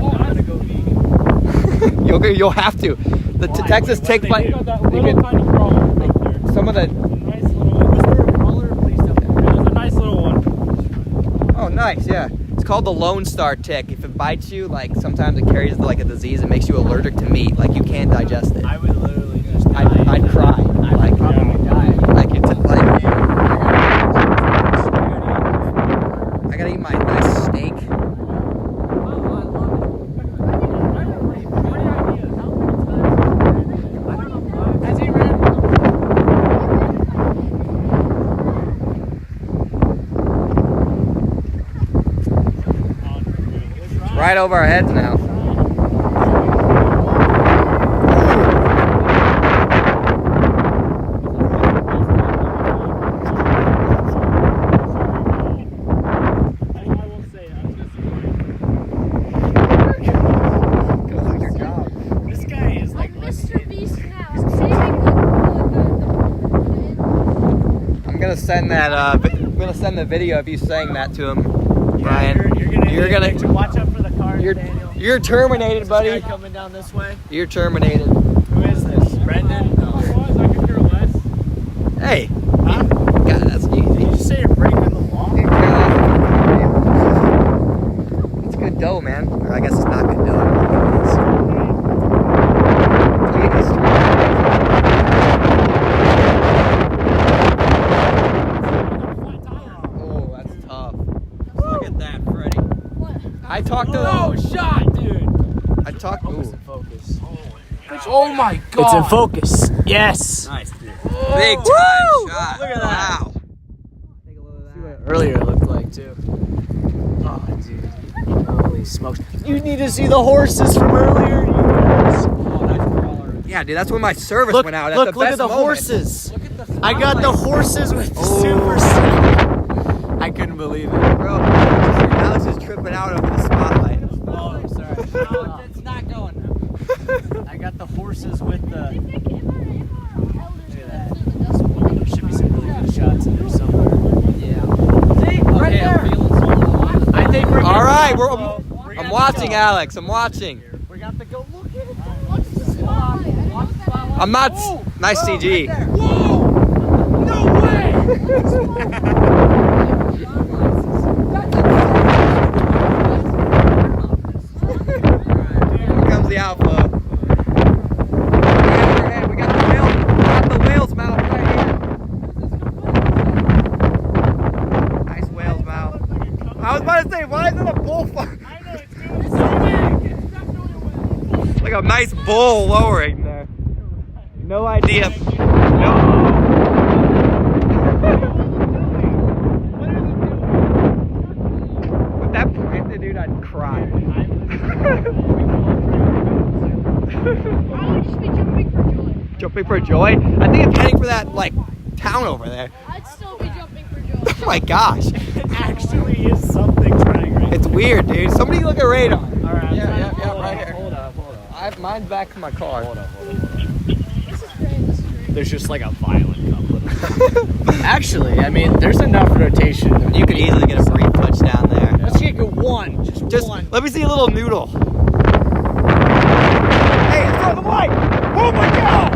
Speaker 3: Oh, I'm gonna go vegan.
Speaker 1: You'll have to. The Texas tick bite.
Speaker 7: You got that little kind of crawler up there.
Speaker 1: Some of the.
Speaker 7: Nice little one.
Speaker 3: Was there a crawler? Please tell me.
Speaker 7: There's a nice little one.
Speaker 1: Oh, nice. Yeah. It's called the Lone Star tick. If it bites you, like sometimes it carries like a disease. It makes you allergic to meat. Like you can't digest it.
Speaker 3: I would literally just die.
Speaker 1: I'd cry.
Speaker 3: I
Speaker 1: Like
Speaker 3: would probably die.
Speaker 1: like it's like I gotta eat my nice steak. It's right over our heads now.
Speaker 3: This guy is like
Speaker 6: I'm Mr. Beast now. I'm saving
Speaker 1: I'm gonna send that. I'm gonna send the video of you saying that to him, Ryan.
Speaker 3: You're gonna watch out for the cars,
Speaker 1: You're
Speaker 3: Daniel.
Speaker 1: you're terminated,
Speaker 3: This
Speaker 1: buddy.
Speaker 3: guy coming down this way.
Speaker 1: You're terminated.
Speaker 3: Who is this? Brendan? No.
Speaker 7: I could care less.
Speaker 1: Hey,
Speaker 3: Huh?
Speaker 1: God, that's
Speaker 3: Did you
Speaker 1: easy.
Speaker 3: just say you're breaking the law?
Speaker 1: It's good dough, man. Or I guess it's not good dough. I don't know what it is. Look at this street. Oh, that's tough.
Speaker 4: Look at that, Freddie.
Speaker 6: What?
Speaker 1: I talked to.
Speaker 3: Oh, shot, dude.
Speaker 1: I talked.
Speaker 3: Almost
Speaker 1: Ooh.
Speaker 3: in focus.
Speaker 7: Oh my god.
Speaker 3: It's in focus. Yes.
Speaker 4: Nice, dude.
Speaker 1: Big time shot.
Speaker 3: Look at that.
Speaker 1: Wow.
Speaker 3: Earlier it looked like too. Oh, dude. Holy smokes. You need to see the horses from earlier.
Speaker 4: Oh, nice crawler.
Speaker 1: Yeah, dude, that's when my service
Speaker 3: Look,
Speaker 1: went out. At
Speaker 3: look,
Speaker 1: the
Speaker 3: look
Speaker 1: best
Speaker 3: at the
Speaker 1: moment.
Speaker 3: horses.
Speaker 4: Look at the
Speaker 3: I got the horses with the Supercell. I couldn't believe it.
Speaker 1: Bro, Alex is tripping out over the spotlight.
Speaker 3: Oh, I'm sorry.
Speaker 4: No, it's not going now.
Speaker 3: I got the horses with the.
Speaker 6: Look
Speaker 3: at that. There should be some really good shots in there somewhere.
Speaker 4: Yeah. See? Right
Speaker 3: Okay,
Speaker 4: there.
Speaker 3: I'm feeling I think we're
Speaker 1: All right,
Speaker 3: we're
Speaker 1: I'm watching, Alex. I'm watching.
Speaker 3: We got to go look at it.
Speaker 6: What's the spot? What's the spot?
Speaker 1: I'm not. Nice CG.
Speaker 3: Whoa! No way!
Speaker 1: Here comes the alpha. Overhead, we got the whale. We got the whale's mouth right here. Nice whale's mouth. I was about to say, why isn't a bull? Like a nice bull lowering there. No idea. No. With that planted, dude, I'd cry.
Speaker 6: I would just be jumping for joy.
Speaker 1: Jumping for joy? I think it's heading for that, like, town over there.
Speaker 6: I'd still be jumping for joy.
Speaker 1: Oh my gosh.
Speaker 3: It actually is something trying right
Speaker 1: It's weird, dude. Somebody look at radar.
Speaker 3: now. All right.
Speaker 1: Yeah,
Speaker 3: hold
Speaker 1: right
Speaker 3: up,
Speaker 1: here.
Speaker 3: Hold up.
Speaker 1: I have mine's back to my car.
Speaker 6: This is great. This is great.
Speaker 3: there's just like a violent couple of them. Actually, I mean, there's enough rotation.
Speaker 1: You could easily get a brief touchdown there.
Speaker 3: Let's get one. Just one.
Speaker 1: Let me see a little noodle. Hey, it's on the light! Oh my god!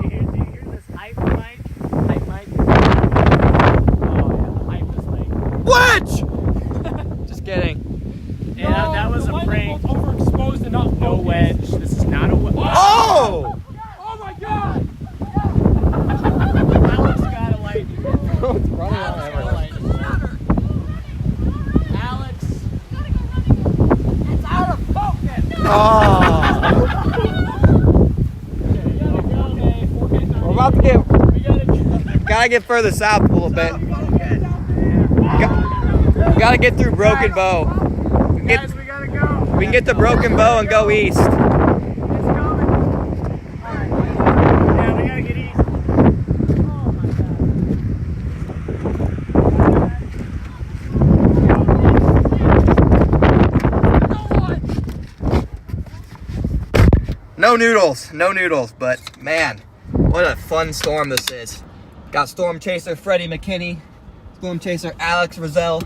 Speaker 3: Do you hear this hype mic? Hype mic? Oh yeah, the hype is like.
Speaker 1: Wedge! Just kidding.
Speaker 3: Yeah, that was a prank.
Speaker 7: Overexposed enough.
Speaker 3: No wedge. This is not a wedge.
Speaker 1: Oh!
Speaker 7: Oh my god!
Speaker 3: Alex got a light.
Speaker 1: It's running
Speaker 3: Alex
Speaker 1: on
Speaker 3: got a light. Alex.
Speaker 2: It's out of focus.
Speaker 1: Oh! We're about to get. Gotta get further south a little bit. We gotta get through Broken Bow. We can
Speaker 3: Guys, we gotta go.
Speaker 1: we can get to Broken Bow and go east.
Speaker 3: It's coming. Alright. Yeah, we gotta get east. Oh my
Speaker 1: No noodles, but man, what a fun storm this is. Got Storm Chaser Freddie McKinney, Storm Chaser Alex Rizal,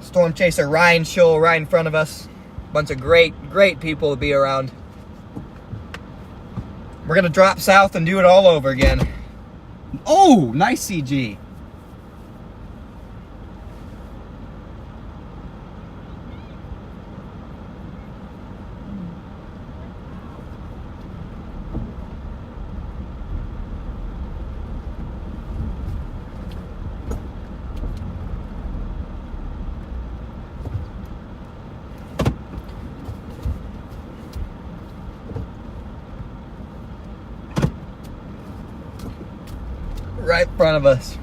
Speaker 1: Storm Chaser Ryan Scholl right in front of us. Bunch of great people to be around. We're gonna drop south and do it all over again. Oh, nice CG. Right in front of us.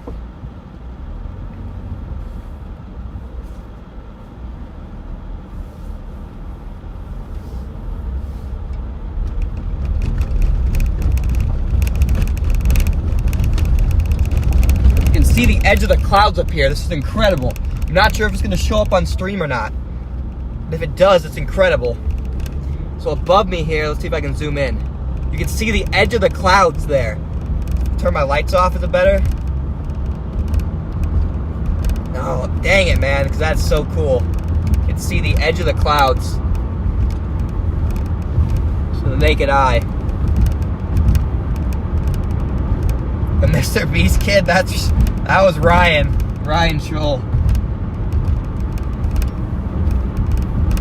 Speaker 1: You can see the edge of the clouds up here. This is incredible. I'm not sure if it's going to show up on stream or not. But if it does, it's incredible. So above me here, let's see if I can zoom in. You can see the edge of the clouds there. Turn my lights off, is it better? No, dang it, man, because that's so cool. You can see the edge of the clouds. To the naked eye. The Mr. Beast kid, that was Ryan Scholl.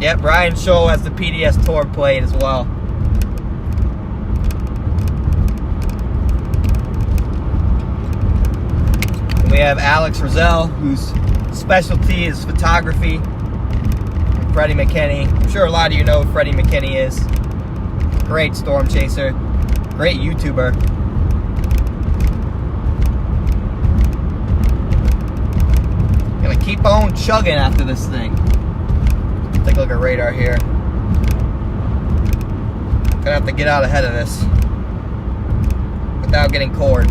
Speaker 1: Yep, Ryan Scholl has the PDS Tour played as well. We have Alex Rizal, whose specialty is photography. And Freddie McKinney. I'm sure a lot of you know who Freddie McKinney is. Great storm chaser. Great YouTuber. Gonna keep on chugging after this thing. Take a look at radar here. Gonna have to get out ahead of this without getting cored.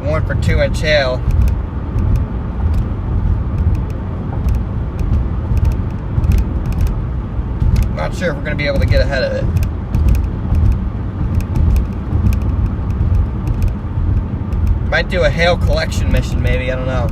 Speaker 1: One for 2-inch hail. Not sure if we're going to be able to get ahead of it. Might do a hail collection mission maybe, I don't know.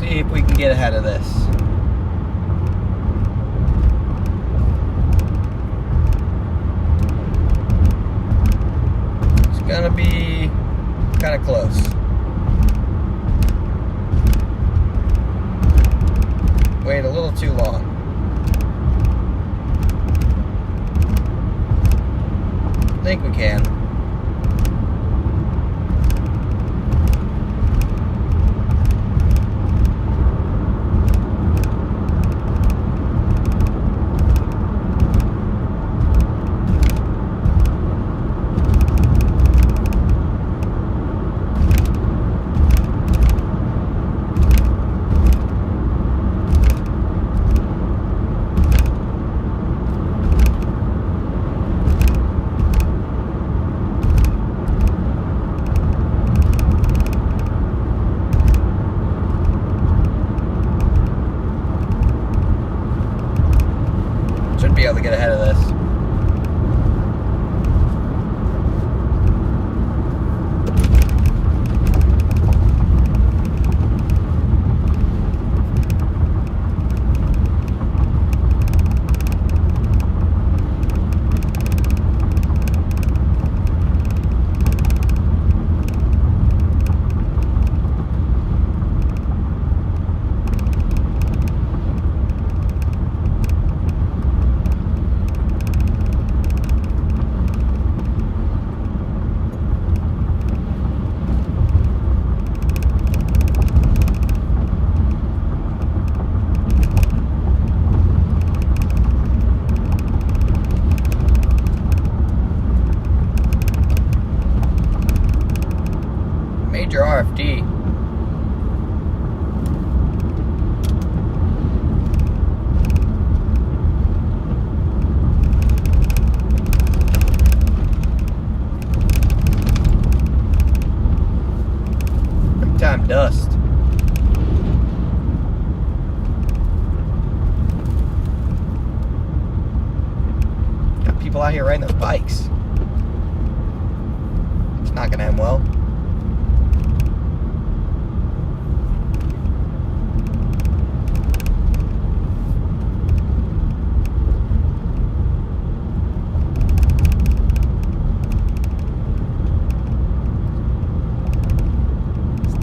Speaker 1: If we can get ahead of this. It's gonna be kind of close. Wait a little too long. I think we can. get ahead of this. Major RFD. Big time dust. Got people out here riding those bikes. It's not gonna end well.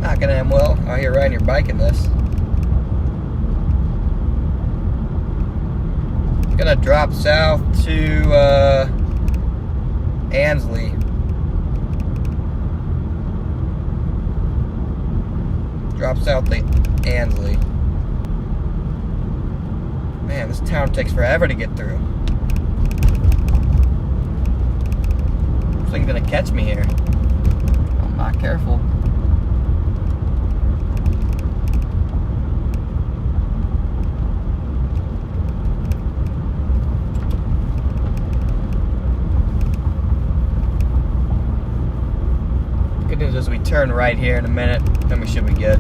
Speaker 1: Not gonna end well out here riding your bike in this. Gonna drop south to Ansley. Drop south to Ansley. Man, this town takes forever to get through. This thing's gonna catch me here. I'm not careful. Good news is we turn right here in a minute, then we should be good.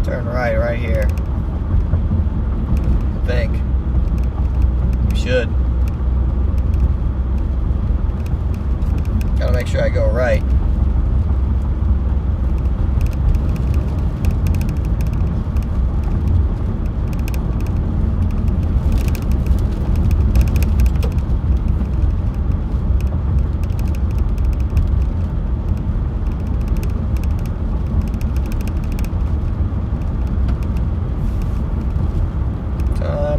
Speaker 1: Turn right here. I think. We should. Gotta make sure I go right.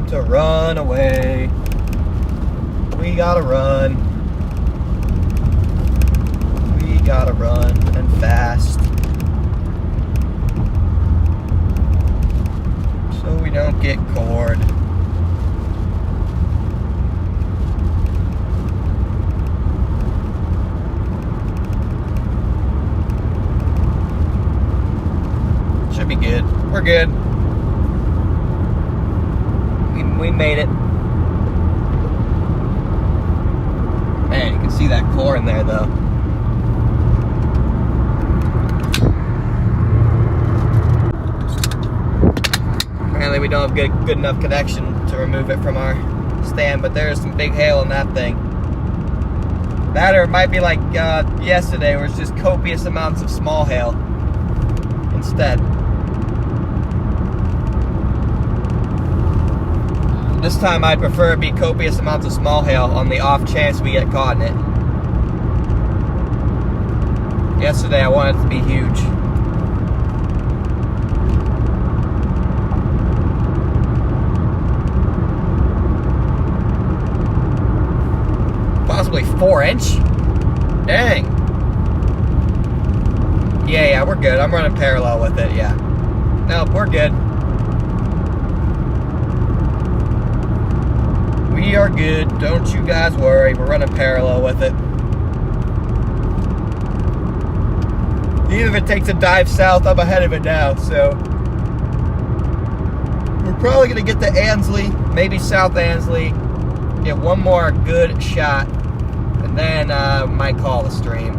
Speaker 1: To run away. We gotta run. We gotta run and fast. So we don't get cored. Should be good. We're good. We made it. Man, you can see that core in there though. Apparently we don't have good enough connection to remove it from our stand, but there's some big hail in that thing. That or it might be like yesterday where it's just copious amounts of small hail instead. This time I'd prefer it be copious amounts of small hail on the off chance we get caught in it. Yesterday I wanted it to be huge. Possibly 4-inch? Dang. Yeah, we're good. I'm running parallel with it, yeah. Nope, we're good. We are good. Don't you guys worry. We're running parallel with it. Even if it takes a dive south, I'm ahead of it now, so we're probably going to get to Ansley, maybe South Ansley, Get one more good shot, and then might call the stream.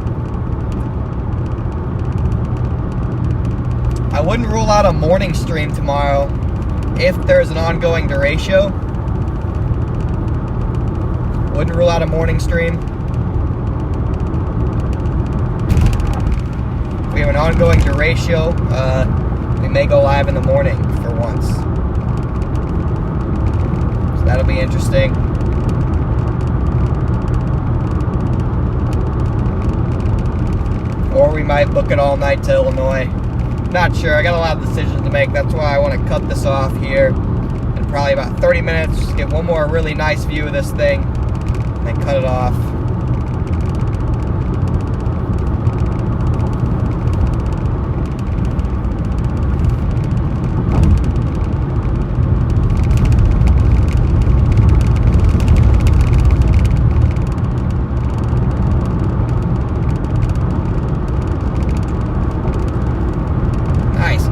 Speaker 1: I wouldn't rule out a morning stream tomorrow if there's an ongoing derecho. Wouldn't rule out a morning stream. We have an ongoing derecho. We may go live in the morning for once. So that'll be interesting. Or we might book it all night to Illinois. Not sure. I got a lot of decisions to make. That's why I want to cut this off here in probably about 30 minutes. Just get one more really nice view of this thing and then cut it off.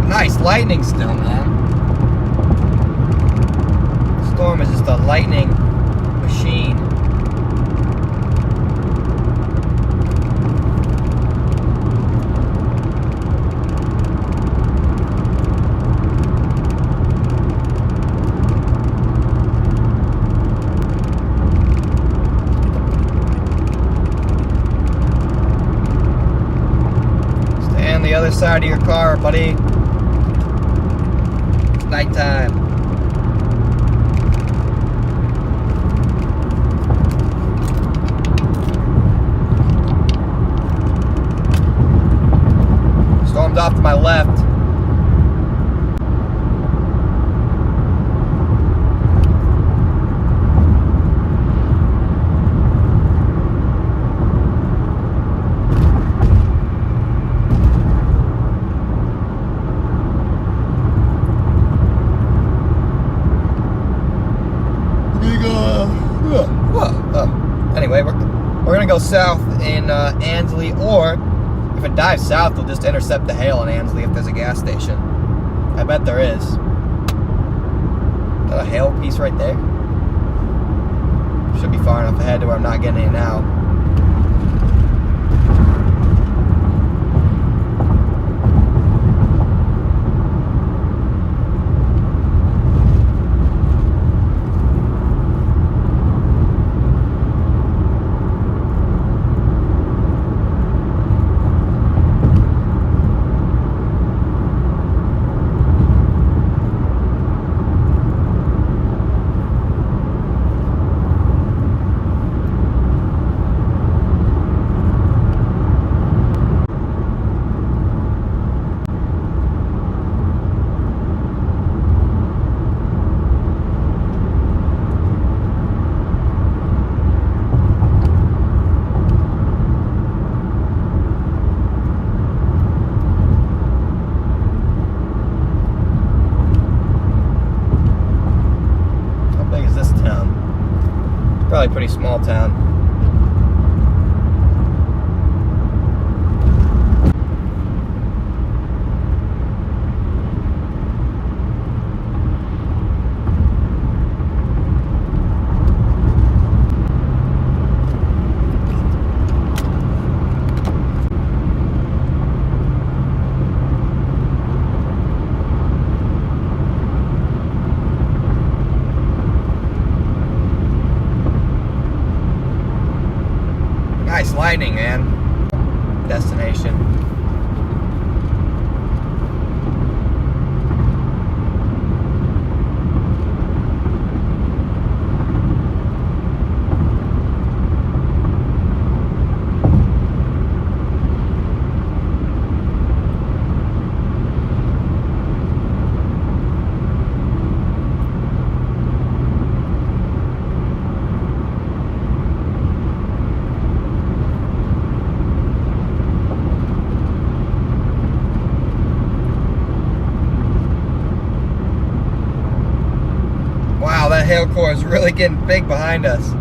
Speaker 1: Nice lightning still, man. Storm is just a lightning machine. Stay on the other side of your car, buddy. Nighttime. Storm's off to my left. Anyway, we're gonna go south in Ansley, or if it dives south, we'll just intercept the hail in Ansley if there's a gas station. I bet there is. Is that a hail piece right there? Should be far enough ahead to where I'm not getting any now. Probably a pretty small town. Nice lightning, man. Destination. That hail core is really getting big behind us.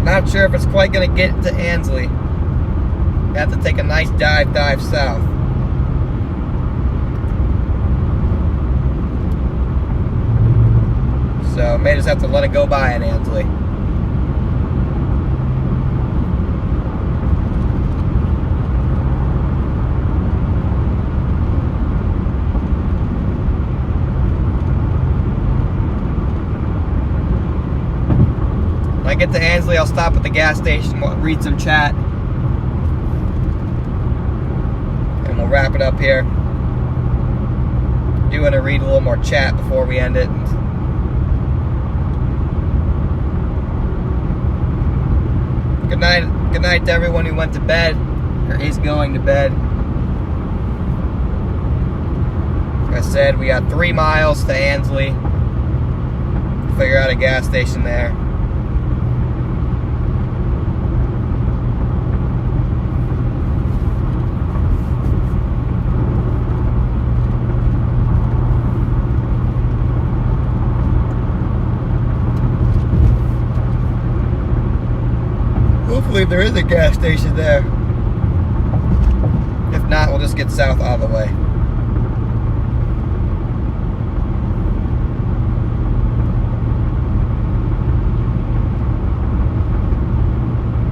Speaker 1: Not sure if it's quite going to get to Ansley. Have to take a nice dive south. may just have to let it go by in Ansley. When I get to Ansley, I'll stop at the gas station, read some chat, and we'll wrap it up here. Do want to read a little more chat before we end it. Good night to everyone who went to bed or is going to bed. Like I said, we got 3 miles to Ansley. Figure out a gas station there. Hopefully there is a gas station there. If not, we'll just get south all the way.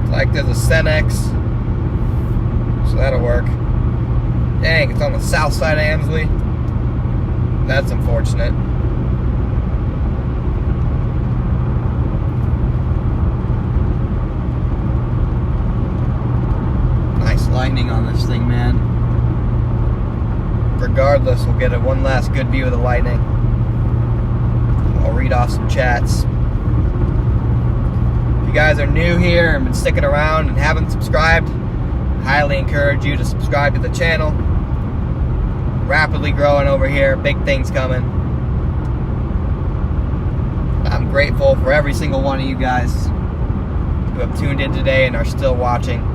Speaker 1: It's like there's a Cenex, so that'll work. Dang, it's on the south side of Ansley. That's unfortunate. Lightning on this thing, man. Regardless, we'll get one last good view of the lightning. I'll read off some chats. If you guys are new here and been sticking around and haven't subscribed, I highly encourage you to subscribe to the channel. Rapidly growing over here, big things coming. I'm grateful for every single one of you guys who have tuned in today and are still watching.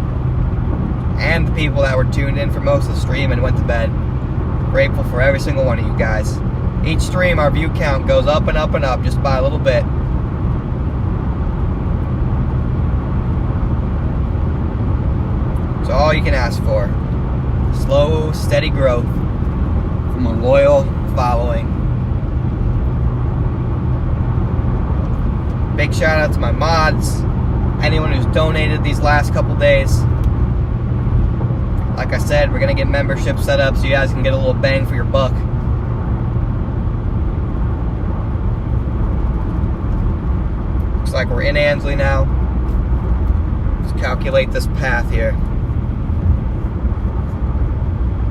Speaker 1: And the people that were tuned in for most of the stream and went to bed. Grateful for every single one of you guys. Each stream, our view count goes up and up and up just by a little bit. It's all you can ask for. Slow, steady growth from a loyal following. Big shout out to my mods, anyone who's donated these last couple days. Like I said, we're going to get membership set up so you guys can get a little bang for your buck. Looks like we're in Ansley now. Let's calculate this path here.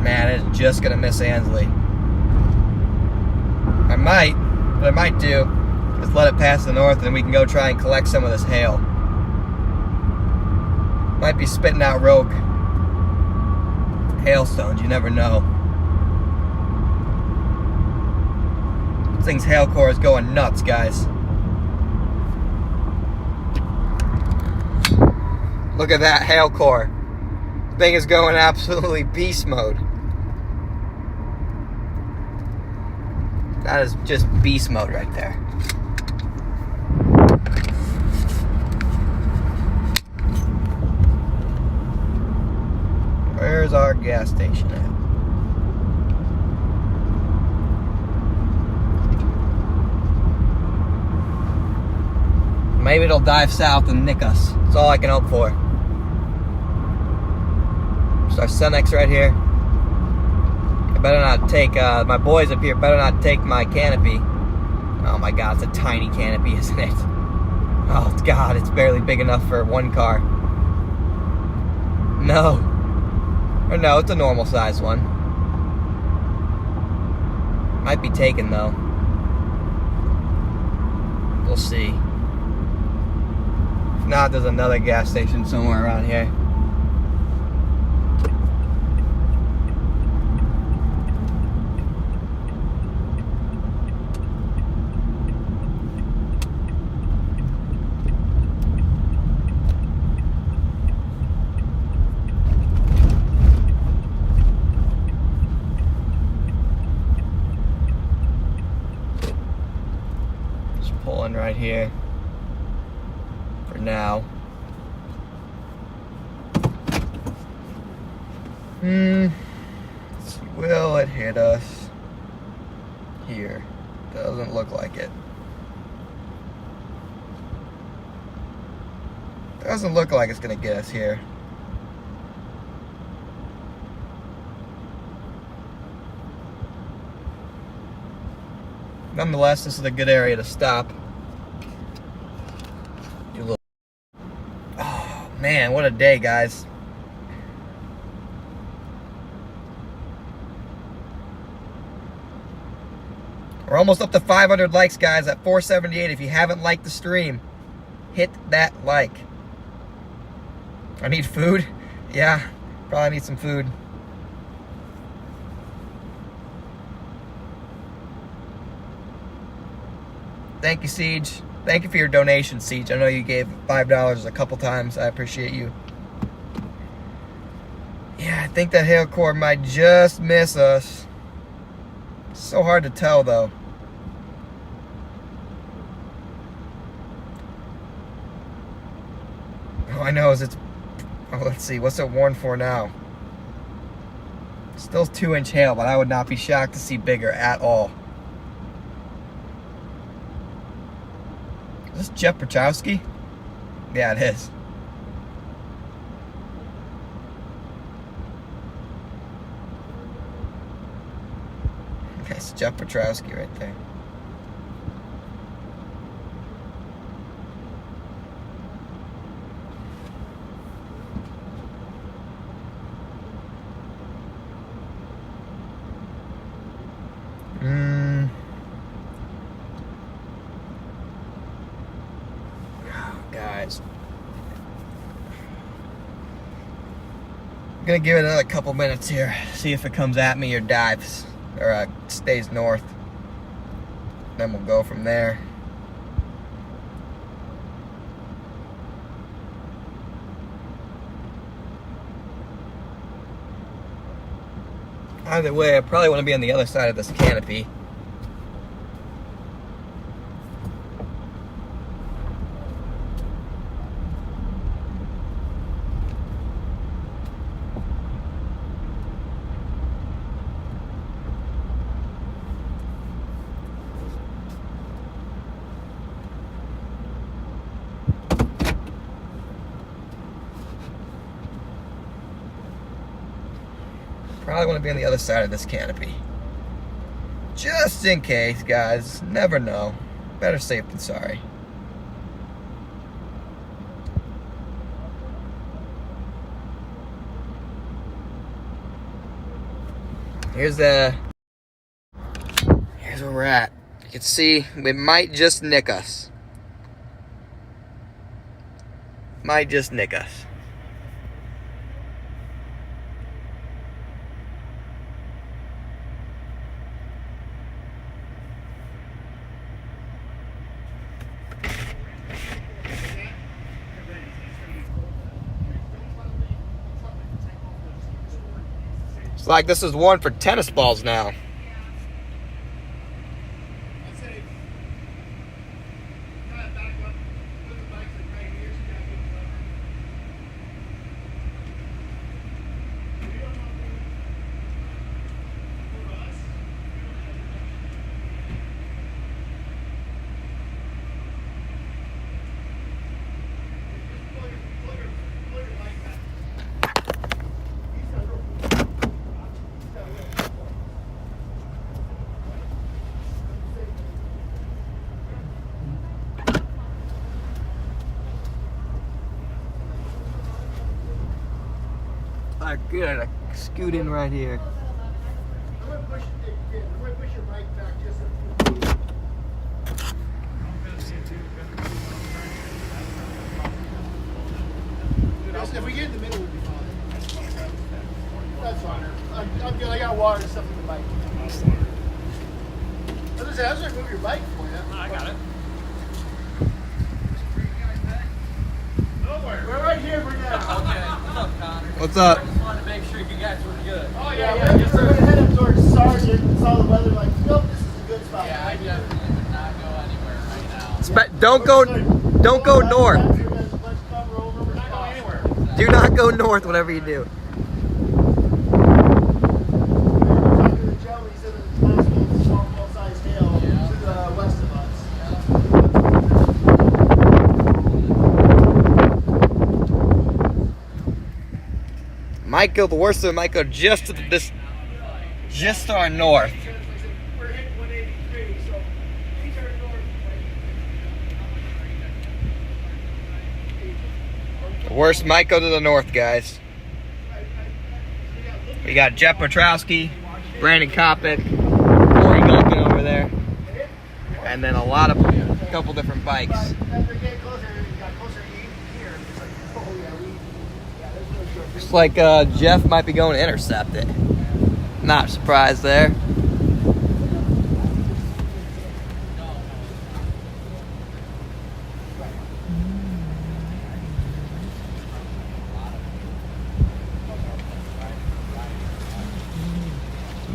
Speaker 1: Man, it's just going to miss Ansley. What I might do is let it pass to the north and then we can go try and collect some of this hail. Might be spitting out rogue hailstones, you never know. This thing's hail core is going nuts, guys. Look at that hail core. The thing is going absolutely beast mode. That is just beast mode right there. Where's our gas station at? Maybe it'll dive south and nick us. That's all I can hope for. There's our Cenex right here. I better not take, my boys up here better not take my canopy. Oh my god, it's a tiny canopy, isn't it? Oh god, it's barely big enough for one car. No. Or no, it's a normal size one. Might be taken though. We'll see. If not, there's another gas station somewhere around here. Right here for now. Will it hit us here? Doesn't look like it. Doesn't look like it's going to get us here. Nonetheless, this is a good area to stop. Do a little... Oh, man, what a day, guys. We're almost up to 500 likes, guys, at 478. If you haven't liked the stream, hit that like. I need food. Yeah, probably need some food. Thank you, Siege. Thank you for your donation, Siege. I know you gave $5 a couple times. I appreciate you. Yeah, I think that hail core might just miss us. It's so hard to tell, though. All I know is it's... Oh, let's see. What's it warned for now? Still 2-inch hail, but I would not be shocked to see bigger at all. Is this Jeff Pachowski? Yeah, it is. That's Jeff Pachowski right there. Guys, I'm gonna give it another couple minutes here, see if it comes at me or dives, or stays north. Then we'll go from there. Either way, I probably want to be on the other side of this canopy. Probably want to be on the other side of this canopy. Just in case, guys. Never know. Better safe than sorry. Here's where we're at. You can see we might just nick us. Might just nick us. It's like this is one for tennis balls now. Good, I scoot in right here.
Speaker 8: If we get in the middle, we'll be fine. That's fine. I'm good. I got water and stuff in the bike. I was going to move your bike for you. I got it. We're right here for now. Okay. What's up, Connor?
Speaker 1: What's up?
Speaker 8: I just wanted to make sure you guys were good. Oh, yeah. We're going to head up towards Sargent and saw the weather like, nope, this is a good spot.
Speaker 4: Yeah, I definitely would not go anywhere right now.
Speaker 1: Don't go north.
Speaker 8: We're not going anywhere.
Speaker 1: Do not go north, whatever you do.
Speaker 8: Talking to Joe, he said that last month small size hail to the west of us.
Speaker 1: might go, the worst of it might go just to this, just to our north.
Speaker 8: We're hitting 183, so these are north.
Speaker 1: The worst might go to the north, guys. We got Jeff Petrowski, Brandon Kopic, Corey Gunkin over there, and then a couple different bikes.
Speaker 8: As they get closer, you got closer here. It's like, oh yeah, there's no joke.
Speaker 1: Looks like Jeff might be going to intercept it. Not surprised there.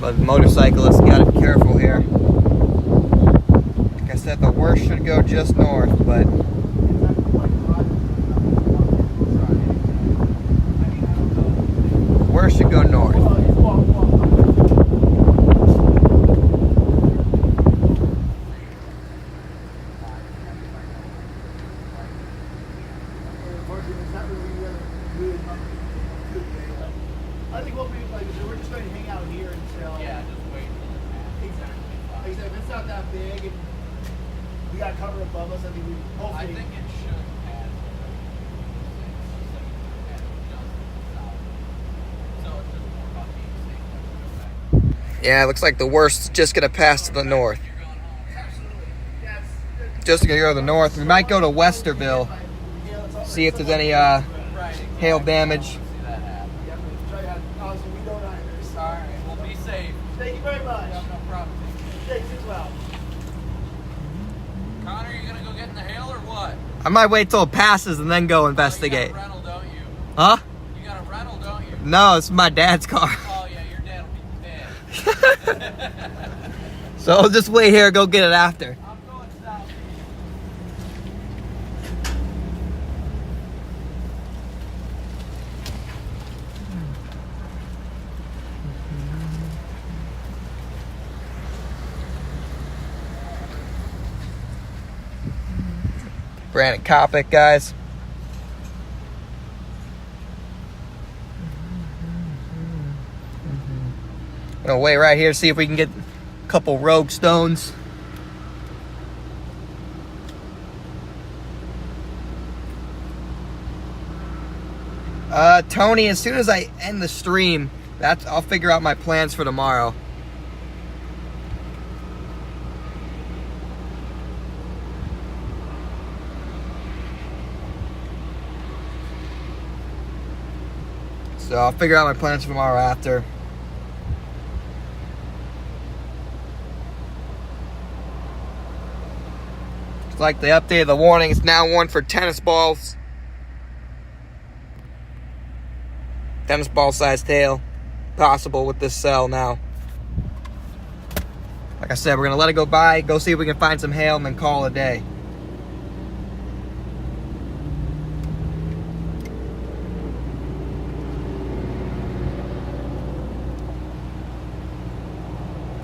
Speaker 1: But motorcyclists gotta be careful here. Like I said, the worst should go just north, but the worst should go north.
Speaker 8: I think what we like is we're just going to hang out here until
Speaker 5: just wait.
Speaker 8: exactly. Like I said, if it's not that big and we got cover above us, I think we hopefully.
Speaker 5: I think it should pass. So it's just more about being safe.
Speaker 1: Yeah, it looks like the worst is just gonna pass to the north. Just gonna go to the north. We might go to Westerville, see if there's any hail damage.
Speaker 8: Honestly, we don't either. So.
Speaker 5: Alright, well be safe.
Speaker 8: Thank you very much.
Speaker 5: No problem.
Speaker 8: Thanks as well.
Speaker 5: Connor, you gonna go get in the hail or what?
Speaker 1: I might wait till it passes and then go investigate.
Speaker 5: You got a rental, don't you?
Speaker 1: Huh?
Speaker 5: You got a rental, don't you?
Speaker 1: No, it's my dad's car.
Speaker 5: Oh yeah, your dad will be dead.
Speaker 1: So I'll just wait here, go get it after.
Speaker 5: I'm going south.
Speaker 1: Brandon Kopic, guys. Gonna wait right here, see if we can get a couple rogue stones. Tony, as soon as I end the stream, I'll figure out my plans for tomorrow. So I'll figure out my plans for tomorrow after. It's like they updated the warning. It's now warned for tennis balls. Tennis ball sized hail. Possible with this cell now. Like I said, we're going to let it go by, go see if we can find some hail, and then call it a day.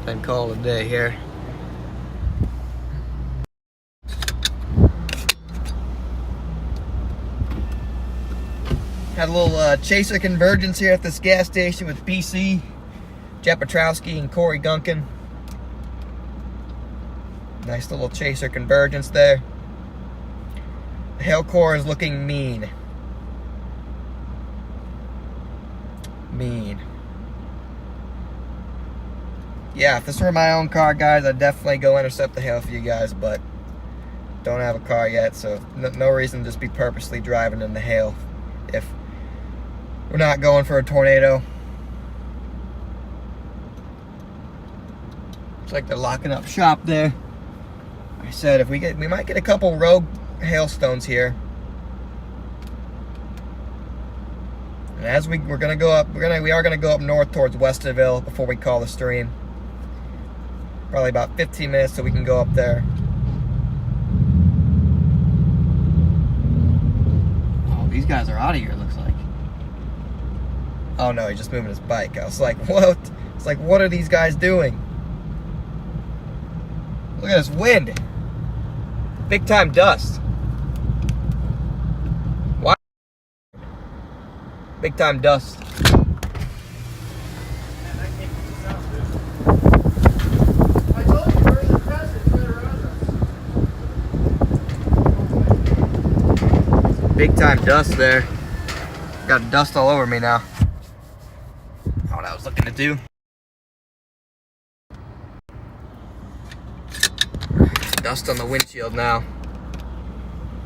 Speaker 1: Then call it a day here. Had a little chaser convergence here at this gas station with BC, Jeff Petrowski, and Corey Gunkin. Nice little chaser convergence there. The hail core is looking mean. Mean. Yeah, if this were my own car, guys, I'd definitely go intercept the hail for you guys, but don't have a car yet, so no reason to just be purposely driving in the hail if we're not going for a tornado. Looks like they're locking up shop there. Like I said, if we might get a couple rogue hailstones here. And as we are gonna go up north towards Westerville before we call the stream. Probably about 15 minutes so we can go up there. Oh, these guys are out of here, it looks like. Oh no, he's just moving his bike. I was like, what? It's like, what are these guys doing? Look at this wind. Big time dust. Why? Big time dust. Big time dust there. Got dust all over me now. Not what I was looking to do. Dust on the windshield now.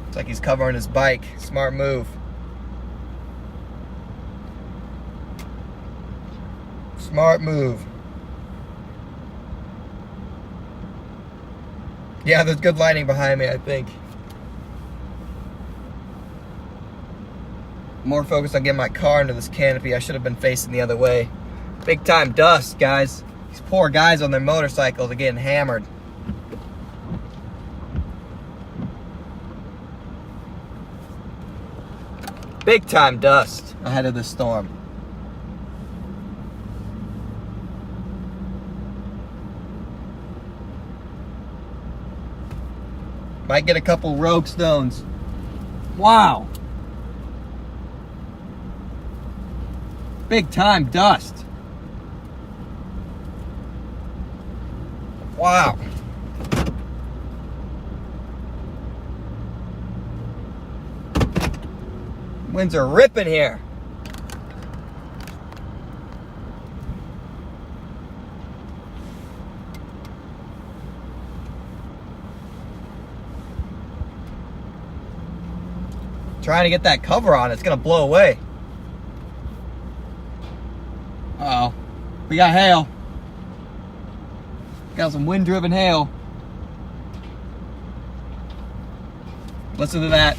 Speaker 1: Looks like he's covering his bike. Smart move. Smart move. Yeah, there's good lighting behind me, I think. More focused on getting my car into this canopy. I should have been facing the other way. Big time dust, guys. These poor guys on their motorcycles are getting hammered. Big time dust ahead of the storm. Might get a couple rogue stones. Wow. Big time dust. Wow. Winds are ripping here. Trying to get that cover on, it's gonna blow away. Uh-oh. We got hail. Got some wind-driven hail. Listen to that.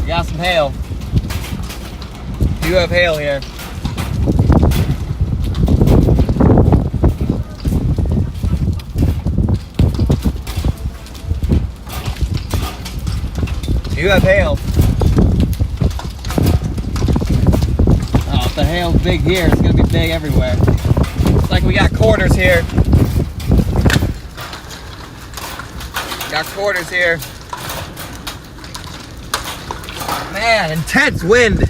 Speaker 1: We got some hail. You have hail here. You have hail. Oh, if the hail's big here, it's gonna be big everywhere. It's like we got quarters here. Got quarters here. Man, intense wind.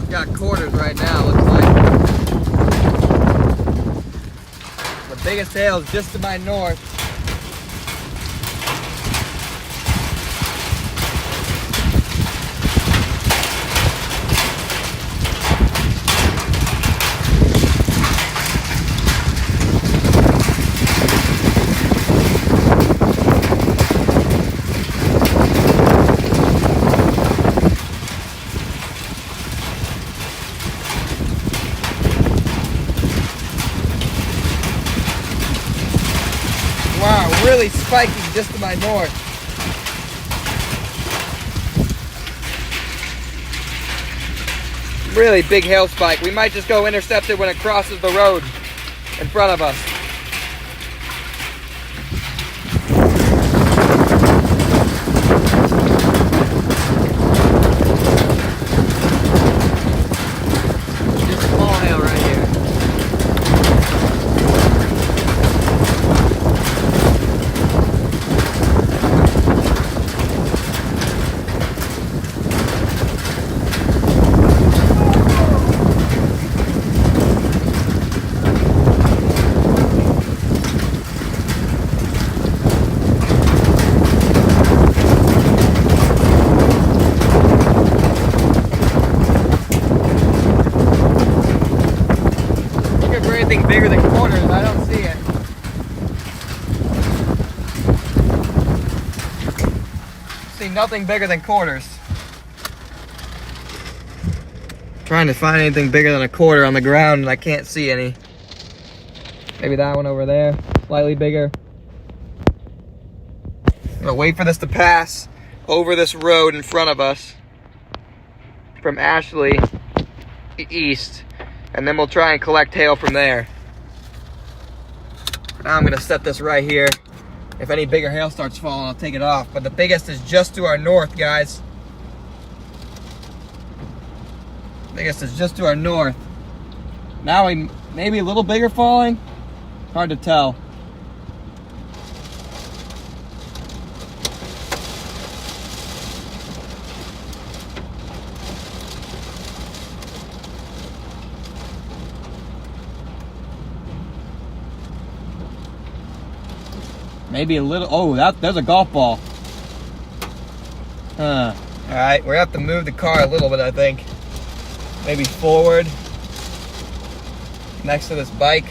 Speaker 1: Got quarters right now, looks like. The biggest hail is just to my north. Wow, really spiky just to my north. Really big hail spike. We might just go intercept it when it crosses the road in front of us. Just small hail right here. Anything bigger than quarters, I don't see it. See nothing bigger than quarters. Trying to find anything bigger than a quarter on the ground and I can't see any. Maybe that one over there, slightly bigger. I'm gonna wait for this to pass over this road in front of us from Ashley east, and then we'll try and collect hail from there. For now I'm gonna set this right here. If any bigger hail starts falling, I'll take it off. But the biggest is just to our north, guys. Biggest is just to our north. Now we maybe a little bigger falling. Hard to tell. Maybe a little. Oh, there's a golf ball. All right, we're gonna have to move the car a little bit, I think. Maybe forward, next to this bike.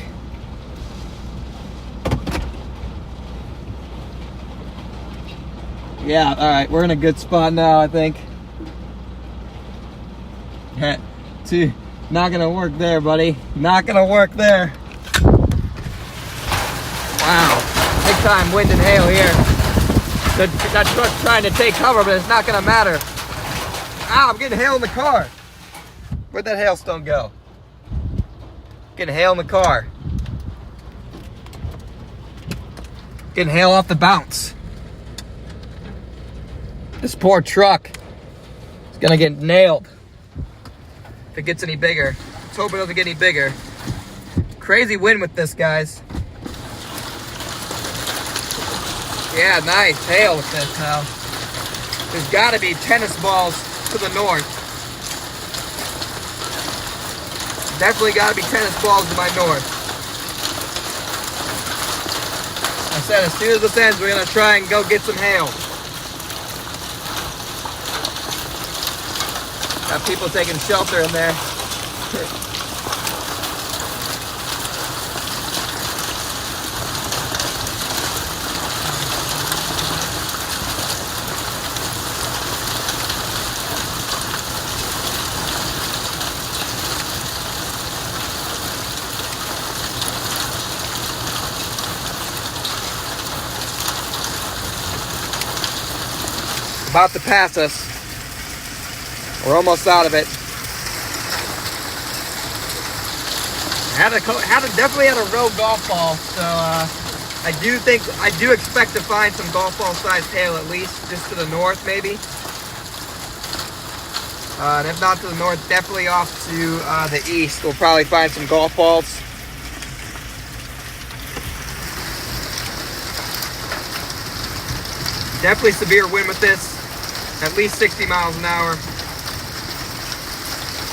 Speaker 1: Yeah, all right, we're in a good spot now, I think. Not gonna work there, buddy. Not gonna work there. Wow. Big time wind and hail here. That truck's trying to take cover, but it's not gonna matter. Ow, I'm getting hail in the car. Where'd that hailstone go? Getting hail in the car. Getting hail off the bounce. This poor truck is gonna get nailed if it gets any bigger. Let's hope it doesn't get any bigger. Crazy wind with this, guys. Yeah, nice hail with this now. There's gotta be tennis balls to the north. Definitely gotta be tennis balls to my north. I said as soon as this ends, we're gonna try and go get some hail. Got people taking shelter in there. About to pass us. We're almost out of it. Definitely had a rogue golf ball, so I do expect to find some golf ball sized hail at least, just to the north maybe. And if not to the north, definitely off to the east. We'll probably find some golf balls. Definitely severe wind with this. At least 60 miles an hour.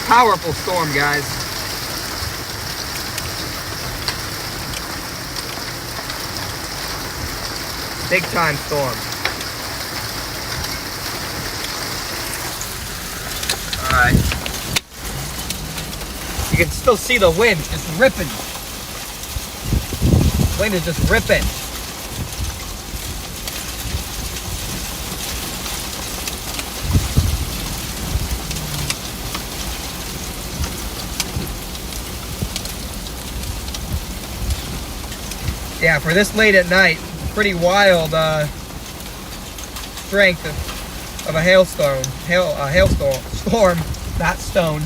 Speaker 1: Powerful storm, guys. Big time storm. Alright. You can still see the wind just ripping. Wind is just ripping. Yeah, for this late at night, pretty wild strength of a hailstorm. Storm, not stone.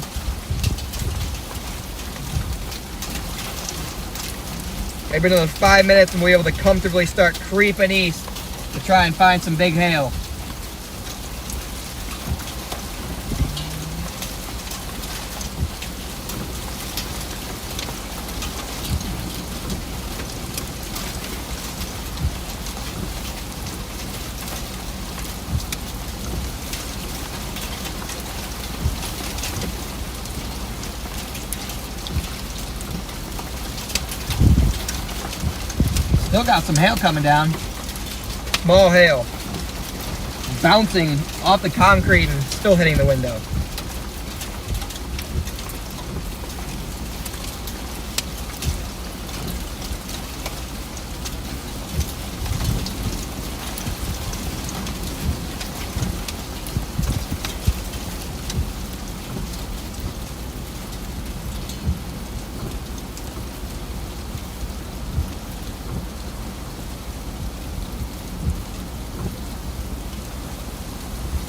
Speaker 1: Maybe another 5 minutes and we'll be able to comfortably start creeping east to try and find some big hail. Still got some hail coming down. Small hail. Bouncing off the concrete and still hitting the window.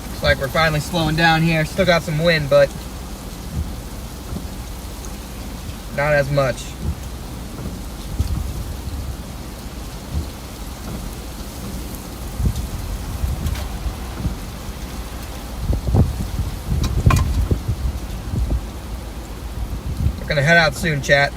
Speaker 1: Looks like we're finally slowing down here. Still got some wind, but not as much. We're gonna head out soon, chat.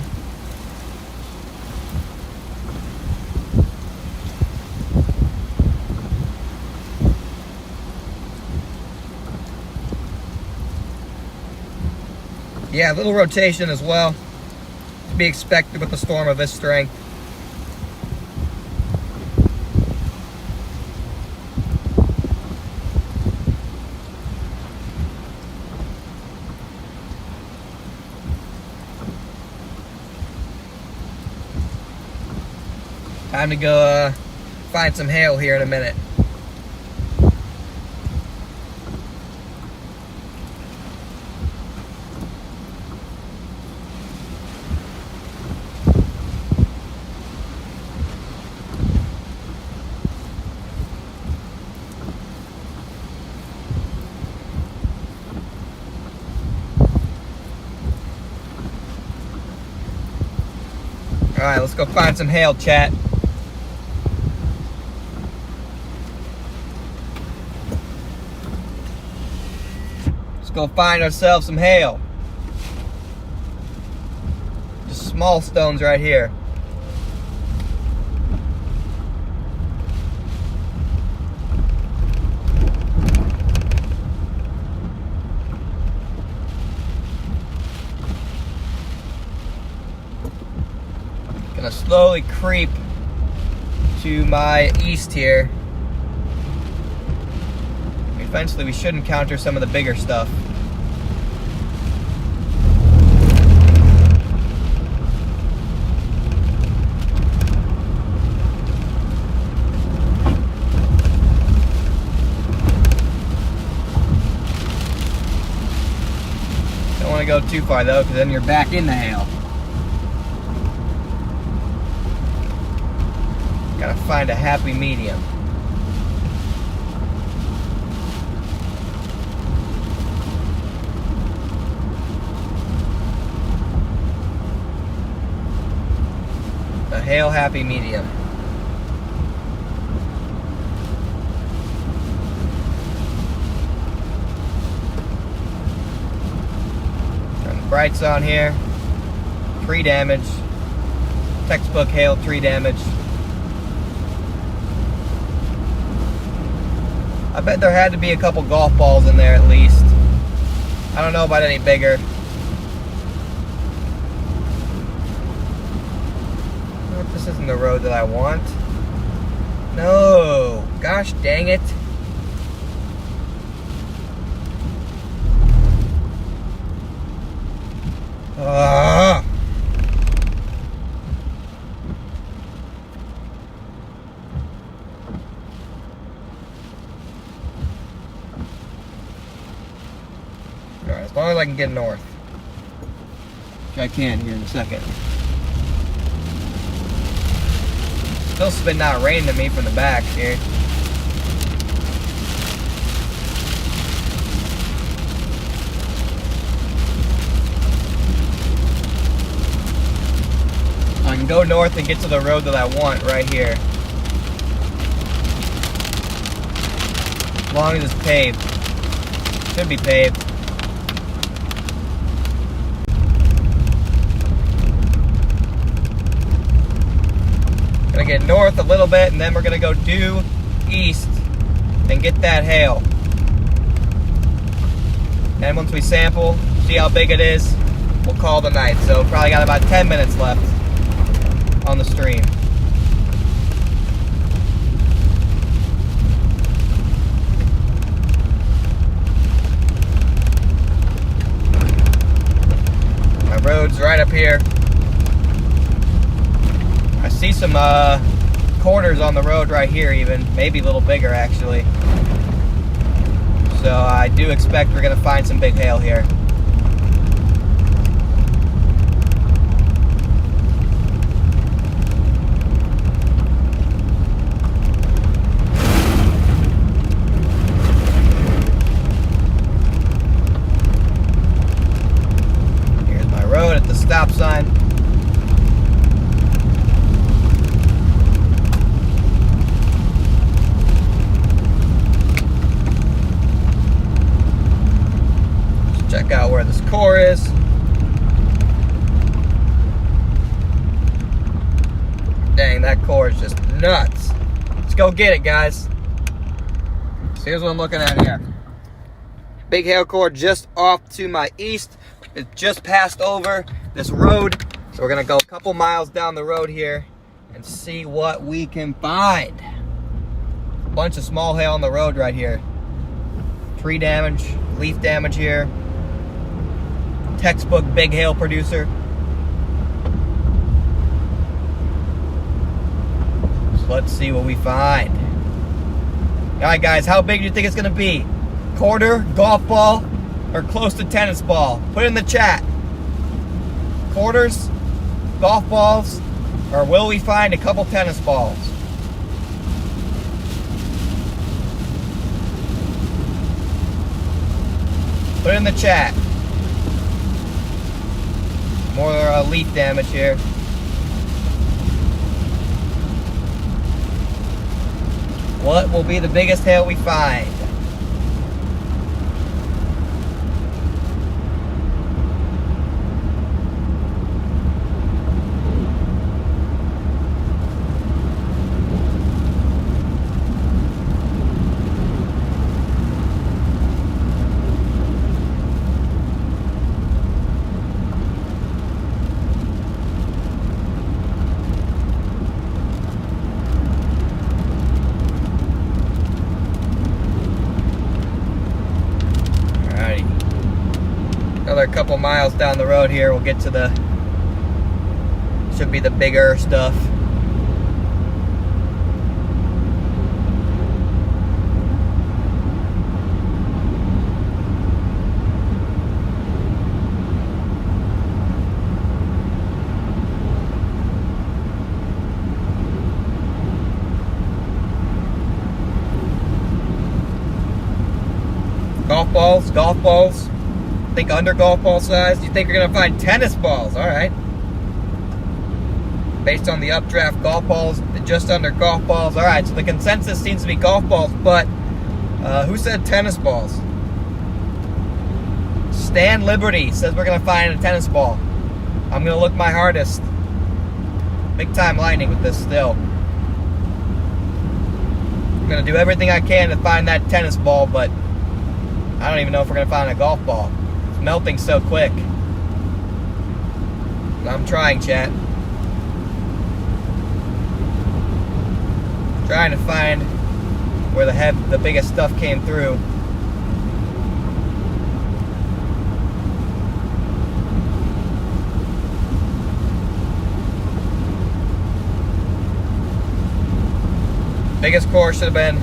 Speaker 1: Yeah, a little rotation as well, to be expected with a storm of this strength. Time to go find some hail here in a minute. All right, let's go find some hail, chat. Let's go find ourselves some hail. Just small stones right here. Gonna slowly creep to my east here. Eventually we should encounter some of the bigger stuff. Don't want to go too far though, because then you're back in the hail. Gotta find a happy medium. A hail happy medium. Turn the brights on here. Tree damage. Textbook hail tree damage. I bet there had to be a couple golf balls in there at least. I don't know about any bigger. What, this isn't the road that I want. No, gosh dang it. Alright, as long as I can get north. Which I can here in a second. Still spitting out rain to me from the back here. I can go north and get to the road that I want right here. As long as it's paved. Should be paved. Gonna get north a little bit and then we're gonna go due east and get that hail. And once we sample, see how big it is, we'll call the night. So probably got about 10 minutes left on the stream. My road's right up here. I see some corners on the road right here even, maybe a little bigger actually. So I do expect we're gonna find some big hail here. Here's my road at the stop sign. core is. Dang, that core is just nuts. Let's go get it, guys. So here's what I'm looking at here. Big hail core just off to my east. It just passed over this road. So we're gonna go a couple miles down the road here and see what we can find. A bunch of small hail on the road right here. Tree damage, leaf damage here. Textbook big hail producer. So let's see what we find. All right, guys, how big do you think it's gonna be? Quarter, golf ball, or close to tennis ball? Put it in the chat. Quarters, golf balls, or will we find a couple tennis balls? Put it in the chat. More leaf damage here. What will be the biggest hail we find? Another couple miles down the road here, we'll get to the, should be the bigger stuff. Golf balls. Think under golf ball size. You think you're gonna find tennis balls? All right. Based on the updraft, golf balls just under golf balls. All right. So the consensus seems to be golf balls, but who said tennis balls? Stan Liberty says we're gonna find a tennis ball. I'm gonna look my hardest. Big time lightning with this still. I'm gonna do everything I can to find that tennis ball, but I don't even know if we're gonna find a golf ball. It's melting so quick. I'm trying, chat. Trying to find where the biggest stuff came through. Biggest core should have been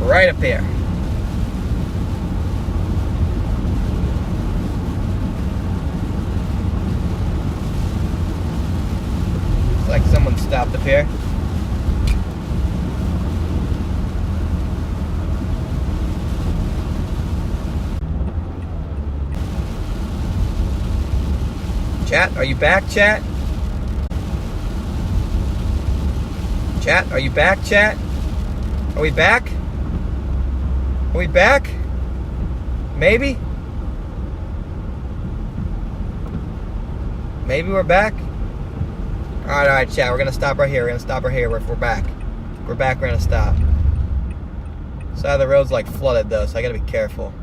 Speaker 1: right up here. Like someone stopped up here. Chat, are you back, chat? Chat, are you back, chat? Are we back? Are we back? Maybe? Maybe we're back? All right, chat. We're gonna stop right here. We're gonna stop right here. We're back. We're back. We're gonna stop. Side of the road's like flooded though, so I gotta be careful.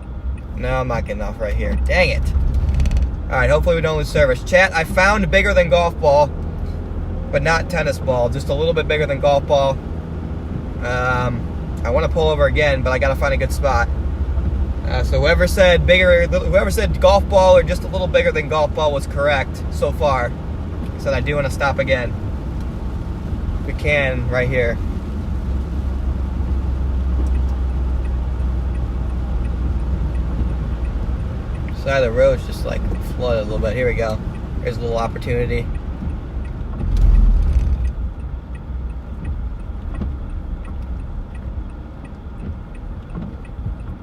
Speaker 1: No, I'm not getting off right here. Dang it! All right. Hopefully we don't lose service. Chat. I found bigger than golf ball, but not tennis ball. Just a little bit bigger than golf ball. I want to pull over again, but I gotta find a good spot. So whoever said golf ball or just a little bigger than golf ball was correct so far. So I do want to stop again. We can right here. Side of the road's just like flooded a little bit. Here we go. Here's a little opportunity.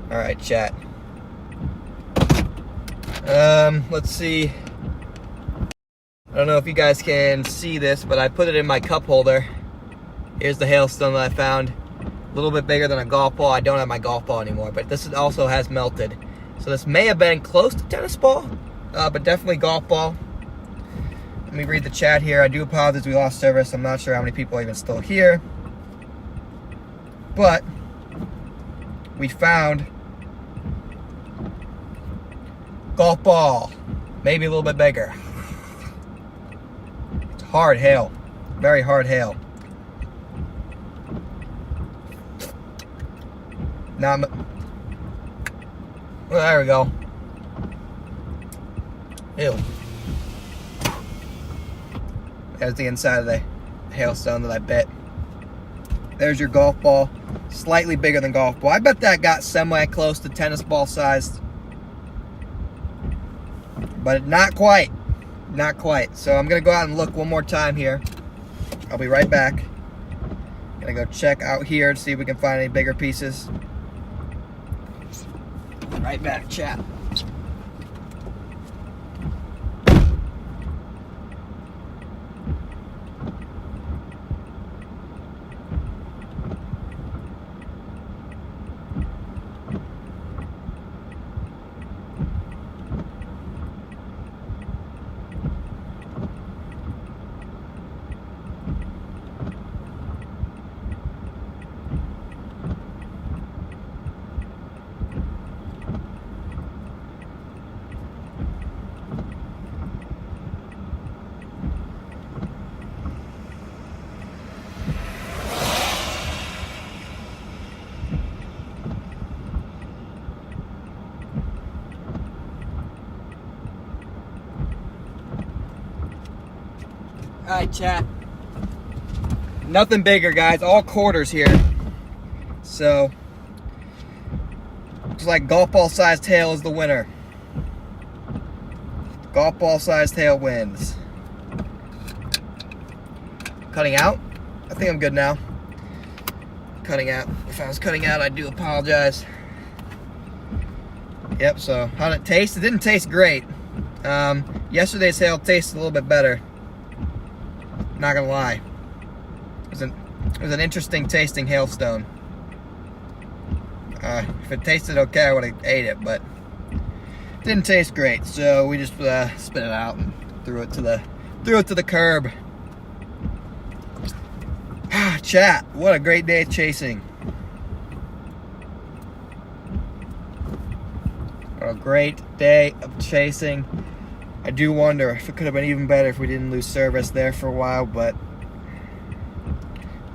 Speaker 1: All right, chat. Let's see. I don't know if you guys can see this, but I put it in my cup holder. Here's the hailstone that I found. A little bit bigger than a golf ball. I don't have my golf ball anymore, but this also has melted. So this may have been close to tennis ball, but definitely golf ball. Let me read the chat here. I do apologize, we lost service. I'm not sure how many people are even still here. But we found golf ball. Maybe a little bit bigger. It's hard hail. Very hard hail. Now, well, there we go. Ew. There's the inside of the hailstone that I bit. There's your golf ball. Slightly bigger than golf ball. I bet that got semi-close to tennis ball sized. But not quite. Not quite. So I'm going to go out and look one more time here. I'll be right back. Gonna go check out here to see if we can find any bigger pieces. Right back, chat. Alright, chat. Nothing bigger, guys. All quarters here. So, looks like golf ball sized hail is the winner. Golf ball sized hail wins. Cutting out? I think I'm good now. Cutting out. If I was cutting out, I do apologize. Yep, so how did it taste? It didn't taste great. Yesterday's hail tasted a little bit better. Not gonna lie. It was an interesting tasting hailstone. If it tasted okay, I would have ate it, but it didn't taste great. So we just spit it out and threw it to the curb. Chat, what a great day of chasing. What a great day of chasing. I do wonder if it could have been even better if we didn't lose service there for a while, but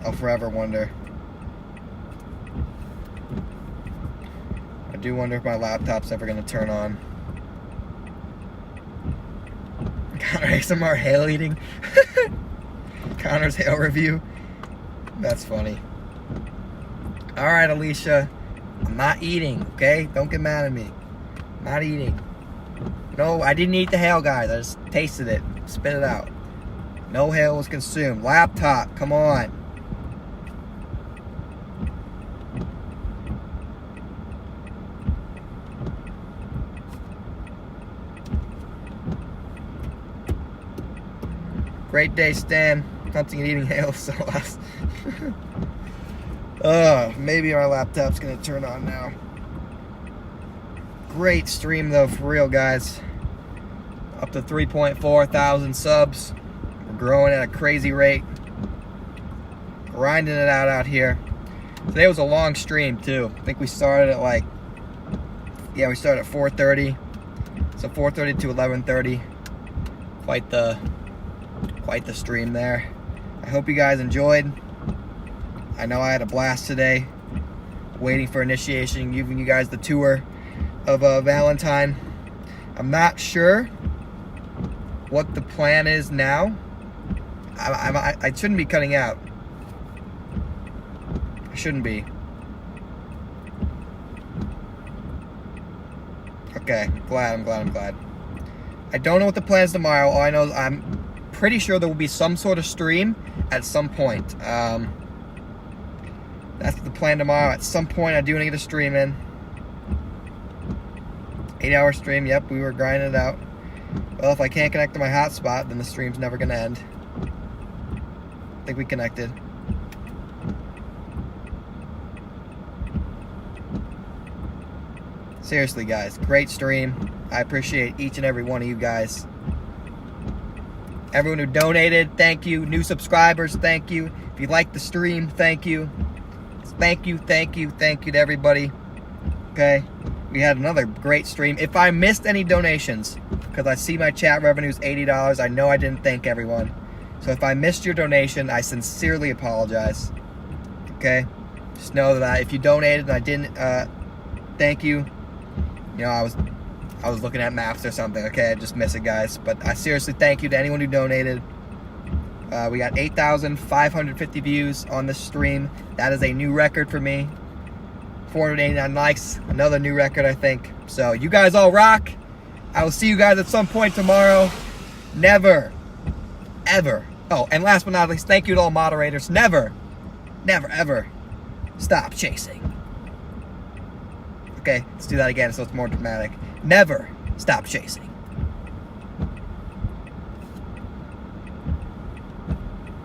Speaker 1: I'll forever wonder. I do wonder if my laptop's ever going to turn on. Connor ASMR hail eating. Connor's hail review. That's funny. Alright, Alicia. I'm not eating, okay? Don't get mad at me. I'm not eating. No, I didn't eat the hail, guys. I just tasted it. Spit it out. No hail was consumed. Laptop, come on. Great day, Stan. Hunting and eating hail sauce. Maybe our laptop's gonna turn on now. Great stream though, for real, guys. Up to 3.4 thousand subs. We're growing at a crazy rate. Grinding it out here. Today was a long stream too. I think we started at we started at 4:30. So 4:30 to 11:30. Quite the stream there. I hope you guys enjoyed. I know I had a blast today. Waiting for initiation, giving you guys the tour of Valentine. I'm not sure what the plan is now. I shouldn't be cutting out. I shouldn't be. Okay, I'm glad. I don't know what the plan is tomorrow. All I know is I'm pretty sure there will be some sort of stream at some point. That's the plan tomorrow. At some point, I do want to get a stream in. 8-hour stream. Yep, we were grinding it out. Well, if I can't connect to my hotspot, then the stream's never going to end. I think we connected. Seriously, guys, great stream. I appreciate each and every one of you guys. Everyone who donated, thank you. New subscribers, thank you. If you liked the stream, thank you. Thank you to everybody. Okay, we had another great stream. If I missed any donations, because I see my chat revenue is $80, I know I didn't thank everyone. So if I missed your donation, I sincerely apologize. Okay, just know that if you donated and I didn't thank you, you know, I was looking at maps or something. Okay, I just miss it, guys. But I seriously thank you to anyone who donated. We got 8,550 views on this stream. That is a new record for me. 489 likes, another new record, I think. So you guys all rock. I will see you guys at some point tomorrow. Never, ever. Oh, and last but not least, thank you to all moderators. Never, ever stop chasing. Okay, let's do that again so it's more dramatic. Never stop chasing.